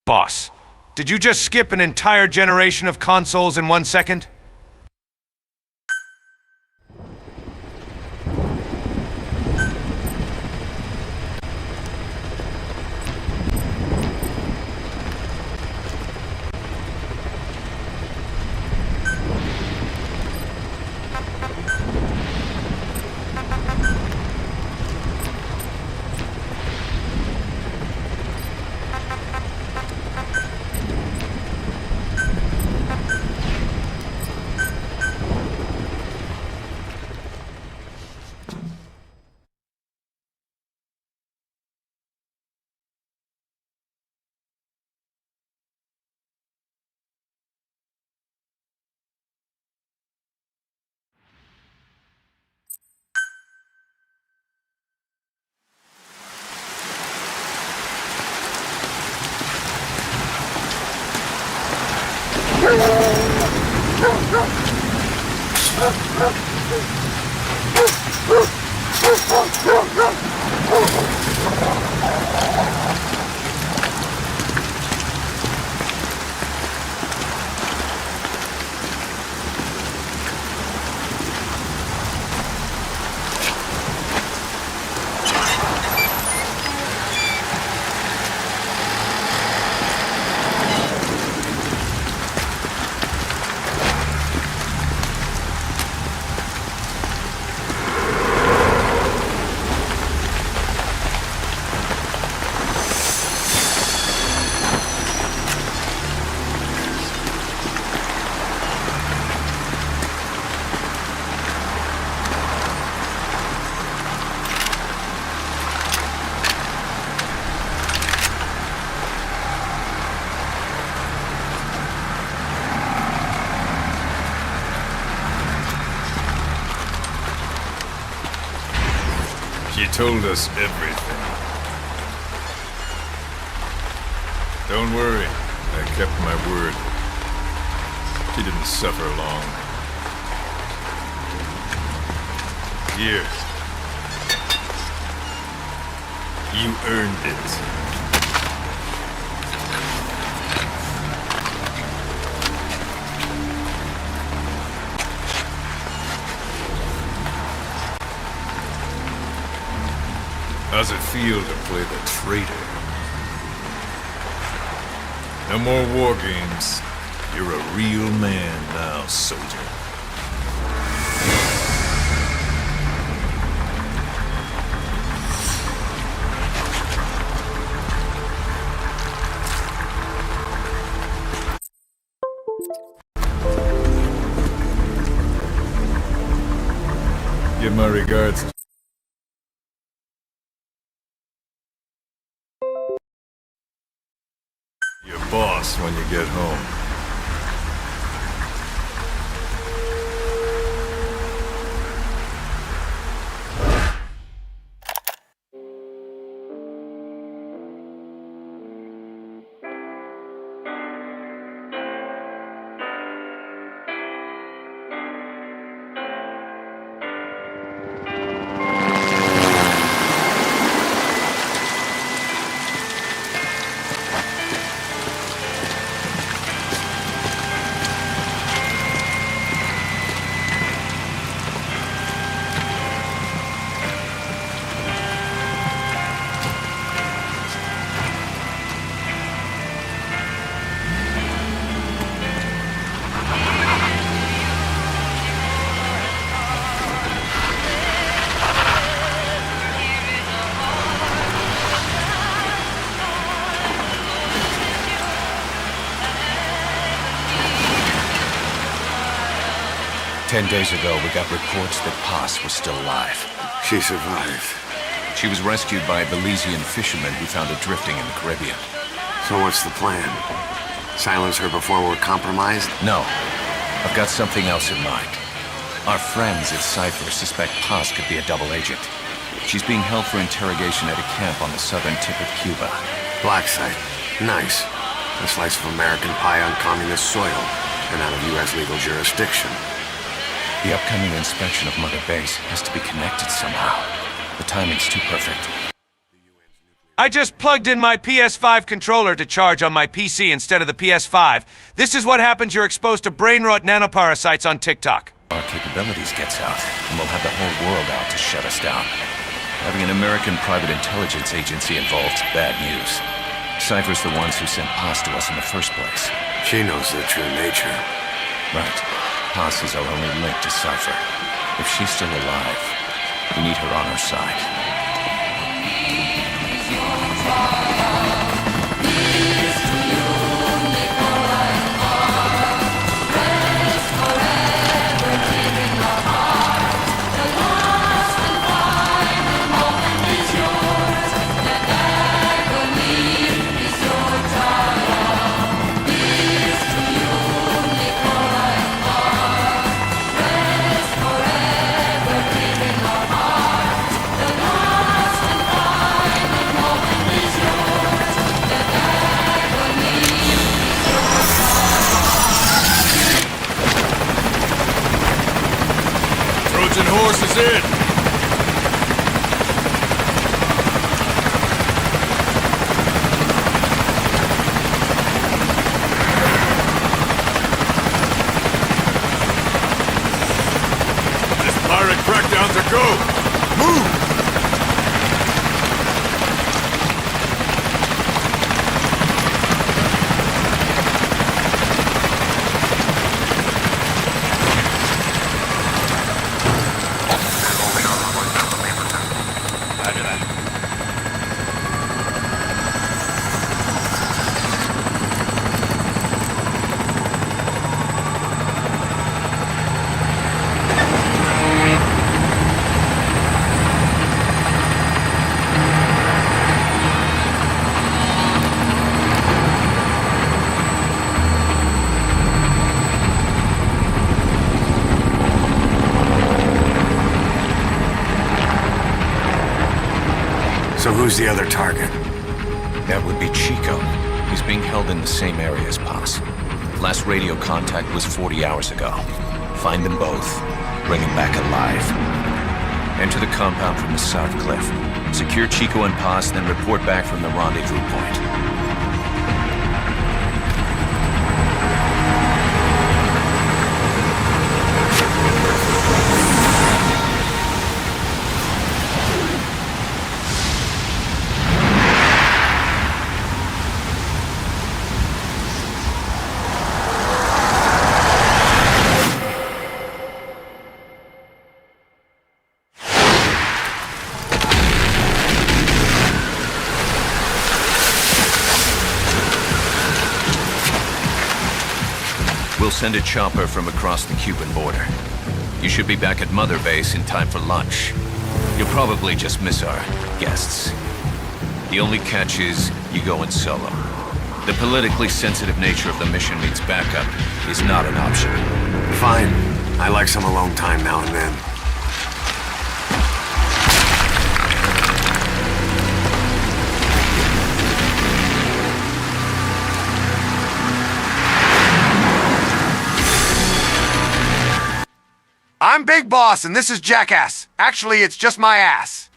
Boss, did you just skip an entire generation of consoles in 1 second? You told us everything. Don't worry, I kept my word. She didn't suffer long. Here. You earned it. How's it feel to play the traitor? No more war games. You're a real man now, soldier. Give my regards. Your boss when you get home. "10 days ago, we got reports that Paz was still alive. She survived. She was rescued by a Belizean fisherman who found her drifting in the Caribbean. So what's the plan? Silence her before we're compromised? No. I've got something else in mind. Our friends at Cypher suspect Paz could be a double agent. She's being held for interrogation at a camp on the southern tip of Cuba. Black site. Nice. A slice of American pie on communist soil, and out of U.S. legal jurisdiction. The upcoming inspection of Mother Base has to be connected somehow. The timing's too perfect. I just plugged in my PS5 controller to charge on my PC instead of the PS5. This is what happens you're exposed to brain-rot nanoparasites on TikTok. Our capabilities gets out, and we'll have the whole world out to shut us down. Having an American private intelligence agency involved's bad news. Cypher's the ones who sent Paz to us in the first place. She knows their true nature. Right. Paz is our only link to Cypher. If she's still alive, we need her on our side. Trojan horse is in! This pirate crackdown's a go! Move! Who's the other target? That would be Chico. He's being held in the same area as Paz. Last radio contact was 40 hours ago. Find them both. Bring him back alive. Enter the compound from the south cliff. Secure Chico and Paz, then report back from the rendezvous point. We'll send a chopper from across the Cuban border. You should be back at Mother Base in time for lunch. You'll probably just miss our guests. The only catch is you go in solo. The politically sensitive nature of the mission means backup is not an option. Fine. I like some alone time now and then. I'm Big Boss, and this is Jackass. Actually, it's just my ass.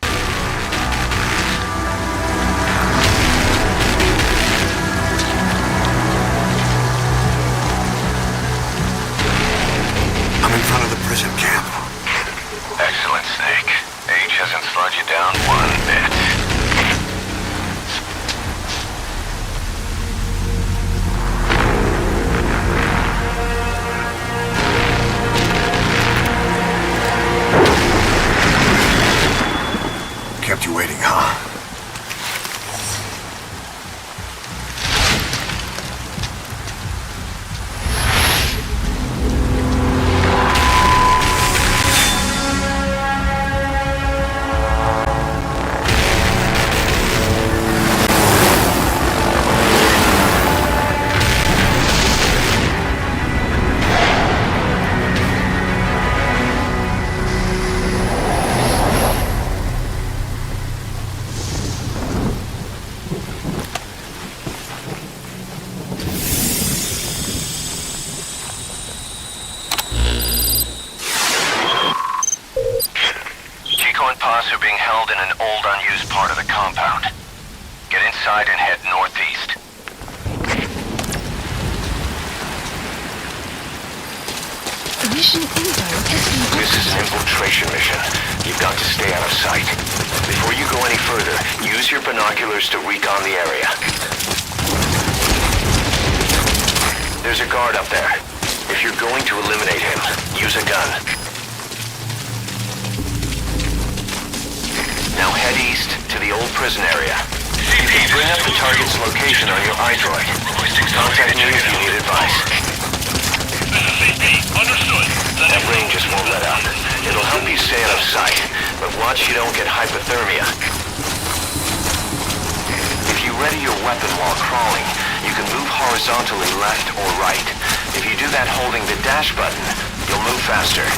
I'm in front of the prison camp. Excellent, Snake. Age hasn't slowed you down one bit. Kept you waiting, huh? Are being held in an old, unused part of the compound. Get inside and head northeast. Mission info has been... This is an infiltration mission. You've got to stay out of sight. Before you go any further, use your binoculars to recon the area. There's a guard up there. If you're going to eliminate him, use a gun. Now head east to the old prison area. You can bring up the target's location on your iDroid. Contact me if you need advice. Understood. That ring just won't let up. It'll help you stay out of sight, but watch you don't get hypothermia. If you ready your weapon while crawling, you can move horizontally left or right. If you do that holding the dash button, you'll move faster.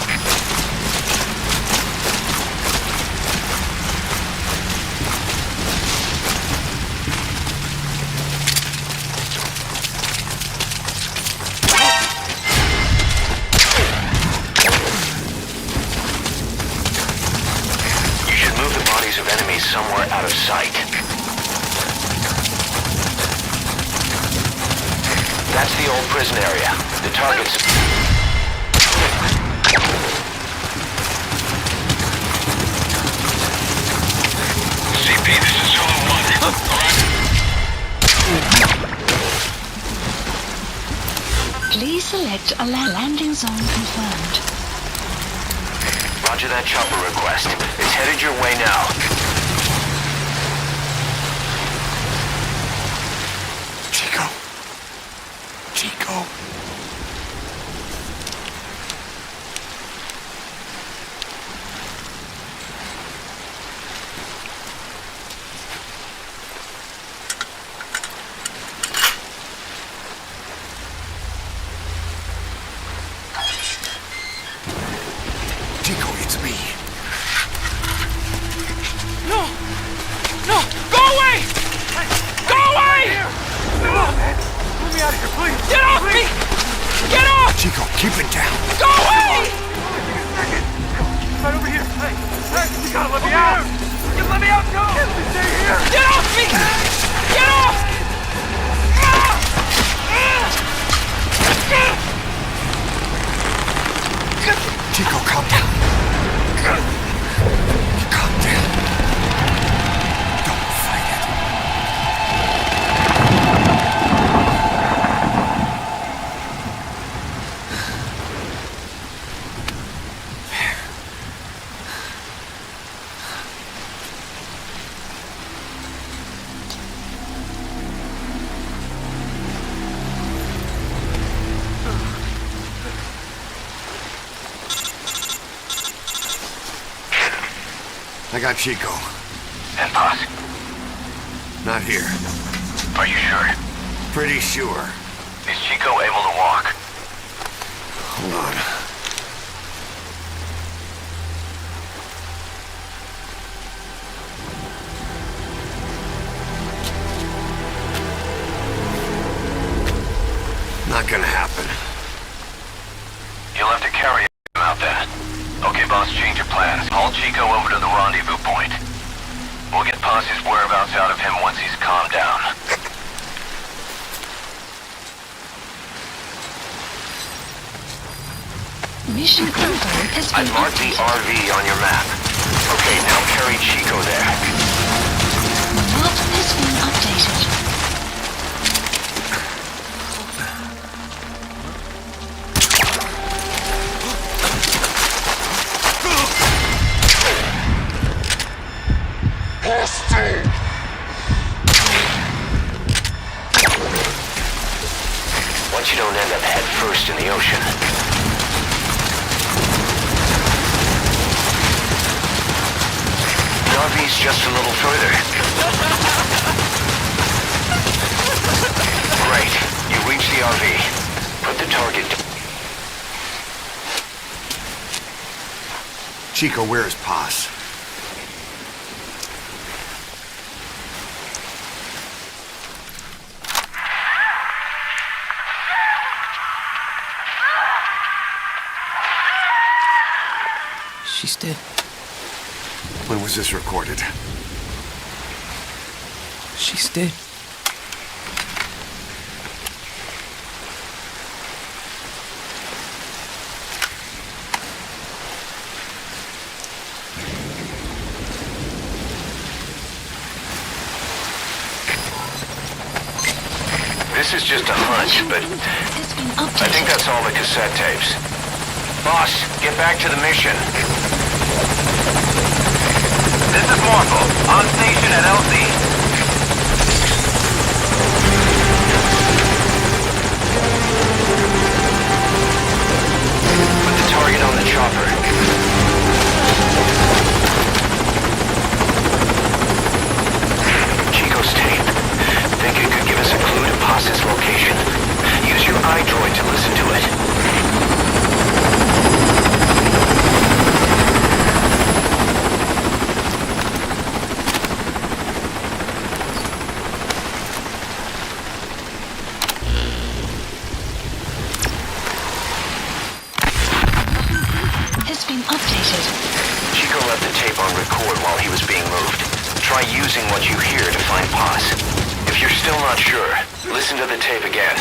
Of enemies somewhere out of sight. That's the old prison area. The target's... CP, this is Zulu 1. Alright. Please select a landing zone confirmed. Roger that chopper request. It's headed your way now. Chico. Chico. No! No! away! Go away! Come on, man. Let me out of here, please. Get off me! Get off! Chico, keep it down. Go away! Right over here. Hey, you gotta let me out. You let me out, go! Stay here. Get off me! Get off! Chico, calm down. Calm down. Don't fight it. I got Chico. And Paz? Not here. Are you sure? Pretty sure. Is Chico able to walk? Hold on. Not gonna happen. You'll have to carry him out then. Okay, boss, change your plans. Haul Chico over to the rendezvous point. We'll get Paz's whereabouts out of him once he's calmed down. Mission info has been I've marked the RV on your map. Okay, now carry Chico there. Map has been updated. Once you don't end up head first in the ocean. The RV's just a little further. Great. You reach the RV. Put the target... Chico, where is Paz? She's dead. When was this recorded? She's dead. This is just a hunch, but I think that's all the cassette tapes. Boss, get back to the mission. This is Morphle, on station at LZ. Put the target on the chopper. Chico's tape. Think it could give us a clue to Paz's location? Use your iDroid to listen to it. Has been updated. Chico left the tape on record while he was being moved. Try using what you hear to find Paz. If you're still not sure, listen to the tape again.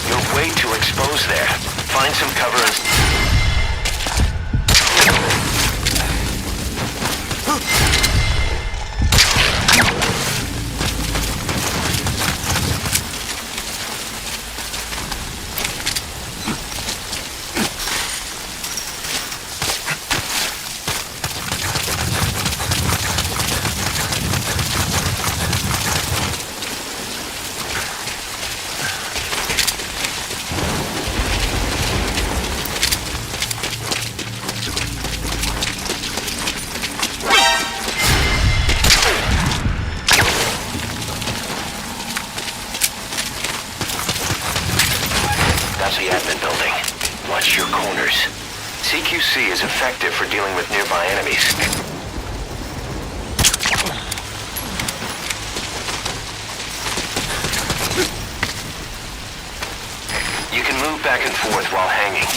You're way too exposed there. Find some cover and... past the admin building. Watch your corners. CQC is effective for dealing with nearby enemies. You can move back and forth while hanging.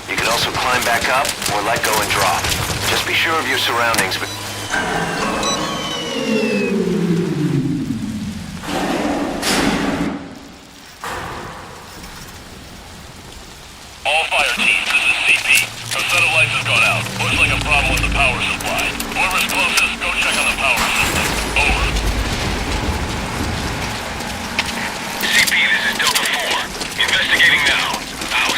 You can also climb back up or let go and drop. Just be sure of your surroundings. All fire teams, this is CP. Our set of lights has gone out. Looks like a problem with the power supply. Whoever's closest, go check on the power system. Over. CP, this is Delta 4. Investigating now. Out.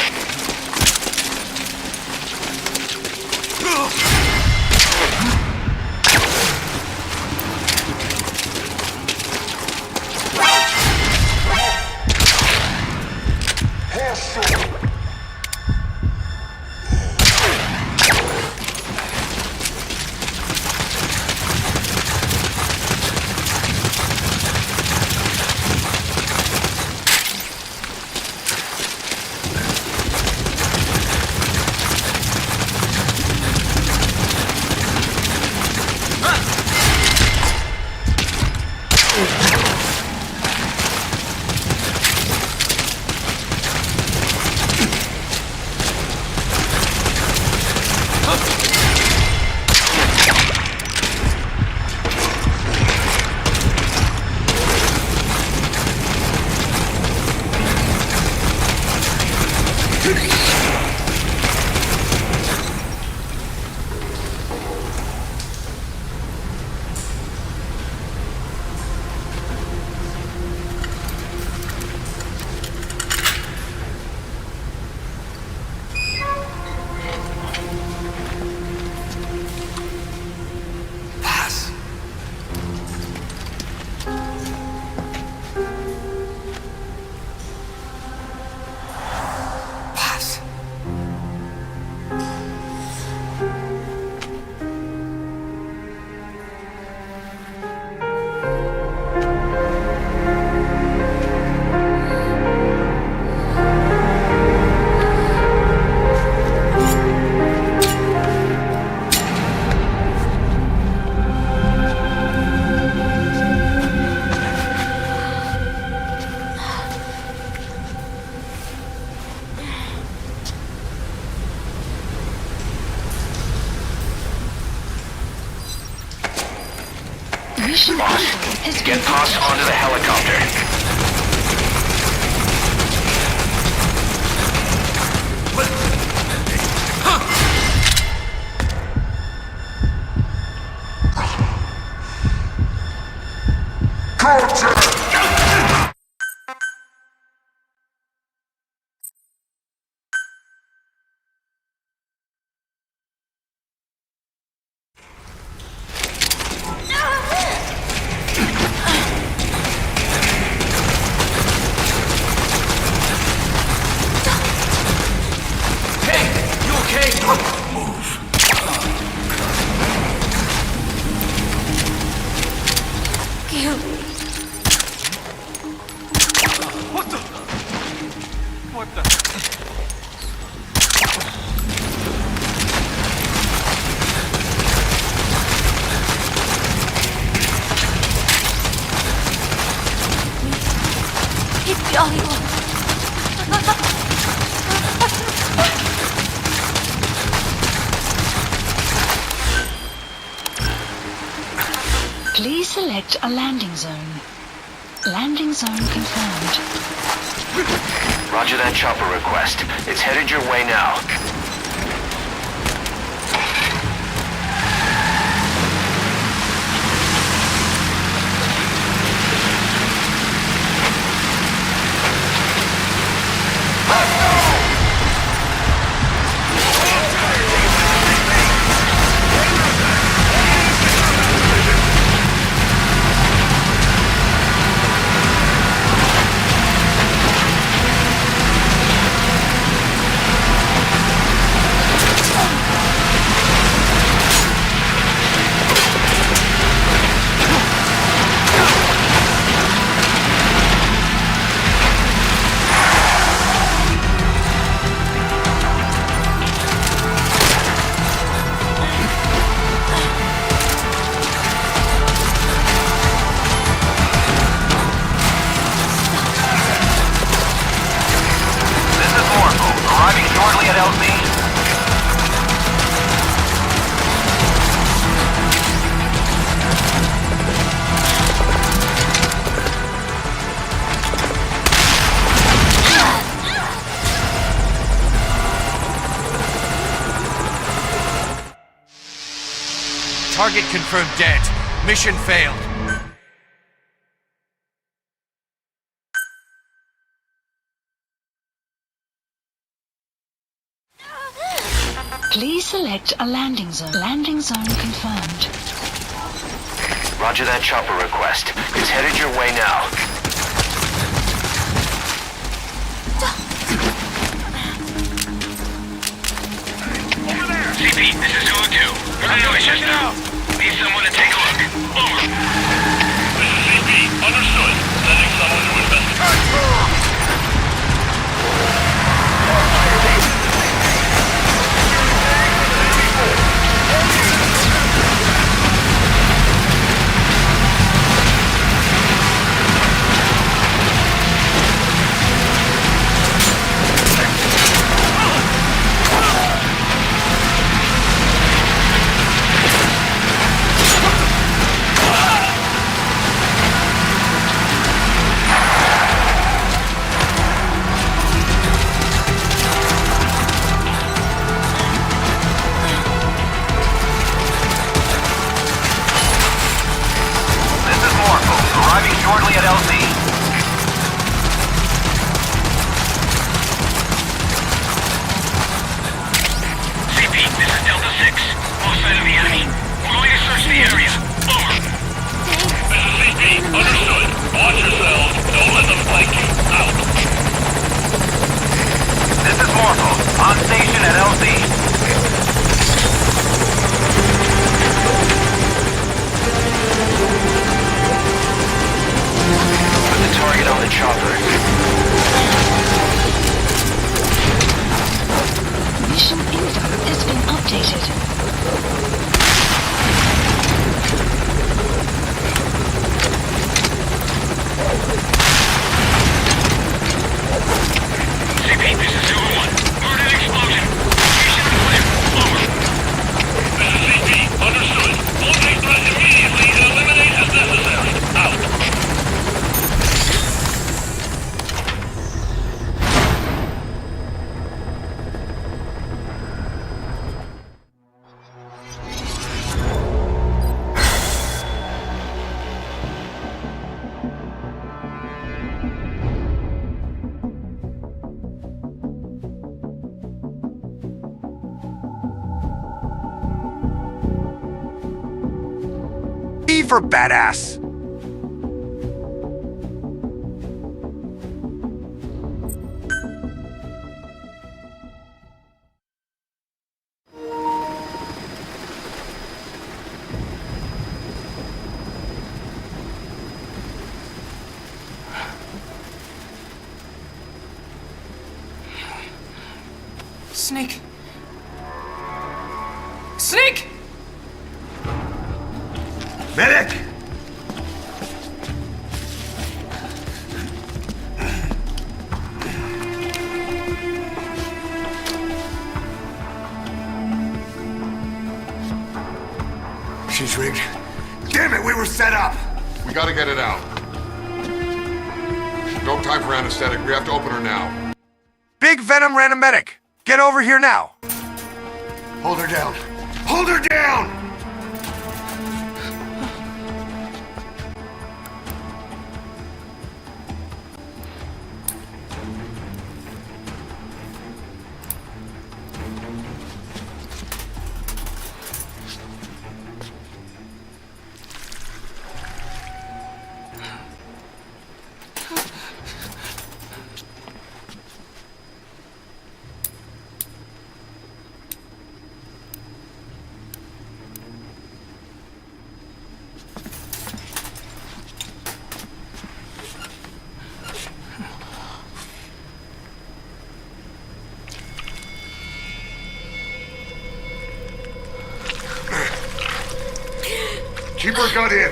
Boss, get Boss onto the helicopter. Please select a landing zone. Landing zone confirmed. Roger that chopper request. It's headed your way now. at LZ. Target confirmed dead. Mission failed. Please select a landing zone. Landing zone confirmed. Roger that chopper request. It's headed your way now. Over there! CP, this is Zulu 2. Heard a noise just now. Need someone to take a look. Over. This is CP. Understood. Sending someone to investigate. Shortly at LZ. CP, this is Delta 6. Lost sight of the enemy. We're going to search the area. Over. This is CP. Understood. Watch yourselves. Don't let them flank you. Out. This is Morpho. On station at LZ. Target on the chopper. Mission info has been updated. CP, this is Zulu 1. Heard an explosion. Location clear. Over. This is CP. Understood. Locate threat immediately and eliminate as necessary. Out. E for badass. Snake! Snake! Medic! She's rigged. Damn it, we were set up! We gotta get it out. No time for anesthetic. We have to open her now. Big Venom ran a medic. Get over here now. Hold her down. Hold her down! Keep her gun in.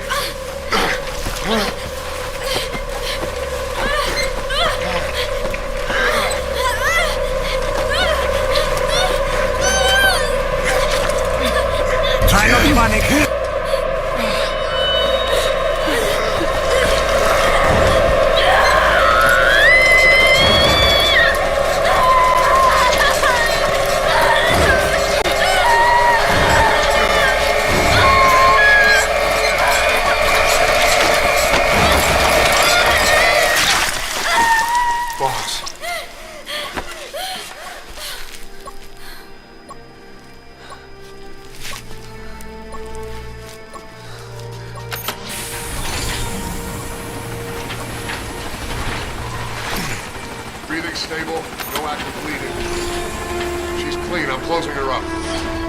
clean. I'm closing her up.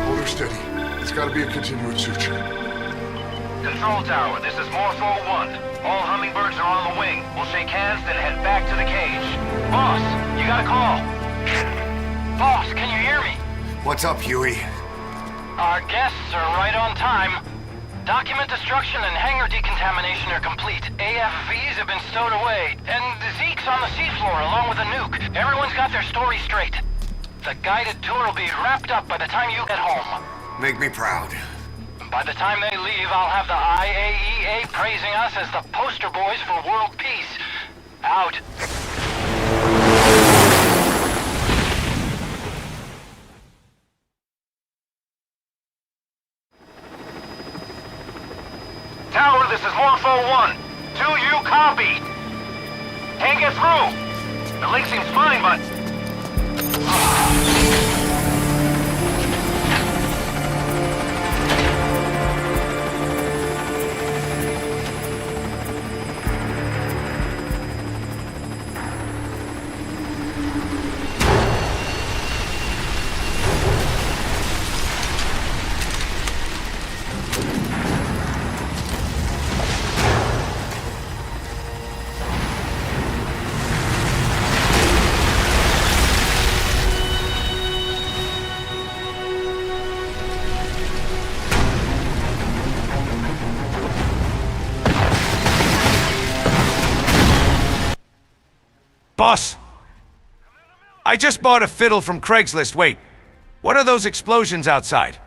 Hold her steady. It's gotta be a continuous suture. Control tower, this is Morpho 1. All hummingbirds are on the wing. We'll shake hands, then head back to the cage. Boss, you got a call. Boss, can you hear me? What's up, Huey? Our guests are right on time. Document destruction and hangar decontamination are complete. AFVs have been stowed away, and Zeke's on the seafloor along with a nuke. Everyone's got their story straight. The guided tour will be wrapped up by the time you get home. Make me proud. By the time they leave, I'll have the IAEA praising us as the poster boys for world peace. Out. Tower, this is Morpho 1. Do you copy? Can't get through. The link seems fine, but... Boss! I just bought a fiddle from Craigslist. Wait, what are those explosions outside?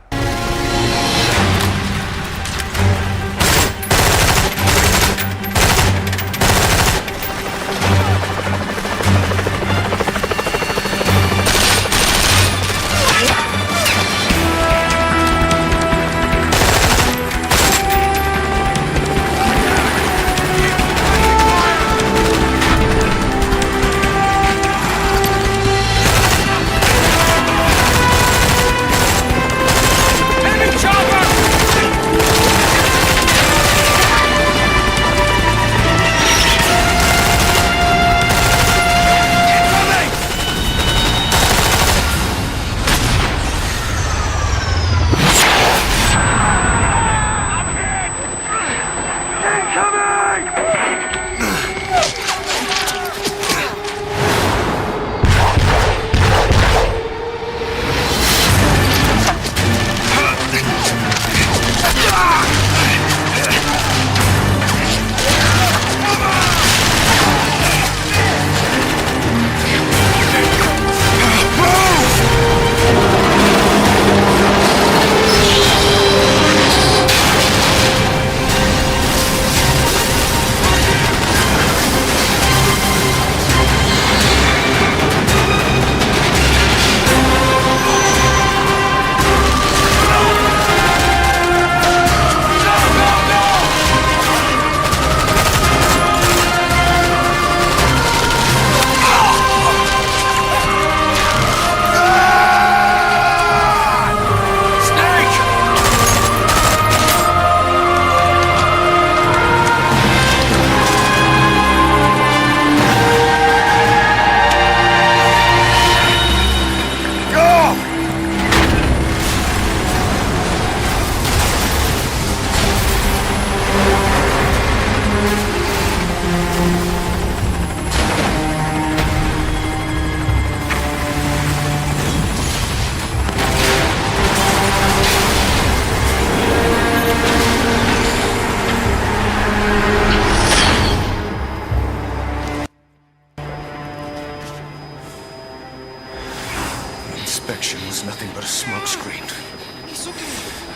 Inspection was nothing but a smokescreen.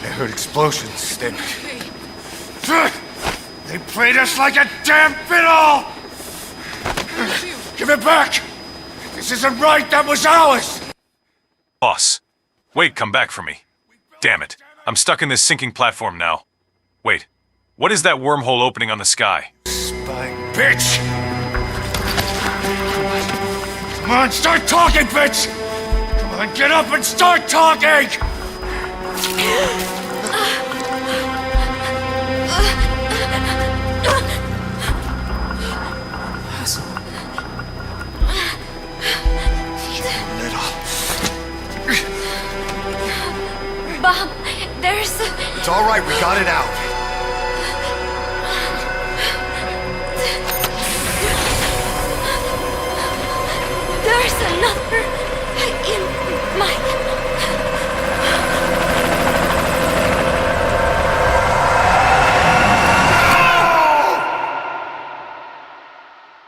I heard explosions, then... They played us like a damn fiddle! Give it back! This isn't right, that was ours! Boss. Wait, come back for me. Damn it. I'm stuck in this sinking platform now. Wait. What is that wormhole opening on the sky? Spy bitch! Come on, start talking, bitch! Come on, get up and start talking! It's all right, we got it out. There's another in my...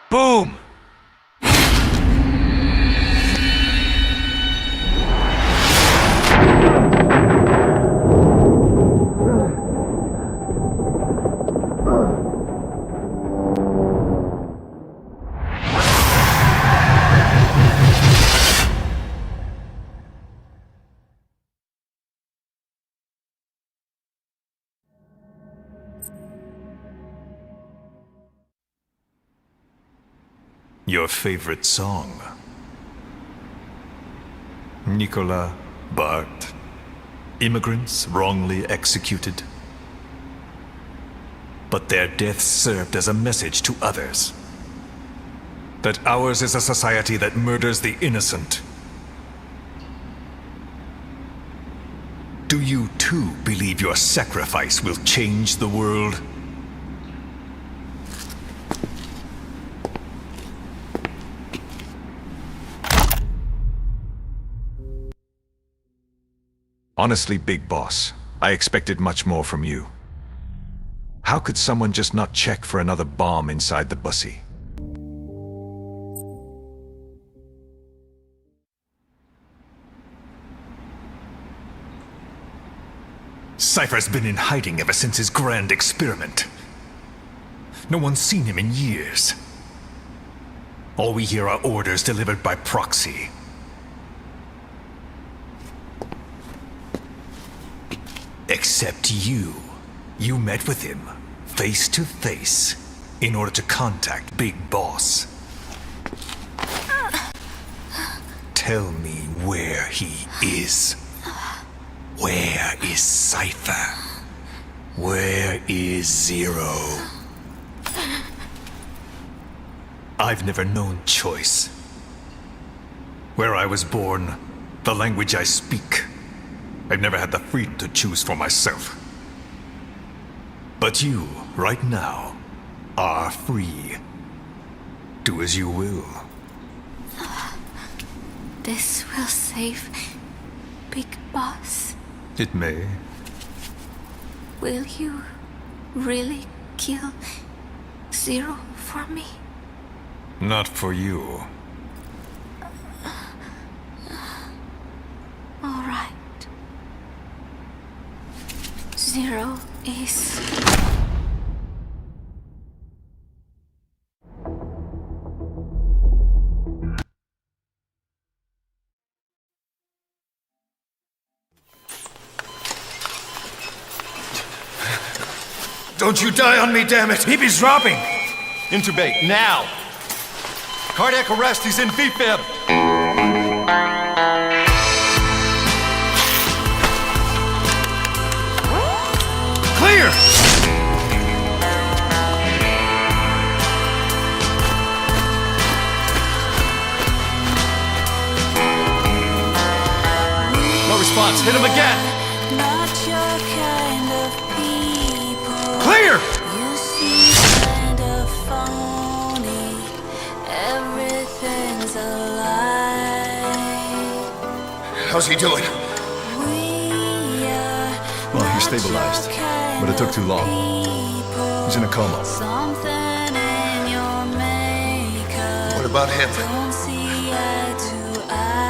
Boom! Your favorite song? Nicola, Bart, immigrants wrongly executed. But their deaths served as a message to others. That ours is a society that murders the innocent. Do you too believe your sacrifice will change the world? Honestly, Big Boss, I expected much more from you. How could someone just not check for another bomb inside the bussy? Cypher's been in hiding ever since his grand experiment. No one's seen him in years. All we hear are orders delivered by proxy. Except you. You met with him, face to face, in order to contact Big Boss. Tell me where he is. Where is Cypher? Where is Zero? I've never known choice. Where I was born, the language I speak, I've never had the freedom to choose for myself. But you, right now, are free. Do as you will. This will save Big Boss. It may. Will you really kill Zero for me? Not for you. All right. Zero is... Don't you die on me, damn it! He's dropping! Intubate, now! Cardiac arrest, he's in VFib! Clear! No response, hit him again! Not your kind of people. Clear! You seem kind of phony. Everything's a lie. How's he doing? Well, he's stabilized, but it took too long. He's in a coma. Something in your makeup. What about him? Don't see eye to eye.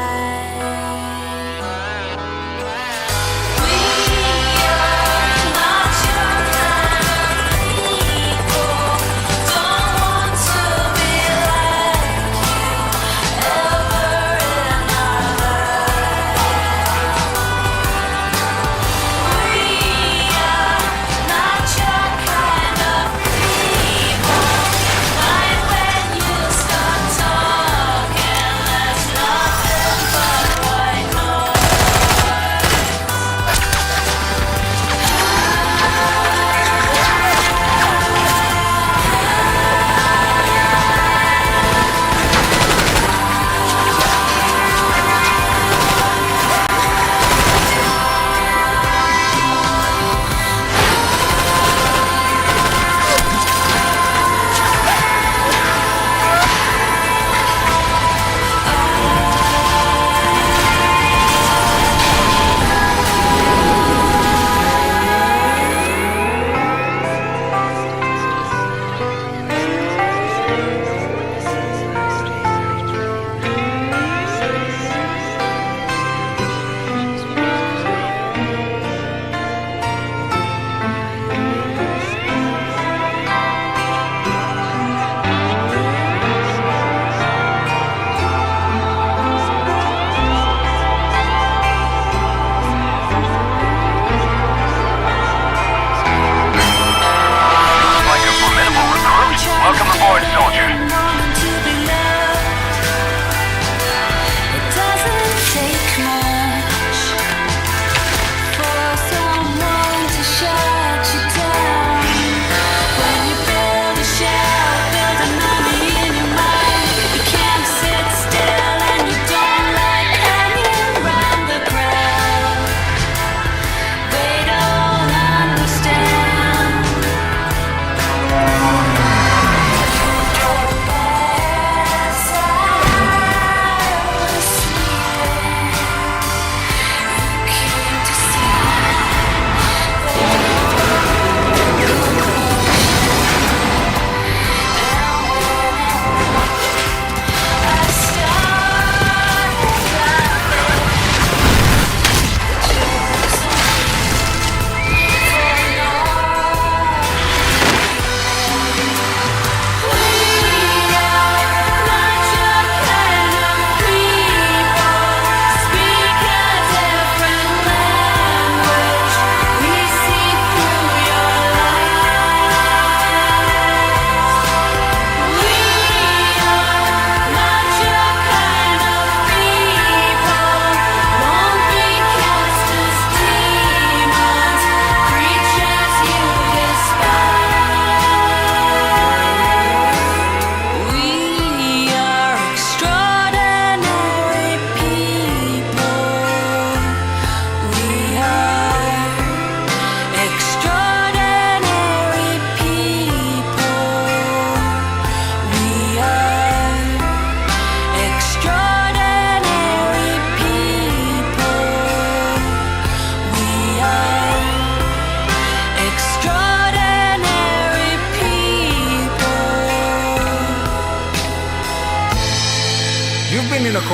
We are not your kind of people. Don't want to be like you ever in our lives. We are not your kind of people. Mind when you start talking.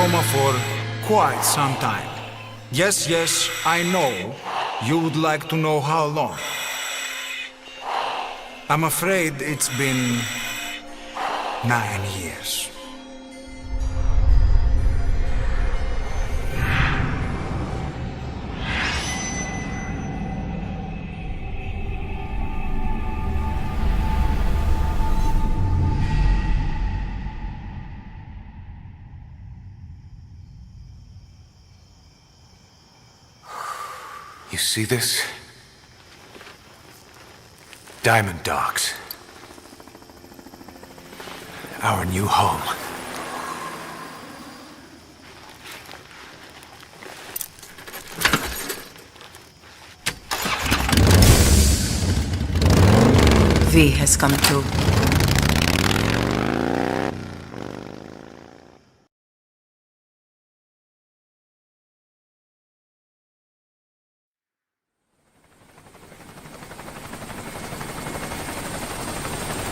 coma for quite some time. Yes, yes, I know. You would like to know how long. I'm afraid it's been 9 years. You see this? Diamond Docks. Our new home. V has come through.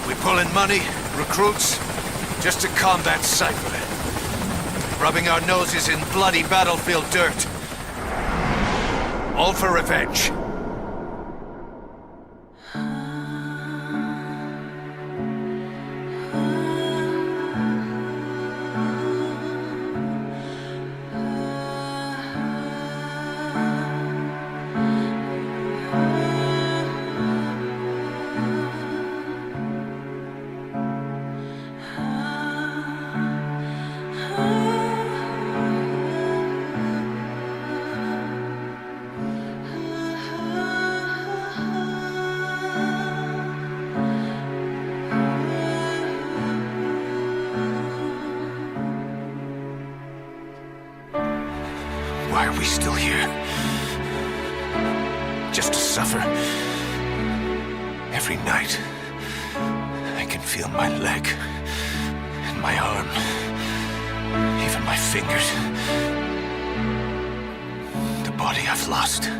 We pulling money, recruits, just to combat Cypher. Rubbing our noses in bloody battlefield dirt. All for revenge. Why are we still here? Just to suffer? Every night, I can feel my leg, and my arm, even my fingers. The body I've lost.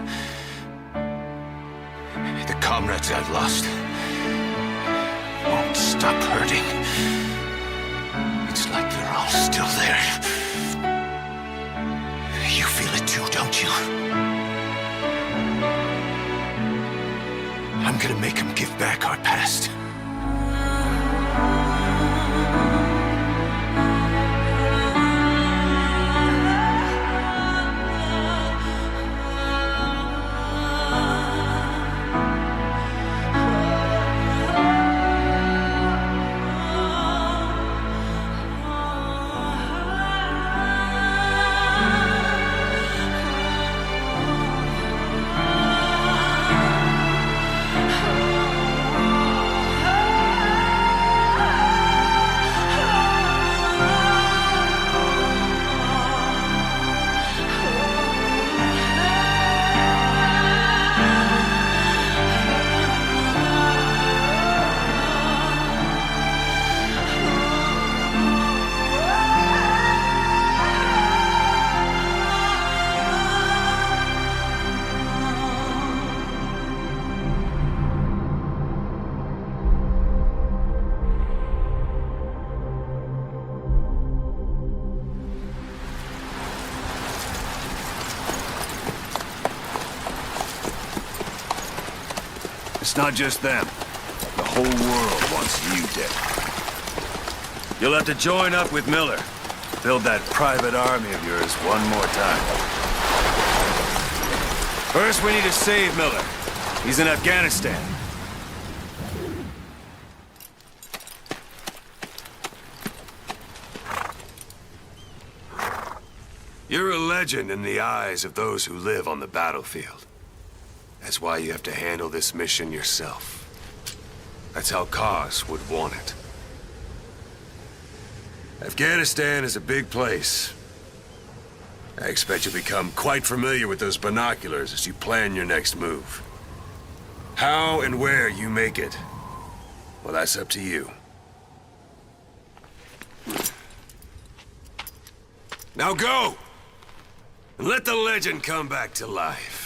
The comrades I've lost. Won't stop hurting. It's like they're all still there. You feel it too, don't you? I'm gonna make them give back our past. It's not just them. The whole world wants you dead. You'll have to join up with Miller. Build that private army of yours one more time. First, we need to save Miller. He's in Afghanistan. You're a legend in the eyes of those who live on the battlefield. That's why you have to handle this mission yourself. That's how Kaz would want it. Afghanistan is a big place. I expect you'll become quite familiar with those binoculars as you plan your next move. How and where you make it, well, that's up to you. Now go! And let the legend come back to life.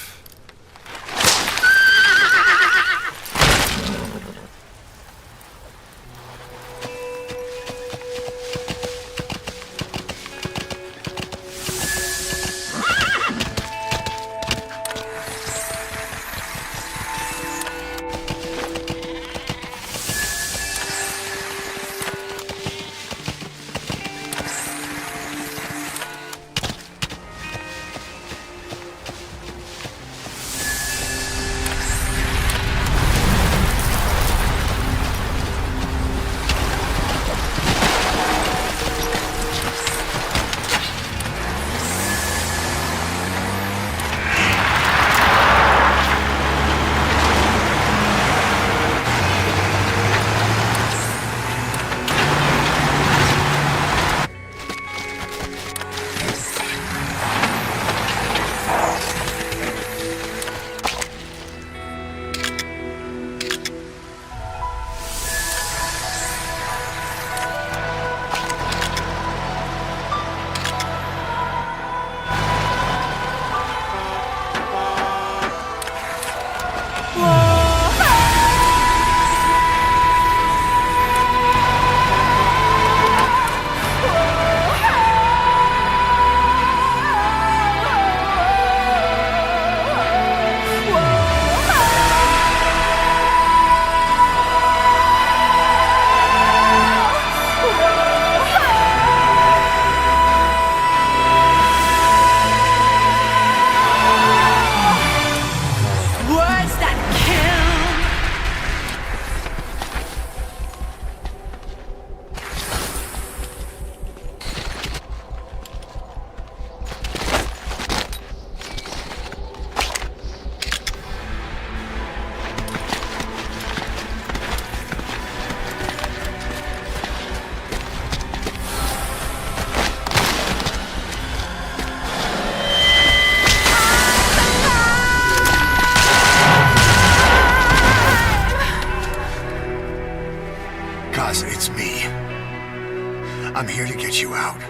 I'm here to get you out.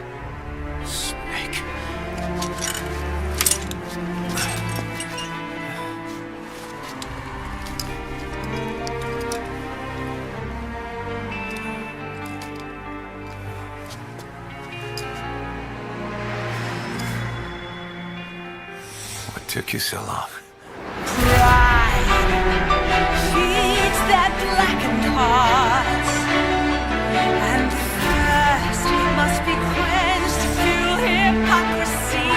Snake. What took you so long? Pride feeds that blackened heart, and thirst must be quenched to fuel hypocrisy.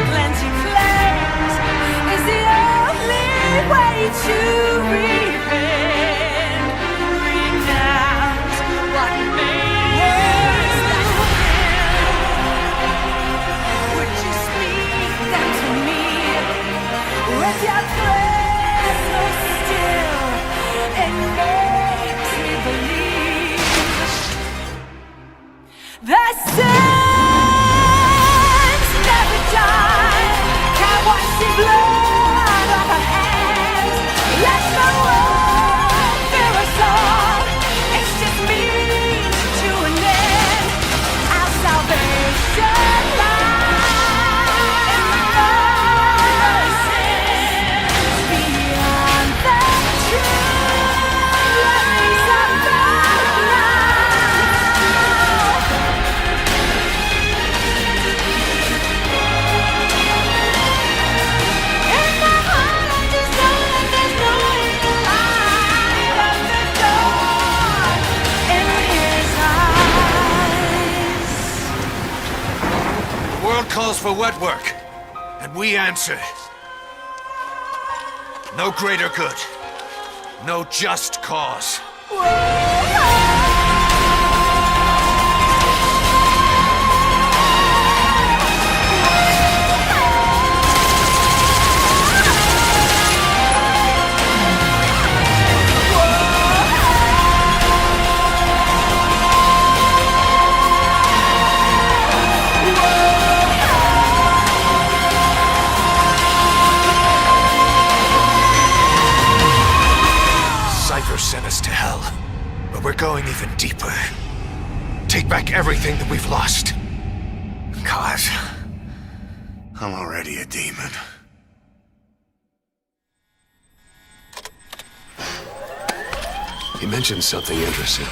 Cleansing flames is the only way to repent. Renounce what made you. Would you speak them to me? With your breath so still, it makes me believe the sins never die. Can't wash the blood off our hands. Let the world fear us all. It's just means to an end. Our salvation lies beyond the truth. Let me suffer in my heart, I just know that there's no light at the door in his eyes. The world calls for wet work, and we answer. No greater good. No just cause. Cypher sent us to hell, but we're going even deeper. Take back everything that we've lost. Cause I'm already a demon. He mentioned something interesting.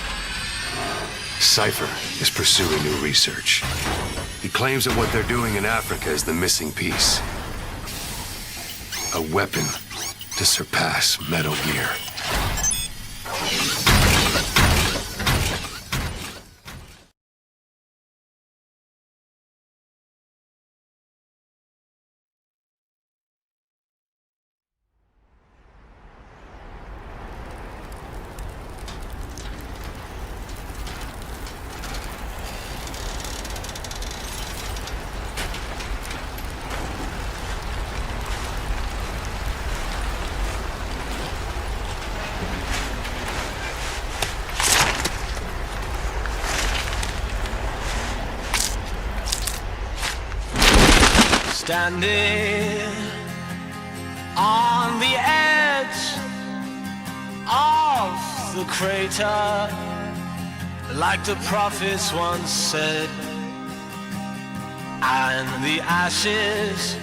Cypher is pursuing new research. He claims that what they're doing in Africa is the missing piece. A weapon to surpass Metal Gear. Standing on the edge of the crater, like the prophets once said, and the ashes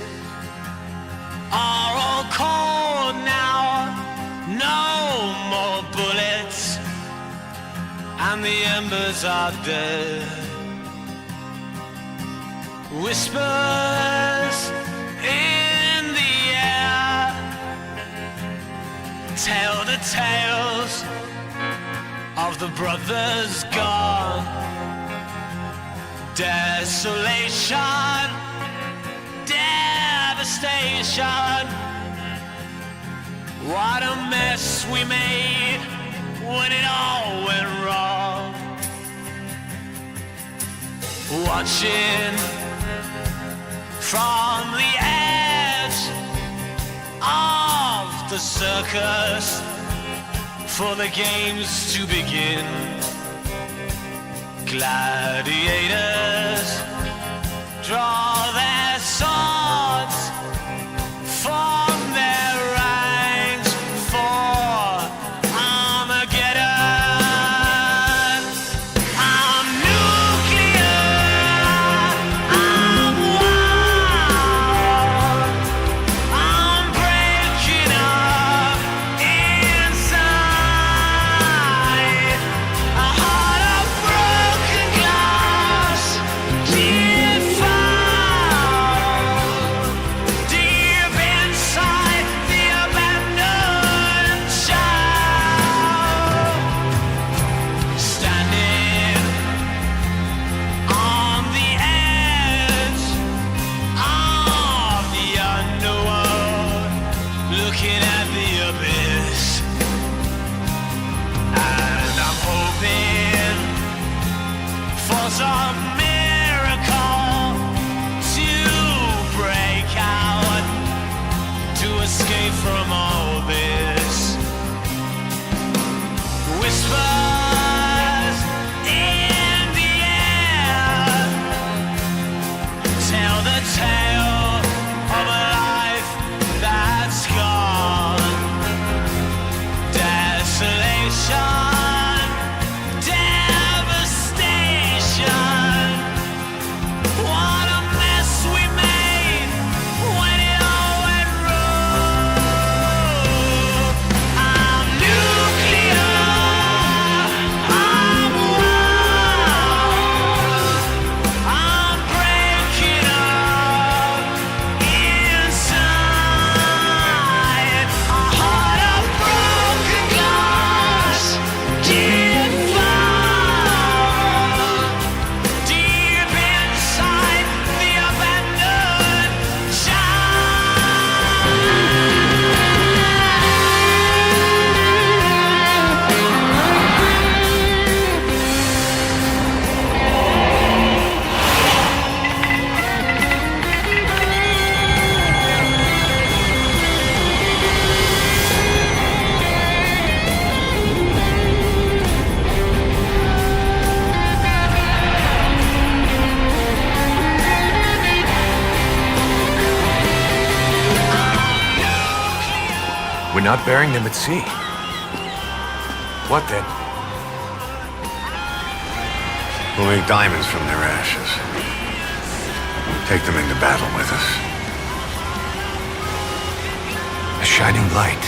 are all cold now, no more bullets, and the embers are dead. Whispers in the air tell the tales of the brothers gone. Desolation, devastation. What a mess we made when it all went wrong. Watching from the edge of the circus for the games to begin. Gladiators draw their swords, form their ranks for Armageddon. We're not burying them at sea. What then? We'll make diamonds from their ashes. Take them into battle with us. A shining light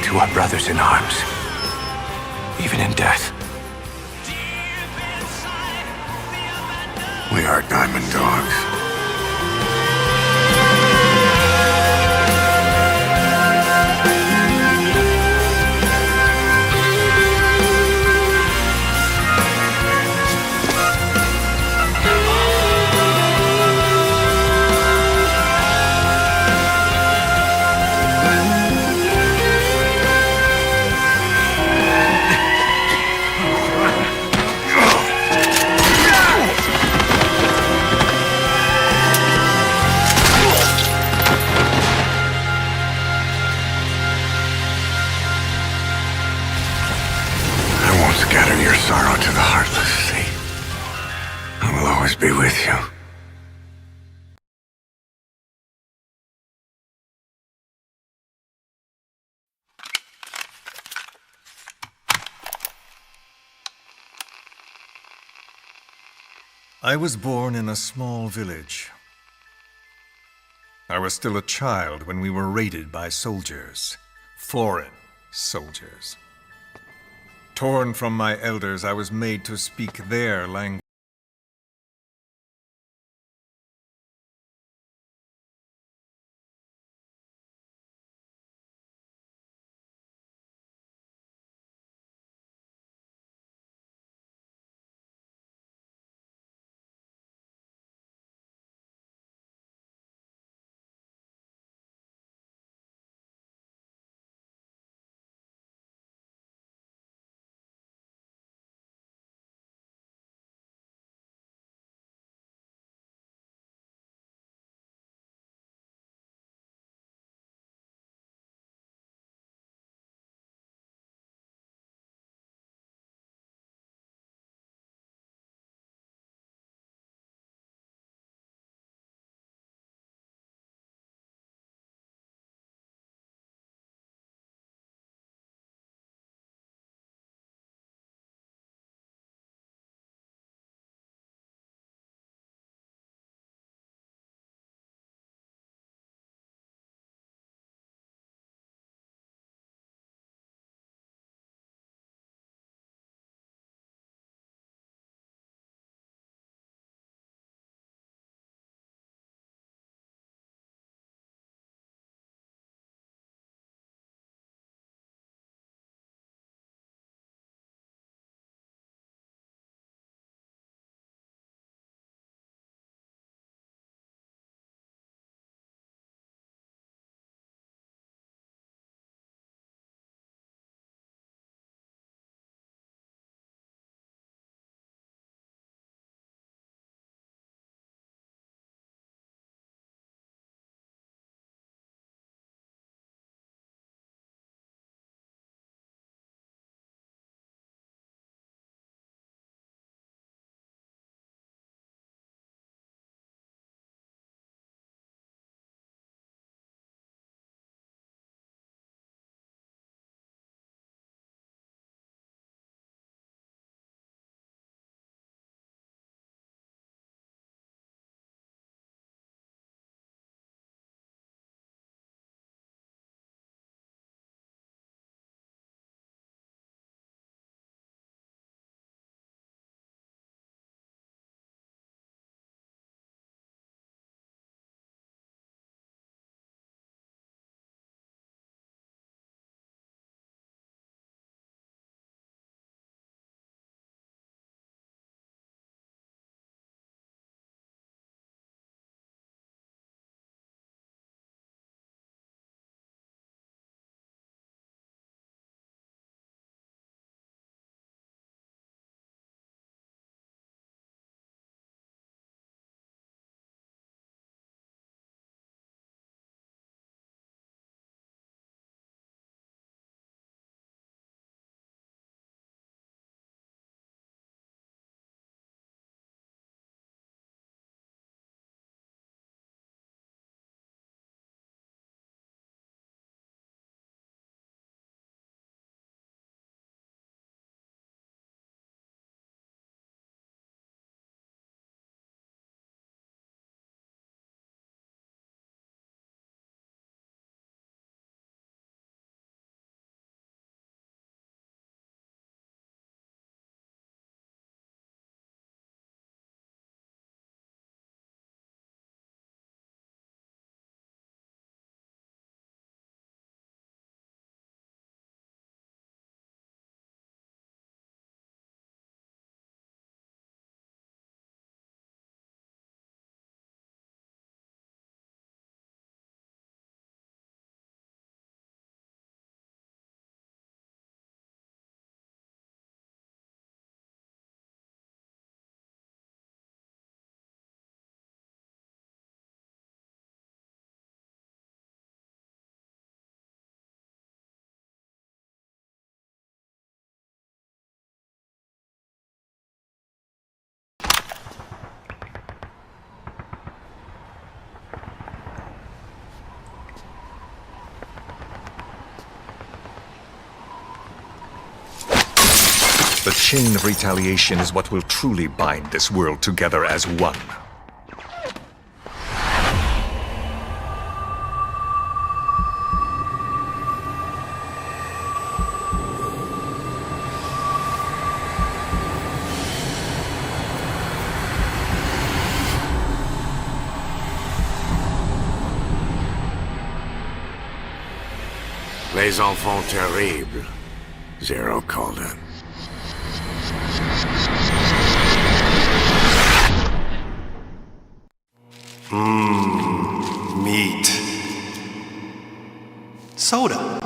to our brothers in arms, even in death. We are diamond dogs. Scatter your sorrow to the heartless, see? I will always be with you. I was born in a small village. I was still a child when we were raided by soldiers. Foreign soldiers. Torn from my elders, I was made to speak their language. chain of retaliation is what will truly bind this world together as one. Les enfants terribles, Zero called it. Meat. Soda.